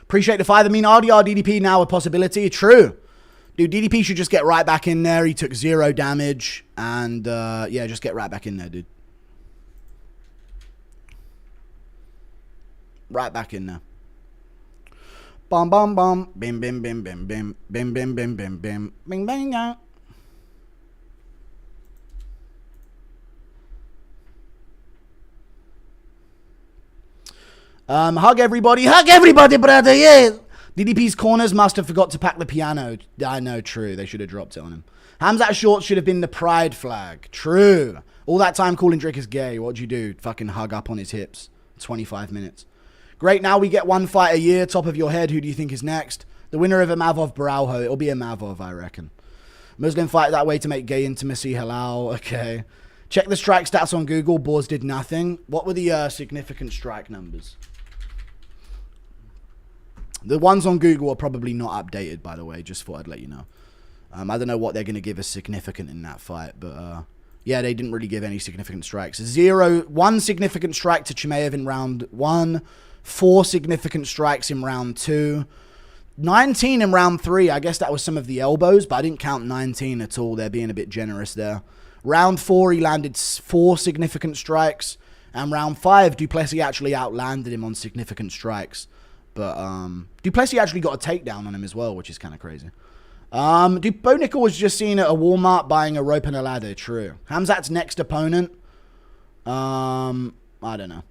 Appreciate the 5. I mean, RDR DDP now a possibility. True. Dude, DDP should just get right back in there. He took 0 damage. And, yeah, just get right back in there, dude. Right back in there. Bum, bum, bum. Bim, bim, bim, bim, bim. Bim, bim, bim, bim, bim. Bing, bang, yeah. Hug everybody, brother, yeah. DDP's corners must have forgot to pack the piano. I know, true. They should have dropped it on him. Khamzat shorts should have been the pride flag. True. All that time calling Dricus gay. What'd you do? Fucking hug up on his hips. 25 minutes. Great, now we get 1 fight a year. Top of your head, who do you think is next? The winner of a Mavov Barauho. It'll be a Mavov, I reckon. Muslim fight that way to make gay intimacy halal. Okay. Check the strike stats on Google. Boars did nothing. What were the significant strike numbers? The ones on Google are probably not updated, by the way. Just thought I'd let you know. I don't know what they're going to give as significant in that fight. But, yeah, they didn't really give any significant strikes. 1 significant strike to Chimaev in round 1. 4 significant strikes in round 2. 19 in round 3. I guess that was some of the elbows. But I didn't count 19 at all. They're being a bit generous there. Round 4, he landed 4 significant strikes. And round 5, Du Plessis actually outlanded him on significant strikes. But Du Plessis actually got a takedown on him as well, which is kind of crazy. Bo Nickel was just seen at a Walmart buying a rope and a ladder. True. Khamzat's next opponent. I don't know.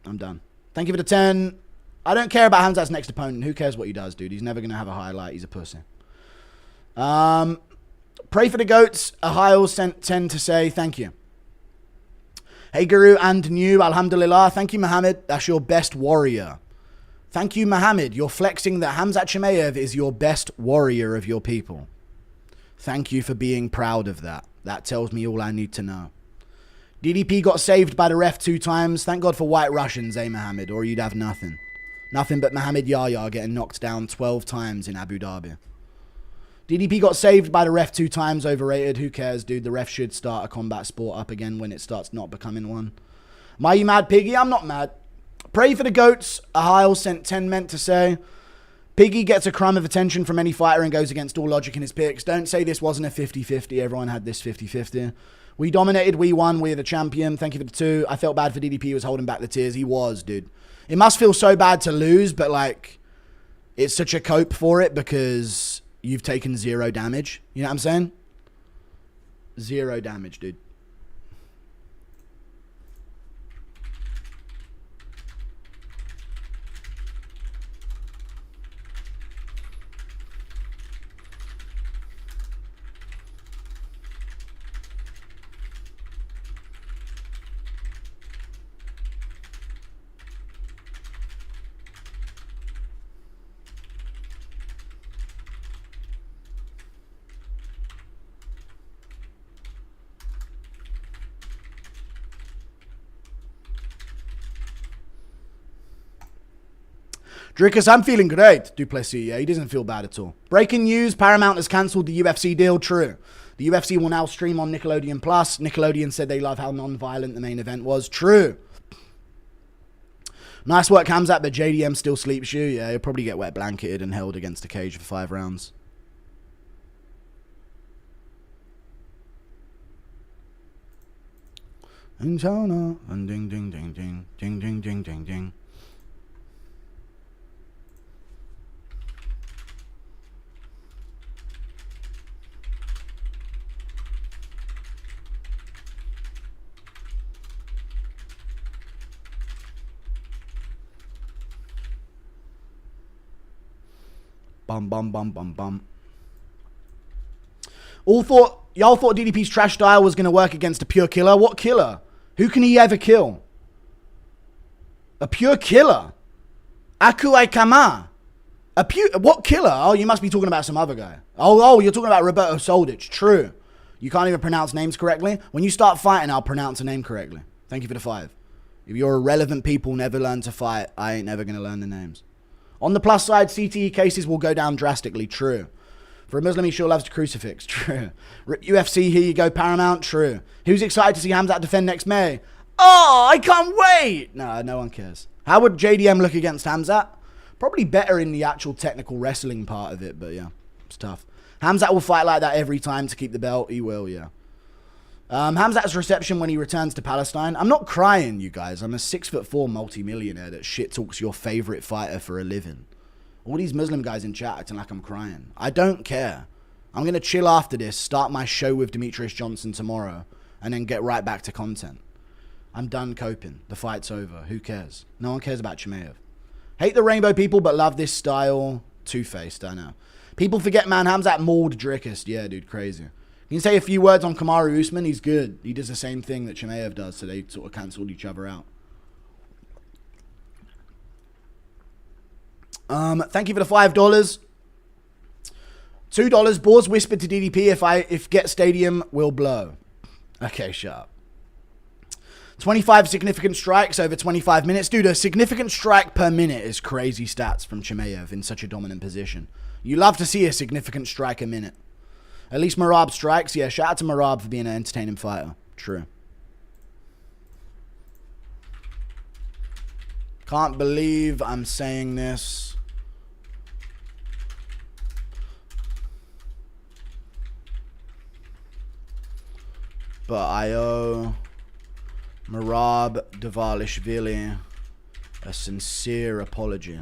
I'm done. Thank you for the 10. I don't care about Khamzat's next opponent. Who cares what he does, dude? He's never going to have a highlight. He's a pussy. Pray for the goats. Ahile sent 10 to say thank you. Hey Guru and New, alhamdulillah. Thank you, Mohammed. That's your best warrior. Thank you, Mohammed. You're flexing that Khamzat Chimaev is your best warrior of your people. Thank you for being proud of that. That tells me all I need to know. DDP got saved by the ref 2 times. Thank God for White Russians, eh, Mohammed? Or you'd have nothing. Nothing but Mohammed Yahya getting knocked down 12 times in Abu Dhabi. DDP got saved by the ref 2 times. Overrated. Who cares, dude? The ref should start a combat sport up again when it starts not becoming one. Am I you mad, Piggy? I'm not mad. Pray for the goats. Ahile sent 10 meant to say. Piggy gets a crumb of attention from any fighter and goes against all logic in his picks. Don't say this wasn't a 50-50. Everyone had this 50-50. We dominated. We won. We're the champion. Thank you for the 2. I felt bad for DDP. He was holding back the tears. He was, dude. It must feel so bad to lose, but like, it's such a cope for it because you've taken 0 damage. You know what I'm saying? 0 damage, dude. Dricus, I'm feeling great. Du Plessis, yeah, he doesn't feel bad at all. Breaking news, Paramount has cancelled the UFC deal. True. The UFC will now stream on Nickelodeon Plus. Nickelodeon said they love how non-violent the main event was. True. Nice work, Khamzat, but JDM still sleeps you. Yeah, he'll probably get wet blanketed and held against a cage for 5 rounds. And ding, ding, ding, ding, ding, ding, ding, ding, ding. Bum, bum, bum, bum, bum. Y'all thought DDP's trash style was going to work against a pure killer? What killer? Who can he ever kill? A pure killer? Akuai Kama? What killer? Oh, you must be talking about some other guy. Oh, you're talking about Roberto Soldic. True. You can't even pronounce names correctly. When you start fighting, I'll pronounce a name correctly. Thank you for the 5. If you're irrelevant people, never learn to fight. I ain't never going to learn the names. On the plus side, CTE cases will go down drastically. True. For a Muslim, he sure loves to crucifix. True. UFC, here you go, Paramount. True. Who's excited to see Khamzat defend next May? Oh, I can't wait. No one cares. How would JDM look against Khamzat? Probably better in the actual technical wrestling part of it, but yeah, it's tough. Khamzat will fight like that every time to keep the belt. He will, yeah. Khamzat's reception when he returns to Palestine. I'm not crying, you guys. I'm a 6'4" multi-millionaire that shit talks your favorite fighter for a living. All these Muslim guys in chat acting like I'm crying. I don't care. I'm going to chill after this, start my show with Demetrius Johnson tomorrow, and then get right back to content. I'm done coping. The fight's over. Who cares? No one cares about Chimaev. Hate the rainbow people, but love this style. Two-faced, I know. People forget, man, Khamzat mauled Dricus. Yeah, dude, crazy. You can say a few words on Kamaru Usman. He's good. He does the same thing that Chimaev does, so they sort of cancelled each other out. Thank you for the $5. $2. Boars whispered to DDP if Get Stadium will blow. Okay, shut up. 25 significant strikes over 25 minutes. Dude, a significant strike per minute is crazy stats from Chimaev in such a dominant position. You love to see a significant strike a minute. At least Marab strikes. Yeah, shout out to Marab for being an entertaining fighter. True. Can't believe I'm saying this. But I owe Marab Davalishvili a sincere apology.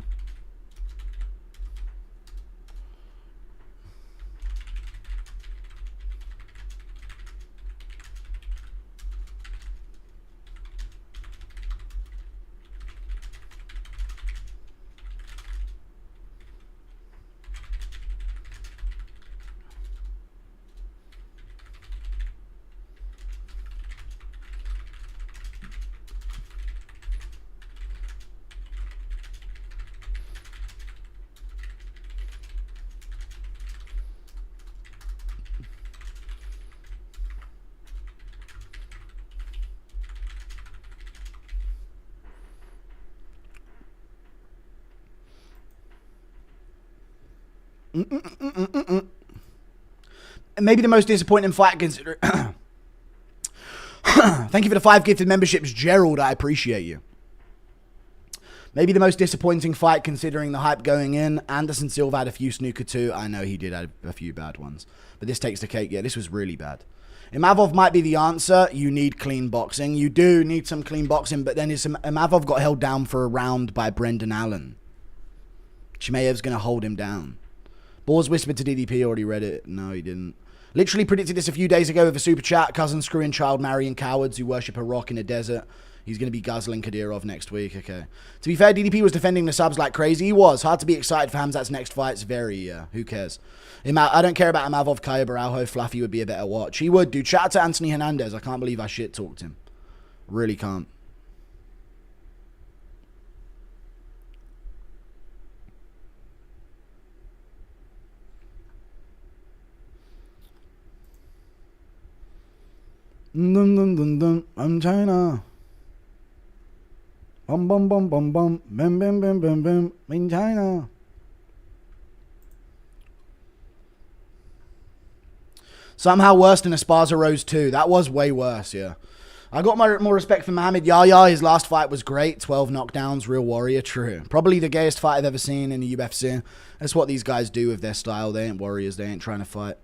Maybe the most disappointing fight considering... Thank you for the 5 gifted memberships, Gerald. I appreciate you. Maybe the most disappointing fight considering the hype going in. Anderson Silva had a few snooker too. I know he did have a few bad ones. But this takes the cake. Yeah, this was really bad. Imavov might be the answer. You need clean boxing. You do need some clean boxing. But then Imavov got held down for a round by Brendan Allen. Chimaev's going to hold him down. Balls whispered to DDP. Already read it. No, he didn't. Literally predicted this a few days ago with a super chat. Cousin screwing child marrying cowards who worship a rock in a desert. He's going to be guzzling Kadyrov next week. Okay. To be fair, DDP was defending the subs like crazy. He was. Hard to be excited for Khamzat's next fights. Very, who cares? I don't care about Imavov, Kaya Baraujo. Fluffy would be a better watch. He would, dude. Shout out to Anthony Hernandez. I can't believe I shit-talked him. Really can't. Dun dun dun dun. I'm China. Bum bum bum bum bum. Bam bam bam bam bam. In China. Somehow worse than Esparza Rose 2. That was way worse, yeah. I got more respect for Muhammad Yahya. His last fight was great. 12 knockdowns, real warrior, true. Probably the gayest fight I've ever seen in the UFC. That's what these guys do with their style. They ain't warriors. They ain't trying to fight.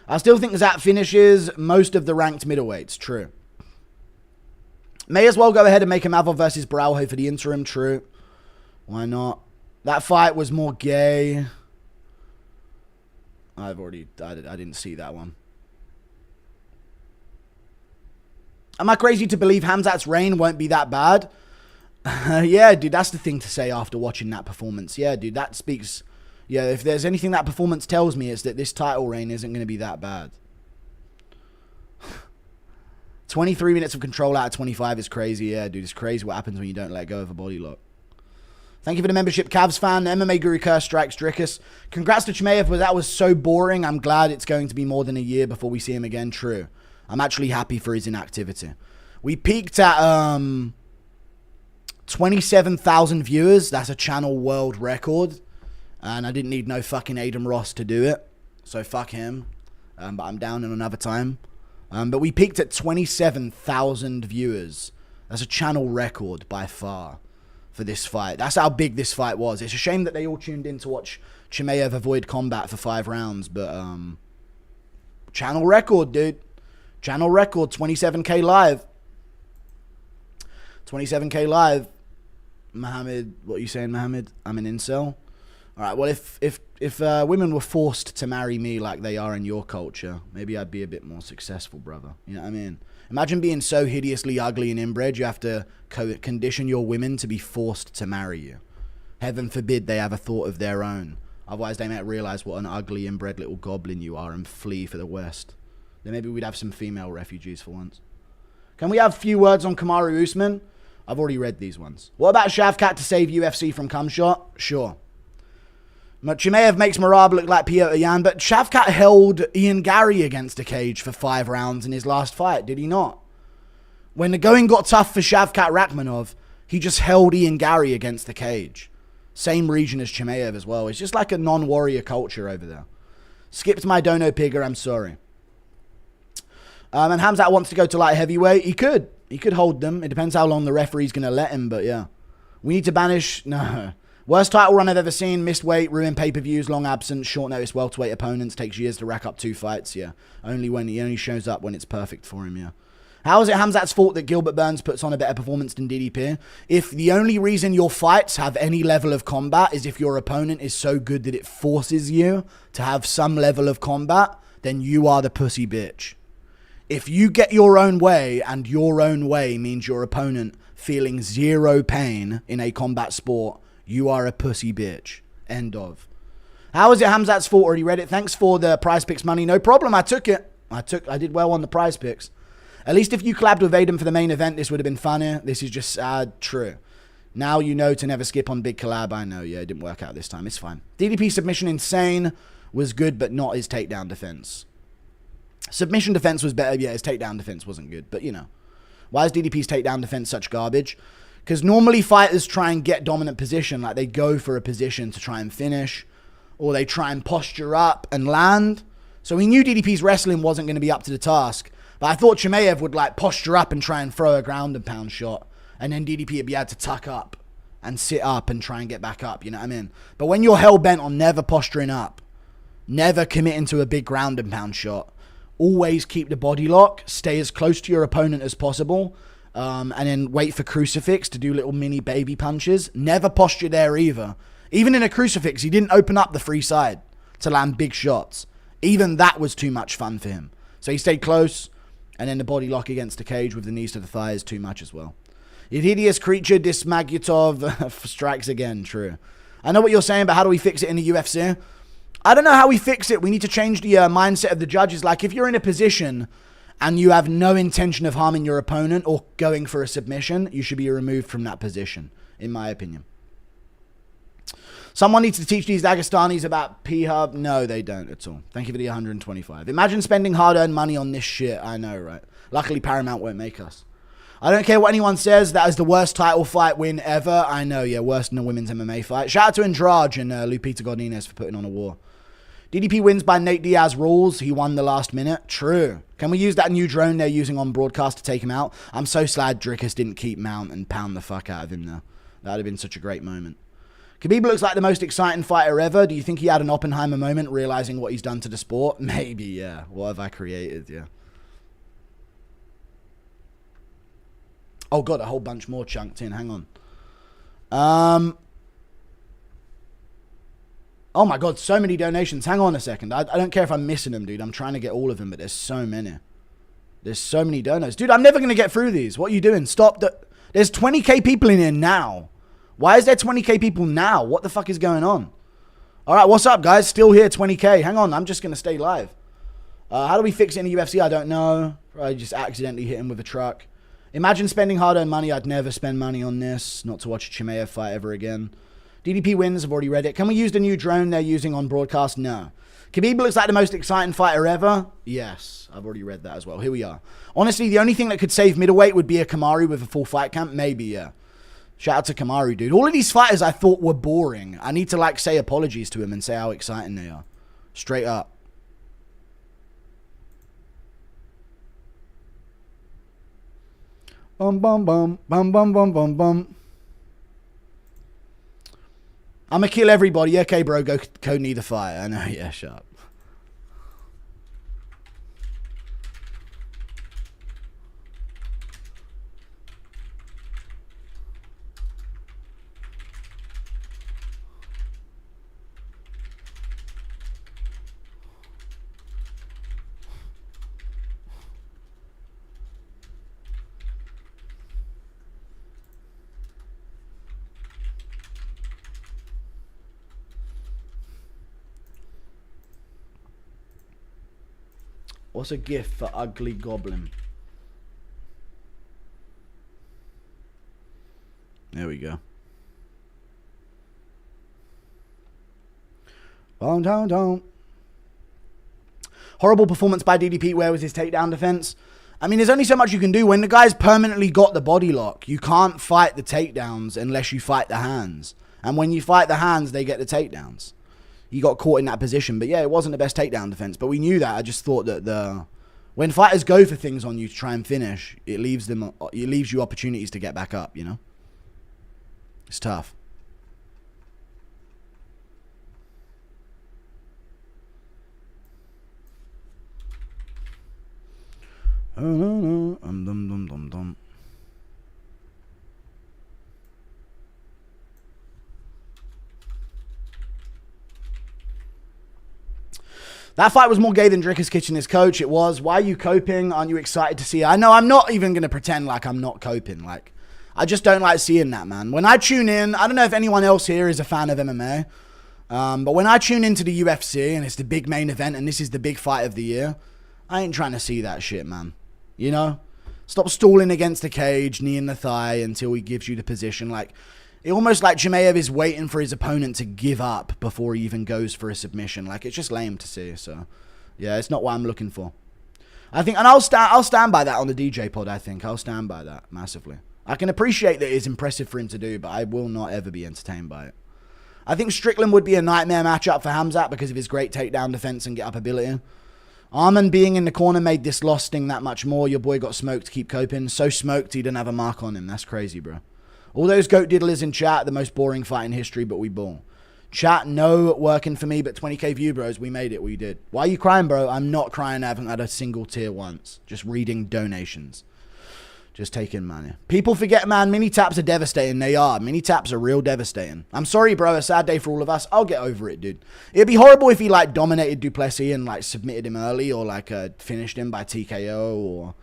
I still think Zat finishes most of the ranked middleweights. True. May as well go ahead and make Imavov versus Baraujo for the interim. True. Why not? That fight was more gay. I didn't see that one. Am I crazy to believe Khamzat's reign won't be that bad? Yeah, dude, that's the thing to say after watching that performance. Yeah, dude, that speaks... Yeah, if there's anything that performance tells me, it's that this title reign isn't going to be that bad. 23 minutes of control out of 25 is crazy. Yeah, dude, it's crazy what happens when you don't let go of a body lock. Thank you for the membership, Cavs fan. MMA Guru Curse strikes Dricus. Congrats to Chimaev, but that was so boring. I'm glad it's going to be more than a year before we see him again. True. I'm actually happy for his inactivity. We peaked at 27,000 viewers. That's a channel world record. And I didn't need no fucking Aiden Ross to do it. So fuck him. But I'm down in another time. But we peaked at 27,000 viewers. That's a channel record by far for this fight. That's how big this fight was. It's a shame that they all tuned in to watch Chimaev avoid combat for 5 rounds. But channel record, dude. Channel record. 27k live. 27k live. Mohammed, what are you saying, Mohammed? I'm an incel. All right, well, if women were forced to marry me like they are in your culture, maybe I'd be a bit more successful, brother. You know what I mean? Imagine being so hideously ugly and inbred, you have to condition your women to be forced to marry you. Heaven forbid they have a thought of their own. Otherwise, they might realize what an ugly inbred little goblin you are and flee for the West. Then maybe we'd have some female refugees for once. Can we have a few words on Kamaru Usman? I've already read these ones. What about Shavkat to save UFC from cum shot? Sure. Chimaev makes Marab look like Piotr Yan, but Shavkat held Ian Gary against a cage for 5 rounds in his last fight, did he not? When the going got tough for Shavkat Rakhmonov, he just held Ian Gary against the cage. Same region as Chimaev as well. It's just like a non-warrior culture over there. Skipped my dono pigger, I'm sorry. And Khamzat wants to go to light heavyweight. He could. He could hold them. It depends how long the referee's going to let him, but yeah. We need to banish... No. Worst title run I've ever seen. Missed weight, ruined pay-per-views, long absence, short notice welterweight opponents. Takes years to rack up 2 fights, yeah. He only shows up when it's perfect for him, yeah. How is it Khamzat's fault that Gilbert Burns puts on a better performance than DDP? If the only reason your fights have any level of combat is if your opponent is so good that it forces you to have some level of combat, then you are the pussy bitch. If you get your own way, and your own way means your opponent feeling 0 pain in a combat sport, you are a pussy bitch. End of. How is it Khamzat's fault? Already read it. Thanks for the prize picks money. No problem. I took it. I did well on the prize picks. At least if you collabed with Aiden for the main event, this would have been funnier. This is just sad. True. Now you know to never skip on big collab. I know. Yeah, it didn't work out this time. It's fine. DDP submission insane was good, but not his takedown defense. Submission defense was better. Yeah, his takedown defense wasn't good. But, you know. Why is DDP's takedown defense such garbage? Because normally fighters try and get dominant position. Like, they go for a position to try and finish. or they try and posture up and land. So we knew DDP's wrestling wasn't going to be up to the task. But I thought Chimaev would like posture up and try and throw a ground and pound shot. And then DDP would be able to tuck up and sit up and try and get back up. You know what I mean? But when you're hell-bent on never posturing up, never committing to a big ground and pound shot, always keep the body lock, stay as close to your opponent as possible, and then wait for crucifix to do little mini baby punches. Never posture there either. Even in a crucifix, he didn't open up the free side to land big shots. Even that was too much fun for him. So he stayed close, and then the body lock against the cage with the knees to the thighs, too much as well. Hideous creature, Dismagyutov strikes again, true. I know what you're saying, but how do we fix it in the UFC? I don't know how we fix it. We need to change the mindset of the judges. Like, if you're in a position and you have no intention of harming your opponent or going for a submission, you should be removed from that position, in my opinion. Someone needs to teach these Dagestanis about P-Hub. No, they don't at all. Thank you for the 125. Imagine spending hard-earned money on this shit. I know, right? Luckily, Paramount won't make us. I don't care what anyone says. That is the worst title fight win ever. I know, yeah, worse than a women's MMA fight. Shout out to Andrade and Lupita Godinez for putting on a war. DDP wins by Nate Diaz rules. He won the last minute. True. Can we use that new drone they're using on broadcast to take him out? I'm so sad Dricus didn't keep mount and pound the fuck out of him, though. That would have been such a great moment. Khabib looks like the most exciting fighter ever. Do you think he had an Oppenheimer moment realizing what he's done to the sport? Maybe, yeah. What have I created? Yeah. Oh, God, a whole bunch more chunked in. Hang on. Oh, my God, so many donations. Hang on a second. I don't care if I'm missing them, dude. I'm trying to get all of them, but there's so many. There's so many donos. Dude, I'm never going to get through these. What are you doing? Stop. There's 20k people in here now. Why is there 20k people now? What the fuck is going on? All right, what's up, guys? Still here, 20k. Hang on, I'm just going to stay live. How do we fix it in the UFC? I don't know. Probably just accidentally hit him with a truck. Imagine spending hard-earned money. I'd never spend money on this. Not to watch a Chimaev fight ever again. DDP wins. I've already read it. Can we use the new drone they're using on broadcast? No. Khabib looks like the most exciting fighter ever. Yes, I've already read that as well. Here we are. Honestly, the only thing that could save middleweight would be a Kamaru with a full fight camp. Maybe, yeah. Shout out to Kamaru, dude. All of these fighters I thought were boring. I need to, like, say apologies to him and say how exciting they are. Straight up. Bum, bum, bum. Bum, bum, bum, bum, bum. I'm gonna kill everybody. Okay, bro, go code neither fire. I know, yeah, shut up. What's a gift for Ugly Goblin? There we go. Down, down, down. Horrible performance by DDP. Where was his takedown defense? I mean, there's only so much you can do. When the guy's permanently got the body lock, you can't fight the takedowns unless you fight the hands. And when you fight the hands, they get the takedowns. He got caught in that position. But yeah, it wasn't the best takedown defense. But we knew that. I just thought that when fighters go for things on you to try and finish, it leaves you opportunities to get back up, you know? It's tough. That fight was more gay than Dricus kitchen his coach. It was. Why are you coping? Aren't you excited to see it? I know, I'm not even going to pretend like I'm not coping. Like, I just don't like seeing that, man. When I tune in, I don't know if anyone else here is a fan of MMA, but when I tune into the UFC and it's the big main event and this is the big fight of the year, I ain't trying to see that shit, man. You know? Stop stalling against the cage, knee in the thigh until he gives you the position. Like, it almost like Chimaev is waiting for his opponent to give up before he even goes for a submission. Like, it's just lame to see. So, yeah, it's not what I'm looking for. I think, and I'll stand by that on the DJ pod, I think. I'll stand by that massively. I can appreciate that it's impressive for him to do, but I will not ever be entertained by it. I think Strickland would be a nightmare matchup for Khamzat because of his great takedown defense and get-up ability. Arman being in the corner made this loss sting that much more. Your boy got smoked to keep coping. So smoked he didn't have a mark on him. That's crazy, bro. All those goat diddlers in chat, the most boring fight in history, but we ball. Chat, no working for me, but 20k view, bros. We made it. We did. Why are you crying, bro? I'm not crying. I haven't had a single tear once. Just reading donations. Just taking money. People forget, man, mini taps are devastating. They are. Mini taps are real devastating. I'm sorry, bro. A sad day for all of us. I'll get over it, dude. It'd be horrible if he, like, dominated Du Plessis and, like, submitted him early or, like, finished him by TKO or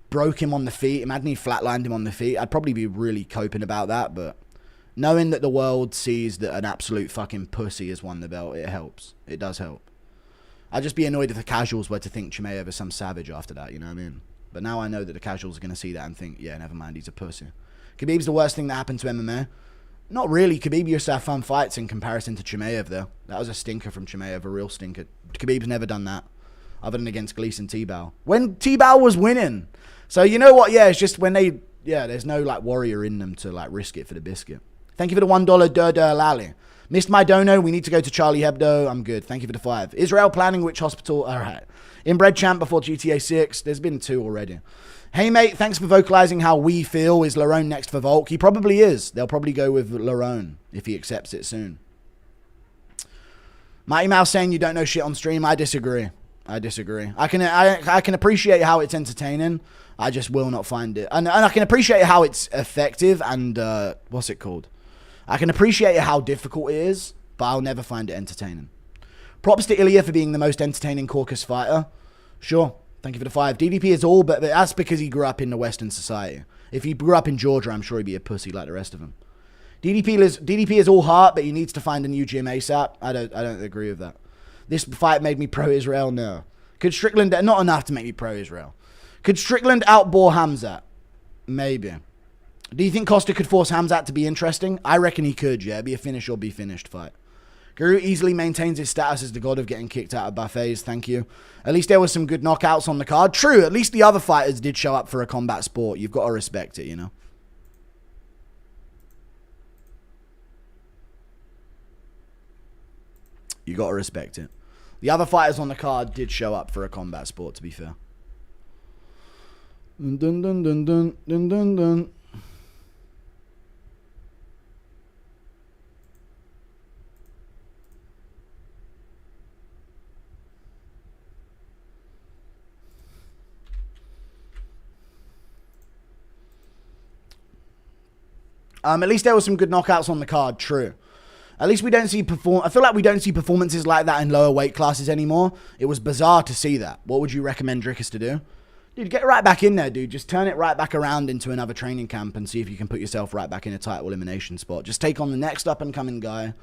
broke him on the feet. Imagine he flatlined him on the feet. I'd probably be really coping about that, but knowing that the world sees that an absolute fucking pussy has won the belt, it helps. It does help. I'd just be annoyed if the casuals were to think Chimaev is some savage after that, you know what I mean? But now I know that the casuals are going to see that and think, yeah, never mind, he's a pussy. Khabib's the worst thing that happened to MMA. Not really. Khabib used to have fun fights in comparison to Chimaev, though. That was a stinker from Chimaev, a real stinker. Khabib's never done that, other than against Gleason T-Bow. When T-Bow was winning. So, you know what? Yeah, it's just when they... Yeah, there's no, like, warrior in them to, like, risk it for the biscuit. Thank you for the $1 Dur Lally. Missed my dono. We need to go to Charlie Hebdo. I'm good. Thank you for the 5. Israel planning which hospital? All right. Inbred champ before GTA 6. There's been 2 already. Hey, mate. Thanks for vocalizing how we feel. Is Lerone next for Volk? He probably is. They'll probably go with Lerone if he accepts it soon. Mighty Mouse saying you don't know shit on stream. I disagree. I disagree. I can appreciate how it's entertaining. I just will not find it. And I can appreciate how it's effective and, what's it called? I can appreciate how difficult it is, but I'll never find it entertaining. Props to Ilya for being the most entertaining Caucasus fighter. Sure. Thank you for the 5. DDP is all, but that's because he grew up in the Western society. If he grew up in Georgia, I'm sure he'd be a pussy like the rest of them. DDP is all heart, but he needs to find a new gym ASAP. I don't agree with that. This fight made me pro-Israel? No. Could Strickland... Not enough to make me pro-Israel. Could Strickland outbore Khamzat? Maybe. Do you think Costa could force Khamzat to be interesting? I reckon he could, yeah. Be a finish or be finished fight. Guru easily maintains his status as the god of getting kicked out of buffets. Thank you. At least there was some good knockouts on the card. True, at least the other fighters did show up for a combat sport. You've got to respect it, you know. You got to respect it. The other fighters on the card did show up for a combat sport, to be fair. Dun dun dun dun dun dun dun dun. At least there were some good knockouts on the card, true. At least we don't see I feel like we don't see performances like that in lower weight classes anymore. It was bizarre to see that. What would you recommend Dricus to do? Dude, get right back in there, dude. Just turn it right back around into another training camp and see if you can put yourself right back in a title elimination spot. Just take on the next up-and-coming guy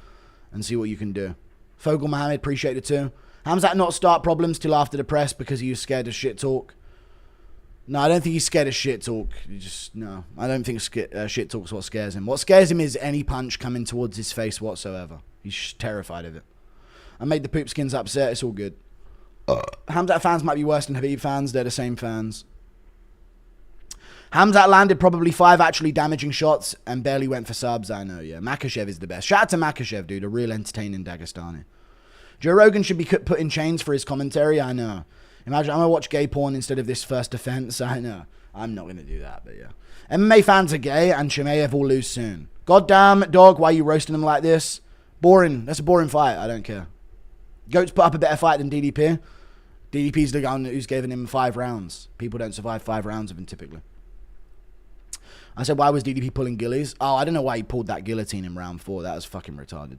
and see what you can do. Fogel Mohammed, appreciate it too. Khamzat not start problems till after the press because he was scared of shit talk. No, I don't think he's scared of shit talk. No. I don't think shit talk's what scares him. What scares him is any punch coming towards his face whatsoever. He's terrified of it. I made the poopskins upset. It's all good. Khamzat fans might be worse than Khabib fans. They're the same fans. Khamzat landed probably 5 actually damaging shots and barely went for subs. I know, yeah. Makhachev is the best. Shout out to Makhachev, dude. A real entertaining Dagestani. Joe Rogan should be put in chains for his commentary. I know. Imagine I'm going to watch gay porn instead of this first defense. I know. I'm not going to do that, but yeah. MMA fans are gay and Chimaev will lose soon. Goddamn, dog, why are you roasting him like this? Boring. That's a boring fight. I don't care. Goats put up a better fight than DDP. DDP's the guy who's given him 5 rounds. People don't survive 5 rounds of him typically. I said, why was DDP pulling gillies? Oh, I don't know why he pulled that guillotine in round 4. That was fucking retarded.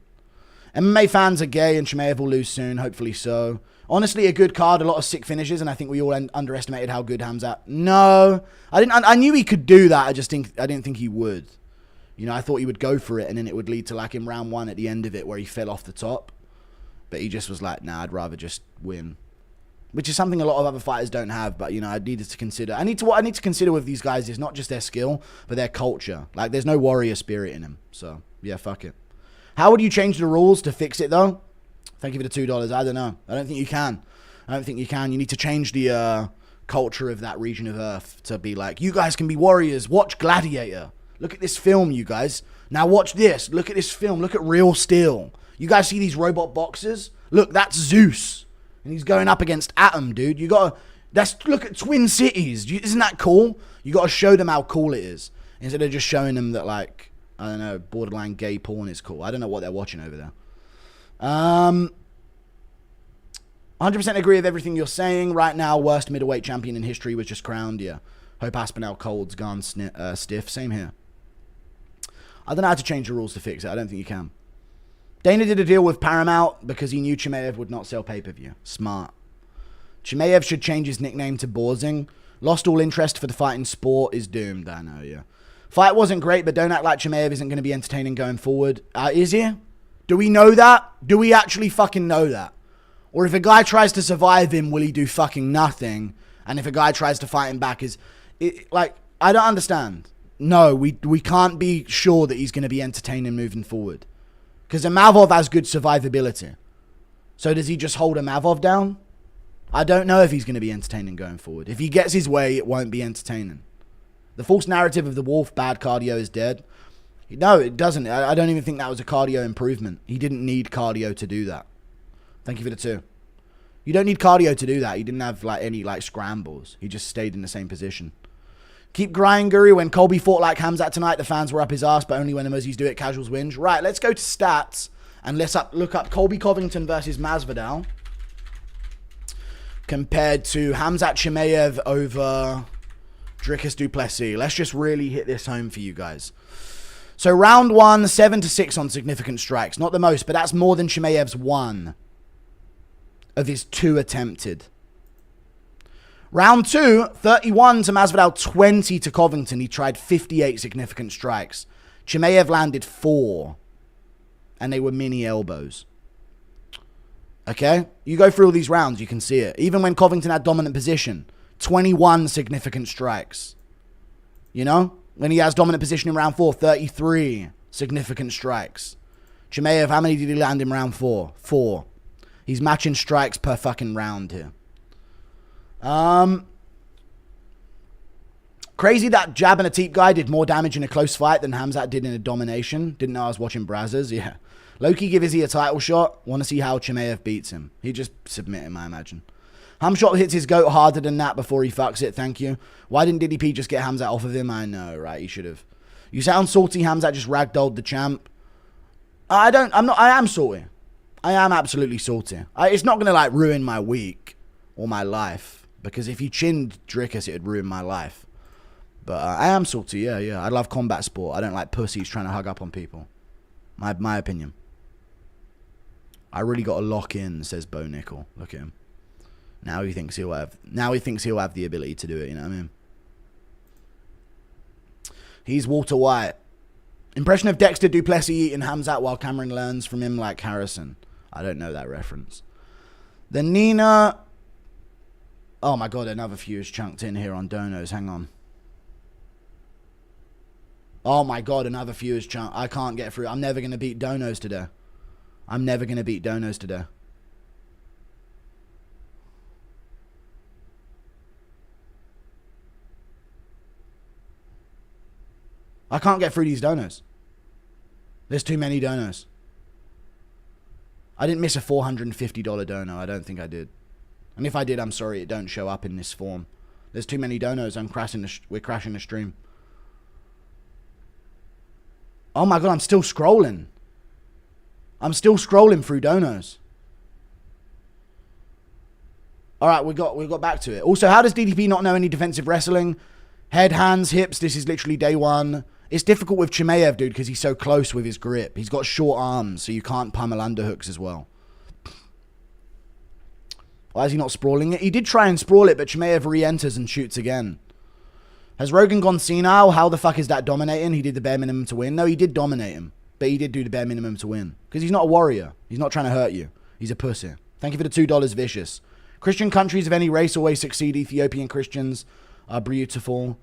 MMA fans are gay and Chimaev will lose soon. Hopefully so. Honestly, a good card, a lot of sick finishes, and I think we all underestimated how good Khamzat. No, I knew he could do that. I didn't think he would. You know, I thought he would go for it, and then it would lead to like in round 1 at the end of it where he fell off the top. But he just was like, nah, I'd rather just win, which is something a lot of other fighters don't have. But you know, I needed to consider. What I need to consider with these guys is not just their skill, but their culture. Like, there's no warrior spirit in him. So yeah, fuck it. How would you change the rules to fix it though? Thank you for the $2. I don't know. I don't think you can. You need to change the culture of that region of Earth to be like, you guys can be warriors. Watch Gladiator. Look at this film, you guys. Now watch this. Look at this film. Look at Real Steel. You guys see these robot boxers? Look, that's Zeus. And he's going up against Atom, dude. You gotta... Look at Twin Cities. Isn't that cool? You gotta show them how cool it is. Instead of just showing them that, like, I don't know, borderline gay porn is cool. I don't know what they're watching over there. 100% agree with everything you're saying. Right now, worst middleweight champion in history was just crowned, yeah. Hope Aspinall Cold's gone stiff. Same here. I don't know how to change the rules to fix it. I don't think you can. Dana did a deal with Paramount because he knew Chimaev would not sell pay-per-view. Smart. Chimaev should change his nickname to Borzing. Lost all interest for the fighting sport, is doomed. I know, yeah. Fight wasn't great, but don't act like Chimaev isn't going to be entertaining going forward. Is he? Do we know that? Do we actually fucking know that? Or if a guy tries to survive him, will he do fucking nothing? And if a guy tries to fight him back, I don't understand. No, we can't be sure that he's going to be entertaining moving forward. Because a Mavov has good survivability. So does he just hold a Mavov down? I don't know if he's going to be entertaining going forward. If he gets his way, it won't be entertaining. The false narrative of the Wolf, bad cardio, is dead. No, it doesn't. I don't even think that was a cardio improvement. He didn't need cardio to do that. Thank you for the 2. You don't need cardio to do that. He didn't have any scrambles. He just stayed in the same position. Keep grinding, Guru. When Colby fought like Khamzat tonight, the fans were up his ass, but only when the Mozzies do it, casuals whinge. Right, let's go to stats and let's look up Colby Covington versus Masvidal compared to Khamzat Chimaev over Dricus Du Plessis. Let's just really hit this home for you guys. So round 1, 7-6 on significant strikes. Not the most, but that's more than Chimaev's 1 of his 2 attempted. Round 2, 31 to Masvidal, 20 to Covington. He tried 58 significant strikes. Chimaev landed 4. And they were mini elbows. Okay? You go through all these rounds, you can see it. Even when Covington had dominant position, 21 significant strikes. You know? When he has dominant position in round 4, 33 significant strikes. Chimaev, how many did he land in round 4? 4. He's matching strikes per fucking round here. Crazy that jab and a teep guy did more damage in a close fight than Khamzat did in a domination. Didn't know I was watching Brazzers. Yeah. Loki give Izzy a title shot. Want to see how Chimaev beats him. He just submit him, I imagine. Hamshot hits his goat harder than that before he fucks it. Thank you. Why didn't DDP just get Khamzat off of him? I know, right? He should have. You sound salty. Khamzat just ragdolled the champ. I am salty. I am absolutely salty. It's not going to ruin my week or my life. Because if he chinned Dricus, it would ruin my life. But I am salty, yeah. I love combat sport. I don't like pussies trying to hug up on people. My opinion. I really got to lock in, says Bo Nickel. Look at him. Now he thinks he'll have the ability to do it, you know what I mean? He's Walter White. Impression of Dexter Du Plessis eating Khamzat while Cameron learns from him like Harrison. I don't know that reference. The Nina... Oh my god, another few is chunked in here on donos. Hang on. Oh my god, another few is chunked. I can't get through. I'm never going to beat donos today. I'm never going to beat donos today. I can't get through these donos. There's too many donos. I didn't miss a $450 dono. I don't think I did. And if I did, I'm sorry, it don't show up in this form. There's too many donos. We're crashing the stream. Oh my god, I'm still scrolling. I'm still scrolling through donos. Alright, we got back to it. Also, how does DDP not know any defensive wrestling? Head, hands, hips, this is literally day 1. It's difficult with Chimaev, dude, because he's so close with his grip. He's got short arms, so you can't pummel underhooks as well. Why is he not sprawling it? He did try and sprawl it, but Chimaev re-enters and shoots again. Has Rogan gone senile? How the fuck is that dominating? He did the bare minimum to win. No, he did dominate him. But he did do the bare minimum to win. Because he's not a warrior. He's not trying to hurt you. He's a pussy. Thank you for the $2, Vicious. Christian countries of any race always succeed. Ethiopian Christians are beautiful.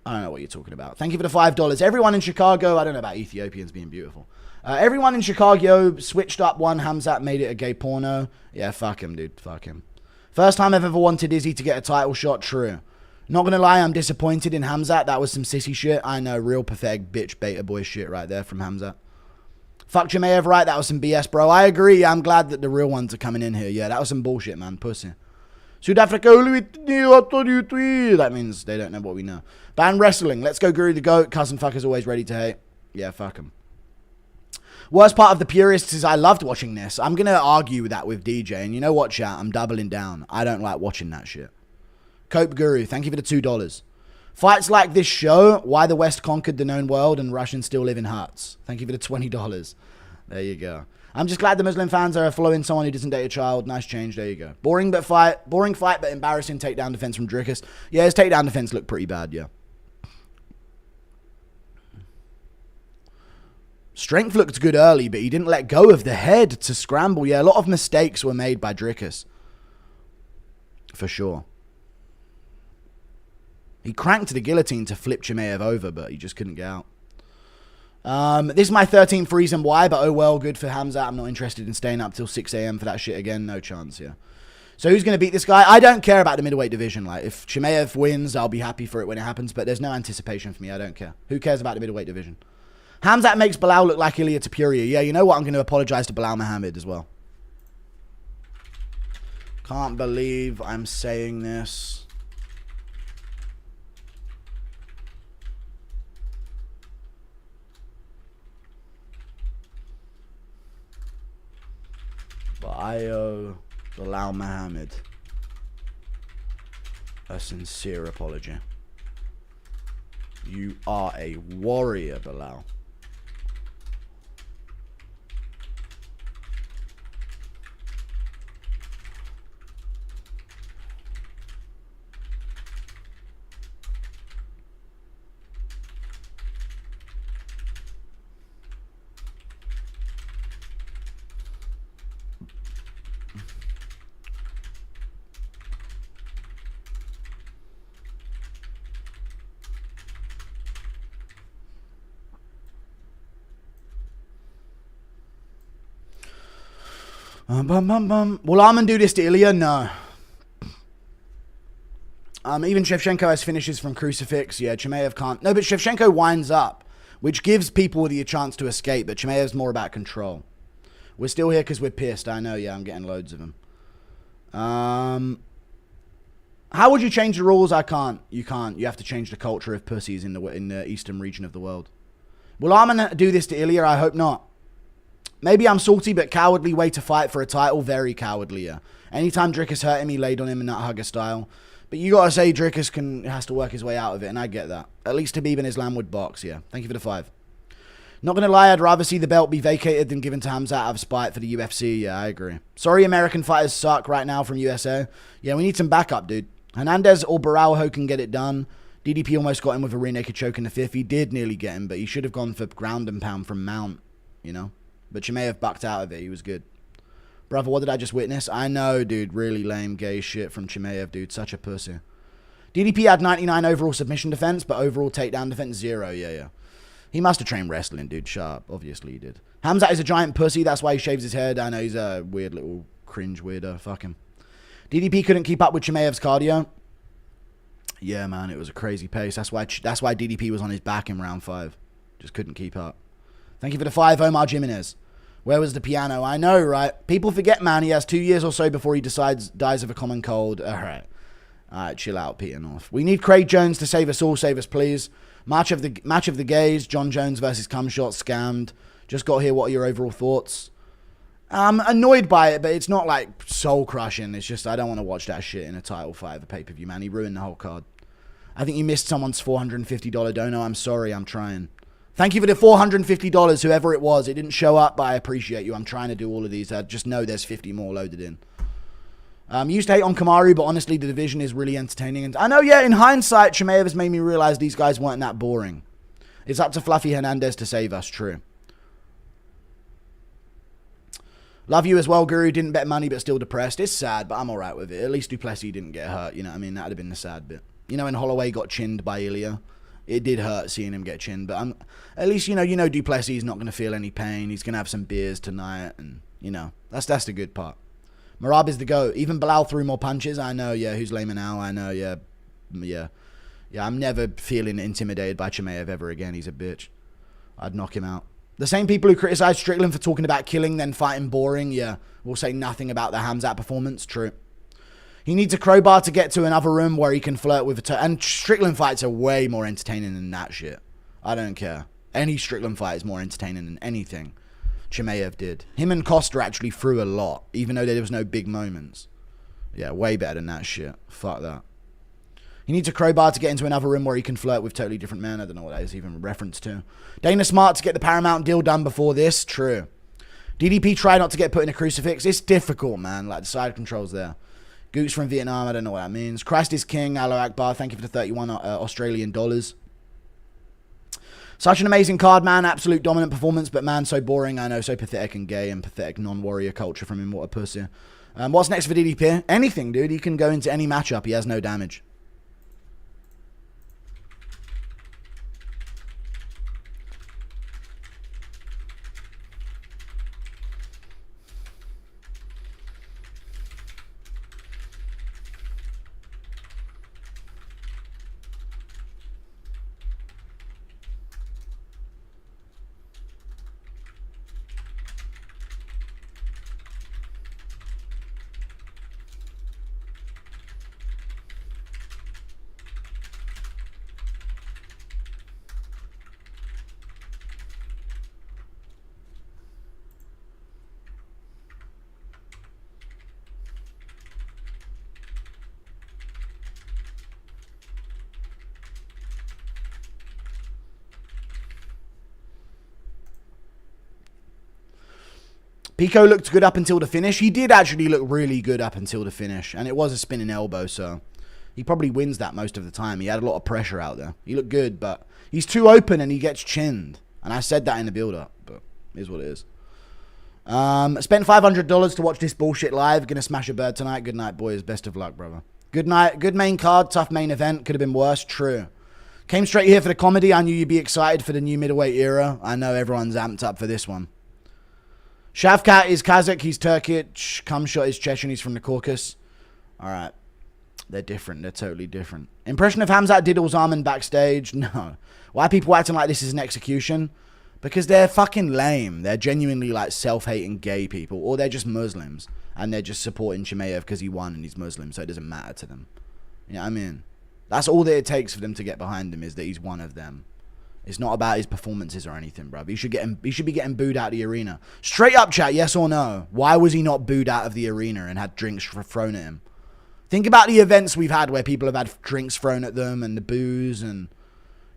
I don't know what you're talking about. Thank you for the $5. Everyone in Chicago... I don't know about Ethiopians being beautiful. Everyone in Chicago switched up one. Khamzat made it a gay porno. Yeah, fuck him, dude. Fuck him. First time I've ever wanted Izzy to get a title shot. True. Not gonna lie, I'm disappointed in Khamzat. That was some sissy shit. I know, real pathetic bitch beta boy shit right there from Khamzat. Fuck Chimaev, right? That was some BS, bro. I agree. I'm glad that the real ones are coming in here. Yeah, that was some bullshit, man. Pussy. South Africa, that means they don't know what we know. Ban wrestling. Let's go, Guru the GOAT. Cousin fucker's always ready to hate. Yeah, fuck him. Worst part of the purists is I loved watching this. I'm going to argue with that with DJ. And you know what, chat? I'm doubling down. I don't like watching that shit. Cope Guru, thank you for the $2. Fights like this show why the West conquered the known world and Russians still live in huts. Thank you for the $20. There you go. I'm just glad the Muslim fans are following someone who doesn't date a child. Nice change. There you go. Boring fight, but embarrassing takedown defense from Dricus. Yeah, his takedown defense looked pretty bad, yeah. Strength looked good early, but he didn't let go of the head to scramble. Yeah, a lot of mistakes were made by Dricus. For sure. He cranked the guillotine to flip Chimaev over, but he just couldn't get out. This is my 13th reason why, but oh well, good for Khamzat. I'm not interested in staying up till 6 a.m. for that shit again. No chance, yeah. So who's going to beat this guy? I don't care about the middleweight division. Like, if Chimaev wins, I'll be happy for it when it happens, but there's no anticipation for me. I don't care. Who cares about the middleweight division? Khamzat makes Bilal look like Ilya Tapuria. Yeah, you know what? I'm going to apologize to Bilal Muhammad as well. Can't believe I'm saying this. But I owe Bilal Muhammad a sincere apology. You are a warrior, Bilal. Will Arman do this to Ilya? No. Even Shevchenko has finishes from Crucifix. Yeah, Chimaev can't. No, but Shevchenko winds up, which gives people the chance to escape, but Chimaev's more about control. We're still here because we're pissed. I know, yeah, I'm getting loads of them. How would you change the rules? I can't. You can't. You have to change the culture of pussies in the eastern region of the world. Will Arman do this to Ilya? I hope not. Maybe I'm salty, but cowardly way to fight for a title. Very cowardly, yeah. Anytime Dricus hurt him, he laid on him in that hugger style. But you gotta say Dricus has to work his way out of it, and I get that. At least Khabib and Islam would box, yeah. Thank you for the 5. Not gonna lie, I'd rather see the belt be vacated than given to Khamzat out of spite for the UFC. Yeah, I agree. Sorry American fighters suck right now from USA. Yeah, we need some backup, dude. Hernandez or Baraujo can get it done. DDP almost got him with a rear naked choke in the 5th. He did nearly get him, but he should have gone for ground and pound from Mount, you know. But Chimaev bucked out of it. He was good. Brother, what did I just witness? I know, dude. Really lame gay shit from Chimaev, dude. Such a pussy. DDP had 99 overall submission defense, but overall takedown defense, 0. Yeah. He must have trained wrestling, dude. Sharp. Obviously he did. Khamzat is a giant pussy. That's why he shaves his head. I know he's a weird little cringe weirdo. Fuck him. DDP couldn't keep up with Chimaev's cardio. Yeah, man. It was a crazy pace. That's why DDP was on his back in round 5. Just couldn't keep up. Thank you for the 5, Omar Jimenez. Where was the piano? I know, right? People forget, man. He has 2 years or so before he dies of a common cold. All right, chill out, Peter North. We need Craig Jones to save us all. Save us, please. Match of the gays. John Jones versus Cumshot. Scammed. Just got here. What are your overall thoughts? I'm annoyed by it, but it's not like soul crushing. It's just I don't want to watch that shit in a title fight of a pay-per-view, man. He ruined the whole card. I think you missed someone's $450 dono. I'm sorry. I'm trying. Thank you for the $450, whoever it was. It didn't show up, but I appreciate you. I'm trying to do all of these. I just know there's 50 more loaded in. Used to hate on Kamaru, but honestly, the division is really entertaining. And I know, yeah, in hindsight, Chimaev has made me realize these guys weren't that boring. It's up to Fluffy Hernandez to save us, true. Love you as well, Guru. Didn't bet money, but still depressed. It's sad, but I'm all right with it. At least Du Plessis didn't get hurt. You know what I mean? That would have been the sad bit. You know, when Holloway got chinned by Ilya? It did hurt seeing him get chinned, but at least, you know Du Plessis is not going to feel any pain. He's going to have some beers tonight, and, you know, that's the good part. Marab is the GOAT. Even Bilal threw more punches. I know, yeah. Who's lamer now? I know, yeah. yeah. Yeah, I'm never feeling intimidated by Chimaev ever again. He's a bitch. I'd knock him out. The same people who criticize Strickland for talking about killing, then fighting boring, yeah, will say nothing about the Khamzat performance. True. He needs a crowbar to get to another room where he can flirt with a... And Strickland fights are way more entertaining than that shit. I don't care. Any Strickland fight is more entertaining than anything Chimaev did. Him and Costa actually threw a lot, even though there was no big moments. Yeah, way better than that shit. Fuck that. He needs a crowbar to get into another room where he can flirt with totally different men. I don't know what that is even a reference to. Dana smart to get the Paramount deal done before this. True. DDP tried not to get put in a crucifix. It's difficult, man. Like, the side control's there. Goots from Vietnam. I don't know what that means. Christ is King. Allah Akbar. Thank you for the 31 Australian dollars. Such an amazing card, man. Absolute dominant performance, but man, so boring. I know, so pathetic and gay and pathetic non-warrior culture from him. What a pussy. What's next for DDP? Anything, dude. He can go into any matchup. He has no damage. Pico looked good up until the finish. He did actually look really good up until the finish. And it was a spinning elbow, so he probably wins that most of the time. He had a lot of pressure out there. He looked good, but he's too open and he gets chinned. And I said that in the build-up, but it is what it is. Spent $500 to watch this bullshit live. Gonna smash a bird tonight. Good night, boys. Best of luck, brother. Good night. Good main card. Tough main event. Could have been worse. True. Came straight here for the comedy. I knew you'd be excited for the new middleweight era. I know everyone's amped up for this one. Shavkat is Kazakh, he's Turkish. Khamzat is Chechen, he's from the Caucasus. Alright. They're different, they're totally different. Impression of Khamzat diddles Armin backstage? No. Why are people acting like this is an execution? Because they're fucking lame. They're genuinely like self-hating gay people. Or they're just Muslims. And they're just supporting Chimaev because he won and he's Muslim, so it doesn't matter to them. You know what I mean? That's all that it takes for them to get behind him, is that he's one of them. It's not about his performances or anything, bruv. He should be getting booed out of the arena. Straight up, chat, yes or no? Why was he not booed out of the arena and had drinks thrown at him? Think about the events we've had where people have had drinks thrown at them and the booze, and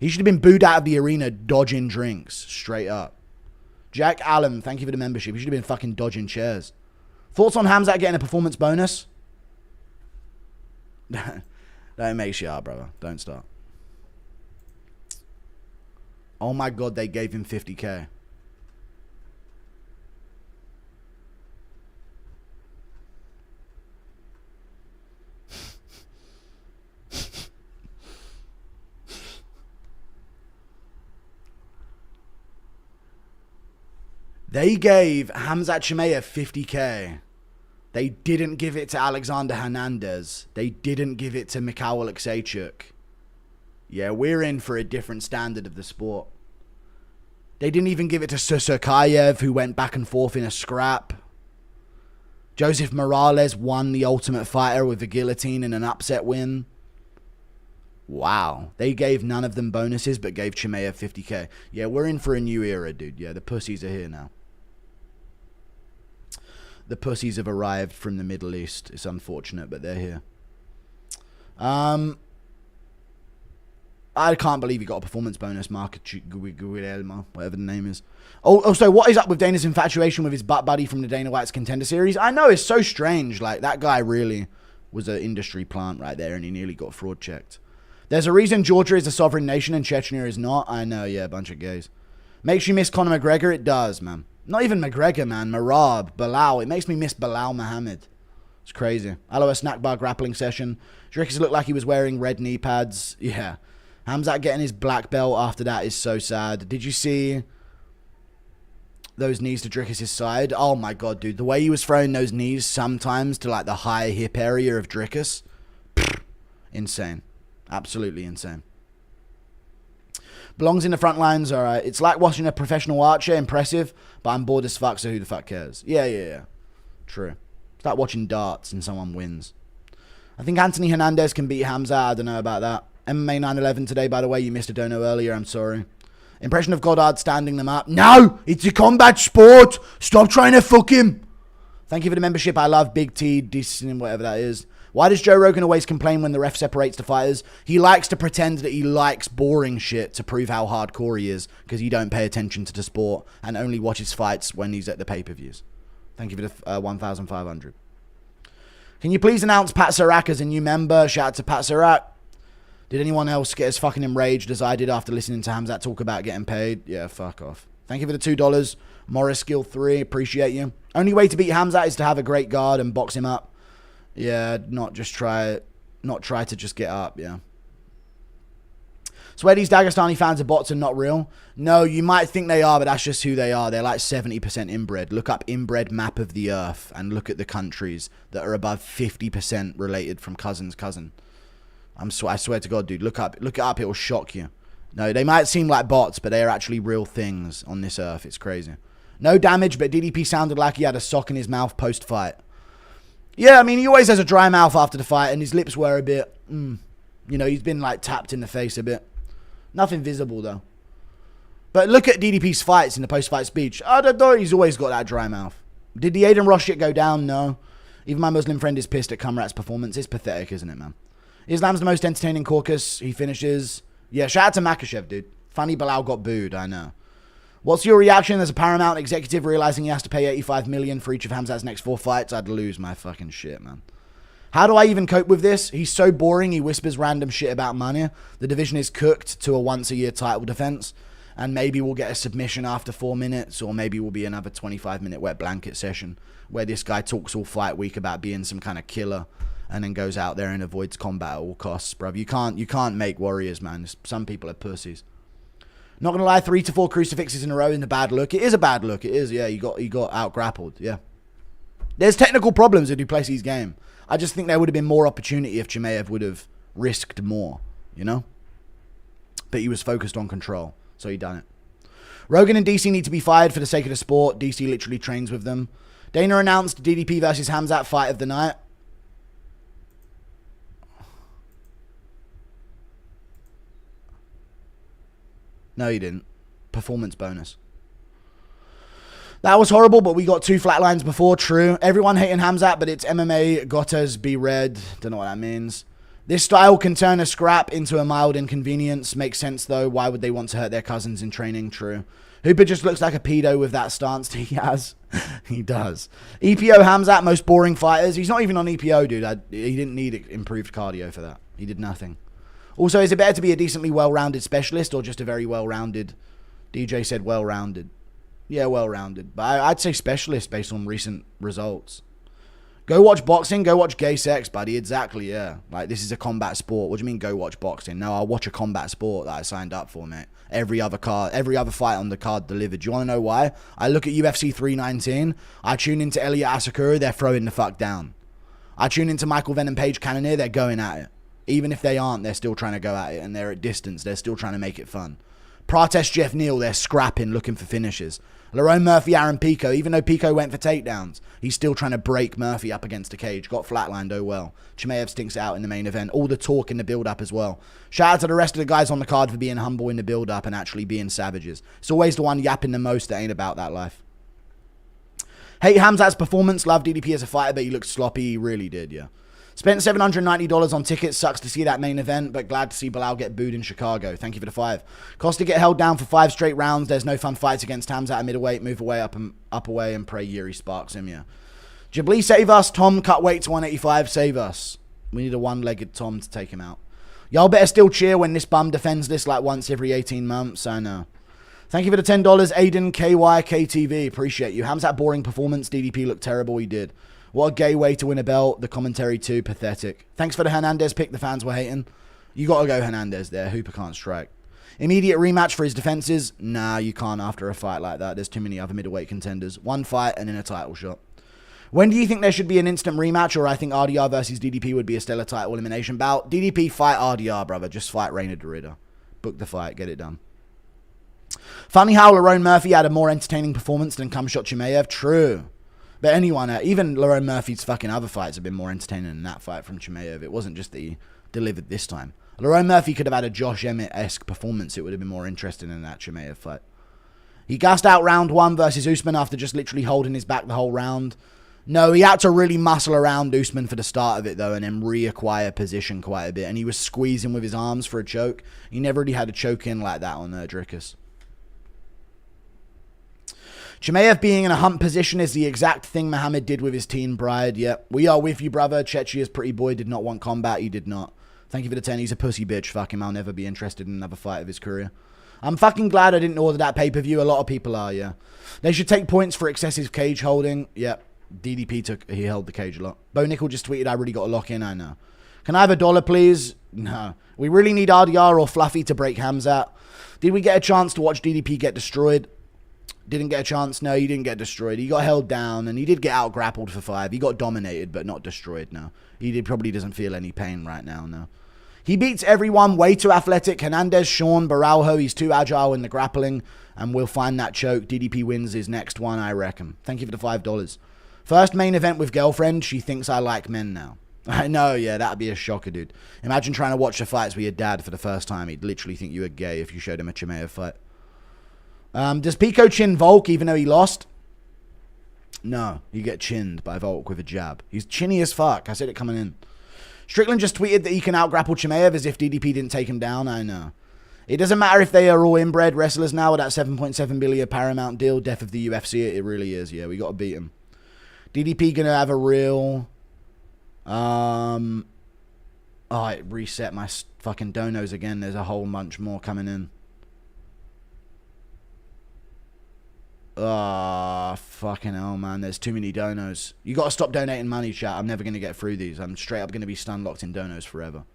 he should have been booed out of the arena dodging drinks. Straight up. Jack Allen, thank you for the membership. He should have been fucking dodging chairs. Thoughts on Khamzat getting a performance bonus? Don't make shit up, brother. Don't start. Oh my god, they gave him 50k. They gave Khamzat Chimaev 50k. They didn't give it to Alexander Hernandez. They didn't give it to McCaul. Yeah, we're in for a different standard of the sport. They didn't even give it to Susakayv, who went back and forth in a scrap. Joseph Morales won the Ultimate Fighter with a guillotine in an upset win. Wow. They gave none of them bonuses, but gave Chimaev 50k. Yeah, we're in for a new era, dude. Yeah, the pussies are here now. The pussies have arrived from the Middle East. It's unfortunate, but they're here. I can't believe he got a performance bonus, Mark Guillermo, whatever the name is. Also, what is up with Dana's infatuation with his butt buddy from the Dana White's Contender Series? I know, it's so strange. Like, that guy really was an industry plant right there, and he nearly got fraud checked. There's a reason Georgia is a sovereign nation and Chechnya is not. I know, yeah, a bunch of gays. Makes you miss Conor McGregor? It does, man. Not even McGregor, man. Marab, Bilal. It makes me miss Bilal Muhammad. It's crazy. Hello, a snack bar grappling session. Dricus looked like he was wearing red knee pads. Yeah. Khamzat getting his black belt after that is so sad. Did you see those knees to Dricus' side? Oh my god, dude. The way he was throwing those knees sometimes to like the high hip area of Dricus. Insane. Absolutely insane. Belongs in the front lines, alright. It's like watching a professional archer, impressive, but I'm bored as fuck, so who the fuck cares? Yeah. True. It's like watching darts and someone wins. I think Anthony Hernandez can beat Khamzat. I don't know about that. MMA 911 today, by the way. You missed a dono earlier. I'm sorry. Impression of Goddard standing them up. No! It's a combat sport! Stop trying to fuck him! Thank you for the membership. I love Big T, decent, whatever that is. Why does Joe Rogan always complain when the ref separates the fighters? He likes to pretend that he likes boring shit to prove how hardcore he is, because he don't pay attention to the sport and only watches fights when he's at the pay-per-views. Thank you for the 1,500. Can you please announce Pat Sirac as a new member? Shout out to Pat Sirac. Did anyone else get as fucking enraged as I did after listening to Khamzat talk about getting paid? Yeah, fuck off. Thank you for the $2. Morris Skill 3, appreciate you. Only way to beat Khamzat is to have a great guard and box him up. Yeah, not try to just get up, yeah. Swear these Dagestani fans are bots and not real. No, you might think they are, but that's just who they are. They're like 70% inbred. Look up inbred map of the earth and look at the countries that are above 50% related from cousin's cousin. I swear to God, dude, look it up, it will shock you. No, they might seem like bots, but they are actually real things on this earth. It's crazy. No damage, but DDP sounded like he had a sock in his mouth post-fight. Yeah, I mean, he always has a dry mouth after the fight, and his lips were a bit, you know, he's been, like, tapped in the face a bit. Nothing visible, though. But look at DDP's fights in the post-fight speech. I don't know, he's always got that dry mouth. Did the Aiden Ross shit go down? No. Even my Muslim friend is pissed at Khamzat's performance. It's pathetic, isn't it, man? Islam's the most entertaining caucus. He finishes. Yeah, shout out to Makhachev, dude. Funny Bilal got booed, I know. What's your reaction as a Paramount executive realizing he has to pay $85 million for each of Khamzat's next 4 fights? I'd lose my fucking shit, man. How do I even cope with this? He's so boring, he whispers random shit about money. The division is cooked to a once-a-year title defense. And maybe we'll get a submission after 4 minutes, or maybe we'll be another 25-minute wet blanket session where this guy talks all fight week about being some kind of killer and then goes out there and avoids combat at all costs, bruv. You can't make warriors, man. Some people are pussies. Not gonna lie, 3 to 4 crucifixes in a row in a bad look. It is a bad look. It is, yeah. You got out grappled, yeah. There's technical problems with Du Plessis' game. I just think there would have been more opportunity if Chimaev would have risked more, you know? But he was focused on control, so he done it. Rogan and DC need to be fired for the sake of the sport. DC literally trains with them. Dana announced DDP versus Khamzat fight of the night. No, he didn't. Performance bonus. That was horrible, but we got 2 flatlines before. True. Everyone hating Khamzat, but it's MMA. Gotas be red. Don't know what that means. This style can turn a scrap into a mild inconvenience. Makes sense, though. Why would they want to hurt their cousins in training? True. Hooper just looks like a pedo with that stance he has. He does. EPO Khamzat, most boring fighters. He's not even on EPO, dude. He didn't need improved cardio for that. He did nothing. Also, is it better to be a decently well-rounded specialist or just a very well-rounded? DJ said well-rounded. Yeah, well-rounded. But I'd say specialist based on recent results. Go watch boxing. Go watch gay sex, buddy. Exactly, yeah. Like, this is a combat sport. What do you mean go watch boxing? No, I'll watch a combat sport that I signed up for, mate. Every other fight on the card delivered. Do you want to know why? I look at UFC 319. I tune into Elliot Asakura. They're throwing the fuck down. I tune into Michael Venom Page Cannonier. They're going at it. Even if they aren't, they're still trying to go at it, and they're at distance. They're still trying to make it fun. Prates, Jeff Neal, they're scrapping, looking for finishes. Lerone Murphy, Aaron Pico, even though Pico went for takedowns, he's still trying to break Murphy up against a cage. Got flatlined, oh well. Chimaev stinks it out in the main event. All the talk in the build-up as well. Shout out to the rest of the guys on the card for being humble in the build-up and actually being savages. It's always the one yapping the most that ain't about that life. Hate Khamzat's performance. Love DDP as a fighter, but he looked sloppy. He really did, yeah. Spent $790 on tickets. Sucks to see that main event, but glad to see Bilal get booed in Chicago. Thank you for the 5. Costa get held down for 5 straight rounds. There's no fun fights against Khamzat at middleweight. Move away, up away, and pray Yuri sparks him, yeah. Jabli, save us. Tom, cut weight to 185. Save us. We need a one-legged Tom to take him out. Y'all better still cheer when this bum defends this like once every 18 months. I know. Thank you for the $10. Aiden, KYKTV. Appreciate you. Khamzat boring performance. DDP looked terrible. He did. What a gay way to win a belt. The commentary too, pathetic. Thanks for the Hernandez pick. The fans were hating. You got to go Hernandez there. Hooper can't strike. Immediate rematch for his defenses. Nah, you can't after a fight like that. There's too many other middleweight contenders. One fight and then a title shot. When do you think there should be an instant rematch, or I think RDR versus DDP would be a stellar title elimination bout? DDP, fight RDR, brother. Just fight Reina Dorita. Book the fight. Get it done. Funny how Lerone Murphy had a more entertaining performance than Khamzat Chimaev. True. But anyone, even Lerone Murphy's fucking other fights have been more entertaining than that fight from Chimaev. It wasn't just that he delivered this time. Lerone Murphy could have had a Josh Emmett-esque performance. It would have been more interesting than that Chimaev fight. He gassed out round 1 versus Usman after just literally holding his back the whole round. No, he had to really muscle around Usman for the start of it, though, and then reacquire position quite a bit. And he was squeezing with his arms for a choke. He never really had a choke in like that on Dricus. Chimaev being in a hump position is the exact thing Muhammad did with his teen bride. Yep, we are with you, brother. Chechia's pretty boy did not want combat. He did not. Thank you for the 10. He's a pussy bitch. Fuck him. I'll never be interested in another fight of his career. I'm fucking glad I didn't order that pay-per-view. A lot of people are, yeah. They should take points for excessive cage holding. Yep. He held the cage a lot. Bo Nickel just tweeted, I really got to lock in. I know. Can I have $1, please? No. We really need RDR or Fluffy to break Khamzat. Did we get a chance to watch DDP get destroyed? Didn't get a chance. No, he didn't get destroyed. He got held down, and he did get out grappled for 5. He got dominated, but not destroyed, no. Probably doesn't feel any pain right now, no. He beats everyone way too athletic. Hernandez, Sean, Baralho, he's too agile in the grappling, and we'll find that choke. DDP wins his next one, I reckon. Thank you for the $5. First main event with girlfriend. She thinks I like men now. I know, yeah, that'd be a shocker, dude. Imagine trying to watch the fights with your dad for the first time. He'd literally think you were gay if you showed him a Chimaev fight. Does Pico chin Volk even though he lost? No, you get chinned by Volk with a jab. He's chinny as fuck. I said it coming in. Strickland just tweeted that he can out-grapple Chimaev as if DDP didn't take him down. I know. It doesn't matter if they are all inbred wrestlers now with that 7.7 billion Paramount deal. Death of the UFC. It really is. Yeah, we got to beat him. DDP gonna have a real... Oh, it reset my fucking donos again. There's a whole bunch more coming in. Ah, fucking hell, man. There's too many donos. You got to stop donating money, chat. I'm never going to get through these. I'm straight up going to be stun locked in donos forever.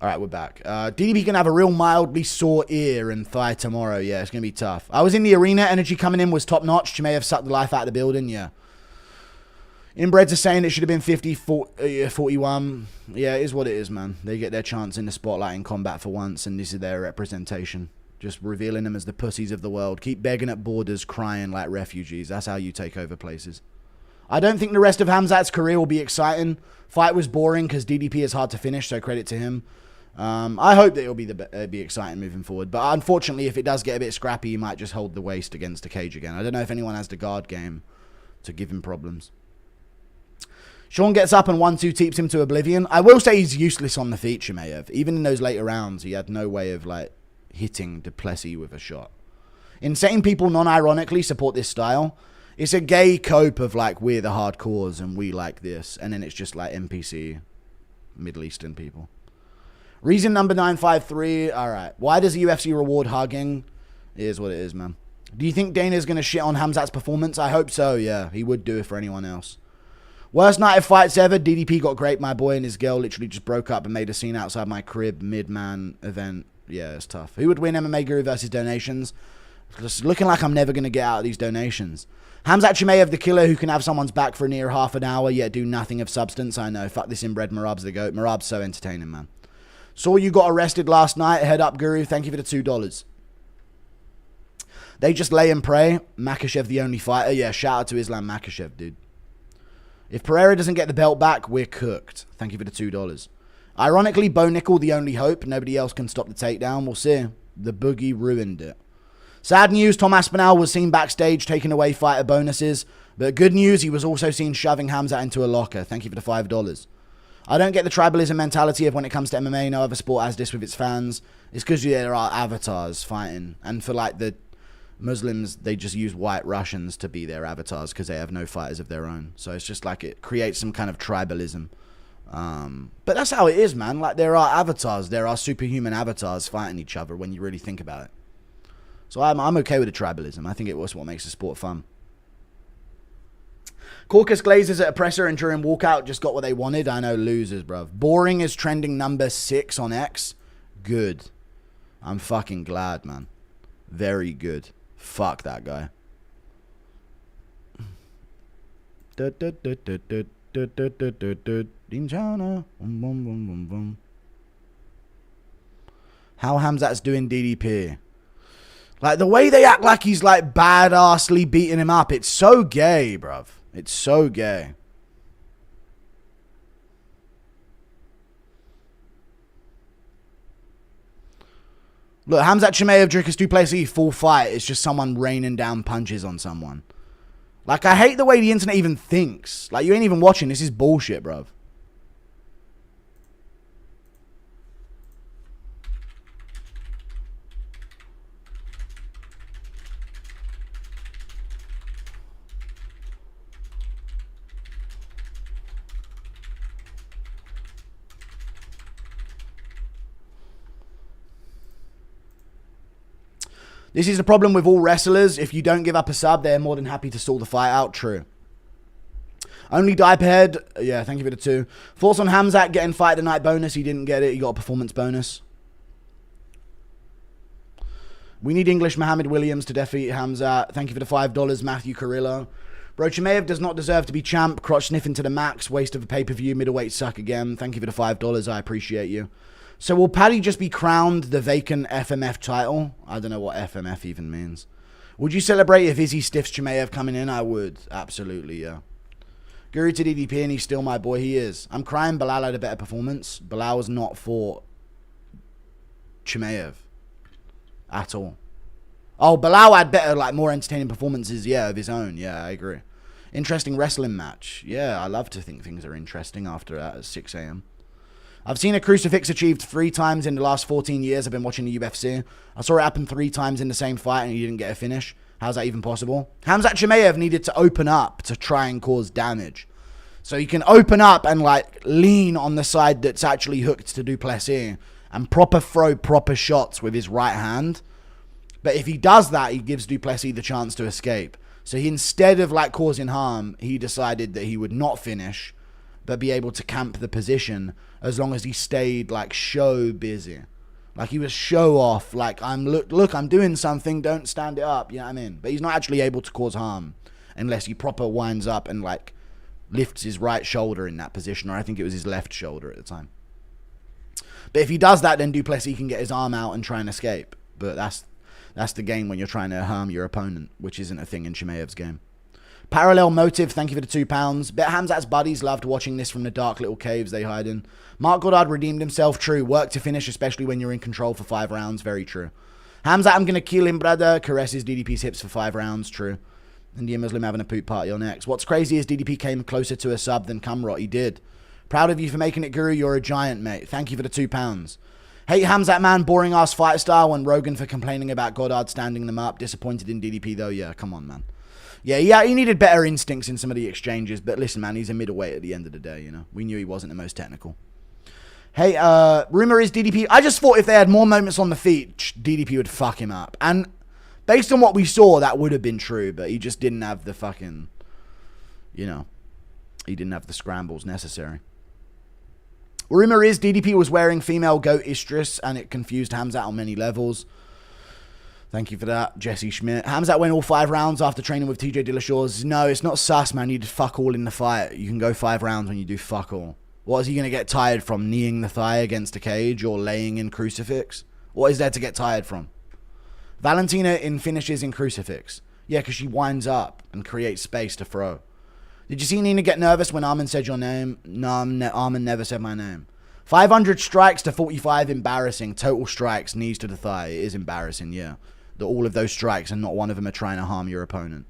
Alright, we're back. DDP can have a real mildly sore ear and thigh tomorrow. Yeah, it's going to be tough. I was in the arena. Energy coming in was top notch. Chimaev have sucked the life out of the building. Yeah. Inbreds are saying it should have been 50-41. Yeah, it is what it is, man. They get their chance in the spotlight in combat for once, and this is their representation. Just revealing them as the pussies of the world. Keep begging at borders, crying like refugees. That's how you take over places. I don't think the rest of Khamzat's career will be exciting. Fight was boring because DDP is hard to finish, so credit to him. I hope that it'll be exciting moving forward. But unfortunately, if it does get a bit scrappy, he might just hold the waist against the cage again. I don't know if anyone has the guard game to give him problems. Sean gets up and 1-2 teeps him to oblivion. I will say he's useless on the feet, Chimaev. Even in those later rounds, he had no way of like hitting Du Plessis with a shot. Insane people non-ironically support this style. It's a gay cope of like, we're the hardcores and we like this. And then it's just like NPC, Middle Eastern people. Reason number 953. All right. Why does the UFC reward hugging? It is what it is, man. Do you think Dana's going to shit on Khamzat's performance? I hope so, yeah. He would do it for anyone else. Worst night of fights ever. DDP got great. My boy and his girl literally just broke up and made a scene outside my crib mid-man event. Yeah, it's tough. Who would win MMA Guru versus donations? It's looking like I'm never going to get out of these donations. Khamzat Chimaev, the killer who can have someone's back for near half an hour yet do nothing of substance. I know. Fuck this inbred. Marab's the GOAT. Marab's so entertaining, man. Saw you got arrested last night. Head up, Guru. Thank you for the $2. They just lay and pray. Makhachev the only fighter. Yeah, shout out to Islam Makhachev, dude. If Pereira doesn't get the belt back, we're cooked. Thank you for the $2. Ironically, Bo Nickel the only hope. Nobody else can stop the takedown. We'll see. The boogie ruined it. Sad news, Tom Aspinall was seen backstage taking away fighter bonuses. But good news, he was also seen shoving Khamzat into a locker. Thank you for the $5. I don't get the tribalism mentality of when it comes to MMA. No other sport has this with its fans. It's because there are avatars fighting. And for like the Muslims, they just use white Russians to be their avatars because they have no fighters of their own. So it's just like it creates some kind of tribalism. But that's how it is, man. Like there are avatars. There are superhuman avatars fighting each other when you really think about it. So I'm okay with the tribalism. I think it was what makes the sport fun. Caucus Glazers at a presser and during walkout just got what they wanted. I know, losers, bruv. Boring is trending number 6 on X. Good. I'm fucking glad, man. Very good. Fuck that guy. How Khamzat's doing DDP. Like, the way they act like he's, like, badassly beating him up. It's so gay, bruv. It's so gay. Look, Khamzat Chimaev, Dricus Du Plessis, full fight. It's just someone raining down punches on someone. Like, I hate the way the internet even thinks. Like, you ain't even watching. This is bullshit, bruv. This is the problem with all wrestlers. If you don't give up a sub, they're more than happy to stall the fight out. True. Only Diaperhead. Yeah, thank you for the 2. Thoughts on Khamzat getting fight tonight bonus? He didn't get it. He got a performance bonus. We need English Mohammed Williams to defeat Khamzat. Thank you for the $5, Matthew Carrillo. Bro, Chimaev does not deserve to be champ. Crotch sniffing to the max. Waste of a pay-per-view. Middleweight suck again. Thank you for the $5. I appreciate you. So will Paddy just be crowned the vacant FMF title? I don't know what FMF even means. Would you celebrate if Izzy stiffs Chimaev coming in? I would. Absolutely, yeah. Guru to DDP and he's still my boy. He is. I'm crying Bilal had a better performance. Bilal was not for Chimaev at all. Oh, Bilal had better, like, more entertaining performances, yeah, of his own. Yeah, I agree. Interesting wrestling match. Yeah, I love to think things are interesting after at 6 a.m. I've seen a crucifix achieved 3 times in the last 14 years I've been watching the UFC. I saw it happen 3 times in the same fight and he didn't get a finish. How's that even possible? Khamzat Chimaev needed to open up to try and cause damage. So you can open up and, like, lean on the side that's actually hooked to Du Plessis and proper throw proper shots with his right hand. But if he does that, he gives Du Plessis the chance to escape. So he, instead of, like, causing harm, he decided that he would not finish but be able to camp the position as long as he stayed, like, show busy. Like, he was show off, like, look, I'm doing something, don't stand it up, you know what I mean? But he's not actually able to cause harm unless he proper winds up and, like, lifts his right shoulder in that position, or I think it was his left shoulder at the time. But if he does that, then Du Plessis can get his arm out and try and escape. But that's the game when you're trying to harm your opponent, which isn't a thing in Chimaev's game. Parallel Motive, thank you for the £2. Bet Khamzat's buddies loved watching this from the dark little caves they hide in. Mark Goddard redeemed himself, true. Work to finish, especially when you're in control for 5 rounds, very true. Khamzat, I'm going to kill him, brother. Caresses DDP's hips for 5 rounds, true. Indian Muslim having a poop party on next. What's crazy is DDP came closer to a sub than Kamrot, he did. Proud of you for making it, Guru, you're a giant, mate. Thank you for the £2. Hate Khamzat, man, boring ass fight style, and Rogan for complaining about Goddard standing them up. Disappointed in DDP, though, yeah, come on, man. Yeah, he needed better instincts in some of the exchanges. But listen, man, he's a middleweight at the end of the day, you know. We knew he wasn't the most technical. Hey, rumor is DDP. I just thought if they had more moments on the feet, DDP would fuck him up. And based on what we saw, that would have been true. But he just didn't have the fucking, you know, he didn't have the scrambles necessary. Rumor is DDP was wearing female goat estrus and it confused Khamzat on many levels. Thank you for that, Jesse Schmidt. Khamzat went all 5 rounds after training with TJ Dillashaw's. No, it's not sus, man. You did fuck all in the fight. You can go 5 rounds when you do fuck all. What is he going to get tired from? Kneeing the thigh against a cage or laying in crucifix? What is there to get tired from? Valentina in finishes in crucifix. Yeah, because she winds up and creates space to throw. Did you see Nina get nervous when Armin said your name? No, Armin never said my name. 500 strikes to 45, embarrassing. Total strikes, knees to the thigh. It is embarrassing, yeah. That all of those strikes and not one of them are trying to harm your opponent.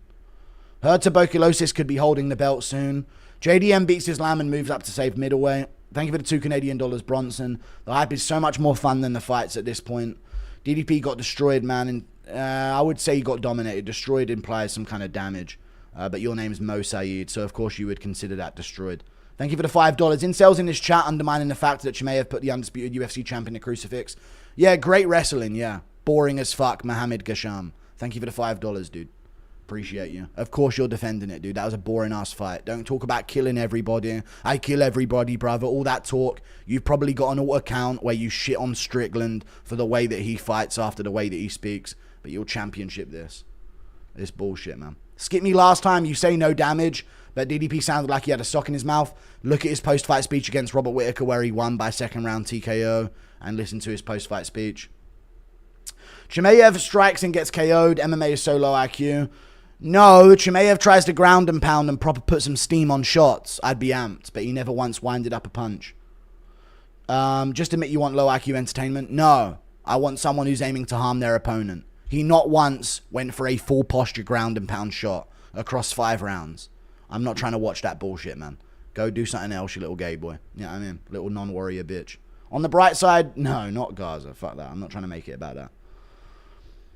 Heard tuberculosis could be holding the belt soon. JDM beats Islam and moves up to save middleweight. Thank you for the $2 Canadian, Bronson. The hype is so much more fun than the fights at this point. DDP got destroyed, man. And I would say he got dominated. Destroyed implies some kind of damage. But your name's Mo Saeed, so of course you would consider that destroyed. Thank you for the $5. Incels in this chat undermining the fact that Chimaev put the undisputed UFC champ in the crucifix. Yeah, great wrestling, yeah. Boring as fuck, Mohammed Gasham. Thank you for the $5, dude. Appreciate you. Of course you're defending it, dude. That was a boring ass fight. Don't talk about killing everybody. I kill everybody, brother. All that talk. You've probably got an alt account where you shit on Strickland for the way that he fights after the way that he speaks. but you'll championship this. This bullshit, man. Skip me last time. You say no damage, but DDP sounded like he had a sock in his mouth. Look at his post-fight speech against Robert Whittaker where he won by second round TKO, and listen to his post-fight speech. Chimaev strikes and gets KO'd. MMA is so low IQ. No, Chimaev tries to ground and pound and proper put some steam on shots. I'd be amped, but he never once winded up a punch. Just admit you want low IQ entertainment? No, I want someone who's aiming to harm their opponent. He not once went for a full posture ground and pound shot across 5 rounds. I'm not trying to watch that bullshit, man. Go do something else, you little gay boy. You know what I mean? Little non-warrior bitch. On the bright side, no, not Gaza. Fuck that. I'm not trying to make it about that.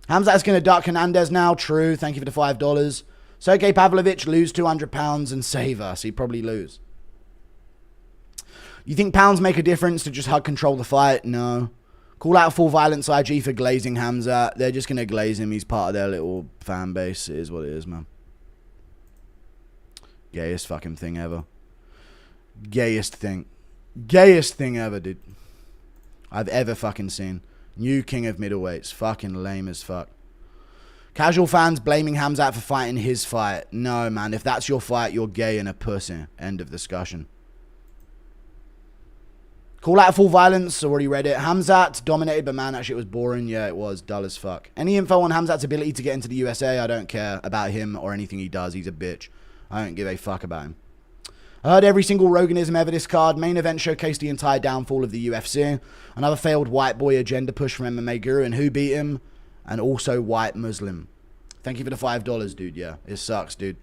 Khamzat's going to duck Hernandez now. True. Thank you for the $5. Sergey Pavlovich, lose 200 pounds and save us. He'd probably lose. You think pounds make a difference to just hug control the fight? No. Call out full violence IG for glazing Khamzat. They're just going to glaze him. He's part of their little fan base. It is what it is, man. Gayest fucking thing ever. Gayest thing. Gayest thing ever, dude. I've ever fucking seen. New king of middleweights. Fucking lame as fuck. Casual fans blaming Khamzat for fighting his fight. No, man. If that's your fight, you're gay and a pussy. End of discussion. Call out full violence. Already read it. Khamzat dominated, but man, that shit was boring. Yeah, it was. Dull as fuck. Any info on Khamzat's ability to get into the USA? I don't care about him or anything he does. He's a bitch. I don't give a fuck about him. I heard every single Roganism ever this card. Main event showcased the entire downfall of the UFC. Another failed white boy agenda push from MMA Guru. And who beat him? And also white Muslim. Thank you for the $5, dude. Yeah, it sucks, dude.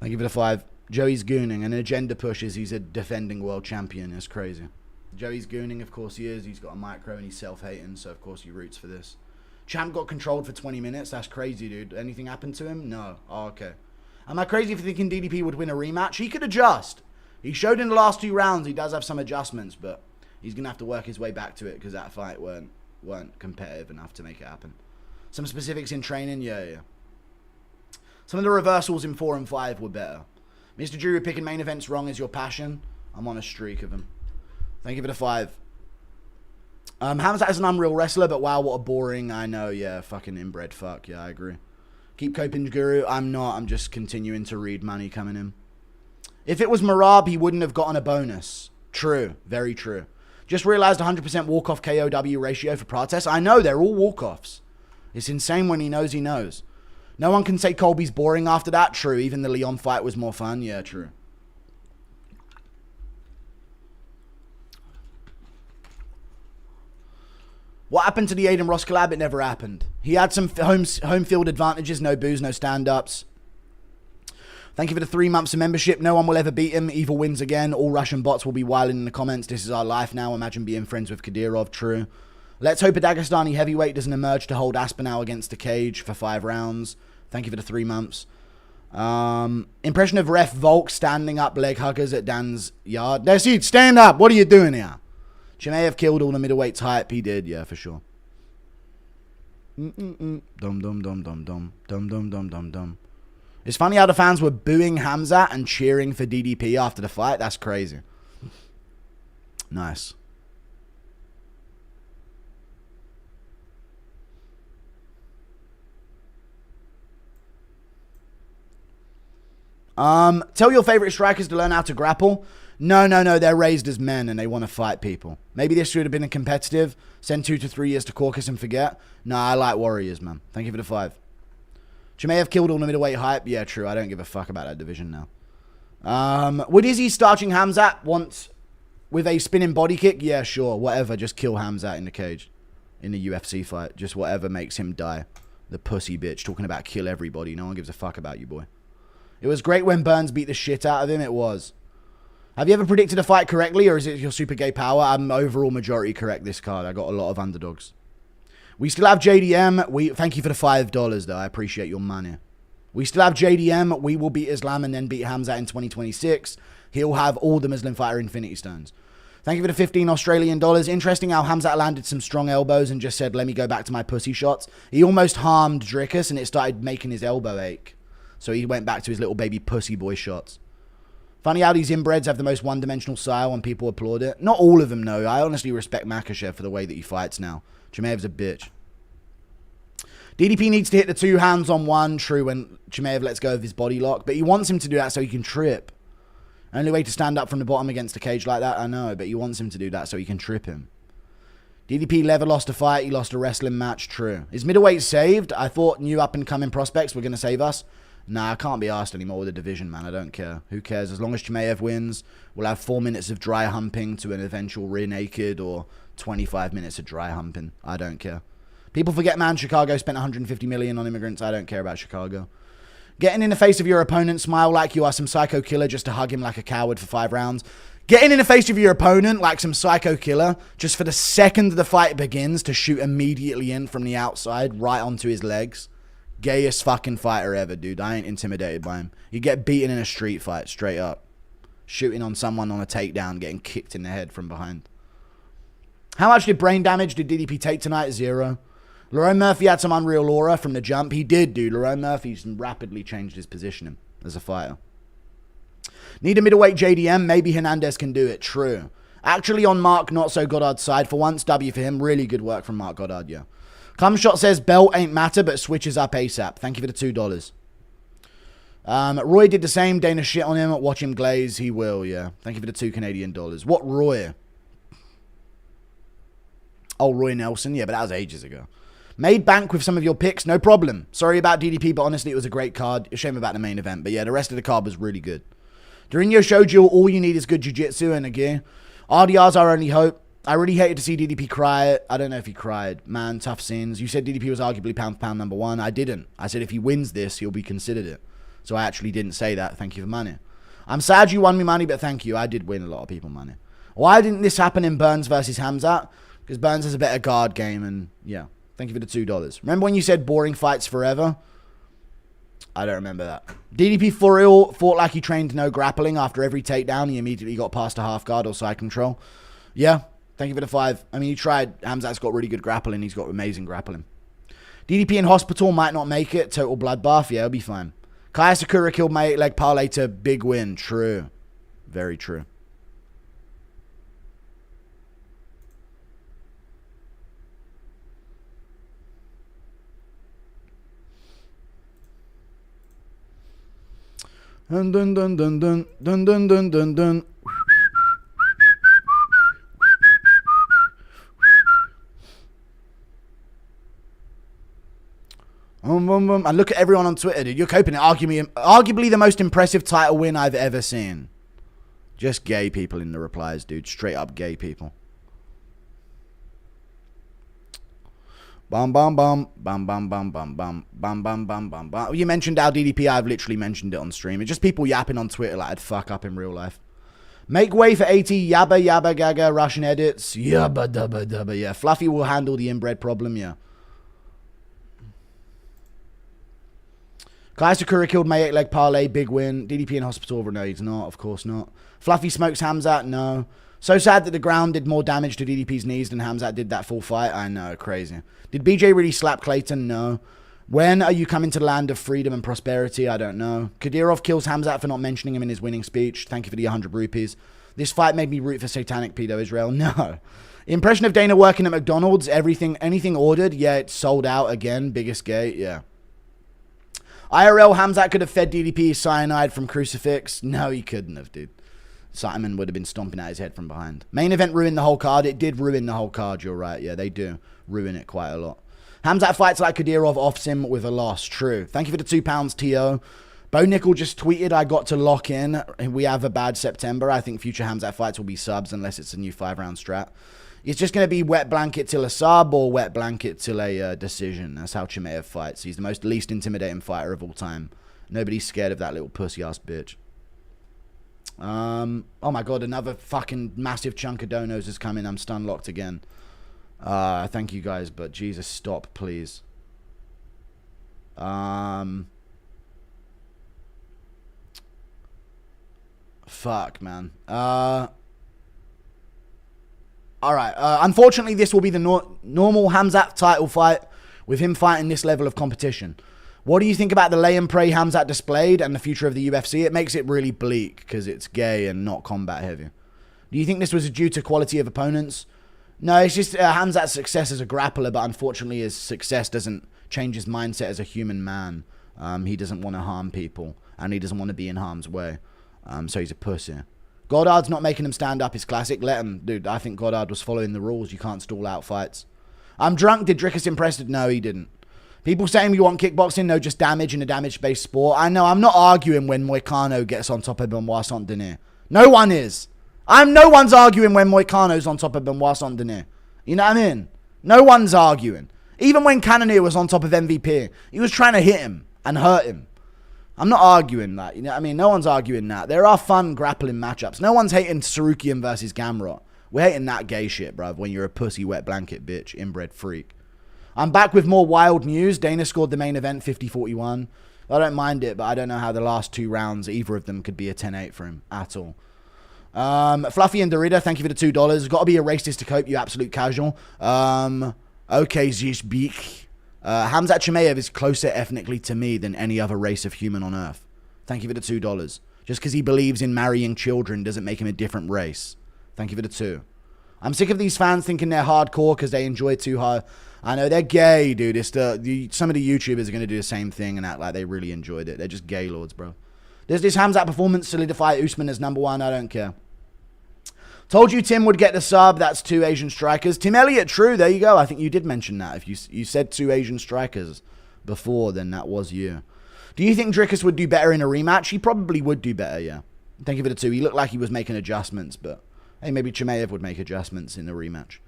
Thank you for the 5. Joey's gooning. An agenda push is he's a defending world champion. It's crazy. Joey's gooning, of course he is. He's got a micro and he's self-hating. So, of course, he roots for this. Champ got controlled for 20 minutes. That's crazy, dude. Anything happened to him? No. Oh, okay. Am I crazy for thinking DDP would win a rematch? He could adjust. He showed in the last 2 rounds he does have some adjustments, but he's going to have to work his way back to it because that fight weren't competitive enough to make it happen. Some specifics in training? Yeah. Some of the reversals in 4 and 5 were better. Mr. Drew, picking main events wrong is your passion. I'm on a streak of them. Thank you for the 5. Khamzat is an unreal wrestler, but wow, what a boring, I know, yeah, fucking inbred fuck. Yeah, I agree. Keep coping, Guru. I'm not. I'm just continuing to read money coming in. If it was Marab, he wouldn't have gotten a bonus. True. Very true. Just realized 100% walk-off KOW ratio for Prates. I know, they're all walk-offs. It's insane when he knows he knows. No one can say Colby's boring after that. True. Even the Leon fight was more fun. Yeah, true. What happened to the Aiden Ross collab? It never happened. He had some home field advantages. No booze, no stand-ups. Thank you for the 3 months of membership. No one will ever beat him. Evil wins again. All Russian bots will be wilding in the comments. This is our life now. Imagine being friends with Kadyrov. True. Let's hope a Dagestani heavyweight doesn't emerge to hold Aspinall against the cage for 5 rounds. Thank you for the 3 months. Impression of ref Volk standing up leg huggers at Dan's yard. That's it. Stand up. What are you doing here? Chimaev killed all the middleweights hype. He did, yeah, for sure. Dum dum dum dum dum dum dum dum dum dum. It's funny how the fans were booing Khamzat and cheering for DDP after the fight. That's crazy. Nice. Tell your favorite strikers to learn how to grapple. No, they're raised as men and they want to fight people. Maybe this should have been a competitive. Send 2 to 3 years to caucus and forget. No, I like warriors, man. Thank you for the 5. Chimaev killed all the middleweight hype. Yeah, true. I don't give a fuck about that division now. Would Izzy starching Khamzat once with a spinning body kick? Yeah, sure. Whatever. Just kill Khamzat in the cage. In the UFC fight. Just whatever makes him die. The pussy bitch. Talking about kill everybody. No one gives a fuck about you, boy. It was great when Burns beat the shit out of him. It was. Have you ever predicted a fight correctly, or is it your super gay power? I'm overall majority correct this card. I got a lot of underdogs. We still have JDM. Thank you for the $5, though. I appreciate your money. We still have JDM. We will beat Islam and then beat Khamzat in 2026. He'll have all the Muslim Fighter Infinity Stones. Thank you for the 15 Australian dollars. Interesting how Khamzat landed some strong elbows and just said, let me go back to my pussy shots. He almost harmed Dricus and it started making his elbow ache. So he went back to his little baby pussy boy shots. Funny how these inbreds have the most one-dimensional style and people applaud it. Not all of them, no. I honestly respect Makhachev for the way that he fights now. Chimaev's a bitch. DDP needs to hit the 2 hands on 1, true, when Chimaev lets go of his body lock, but he wants him to do that so he can trip. Only way to stand up from the bottom against a cage like that, I know, but he wants him to do that so he can trip him. DDP never lost a fight, he lost a wrestling match, true. Is middleweight saved? I thought new up-and-coming prospects were going to save us. Nah, I can't be asked anymore with the division, man, I don't care. Who cares? As long as Chimaev wins, we'll have 4 minutes of dry humping to an eventual rear naked or 25 minutes of dry humping. I don't care. People forget, man, Chicago spent 150 million on immigrants. I don't care about Chicago. Getting in the face of your opponent, smile like you are some psycho killer just to hug him like a coward for 5 rounds. Getting in the face of your opponent like some psycho killer just for the second the fight begins to shoot immediately in from the outside right onto his legs. Gayest fucking fighter ever, dude. I ain't intimidated by him. You get beaten in a street fight, straight up. Shooting on someone on a takedown, getting kicked in the head from behind. How much brain damage did DDP take tonight? 0. Lerone Murphy had some unreal aura from the jump. He did, dude. Lerone Murphy's rapidly changed his positioning as a fighter. Need a middleweight JDM? Maybe Hernandez can do it. True. Actually on Mark Not So Goddard's side. For once, W for him. Really good work from Mark Goddard, yeah. Cumshot says belt ain't matter, but switches up ASAP. Thank you for the $2. Roy did the same. Dana shit on him. Watch him glaze. He will, yeah. Thank you for the $2 Canadian. What Roy? Oh, Roy Nelson. Yeah, but that was ages ago. Made bank with some of your picks, no problem. Sorry about DDP, but honestly, it was a great card. A shame about the main event, but yeah, the rest of the card was really good. During your show, Jill, all you need is good jiu-jitsu and a gear. RDR's our only hope. I really hated to see DDP cry. I don't know if he cried. Man, tough scenes. You said DDP was arguably pound for pound number 1. I didn't. I said if he wins this, he'll be considered it. So I actually didn't say that. Thank you for money. I'm sad you won me money, but thank you. I did win a lot of people money. Why didn't this happen in Burns versus Khamzat? Because Burns has a better guard game and yeah. Thank you for the $2. Remember when you said boring fights forever? I don't remember that. DDP for real fought like he trained no grappling. After every takedown, he immediately got past a half guard or side control. Yeah, thank you for the 5. I mean, he tried. Khamzat's got really good grappling. He's got amazing grappling. DDP in hospital might not make it. Total bloodbath. Yeah, he'll be fine. Kaya Sakura killed my 8-leg parlay to big win. True. Very true. Dun dun dun dun dun dun dun dun dun dun. And look at everyone on Twitter, dude. You're coping it. Arguably the most impressive title win I've ever seen. Just gay people in the replies, dude. Straight up gay people. Bum bum bum bum bum bum bum bum bum bum bum bum bum. You mentioned our DDP. I've literally mentioned it on stream. It's just people yapping on Twitter like I'd fuck up in real life. Make way for 80 yabba yabba gaga Russian edits. Yabba dabba dabba. Yeah, Fluffy will handle the inbred problem. Yeah. Kai Sakura killed my 8-leg parlay. Big win. DDP in hospital. No, he's not. Of course not. Fluffy smokes Khamzat. No. So sad that the ground did more damage to DDP's knees than Khamzat did that full fight. I know, crazy. Did BJ really slap Clayton? No. When are you coming to the land of freedom and prosperity? I don't know. Kadyrov kills Khamzat for not mentioning him in his winning speech. Thank you for the 100 rupees. This fight made me root for satanic pedo Israel. No. Impression of Dana working at McDonald's. Anything ordered? Yeah, it's sold out again. Biggest gate. Yeah. IRL Khamzat could have fed DDP cyanide from Crucifix. No, he couldn't have, dude. Simon would have been stomping at his head from behind. Main event ruined the whole card. It did ruin the whole card, you're right. Yeah, they do ruin it quite a lot. Khamzat fights like Kadyrov, offs him with a loss. True. Thank you for the £2, T.O. Bo Nickel just tweeted, I got to lock in. We have a bad September. I think future Khamzat fights will be subs unless it's a new 5-round strat. It's just going to be wet blanket till a sub or wet blanket till a decision. That's how Chimaev fights. He's the most least intimidating fighter of all time. Nobody's scared of that little pussy-ass bitch. Oh my god, another fucking massive chunk of donos is coming. I'm stun locked again. Thank you guys, but Jesus, stop, please. Fuck, man. Alright, unfortunately, this will be the normal Khamzat title fight with him fighting this level of competition. What do you think about the lay and pray Khamzat displayed and the future of the UFC? It makes it really bleak because it's gay and not combat heavy. Do you think this was due to quality of opponents? No, it's just Khamzat's success as a grappler, but unfortunately his success doesn't change his mindset as a human man. He doesn't want to harm people, and he doesn't want to be in harm's way. So he's a pussy. Goddard's not making him stand up is classic. Let him. Dude, I think Goddard was following the rules. You can't stall out fights. I'm drunk. Did Dricus impress? No, he didn't. People saying we want kickboxing. No, just damage in a damage-based sport. I know. I'm not arguing when Moicano gets on top of Benoit Saint-Denis. No one is. No one's arguing when Moicano's on top of Benoit Saint-Denis. You know what I mean? No one's arguing. Even when Cannonier was on top of MVP, he was trying to hit him and hurt him. I'm not arguing that. You know what I mean? No one's arguing that. There are fun grappling matchups. No one's hating Sarukian versus Gamrot. We're hating that gay shit, bruv, when you're a pussy wet blanket bitch, inbred freak. I'm back with more wild news. Dana scored the main event 50-41. I don't mind it, but I don't know how the last 2 rounds, either of them could be a 10-8 for him at all. Fluffy and Dorita, thank you for the $2. Got to be a racist to cope, you absolute casual. Okay, Zishbik. Khamzat Chimaev is closer ethnically to me than any other race of human on earth. Thank you for the $2. Just because he believes in marrying children doesn't make him a different race. Thank you for the 2. I'm sick of these fans thinking they're hardcore because they enjoy too hard. I know, they're gay, dude. It's some of the YouTubers are going to do the same thing and act like they really enjoyed it. They're just gay lords, bro. Does this Khamzat performance solidify Usman as #1? I don't care. Told you Tim would get the sub. That's 2 Asian strikers. Tim Elliott, true. There you go. I think you did mention that. If you said 2 Asian strikers before, then that was you. Do you think Dricus would do better in a rematch? He probably would do better, yeah. Thank you for the 2. He looked like he was making adjustments, but hey, maybe Chimaev would make adjustments in the rematch.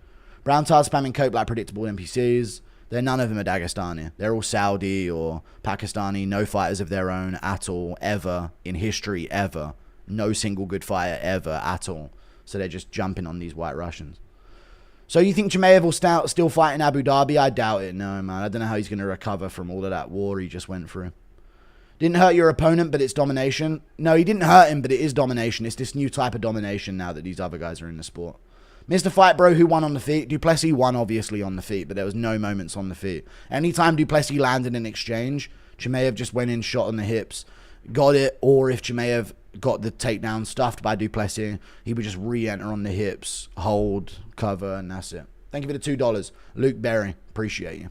Brown Tar spamming coke like predictable NPCs. None of them are Dagestani. They're all Saudi or Pakistani. No fighters of their own at all, ever, in history, ever. No single good fighter ever, at all. So they're just jumping on these white Russians. So you think Chimaev will still fight in Abu Dhabi? I doubt it. No, man. I don't know how he's going to recover from all of that war he just went through. Didn't hurt your opponent, but it's domination. No, he didn't hurt him, but it is domination. It's this new type of domination now that these other guys are in the sport. Mr. Fight Bro, who won on the feet? Du Plessis won, obviously, on the feet, but there was no moments on the feet. Anytime Du Plessis landed an exchange, Chimaev just went in, shot on the hips, got it, or if Chimaev got the takedown stuffed by Du Plessis, he would just re-enter on the hips, hold, cover, and that's it. Thank you for the $2. Luke Berry, appreciate you.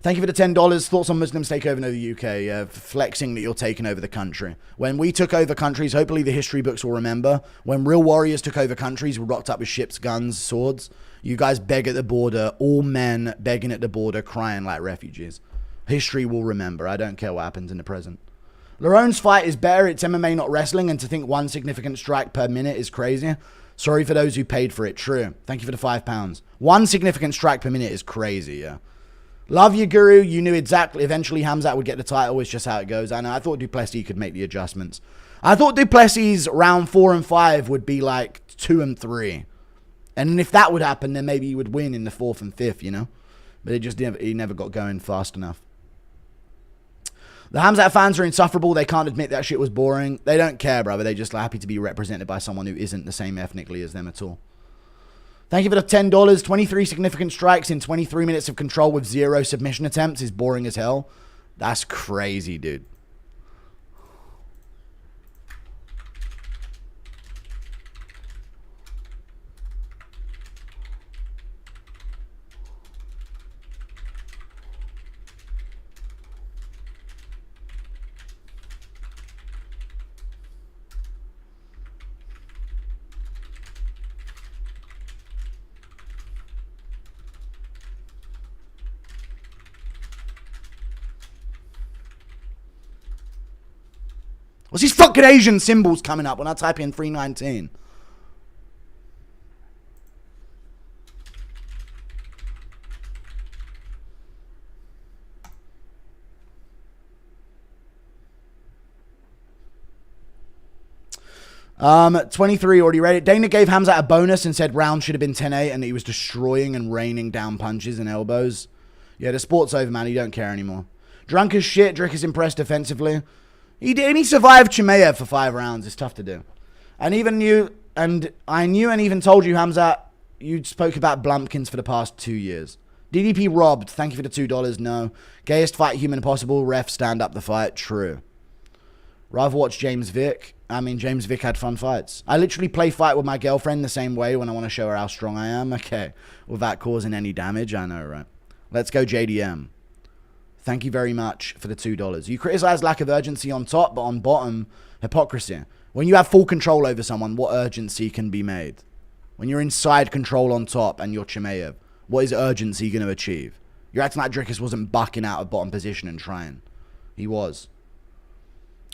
Thank you for the $10. Thoughts on Muslims taking over the UK? Flexing that you're taking over the country. When we took over countries, hopefully the history books will remember, when real warriors took over countries, we rocked up with ships, guns, swords. You guys beg at the border, all men begging at the border, crying like refugees. History will remember. I don't care what happens in the present. Larone's fight is better. It's MMA, not wrestling, and to think 1 significant strike per minute is crazy. Sorry for those who paid for it. True. Thank you for the £5. 1 significant strike per minute is crazy, yeah. Love you, Guru. You knew exactly. Eventually, Khamzat would get the title. It's just how it goes. I know. I thought Du Plessis could make the adjustments. I thought Du Plessis round 4 and 5 would be like 2 and 3. And if that would happen, then maybe he would win in the 4th and 5th, you know? But he never got going fast enough. The Khamzat fans are insufferable. They can't admit that shit was boring. They don't care, brother. They're just happy to be represented by someone who isn't the same ethnically as them at all. Thank you for the $10. 23 significant strikes in 23 minutes of control with 0 submission attempts is boring as hell. That's crazy, dude. What's these fucking Asian symbols coming up when I type in 319? Um, 23 already read it. Dana gave Khamzat a bonus and said round should have been 10-8 and he was destroying and raining down punches and elbows. Yeah, the sport's over, man. He don't care anymore. Drunk as shit. Dricus impressed defensively. He did, and he survived Chimaev for 5 rounds. It's tough to do. And I knew and even told you, Khamzat, you spoke about Blumpkins for the past 2 years. DDP robbed. Thank you for the $2. No. Gayest fight human possible. Ref stand up the fight. True. Rather watch James Vick. I mean, James Vick had fun fights. I literally play fight with my girlfriend the same way when I want to show her how strong I am. Okay. Without causing any damage. I know, right? Let's go JDM. Thank you very much for the $2. You criticize lack of urgency on top, but on bottom, hypocrisy. When you have full control over someone, what urgency can be made? When you're inside control on top and you're Chimaev, what is urgency going to achieve? You're acting like Dricus wasn't bucking out of bottom position and trying. He was.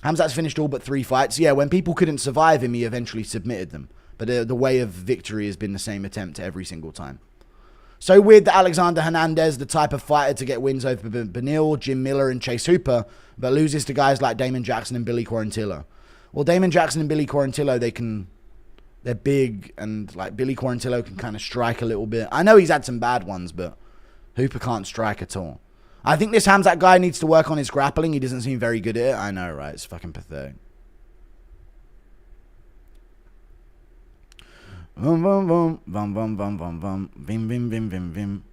Khamzat's finished all but 3 fights. Yeah, when people couldn't survive him, he eventually submitted them. But the way of victory has been the same attempt every single time. So weird that Alexander Hernandez, the type of fighter to get wins over Neal, Jim Miller, and Chase Hooper, but loses to guys like Damon Jackson and Billy Quarantillo. Well, Damon Jackson and Billy Quarantillo, they're big, and like Billy Quarantillo can kind of strike a little bit. I know he's had some bad ones, but Hooper can't strike at all. I think this Khamzat guy needs to work on his grappling. He doesn't seem very good at it. I know, right? It's fucking pathetic. Vum, vum, vum, vum, vum, vum, vum, vum, vim, vim, vim, vim, vim.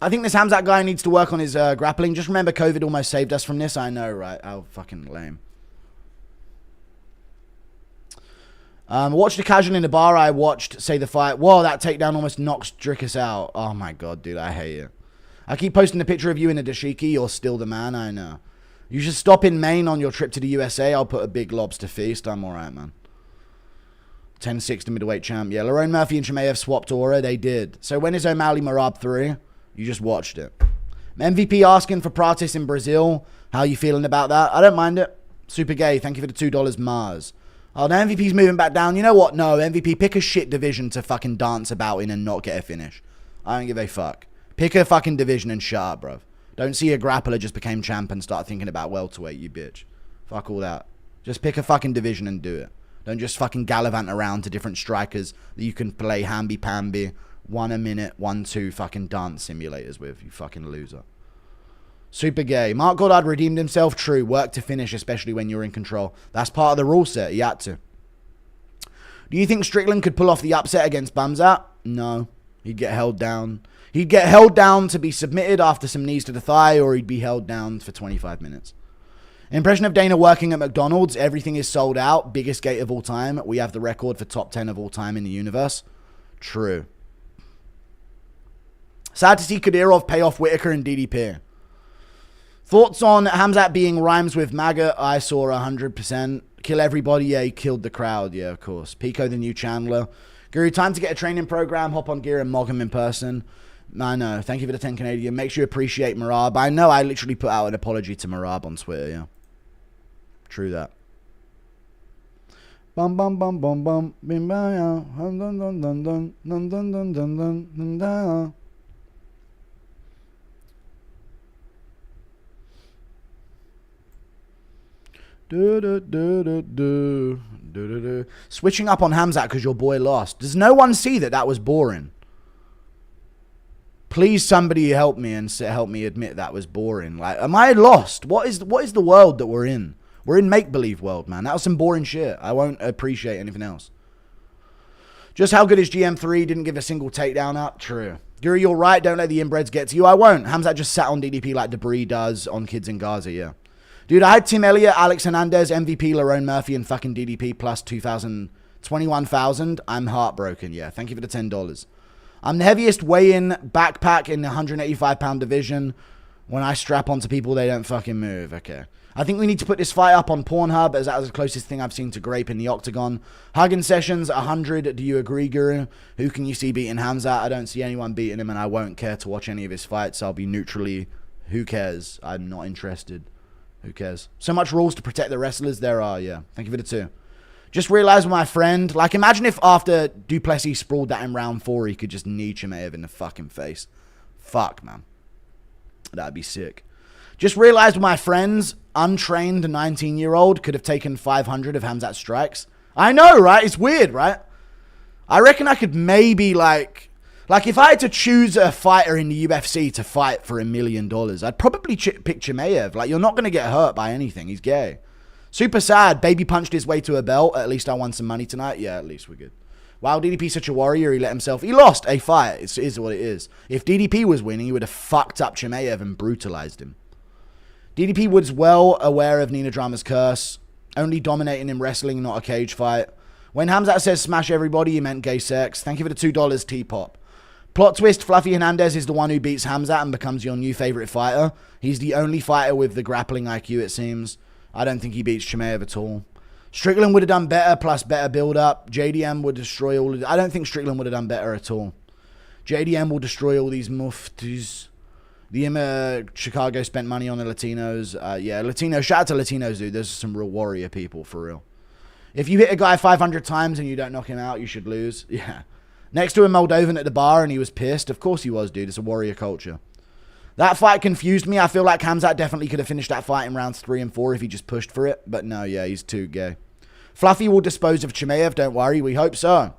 I think this Khamzat guy needs to work on his grappling. Just remember, COVID almost saved us from this. I know, right? How fucking lame. Watched a casual in the bar. I watched say the fight. Whoa, that takedown almost knocks Dricus out. Oh my god, dude, I hate it. I keep posting a picture of you in a dashiki. You're still the man. I know. You should stop in Maine on your trip to the USA. I'll put a big lobster feast. I'm all right, man. 10-6 to middleweight champ. Yeah, Lerone Murphy and Chimaev swapped aura. They did. So when is O'Malley Merab through? You just watched it. MVP asking for Prates in Brazil. How you feeling about that? I don't mind it. Super gay. Thank you for the $2, Mars. Oh, the MVP's moving back down. You know what? No, MVP, pick a shit division to fucking dance about in and not get a finish. I don't give a fuck. Pick a fucking division and shut up, bruv. Don't see a grappler just became champ and start thinking about welterweight, you bitch. Fuck all that. Just pick a fucking division and do it. Don't just fucking gallivant around to different strikers that you can play hamby-pamby, 1 a minute, 1-2 fucking dance simulators with, you fucking loser. Super gay. Mark Goddard redeemed himself. True. Work to finish, especially when you're in control. That's part of the rule set. He had to. Do you think Strickland could pull off the upset against Khamzat? No. He'd get held down. He'd get held down to be submitted after some knees to the thigh, or he'd be held down for 25 minutes. Impression of Dana working at McDonald's. Everything is sold out. Biggest gate of all time. We have the record for top 10 of all time in the universe. True. Sad to see Kadyrov pay off Whitaker and DDP. Thoughts on Khamzat being rhymes with MAGA? I saw 100%. Kill everybody. Yeah, he killed the crowd. Yeah, of course. Pico, the new Chandler. Guru, time to get a training program. Hop on gear and mog him in person. I know. Thank you for the 10 Canadian. Make sure you appreciate Merab. I know I literally put out an apology to Merab on Twitter, yeah. True that. Bum bum bum bum bum. Bim bam. Dun dun dun dun dun dun dun dun dun dun dun. Switching up on Khamzat because your boy lost. Does no one see that that was boring? Please, somebody help me and help me admit that was boring. Like, am I lost? What is the world that we're in? We're in make-believe world, man. That was some boring shit. I won't appreciate anything else. Just how good is GM3? Didn't give a single takedown up. True. Guru, you're right. Don't let the inbreds get to you. I won't. Khamzat just sat on DDP like Debris does on kids in Gaza, yeah. Dude, I had Tim Elliott, Alex Hernandez, MVP, Lerone Murphy, and fucking DDP plus 21,000. I'm heartbroken, yeah. Thank you for the $10. I'm the heaviest weigh-in backpack in the 185-pound division. When I strap onto people, they don't fucking move. Okay. I think we need to put this fight up on Pornhub, as that was the closest thing I've seen to Grape in the Octagon. Hugging Sessions, 100. Do you agree, Guru? Who can you see beating Khamzat? I don't see anyone beating him, and I won't care to watch any of his fights. I'll be neutrally, who cares? I'm not interested. Who cares? So much rules to protect the wrestlers there are, yeah. Thank you for the 2. Just realized my friend, like, imagine if after Du Plessis sprawled that in round 4, he could just knee Chimaev in the fucking face. Fuck, man. That'd be sick. Just realized my friend's untrained 19-year-old could have taken 500 of Khamzat's strikes. I know, right? It's weird, right? I reckon I could maybe, like if I had to choose a fighter in the UFC to fight for $1 million, I'd probably pick Chimaev. Like, you're not going to get hurt by anything. He's gay. Super sad. Baby punched his way to a belt. At least I won some money tonight. Yeah, at least we're good. Wow, DDP's such a warrior. He lost a fight. It is what it is. If DDP was winning, he would have fucked up Chimaev and brutalized him. DDP was well aware of Nina Drama's curse. Only dominating in wrestling, not a cage fight. When Khamzat says smash everybody, he meant gay sex. Thank you for the $2, T-Pop. Plot twist, Fluffy Hernandez is the one who beats Khamzat and becomes your new favorite fighter. He's the only fighter with the grappling IQ, it seems. I don't think he beats Chimaev at all. Strickland would have done better, plus better build-up. JDM would destroy all of... I don't think Strickland would have done better at all. JDM will destroy all these muftis. The Chicago spent money on the Latinos. Yeah, Latinos. Shout out to Latinos, dude. There's some real warrior people, for real. If you hit a guy 500 times and you don't knock him out, you should lose. Yeah. Next to a Moldovan at the bar and he was pissed. Of course he was, dude. It's a warrior culture. That fight confused me. I feel like Khamzat definitely could have finished that fight in rounds 3 and 4 if he just pushed for it. But no, yeah, he's too gay. Fluffy will dispose of Chimaev. Don't worry. We hope so.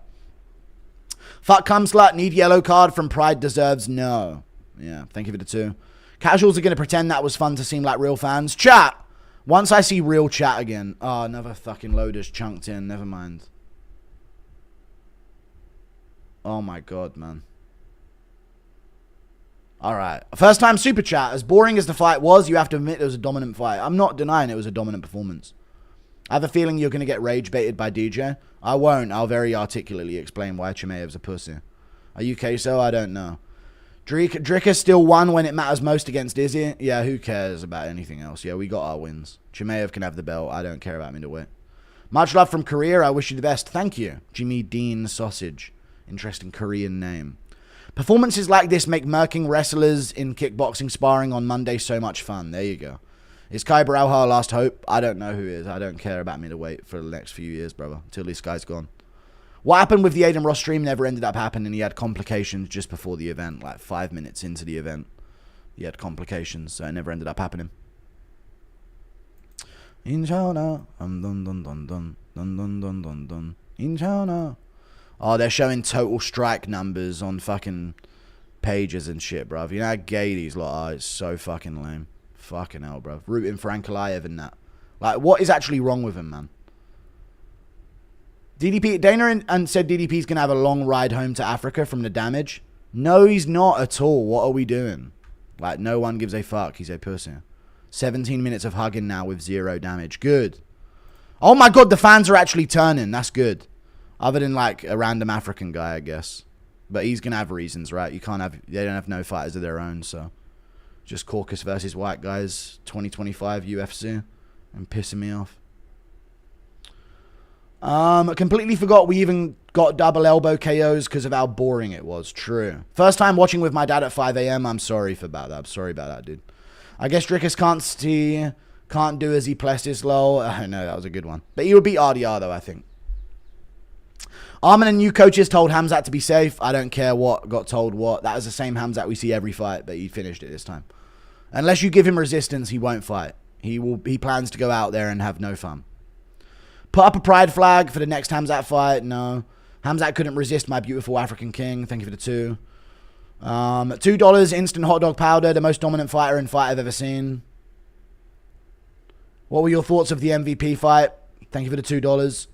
Fuck Cumslut. Need yellow card from Pride deserves no. Yeah, thank you for the 2. Casuals are going to pretend that was fun to seem like real fans. Chat. Once I see real chat again. Oh, another fucking loader's chunked in. Never mind. Oh my god, man. Alright. First time super chat. As boring as the fight was, you have to admit it was a dominant fight. I'm not denying it was a dominant performance. I have a feeling you're going to get rage baited by DJ. I won't. I'll very articulately explain why Chimaev's a pussy. Are you queso? I don't know. Dricus still won when it matters most against Izzy. Yeah, who cares about anything else? Yeah, we got our wins. Chimaev can have the belt. I don't care about middleweight. Much love from Korea. I wish you the best. Thank you. Jimmy Dean Sausage. Interesting Korean name. Performances like this make murking wrestlers in kickboxing sparring on Monday so much fun. There you go. Is Kai Brauha last hope? I don't know who is. I don't care about middleweight for the next few years, brother. Until this guy's gone. What happened with the Aiden Ross stream never ended up happening. He had complications just before the event. Like 5 minutes into the event. He had complications, so it never ended up happening. In China. Dun dun dun dun dun dun dun dun dun dun. In China. Oh, they're showing total strike numbers on fucking pages and shit, bruv. You know how gay these lot are? It's so fucking lame. Fucking hell, bruv. Rooting for Ankalaev and that. Like, what is actually wrong with him, man? DDP, Dana and said DDP's going to have a long ride home to Africa from the damage. No, he's not at all. What are we doing? Like, no one gives a fuck. He's a pussy. 17 minutes of hugging now with 0 damage. Good. Oh my god, the fans are actually turning. That's good. Other than, like, a random African guy, I guess. But he's going to have reasons, right? You can't have... They don't have no fighters of their own, so... Just Caucus versus white guys. 2025 UFC. And pissing me off. Completely forgot we even got double elbow KOs because of how boring it was. True. First time watching with my dad at 5 a.m. I'm sorry about that. I'm sorry about that, dude. I guess Dricus can't do as he Plessis, lol. I know, that was a good one. But he would beat RDR, though, I think. Armin and new coaches told Khamzat to be safe. I don't care what got told what. That is the same Khamzat we see every fight, but he finished it this time. Unless you give him resistance, he won't fight. He plans to go out there and have no fun. Put up a pride flag for the next Khamzat fight. No. Khamzat couldn't resist my beautiful African king. Thank you for the 2. $2 instant hot dog powder. The most dominant fighter in fight I've ever seen. What were your thoughts of the MVP fight? Thank you for the $2.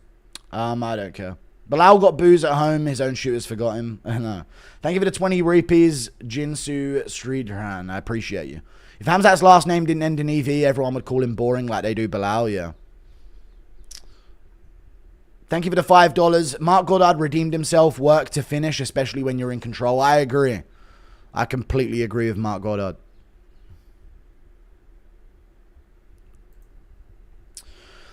I don't care. Bilal got booze at home. His own shooters forgot him. No. Thank you for the 20 rupees, Jinsu Sridharan. I appreciate you. If Khamzat's last name didn't end in EV, everyone would call him boring like they do Bilal, yeah. Thank you for the $5. Mark Goddard redeemed himself. Work to finish, especially when you're in control. I agree. I completely agree with Mark Goddard.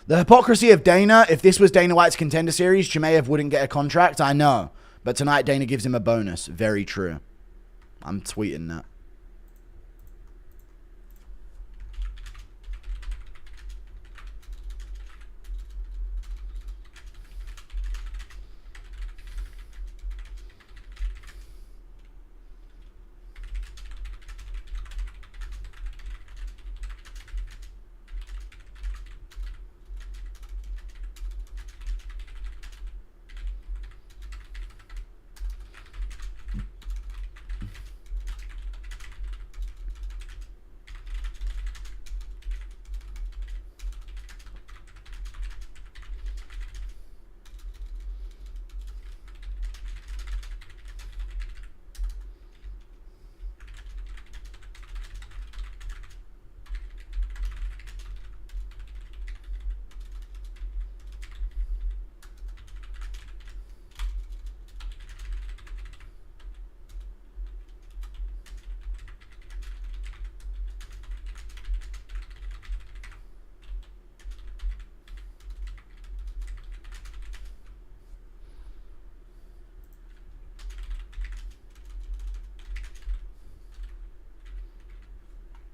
The hypocrisy of Dana. If this was Dana White's Contender Series, Chimaev wouldn't get a contract. I know. But tonight, Dana gives him a bonus. Very true. I'm tweeting that.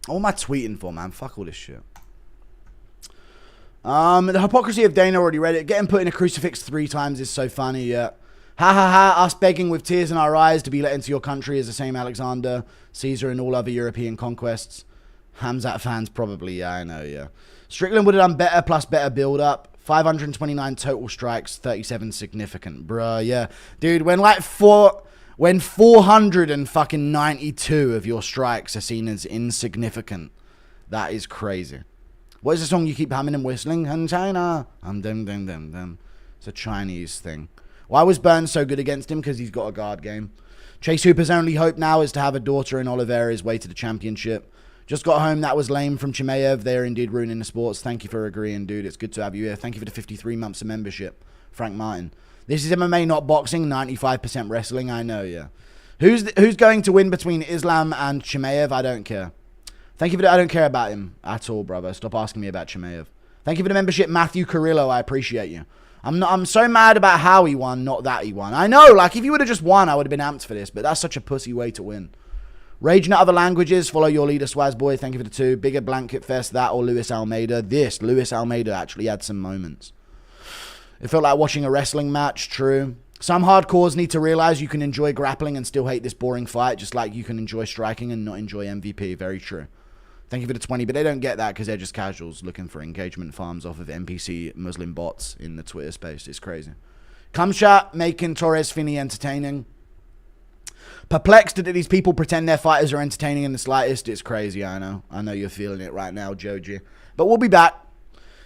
What am I tweeting for, man? Fuck all this shit. The hypocrisy of Dana, already read it. Getting put in a crucifix 3 times is so funny, yeah. Ha ha ha, us begging with tears in our eyes to be let into your country as the same Alexander, Caesar, and all other European conquests. Khamzat fans probably, yeah, I know, yeah. Strickland would have done better, plus better build-up. 529 total strikes, 37 significant. Bruh, yeah. Dude, when 492 of your strikes are seen as insignificant, that is crazy. What is the song you keep humming and whistling? And China. It's a Chinese thing. Why was Burns so good against him? Because he's got a guard game. Chase Hooper's only hope now is to have a daughter in Oliveira's way to the championship. Just got home. That was lame from Chimaev. They are indeed ruining the sports. Thank you for agreeing, dude. It's good to have you here. Thank you for the 53 months of membership. Frank Martin. This is MMA, not boxing. 95% wrestling. I know, yeah. Who's going to win between Islam and Chimaev? I don't care. Thank you for the, I don't care about him at all, brother. Stop asking me about Chimaev. Thank you for the membership, Matthew Carrillo. I appreciate you. I'm so mad about how he won, not that he won. I know, like, if he would have just won, I would have been amped for this, but that's such a pussy way to win. Rage in other languages. Follow your leader, Swazboy. Thank you for the 2. Bigger blanket fest, that or Luis Almeida. Luis Almeida actually had some moments. It felt like watching a wrestling match, true. Some hardcores need to realize you can enjoy grappling and still hate this boring fight, just like you can enjoy striking and not enjoy MVP. Very true. Thank you for the 20, but they don't get that because they're just casuals looking for engagement farms off of NPC Muslim bots in the Twitter space. It's crazy. Khamzat making Torres Finney entertaining. Perplexed that these people pretend their fighters are entertaining in the slightest. It's crazy, I know. I know you're feeling it right now, Joji. But we'll be back.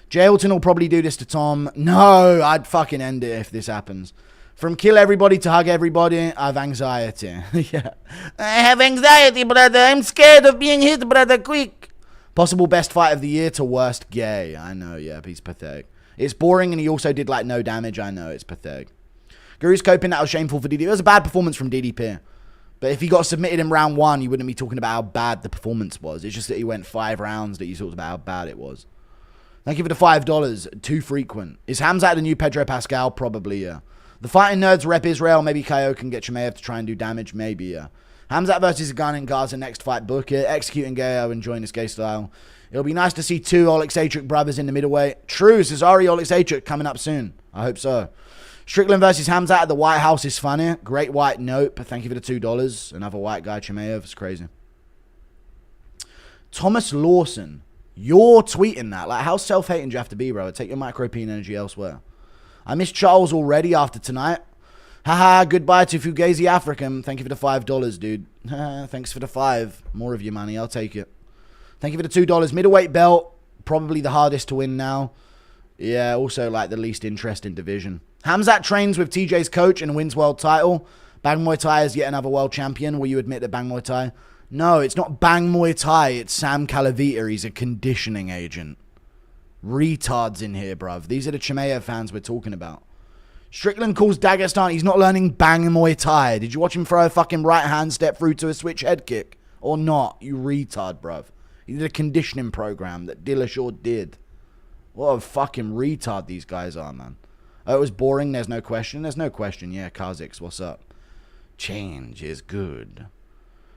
Jailton will probably do this to Tom. No, I'd fucking end it if this happens. From kill everybody to hug everybody, I have anxiety. Yeah. I have anxiety, brother. I'm scared of being hit, brother. Quick. Possible best fight of the year to worst gay. I know, yeah, he's pathetic. It's boring, and he also did, like, no damage. I know, it's pathetic. Guru's coping, that was shameful for DDP. It was a bad performance from DDP. But if he got submitted in round 1, you wouldn't be talking about how bad the performance was. It's just that he went 5 rounds that you talked about how bad it was. Thank you for the $5. Too frequent. Is Khamzat the new Pedro Pascal? Probably, yeah. The fighting nerds rep Israel. Maybe KO can get Chimaev to try and do damage. Maybe, yeah. Khamzat versus Gun in Gaza next fight. Book it. Executing Gayo, enjoying this gay style. It'll be nice to see 2 Oleksiejczuk brothers in the middleweight. True, Cesare Oleksiejczuk coming up soon. I hope so. Strickland versus Khamzat at the White House is funny. Great White, nope. Thank you for the $2. Another white guy, Chimaev. It's crazy. Thomas Lawson. You're tweeting that. Like, how self-hating do you have to be, bro? Take your micropene energy elsewhere. I miss Charles already after tonight. Haha, goodbye to Fugazi African. Thank you for the $5, dude. Thanks for the 5. More of your money. I'll take it. Thank you for the $2. Middleweight belt. Probably the hardest to win now. Yeah, also, like, the least interesting division. Khamzat trains with TJ's coach and wins world title. Bang Muay Thai is yet another world champion. Will you admit that Bang Muay Thai? No, it's not Bang Muay Thai. It's Sam Calavita. He's a conditioning agent. Retards in here, bruv. These are the Chimaev fans we're talking about. Strickland calls Dagestan. He's not learning Bang Muay Thai. Did you watch him throw a fucking right hand step through to a switch head kick? Or not? You retard, bruv. He did a conditioning program that Dillashaw did. What a fucking retard these guys are, man. Oh, it was boring. There's no question. There's no question. Yeah, Kaziks, what's up? Change is good.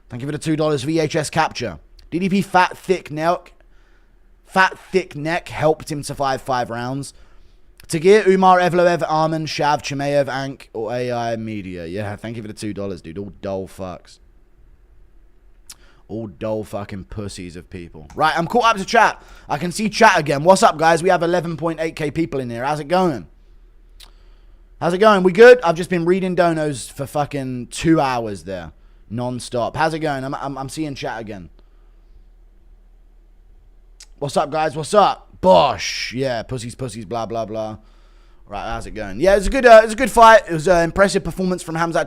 Thank you for the $2 VHS capture. DDP fat thick neck helped him survive 5 rounds. Tagir, Umar, Evloev, Arman, Shav, Chimaev, Ank, or AI Media. Yeah, thank you for the $2, dude. All dull fucks. All dull fucking pussies of people. Right, I'm caught up to chat. I can see chat again. What's up, guys? We have 11.8k people in here. How's it going? How's it going? We good? I've just been reading donos for fucking 2 hours there. Non-stop. How's it going? I'm seeing chat again. What's up, guys? What's up? Bosh. Yeah, pussies, blah, blah, blah. Right, how's it going? Yeah, it's a good fight. It was an impressive performance from Khamzat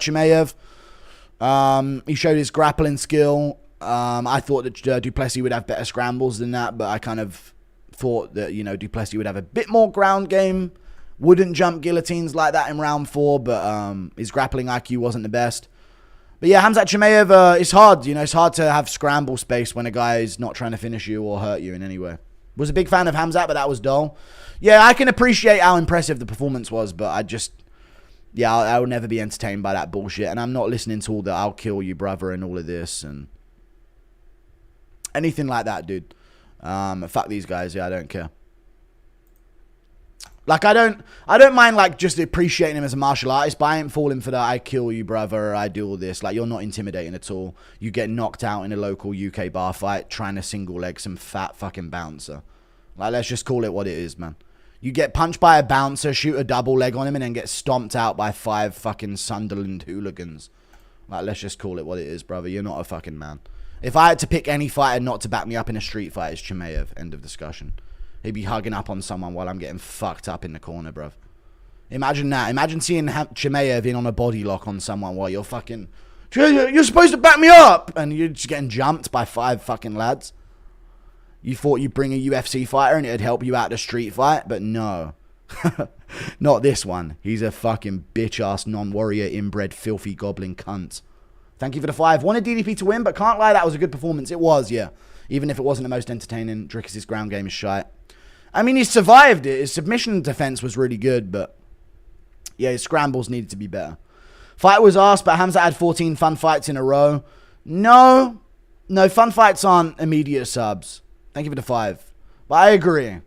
Chimaev. He showed his grappling skill. I thought that Du Plessis would have better scrambles than that, but I kind of thought that, you know, Du Plessis would have a bit more ground game. Wouldn't jump guillotines like that in round 4, but his grappling IQ wasn't the best. But yeah, Khamzat Chimaev, it's hard. You know, it's hard to have scramble space when a guy is not trying to finish you or hurt you in any way. Was a big fan of Khamzat, but that was dull. Yeah, I can appreciate how impressive the performance was, but I will never be entertained by that bullshit. And I'm not listening to all the I'll kill you, brother, and all of this. And Anything like that, dude. Fuck these guys. Yeah, I don't care. Like, I don't mind, like, just appreciating him as a martial artist, but I ain't falling for that. I kill you, brother. I do all this. Like, you're not intimidating at all. You get knocked out in a local UK bar fight trying to single leg some fat fucking bouncer. Like, let's just call it what it is, man. You get punched by a bouncer, shoot a double leg on him, and then get stomped out by 5 fucking Sunderland hooligans. Like, let's just call it what it is, brother. You're not a fucking man. If I had to pick any fighter not to back me up in a street fight, it's Chimaev. End of discussion. He'd be hugging up on someone while I'm getting fucked up in the corner, bruv. Imagine that. Imagine seeing Chimaev in on a body lock on someone while you're fucking... You're supposed to back me up! And you're just getting jumped by 5 fucking lads. You thought you'd bring a UFC fighter and it'd help you out the street fight, but no. Not this one. He's a fucking bitch-ass, non-warrior, inbred, filthy goblin cunt. Thank you for the 5. Wanted DDP to win, but can't lie, that was a good performance. It was, yeah. Even if it wasn't the most entertaining. Dricus' ground game is shite. I mean, he survived it. His submission defense was really good, but... yeah, his scrambles needed to be better. Fight was asked, but Khamzat had 14 fun fights in a row. No, fun fights aren't immediate subs. Thank you for the 5. But I agree.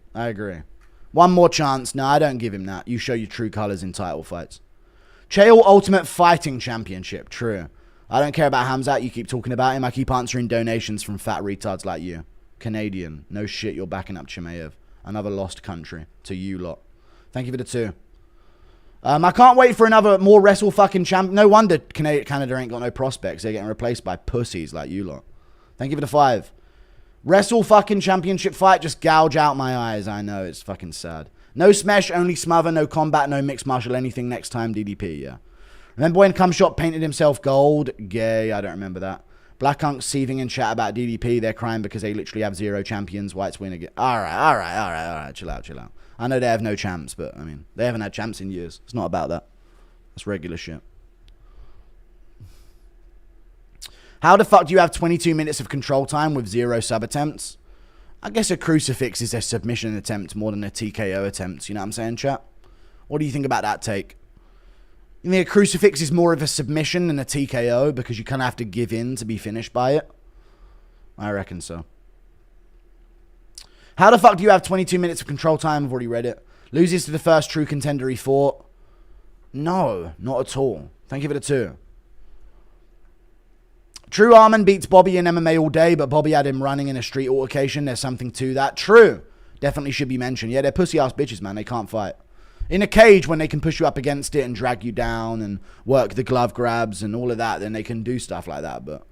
One more chance. No, I don't give him that. You show your true colors in title fights. Chael Ultimate Fighting Championship. True. I don't care about Khamzat. You keep talking about him. I keep answering donations from fat retards like you. Canadian. No shit, you're backing up Chimaev. Another lost country to you lot. Thank you for the 2. I can't wait for another more wrestle fucking champ. No wonder Canada ain't got no prospects. They're getting replaced by pussies like you lot. Thank you for the 5. Wrestle fucking championship fight. Just gouge out my eyes. I know, it's fucking sad. No smash, only smother, no combat, no mixed martial anything next time, DDP, yeah. Remember when Cumshot painted himself gold? Gay, I don't remember that. Black Unks seething in chat about DDP. They're crying because they literally have 0 champions. Whites win again. Alright. Chill out. I know they have no champs, but, I mean, they haven't had champs in years. It's not about that. That's regular shit. How the fuck do you have 22 minutes of control time with 0 sub attempts? I guess a crucifix is a submission attempt more than a TKO attempt. You know what I'm saying, chat? What do you think about that take? You think a crucifix is more of a submission than a TKO because you kind of have to give in to be finished by it? I reckon so. How the fuck do you have 22 minutes of control time? I've already read it. Loses to the first true contender he fought? No, not at all. Thank you for the 2. True Arman beats Bobby in MMA all day, but Bobby had him running in a street altercation. There's something to that. True. Definitely should be mentioned. Yeah, they're pussy-ass bitches, man. They can't fight. In a cage, when they can push you up against it and drag you down and work the glove grabs and all of that, then they can do stuff like that. But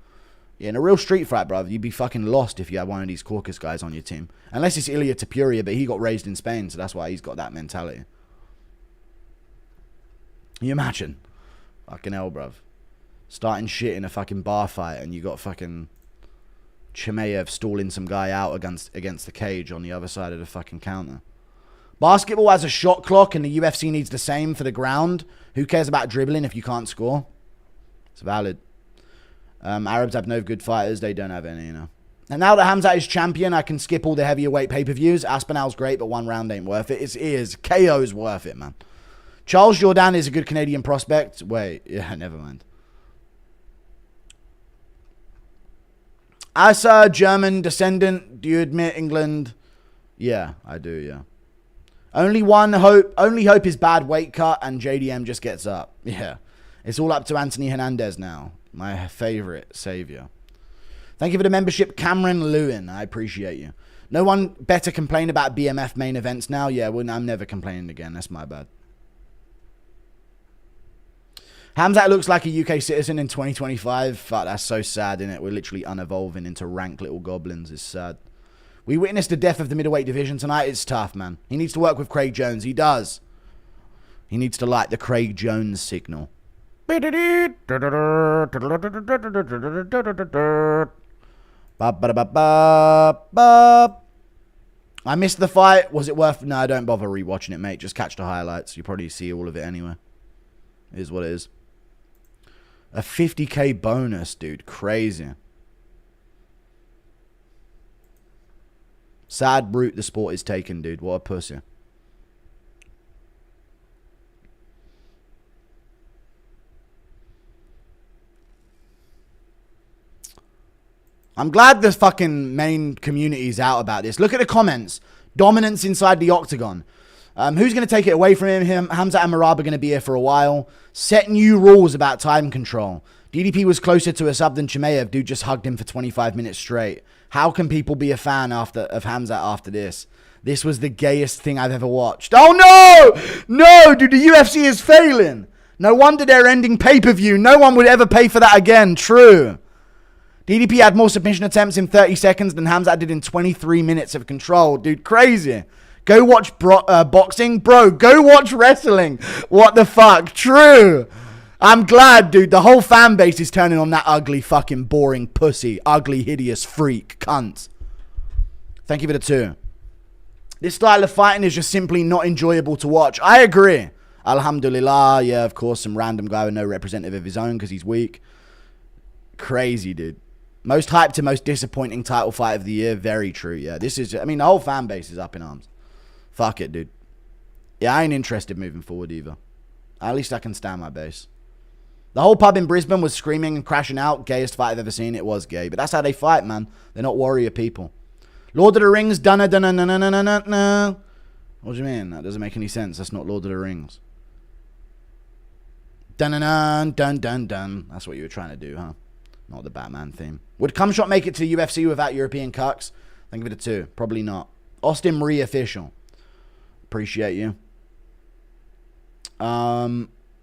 yeah, in a real street fight, brother, you'd be fucking lost if you had one of these Caucus guys on your team. Unless it's Ilya Tapuria, but he got raised in Spain, so that's why he's got that mentality. Can you imagine? Fucking hell, bruv. Starting shit in a fucking bar fight and you got fucking Chimaev stalling some guy out against the cage on the other side of the fucking counter. Basketball has a shot clock and the UFC needs the same for the ground. Who cares about dribbling if you can't score? It's valid. Arabs have no good fighters. They don't have any, you know. And now that Khamzat is champion, I can skip all the heavier weight pay-per-views. Aspinall's great, but 1 round ain't worth it. It is. KO's worth it, man. Charles Jourdain is a good Canadian prospect. Wait, yeah, never mind. As a German descendant, do you admit England? Yeah, I do, yeah. Only hope is bad weight cut and JDM just gets up. Yeah. It's all up to Anthony Hernandez now. My favorite savior. Thank you for the membership, Cameron Lewin. I appreciate you. No one better complain about BMF main events now. Yeah, well, I'm never complaining again. That's my bad. Khamzat looks like a UK citizen in 2025. Fuck, that's so sad, innit? We're literally unevolving into rank little goblins. It's sad. We witnessed the death of the middleweight division tonight. It's tough, man. He needs to work with Craig Jones. He does. He needs to light the Craig Jones signal. I missed the fight. Was it worth... No, don't bother rewatching it, mate. Just catch the highlights. You probably see all of it anyway. It is what it is. A 50k bonus, dude. Crazy. Sad route the sport is taking, dude. What a pussy. I'm glad the fucking main community's out about this. Look at the comments. Dominance inside the octagon. Who's going to take it away from him? Khamzat and Merab are going to be here for a while. Set new rules about time control. DDP was closer to a sub than Chimaev. Dude just hugged him for 25 minutes straight. How can people be a fan of Khamzat after this? This was the gayest thing I've ever watched. Oh no! No, dude, the UFC is failing. No wonder they're ending pay-per-view. No one would ever pay for that again. True. DDP had more submission attempts in 30 seconds than Khamzat did in 23 minutes of control. Dude, crazy. Go watch boxing. Bro, go watch wrestling. What the fuck? True. I'm glad, dude. The whole fan base is turning on that ugly, fucking, boring pussy. Ugly, hideous freak. Cunt. Thank you for the 2. This style of fighting is just simply not enjoyable to watch. I agree. Alhamdulillah. Yeah, of course, some random guy with no representative of his own because he's weak. Crazy, dude. Most hyped to most disappointing title fight of the year. Very true, yeah. This is, I mean, the whole fan base is up in arms. Fuck it, dude. Yeah, I ain't interested moving forward either. At least I can stand my base. The whole pub in Brisbane was screaming and crashing out. Gayest fight I've ever seen. It was gay. But that's how they fight, man. They're not warrior people. Lord of the Rings, dunna. What do you mean? That doesn't make any sense. That's not Lord of the Rings. Dun. That's what you were trying to do, huh? Not the Batman theme. Would Cumshot make it to the UFC without European cucks? Think of it a 2. Probably not. Austin Marie official. Appreciate you.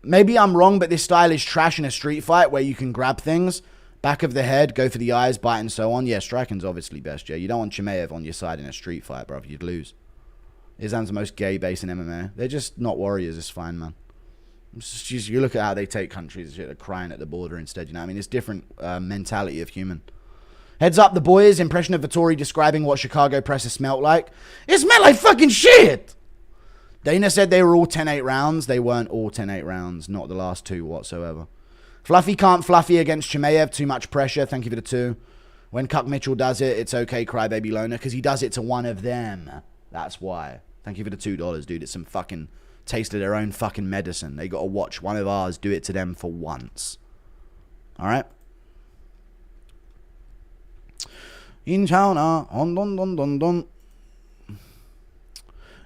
Maybe I'm wrong, but this style is trash in a street fight where you can grab things. Back of the head, go for the eyes, bite, and so on. Yeah, striking's obviously best, yeah. You don't want Chimaev on your side in a street fight, bro. You'd lose. Islam's the most gay base in MMA. They're just not warriors. It's fine, man. It's just, you look at how they take countries. They're crying at the border instead, you know what I mean? It's different mentality of human. Heads up, the boys. Impression of Vittori describing what Chicago presses smelt like. It smelled like fucking shit! Dana said they were all 10-8 rounds. They weren't all 10-8 rounds. Not the last 2 whatsoever. Fluffy can't fluffy against Chimaev. Too much pressure. Thank you for the 2. When Cuck Mitchell does it, it's okay, crybaby loner, because he does it to one of them. That's why. Thank you for the $2, dude. It's some fucking taste of their own fucking medicine. They got to watch one of ours do it to them for once. All right? In China. Don.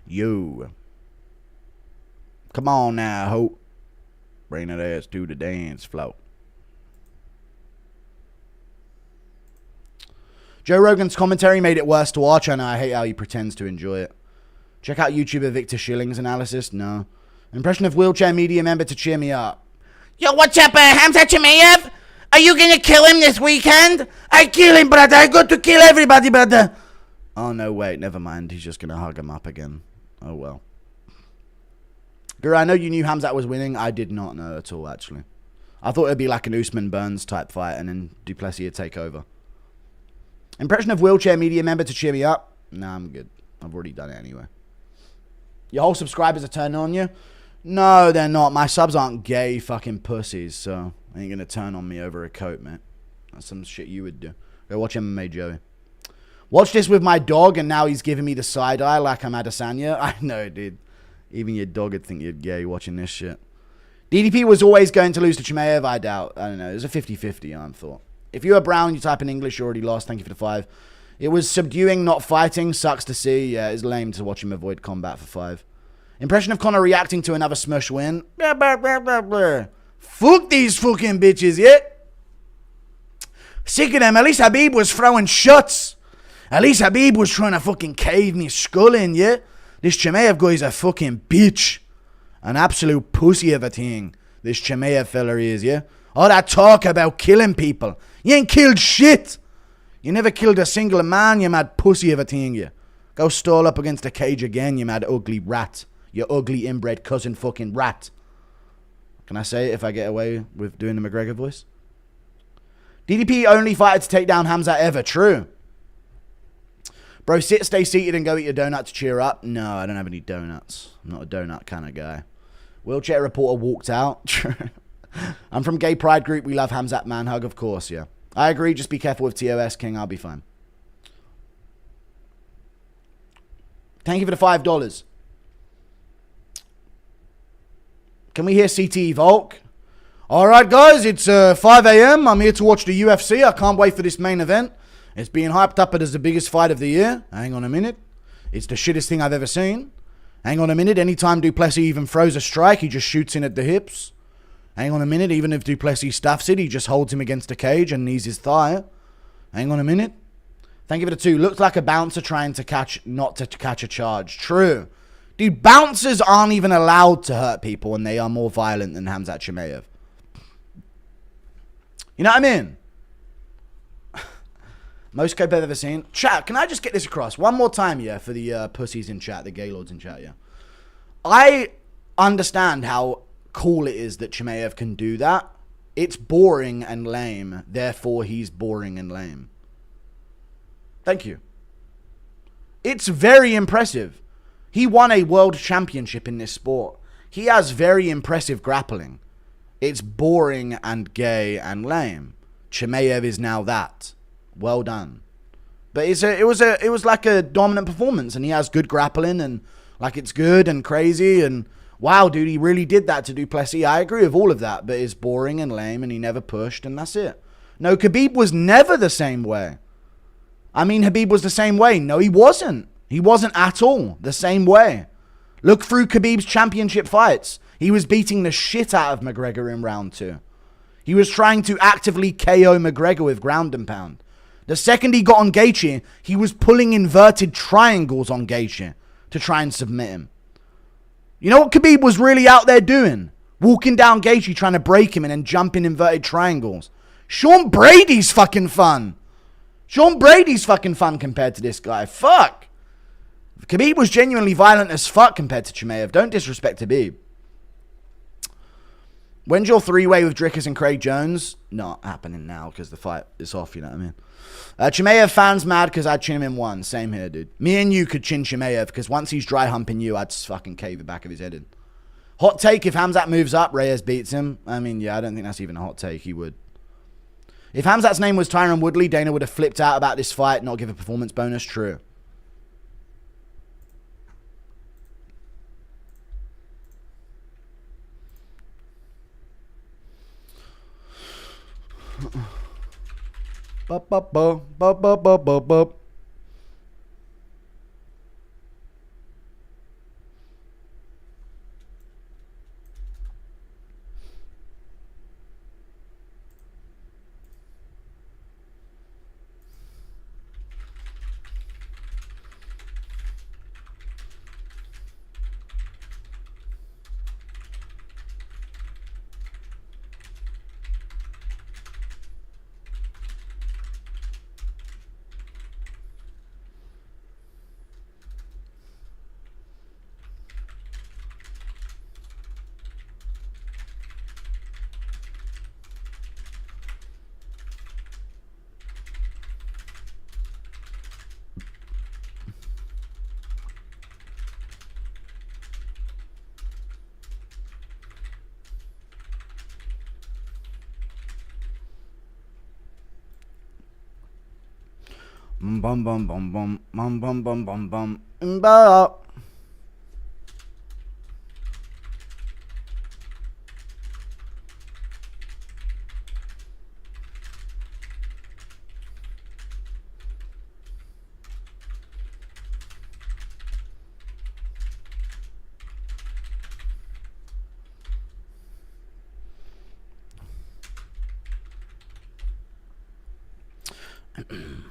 Yo. Come on now, Hope. Bring that ass to the dance floor. Joe Rogan's commentary made it worse to watch. I know, I hate how he pretends to enjoy it. Check out YouTuber Victor Schilling's analysis. No. Impression of wheelchair media member to cheer me up. Yo, what's up, Khamzat Chimaev? Are you gonna kill him this weekend? I kill him, brother. I got to kill everybody, brother. Oh, no, wait. Never mind. He's just going to hug him up again. Oh, well. Guru, I know you knew Khamzat was winning. I did not know at all, actually. I thought it'd be like an Usman-Burns type fight and then Du Plessis would take over. Impression of wheelchair media member to cheer me up? Nah, I'm good. I've already done it anyway. Your whole subscribers are turning on you? No, they're not. My subs aren't gay fucking pussies, so they ain't going to turn on me over a coat, mate. That's some shit you would do. Go watch MMA Joey. Watch this with my dog, and now he's giving me the side eye like I'm Adesanya. I know, dude. Even your dog would think you're gay watching this shit. DDP was always going to lose to Chimaev, I doubt. I don't know. It was a 50-50, I thought. If you are brown, you type in English, you already lost. Thank you for the 5. It was subduing, not fighting. Sucks to see. Yeah, it's lame to watch him avoid combat for 5. Impression of Conor reacting to another smush win. Blah, blah, blah, blah, blah. Fuck these fucking bitches, yeah? Sick of them. At least Habib was throwing shots. At least Habib was trying to fucking cave me skull in, yeah? This Chimaev guy's a fucking bitch. An absolute pussy of a thing. This Chimaev fella is, yeah? All that talk about killing people. You ain't killed shit. You never killed a single man, you mad pussy of a thing, you. Go stall up against a cage again, you mad ugly rat. You ugly inbred cousin fucking rat. Can I say it if I get away with doing the McGregor voice? DDP only fighter to take down Khamzat ever. True. Bro, stay seated and go eat your donut to cheer up. No, I don't have any donuts. I'm not a donut kind of guy. Wheelchair reporter walked out. True. I'm from Gay Pride Group. We love Khamzat man hug, of course, yeah. I agree. Just be careful with TOS, King. I'll be fine. Thank you for the $5. Can we hear CTE Volk? All right, guys. It's 5 a.m. I'm here to watch the UFC. I can't wait for this main event. It's being hyped up as the biggest fight of the year. Hang on a minute. It's the shittest thing I've ever seen. Hang on a minute. Anytime Du Plessis even throws a strike, he just shoots in at the hips. Hang on a minute. Even if Du Plessis stuffs it, he just holds him against the cage and knees his thigh. Hang on a minute. Thank you for the 2. Looks like a bouncer trying to catch, not to catch a charge. True. Dude, bouncers aren't even allowed to hurt people, and they are more violent than Khamzat Chimaev. You know what I mean? Most cope I've ever seen. Chat, can I just get this across one more time, yeah, for the pussies in chat, the gaylords in chat, yeah? I understand how cool it is that Chimaev can do that. It's boring and lame, therefore he's boring and lame. Thank you. It's very impressive. He won a world championship in this sport. He has very impressive grappling. It's boring and gay and lame. Chimaev is now that. Well done. But it was like a dominant performance, and he has good grappling, and like it's good and crazy, and wow, dude, he really did that to Du Plessis. I agree with all of that, but it's boring and lame, and he never pushed, and that's it. No, Khabib was never the same way. I mean, Khabib was the same way. No, he wasn't. He wasn't at all the same way. Look through Khabib's championship fights. He was beating the shit out of McGregor in round 2. He was trying to actively KO McGregor with ground and pound. The second he got on Gaethje, he was pulling inverted triangles on Gaethje to try and submit him. You know what Khabib was really out there doing? Walking down Gaethje trying to break him and then jumping inverted triangles. Sean Brady's fucking fun. Sean Brady's fucking fun compared to this guy. Fuck. Khabib was genuinely violent as fuck compared to Chimaev. Don't disrespect Khabib. When's your 3-way with Dricus and Craig Jones? Not happening now because the fight is off, you know what I mean? Chimaev fans mad because I'd chin him in 1. Same here, dude. Me and you could chin Chimaev because once he's dry humping you, I'd fucking cave the back of his head in. Hot take, if Khamzat moves up, Reyes beats him. I mean, yeah, I don't think that's even a hot take. He would. If Khamzat's name was Tyron Woodley, Dana would have flipped out about this fight, not give a performance bonus. True. Bup, bup, bup, bup, bup, bup, bup, bup. Bum bum bum bum bum bum bum bum bum bum.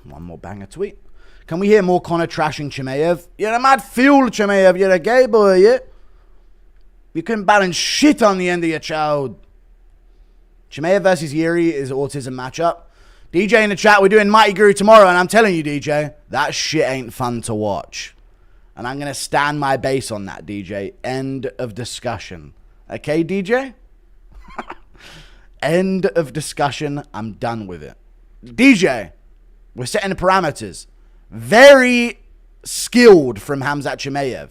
One more banger tweet. Can we hear more Conor trashing Chimaev? You're a mad fool, Chimaev. You're a gay boy, yeah? You couldn't balance shit on the end of your child. Chimaev versus Yuri is autism matchup. DJ in the chat, we're doing Mighty Guru tomorrow, and I'm telling you, DJ, that shit ain't fun to watch. And I'm going to stand my base on that, DJ. End of discussion. Okay, DJ? End of discussion. I'm done with it. DJ, we're setting the parameters. Very skilled from Khamzat Chimaev.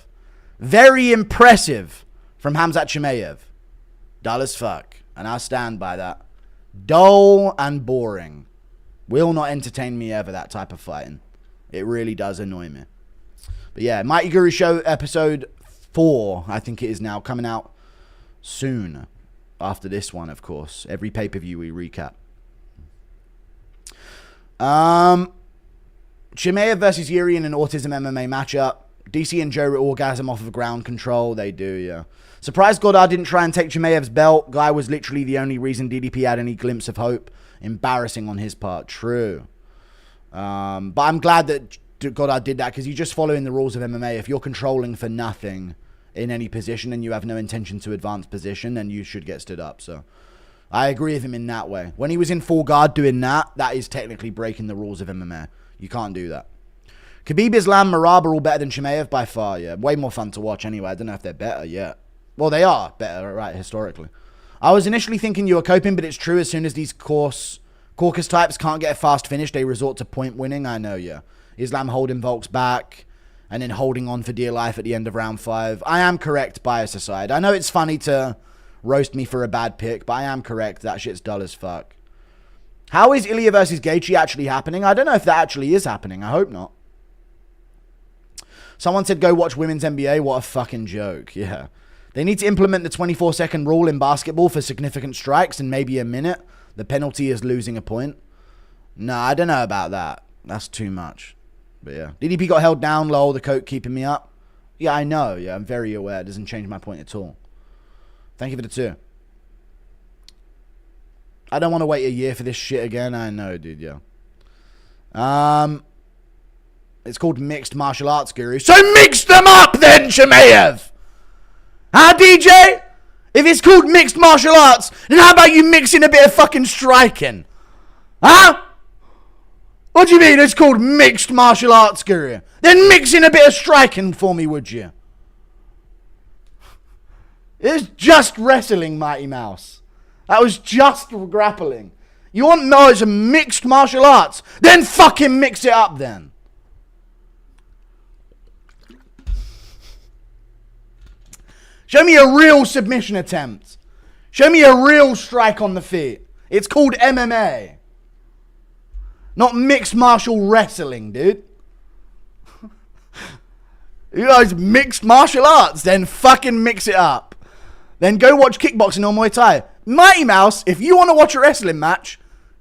Very impressive from Khamzat Chimaev. Dull as fuck. And I stand by that. Dull and boring. Will not entertain me ever, that type of fighting. It really does annoy me. But yeah, Mighty Guru Show episode 4, I think it is now, coming out soon. After this one, of course. Every pay-per-view we recap. Chimaev versus Yuri in an Autism MMA matchup. DC and Joe orgasm off of ground control. They do, yeah. Surprised Godard didn't try and take Chimaev's belt. Guy was literally the only reason DDP had any glimpse of hope. Embarrassing on his part. True. But I'm glad that Godard did that because you're just following the rules of MMA. If you're controlling for nothing in any position and you have no intention to advance position, then you should get stood up. So I agree with him in that way. When he was in full guard doing that, that is technically breaking the rules of MMA. You can't do that. Khabib, Islam, Marab are all better than Chimaev by far, yeah. Way more fun to watch anyway. I don't know if they're better yet. Well, they are better, right, historically. I was initially thinking you were coping, but it's true. As soon as these caucus types can't get a fast finish, they resort to point winning. I know, yeah. Islam holding Volk's back and then holding on for dear life at the end of round 5. I am correct, bias aside. I know it's funny to roast me for a bad pick, but I am correct. That shit's dull as fuck. How is Ilya versus Gaethje actually happening? I don't know if that actually is happening. I hope not. Someone said go watch women's NBA. What a fucking joke. Yeah. They need to implement the 24-second rule in basketball for significant strikes in maybe a minute. The penalty is losing a point. No, I don't know about that. That's too much. But yeah. DDP got held down, lol. The coke keeping me up. Yeah, I know. Yeah, I'm very aware. It doesn't change my point at all. Thank you for the 2. I don't want to wait a year for this shit again. I know, dude, yeah. It's called Mixed Martial Arts Guru. So mix them up then, Chimaev! Huh, DJ? If it's called Mixed Martial Arts, then how about you mix in a bit of fucking striking? Huh? What do you mean it's called Mixed Martial Arts Guru? Then mix in a bit of striking for me, would you? It's just wrestling, Mighty Mouse. That was just grappling. You want knowledge of mixed martial arts? Then fucking mix it up then. Show me a real submission attempt. Show me a real strike on the feet. It's called MMA. Not mixed martial wrestling, dude. You guys mixed martial arts, then fucking mix it up. Then go watch kickboxing or Muay Thai. Mighty Mouse, if you want to watch a wrestling match,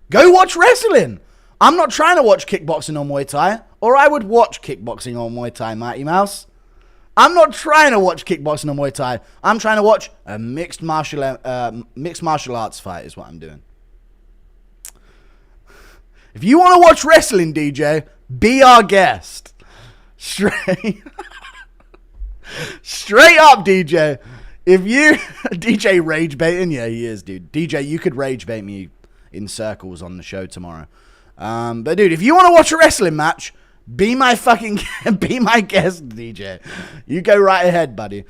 go watch wrestling. I'm not trying to watch kickboxing or Muay Thai, or I would watch kickboxing or Muay Thai, Mighty Mouse. I'm not trying to watch kickboxing or Muay Thai. I'm trying to watch a mixed martial arts fight is what I'm doing. If you want to watch wrestling, DJ, be our guest. Straight up, DJ. If you... DJ rage baiting? Yeah, he is, dude. DJ, you could rage bait me in circles on the show tomorrow. But, dude, if you want to watch a wrestling match, be my fucking... be my guest, DJ. You go right ahead, buddy.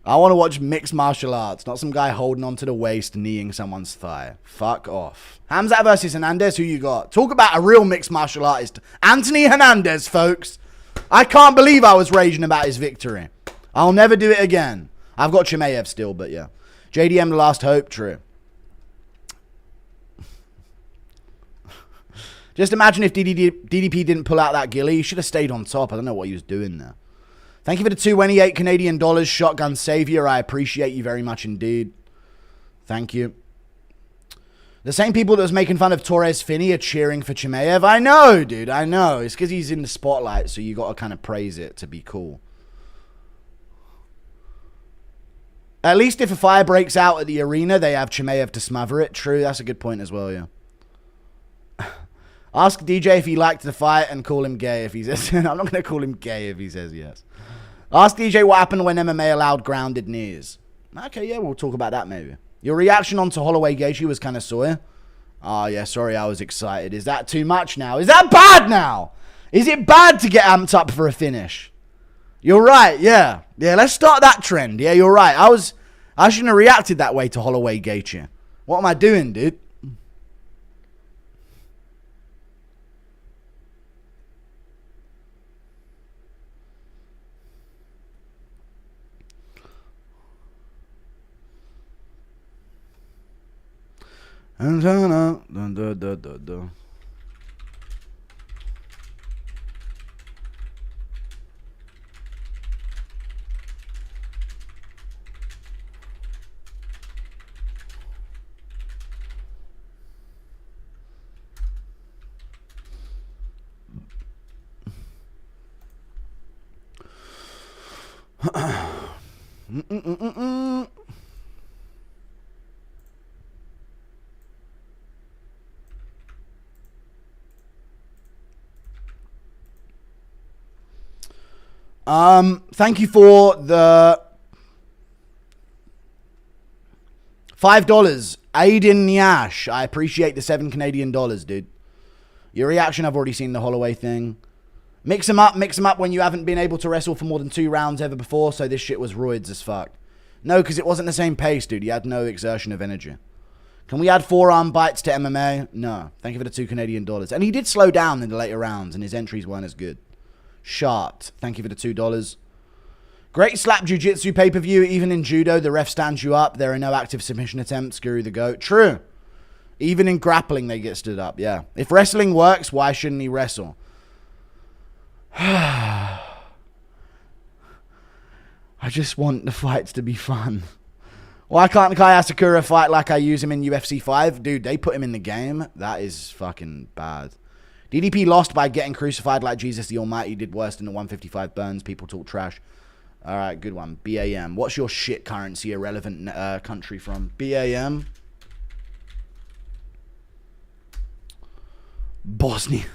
I want to watch mixed martial arts, not some guy holding onto the waist, kneeing someone's thigh. Fuck off. Khamzat versus Hernandez, who you got? Talk about a real mixed martial artist. Anthony Hernandez, folks. I can't believe I was raging about his victory. I'll never do it again. I've got Chimaev still, but yeah. JDM, the last hope, true. Just imagine if DDP didn't pull out that ghillie. He should have stayed on top. I don't know what he was doing there. Thank you for the 28 Canadian dollars, Shotgun Savior. I appreciate you very much indeed. Thank you. The same people that was making fun of Torres Finney are cheering for Chimaev. I know, dude. I know. It's because he's in the spotlight, so you got to kind of praise it to be cool. At least if a fire breaks out at the arena, they have Chimaev to smother it. True, that's a good point as well, yeah. Ask DJ if he liked the fight and call him gay if he says... I'm not going to call him gay if he says yes. Ask DJ what happened when MMA allowed grounded knees. Okay, yeah, we'll talk about that maybe. Your reaction onto Holloway Gaethje was kind of sore. Oh, yeah, sorry, I was excited. Is that too much now? Is that bad now? Is it bad to get amped up for a finish? You're right, yeah. Yeah, let's start that trend. Yeah, you're right. I shouldn't have reacted that way to Holloway Gaethje. What am I doing, dude? Thank you for the $5. Aiden Nyash. I appreciate the $7 Canadian, dude. Your reaction, I've already seen the Holloway thing. Mix them up when you haven't been able to wrestle for more than 2 rounds ever before, so this shit was roids as fuck. No, because it wasn't the same pace, dude. You had no exertion of energy. Can we add forearm bites to MMA? No. Thank you for the $2 Canadian. And he did slow down in the later rounds, and his entries weren't as good. Shart. Thank you for the $2. Great slap jiu-jitsu pay-per-view. Even in judo, the ref stands you up. There are no active submission attempts. Guru the GOAT. True. Even in grappling, they get stood up. Yeah. If wrestling works, why shouldn't he wrestle? I just want the fights to be fun. Why can't Kai Asakura fight like I use him in UFC 5? Dude, they put him in the game. That is fucking bad. DDP lost by getting crucified like Jesus the Almighty. Did worse than the 155 burns. People talk trash. All right, good one. BAM. What's your shit currency irrelevant country from? BAM. Bosnia.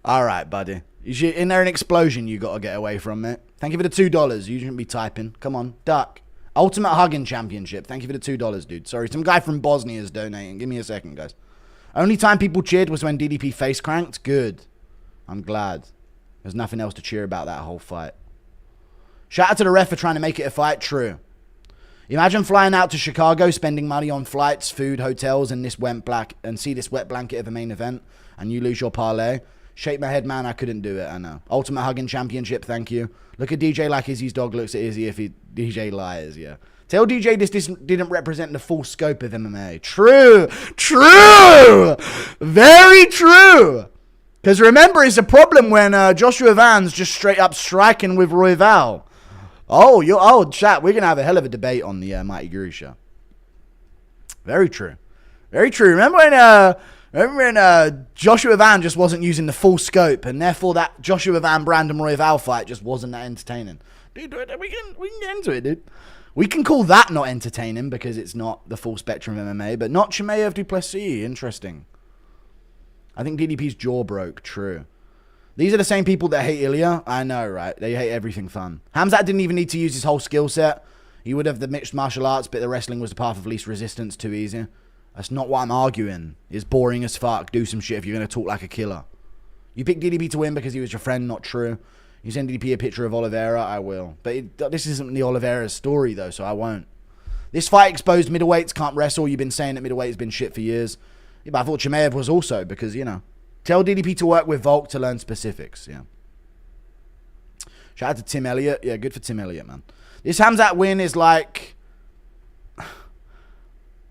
All right, buddy. In there an explosion you got to get away from it. Thank you for the $2. You shouldn't be typing. Come on, duck. Ultimate Hugging Championship. Thank you for the $2, dude. Sorry, some guy from Bosnia is donating. Give me a second, guys. Only time people cheered was when DDP face cranked. Good. I'm glad. There's nothing else to cheer about that whole fight. Shout out to the ref for trying to make it a fight. True. Imagine flying out to Chicago, spending money on flights, food, hotels, and see this wet blanket of a main event, and you lose your parlay. Shake my head, man. I couldn't do it. I know. Ultimate Hugging Championship. Thank you. Look at DJ like Izzy's dog looks at Izzy if DJ lies. Yeah. Tell DJ this didn't represent the full scope of MMA. True. True. Very true. Because remember, it's a problem when Joshua Van's just straight up striking with Royval. Oh, chat. We're gonna have a hell of a debate on the Mighty Guru show. Very true. Very true. Remember when Joshua Van just wasn't using the full scope, and therefore that Joshua Van Brandon Royval fight just wasn't that entertaining. Dude, we can get into it, dude. We can call that not entertaining because it's not the full spectrum of MMA, but not Chimaev Du Plessis. Interesting. I think DDP's jaw broke. True. These are the same people that hate Ilya. I know, right? They hate everything fun. Khamzat didn't even need to use his whole skill set. He would have the mixed martial arts, but the wrestling was the path of least resistance. Too easy. That's not what I'm arguing. It's boring as fuck. Do some shit if you're going to talk like a killer. You picked DDP to win because he was your friend. Not true. You send DDP a picture of Oliveira, I will. But this isn't the Oliveira story, though, so I won't. This fight exposed middleweights can't wrestle. You've been saying that middleweight's been shit for years. Yeah, but I thought Chimaev was also, because, you know. Tell DDP to work with Volk to learn specifics, yeah. Shout out to Tim Elliott. Yeah, good for Tim Elliott, man. This Khamzat win is like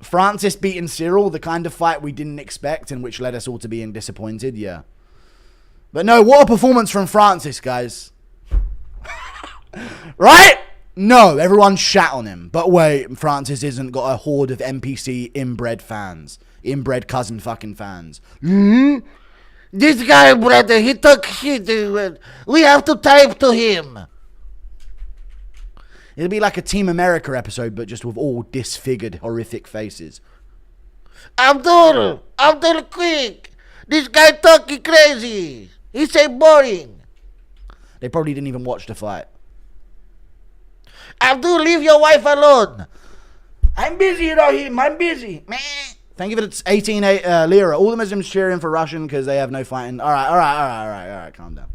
Francis beating Cyril, the kind of fight we didn't expect and which led us all to being disappointed, yeah. But no, what a performance from Francis, guys. Right? No, everyone shat on him. But wait, Francis isn't got a horde of NPC inbred fans. Inbred cousin fucking fans. This guy, brother, he talk shit. We have to type to him. It'll be like a Team America episode, but just with all disfigured, horrific faces. Abdul, quick. This guy talking crazy. He say boring. They probably didn't even watch the fight. Abdul, leave your wife alone. I'm busy, Rahim. I'm busy. Meh. Thank you for the 18 lira. All the Muslims cheering for Russian because they have no fighting. All right. Calm down.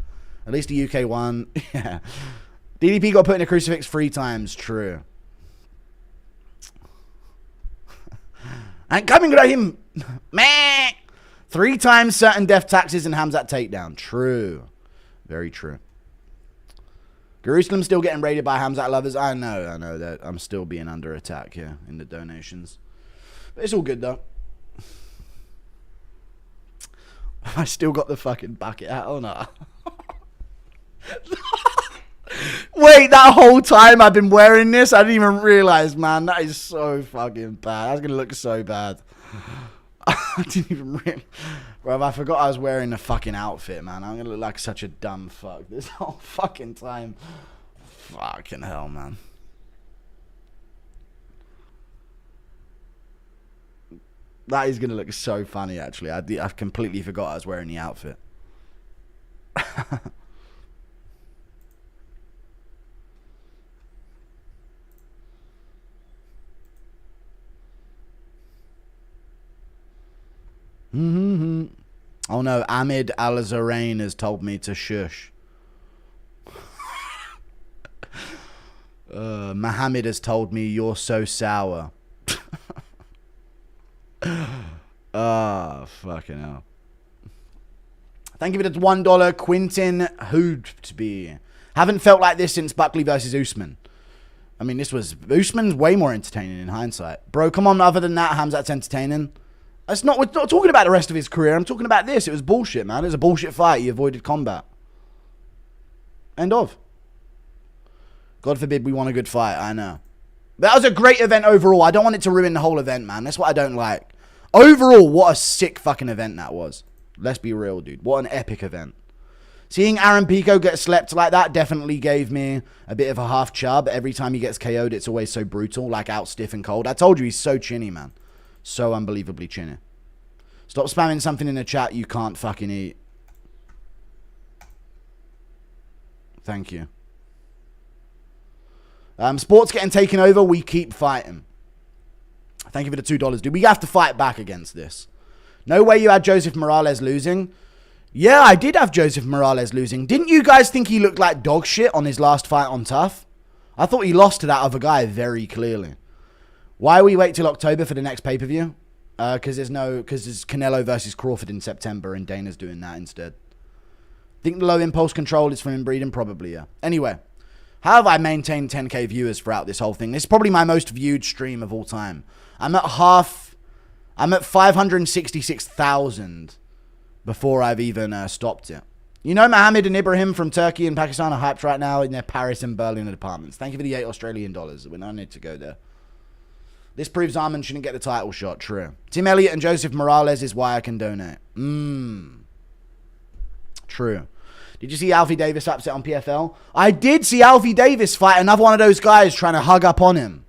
At least the UK won. Yeah. DDP got put in a crucifix 3 times. True. I'm coming, Rahim. Meh. 3 times certain death taxes and Khamzat takedown. True. Very true. Jerusalem still getting raided by Khamzat lovers. I know that I'm still being under attack here in the donations. But it's all good though. I still got the fucking bucket hat or not? Wait, that whole time I've been wearing this, I didn't even realize, man. That is so fucking bad. That's gonna look so bad. I didn't even realize. Bro, I forgot I was wearing a fucking outfit, man. I'm gonna look like such a dumb fuck this whole fucking time. Fucking hell, man. That is going to look so funny, actually. I completely forgot I was wearing the outfit. Oh no, Ahmed Al-Zarain has told me to shush. Mohammed has told me you're so sour. Fucking hell. Thank you for the $1, Quintin Hoodby. Haven't felt like this since Buckley versus Usman. I mean, Usman's way more entertaining in hindsight. Bro, come on, other than that, Khamzat's entertaining. We're not talking about the rest of his career. I'm talking about this. It was bullshit, man. It was a bullshit fight. He avoided combat. End of. God forbid we won a good fight. I know. That was a great event overall. I don't want it to ruin the whole event, man. That's what I don't like. Overall, what a sick fucking event that was. Let's be real, dude. What an epic event. Seeing Aaron Pico get slept like that definitely gave me a bit of a half chub. Every time he gets KO'd, it's always so brutal, like out stiff and cold. I told you, he's so chinny, man. So unbelievably chinny. Stop spamming something in the chat you can't fucking eat. Thank you. Sports getting taken over. We keep fighting. Thank you for the $2, dude. We have to fight back against this. No way you had Joseph Morales losing. Yeah, I did have Joseph Morales losing. Didn't you guys think he looked like dog shit on his last fight on Tough? I thought he lost to that other guy very clearly. Why we wait till October for the next pay-per-view? Because there's Canelo versus Crawford in September and Dana's doing that instead. Think the low impulse control is from inbreeding? Probably, yeah. Anyway, how have I maintained 10k viewers throughout this whole thing? This is probably my most viewed stream of all time. I'm at 566,000 before I've even stopped it. You know, Mohammed and Ibrahim from Turkey and Pakistan are hyped right now in their Paris and Berlin apartments. Thank you for the $8 Australian. We don't need to go there. This proves Arman shouldn't get the title shot. True. Tim Elliott and Joseph Morales is why I can donate. True. Did you see Alfie Davis upset on PFL? I did see Alfie Davis fight another one of those guys trying to hug up on him.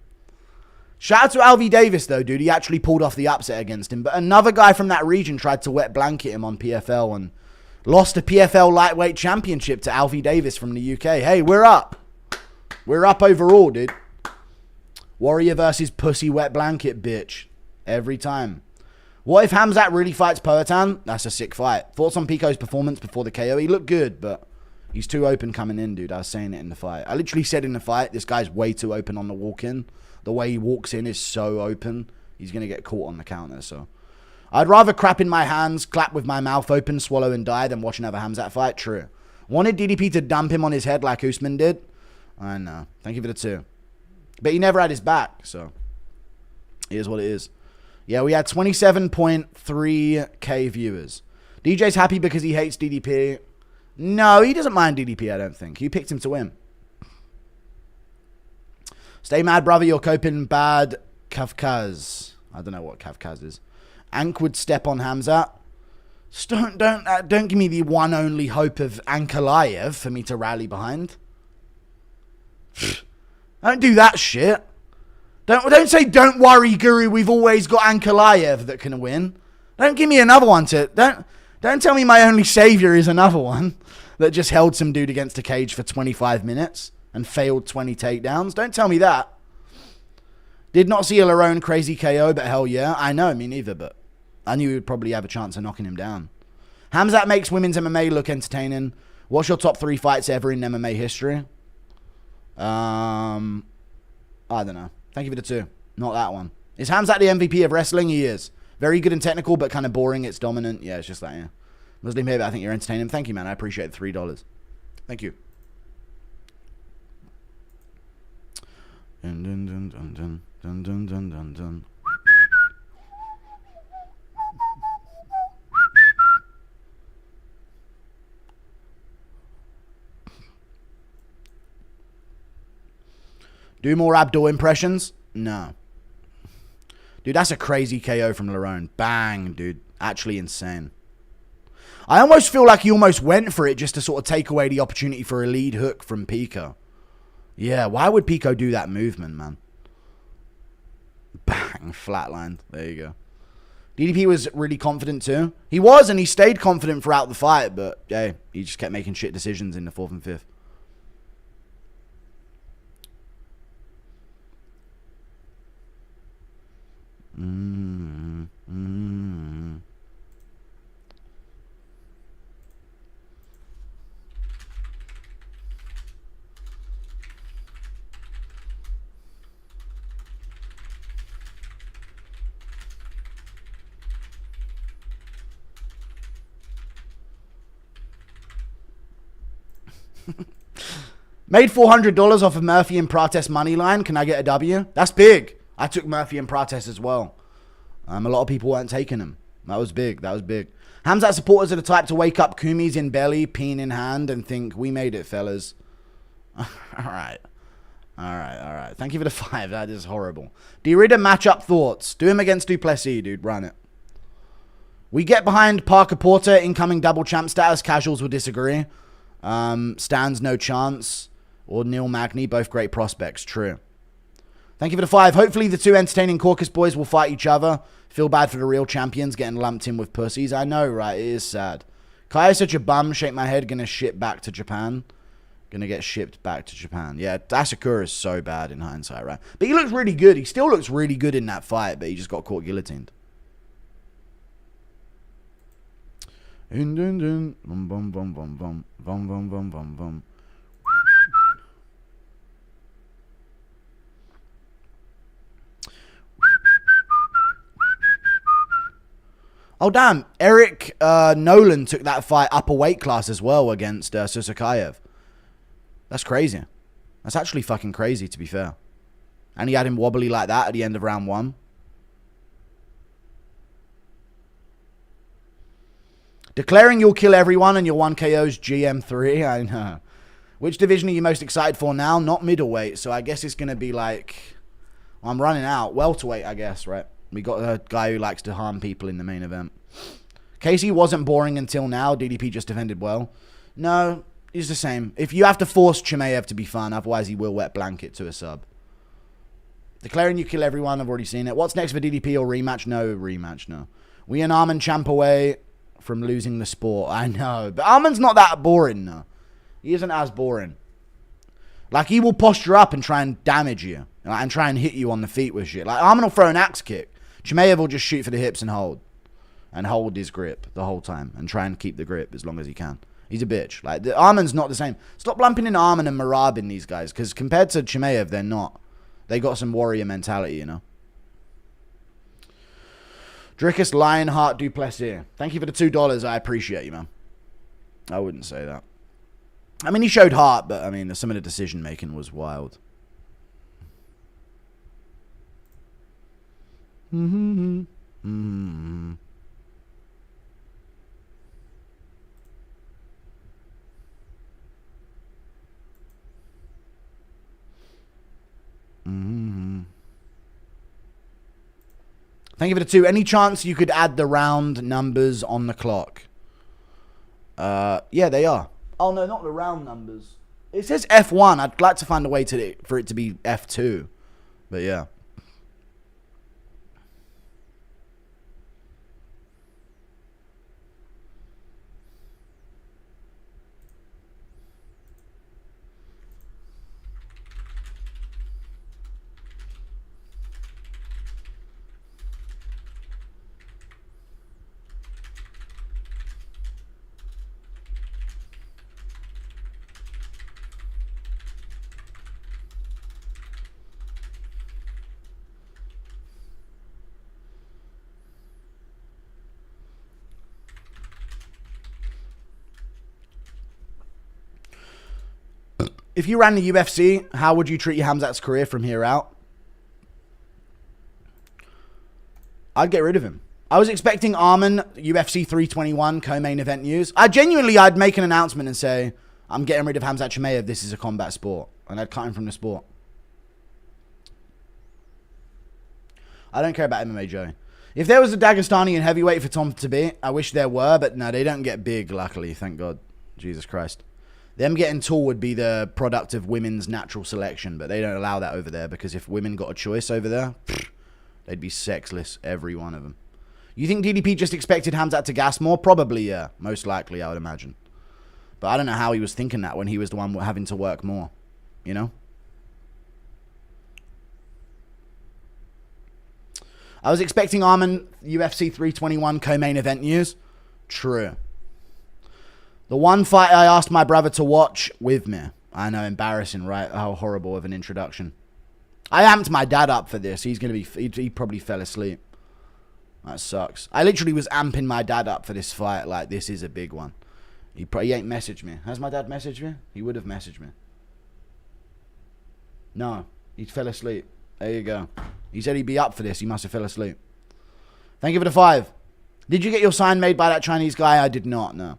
Shout out to Alfie Davis, though, dude. He actually pulled off the upset against him. But another guy from that region tried to wet blanket him on PFL and lost a PFL lightweight championship to Alfie Davis from the UK. Hey, we're up. We're up overall, dude. Warrior versus pussy wet blanket, bitch. Every time. What if Khamzat really fights Poatan? That's a sick fight. Thoughts on Pico's performance before the KO? He looked good, but he's too open coming in, dude. I was saying it in the fight. I literally said in the fight, this guy's way too open on the walk-in. The way he walks in is so open. He's going to get caught on the counter, so. I'd rather crap in my hands, clap with my mouth open, swallow and die than watch another Khamzat fight. True. Wanted DDP to dump him on his head like Usman did? I know. Thank you for the 2. But he never had his back, so it is what it is. Yeah, we had 27.3k viewers. DJ's happy because he hates DDP. No, he doesn't mind DDP, I don't think. He picked him to win. Stay mad, brother. You're coping bad. Kafkaz. I don't know what Kafkaz is. Ank would step on Khamzat. Don't give me the one only hope of Ankalaev for me to rally behind. Don't do that shit. Don't say, don't worry, Guru, we've always got Ankalaev that can win. Don't give me another one to... Don't tell me my only saviour is another one that just held some dude against a cage for 25 minutes and failed 20 takedowns. Don't tell me that. Did not see a Lerone crazy KO, but hell yeah. I know, me neither, but I knew he would probably have a chance of knocking him down. Khamzat makes women's MMA look entertaining. What's your top 3 fights ever in MMA history? I don't know. Thank you for the 2. Not that one. Is Khamzat the MVP of wrestling? He is. Very good and technical, but kind of boring. It's dominant. Yeah, it's just that, yeah. Muslim here, but I think you're entertaining. Thank you, man. I appreciate the $3. Thank you. Dun, dun, dun, dun, dun, dun, dun, dun, dun, dun. Do more Abdul impressions? No. Dude, that's a crazy KO from Lerone. Bang, dude. Actually insane. I almost feel like he almost went for it just to sort of take away the opportunity for a lead hook from Pico. Yeah, why would Pico do that movement, man? Bang, flatlined. There you go. DDP was really confident too. He was, and he stayed confident throughout the fight, but yeah, he just kept making shit decisions in the 4th and 5th. Made $400 off of Murphy and Prates money line. Can I get a W? That's big. I took Murphy and Prates as well. A lot of people weren't taking him. That was big. That was big. Khamzat supporters are the type to wake up Kumis in belly, peen in hand, and think, we made it, fellas. All right. Thank you for the 5. That is horrible. Derrida matchup thoughts. Do him against Du Plessis, dude. Run it. We get behind Parker Porter, incoming double champ status. Casuals will disagree. Stands no chance. Or Neal Magny, both great prospects. True. Thank you for the 5. Hopefully the 2 entertaining caucus boys will fight each other. Feel bad for the real champions getting lumped in with pussies. I know, right? It is sad. Kai is such a bum. Shake my head. Gonna ship back to Japan. Gonna get shipped back to Japan. Yeah, Asakura is so bad in hindsight, right? But he looks really good. He still looks really good in that fight, but he just got caught guillotined. Dun dun dun. Bum bum bum bum bum. Bum bum bum bum bum. Oh, damn. Eric Nolan took that fight up a weight class as well against Susakayv. That's crazy. That's actually fucking crazy, to be fair. And he had him wobbly like that at the end of round 1. Declaring you'll kill everyone and your 1 KO's GM3. I know. Which division are you most excited for now? Not middleweight, so I guess it's going to be like... Well, I'm running out. Welterweight, I guess, right? We got a guy who likes to harm people in the main event. Casey wasn't boring until now. DDP just defended well. No, he's the same. If you have to force Chimaev to be fun, otherwise he will wet blanket to a sub. Declaring you kill everyone. I've already seen it. What's next for DDP or rematch? No rematch, no. We and Armin champ away from losing the sport. I know. But Armin's not that boring, no. He isn't as boring. Like, he will posture up and try and damage you. And try and hit you on the feet with shit. Like, Armin will throw an axe kick. Chimaev will just shoot for the hips and hold. And hold his grip the whole time. And try and keep the grip as long as he can. He's a bitch. Like, Armin's not the same. Stop lumping in Armin and Marab in these guys. Because compared to Chimaev, they're not. They got some warrior mentality, you know. Dricus Lionheart Du Plessis. Thank you for the $2. I appreciate you, man. I wouldn't say that. I mean, he showed heart, but, I mean, some of the decision-making was wild. Mm-hmm. Mm-hmm. Mm-hmm. Thank you for the 2. Any chance you could add the round numbers on the clock? Yeah, they are. Oh, no, not the round numbers. It says F1. I'd like to find a way for it to be F2. But, yeah. If you ran the UFC, how would you treat your Khamzat's career from here out? I'd get rid of him. I was expecting Armin, UFC 321, co-main event news. I'd make an announcement and say, I'm getting rid of Khamzat Chimaev. This is a combat sport. And I'd cut him from the sport. I don't care about MMA, Joey. If there was a Dagestani in heavyweight for Tom to be, I wish there were, but no, they don't get big, luckily. Thank God. Jesus Christ. Them getting tall would be the product of women's natural selection, but they don't allow that over there because if women got a choice over there, they'd be sexless, every one of them. You think DDP just expected Khamzat to gas more? Probably, yeah. Most likely, I would imagine. But I don't know how he was thinking that when he was the one having to work more, you know? I was expecting Arman UFC 321 co-main event news. True. The one fight I asked my brother to watch with me. I know, embarrassing, right? How horrible of an introduction. I amped my dad up for this. He's going to be... He probably fell asleep. That sucks. I literally was amping my dad up for this fight. Like, this is a big one. He ain't messaged me. Has my dad messaged me? He would have messaged me. No. He fell asleep. There you go. He said he'd be up for this. He must have fell asleep. Thank you for the 5. Did you get your sign made by that Chinese guy? I did not, no.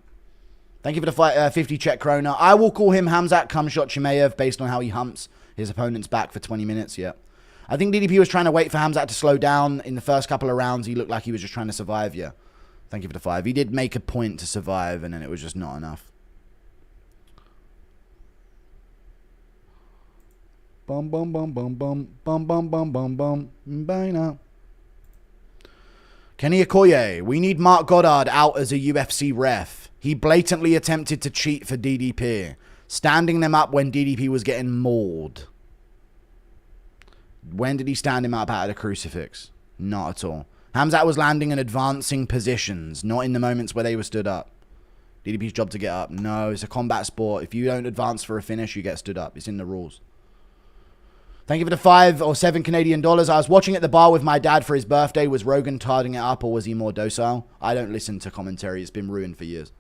Thank you for the 50 Czech krona. I will call him Khamzat Chimaev based on how he humps his opponent's back for 20 minutes, yeah. I think DDP was trying to wait for Khamzat to slow down. In the first couple of rounds, he looked like he was just trying to survive, yeah. Thank you for the 5. He did make a point to survive, and then it was just not enough. Bum, bum, bum, bum, bum. Bum, bum, bum, bum, bum. Bye now. Kenny Okoye. We need Mark Goddard out as a UFC ref. He blatantly attempted to cheat for DDP, standing them up when DDP was getting mauled. When did he stand him up out of the crucifix? Not at all. Khamzat was landing in advancing positions, not in the moments where they were stood up. DDP's job to get up. No, it's a combat sport. If you don't advance for a finish, you get stood up. It's in the rules. Thank you for the 5 or 7 Canadian dollars. I was watching at the bar with my dad for his birthday. Was Rogan tarding it up or was he more docile? I don't listen to commentary. It's been ruined for years.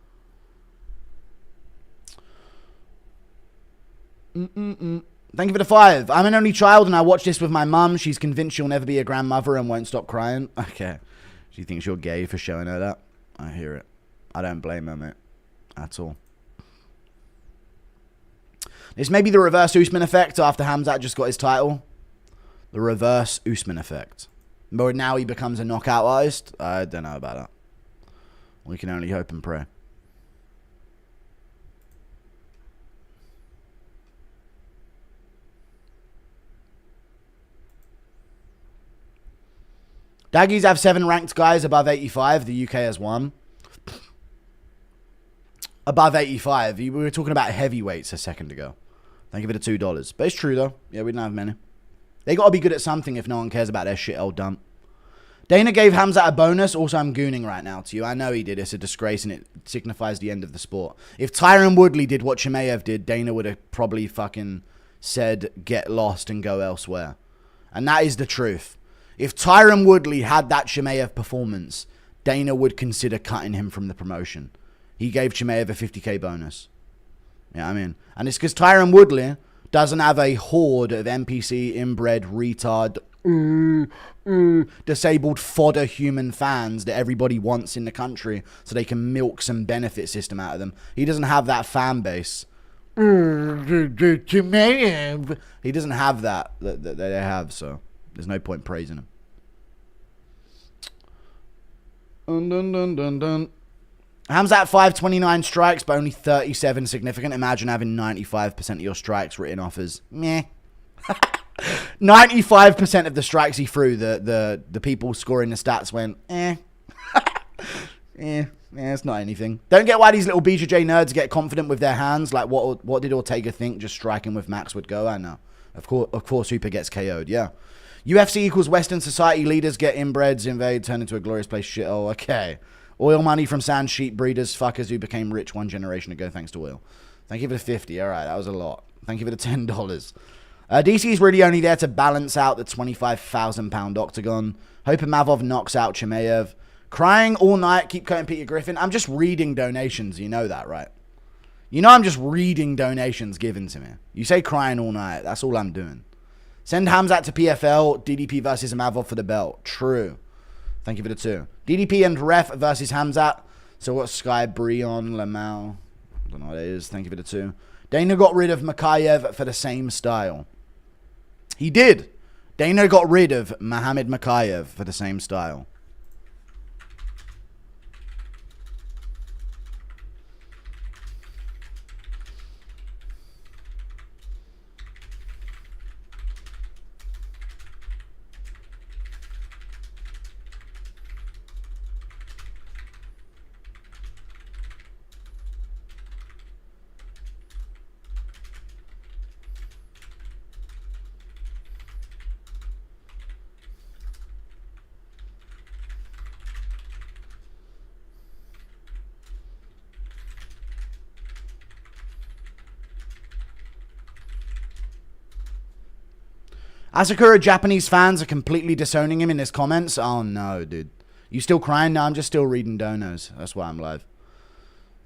Thank you for the 5. I'm an only child and I watch this with my mum. She's convinced she'll never be a grandmother and won't stop crying. Okay. She thinks you're gay for showing her that. I hear it. I don't blame her, mate. At all. This may be the reverse Usman effect after Khamzat just got his title. The reverse Usman effect. But now he becomes a knockout artist. I don't know about that. We can only hope and pray. Daggies have 7 ranked guys above 85. The UK has 1. Above 85. We were talking about heavyweights a second ago. Thank you for the $2. But it's true, though. Yeah, we don't have many. They got to be good at something if no one cares about their shit old dump. Dana gave Khamzat a bonus. Also, I'm gooning right now to you. I know he did. It's a disgrace, and it signifies the end of the sport. If Tyron Woodley did what Chimaev did, Dana would have probably fucking said, get lost and go elsewhere. And that is the truth. If Tyron Woodley had that Chimaev performance, Dana would consider cutting him from the promotion. He gave Chimaev a 50k bonus. Yeah, I mean, and it's because Tyron Woodley doesn't have a horde of NPC, inbred, retard, disabled fodder human fans that everybody wants in the country so they can milk some benefit system out of them. He doesn't have that fan base. He doesn't have that they have, so there's no point praising him. Khamzat 529 strikes, but only 37 significant. Imagine having 95% of your strikes written off as meh. 95% of the strikes he threw, the people scoring the stats went, it's not anything. Don't get why these little BJJ nerds get confident with their hands. Like, what did Ortega think just striking with Max would go? I know. Of course, Hooper gets KO'd, yeah. UFC equals Western society leaders get inbreds, invade, turn into a glorious place. Shit, oh, okay. Oil money from sand sheep breeders, fuckers who became rich 1 generation ago thanks to oil. Thank you for the 50. All right, that was a lot. Thank you for the $10. DC is really only there to balance out the 25,000 pound octagon. Hoping Mavov knocks out Chimaev. Crying all night, keep quoting Peter Griffin. I'm just reading donations, you know that, right? You know I'm just reading donations given to me. You say crying all night, that's all I'm doing. Send Khamzat to PFL, DDP versus Mavov for the belt. True. Thank you for the 2. DDP and Ref versus Khamzat. So what's Sky, Brion, Lamau? I don't know what it is. Thank you for the 2. Dana got rid of Makayev for the same style. He did. Dana got rid of Mohamed Makayev for the same style. Asakura Japanese fans are completely disowning him in his comments. Oh no, dude. You still crying? No, I'm just still reading donos. That's why I'm live.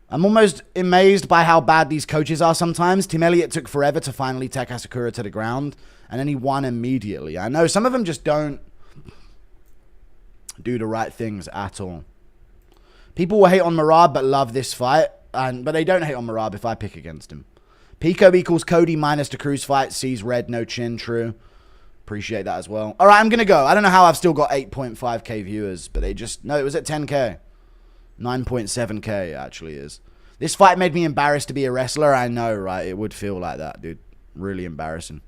I'm almost amazed by how bad these coaches are sometimes. Tim Elliott took forever to finally take Asakura to the ground, and then he won immediately. I know, some of them just don't do the right things at all. People will hate on Merab but love this fight, but they don't hate on Merab if I pick against him. Pico equals Cody minus the Cruz fight. Sees red, no chin, true. Appreciate that as well. All right, I'm going to go. I don't know how I've still got 8.5k viewers, but they just... No, it was at 10k. 9.7k actually is. This fight made me embarrassed to be a wrestler. I know, right? It would feel like that, dude. Really embarrassing.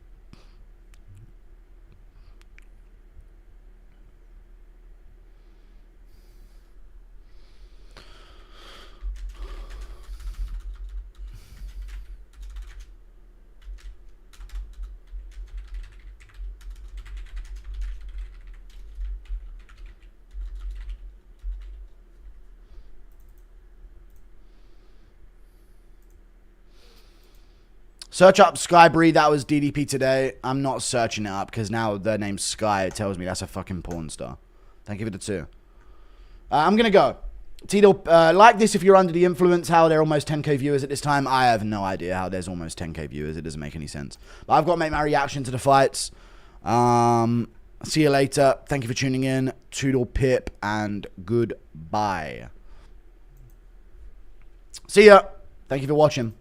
Search up Skybreed. That was DDP today. I'm not searching it up because now their name's Sky. It tells me that's a fucking porn star. Thank you for the 2. I'm going to go. Tito, like this if you're under the influence. How they're almost 10k viewers at this time. I have no idea how there's almost 10k viewers. It doesn't make any sense. But I've got to make my reaction to the fights. See you later. Thank you for tuning in. Toodle pip and goodbye. See ya. Thank you for watching.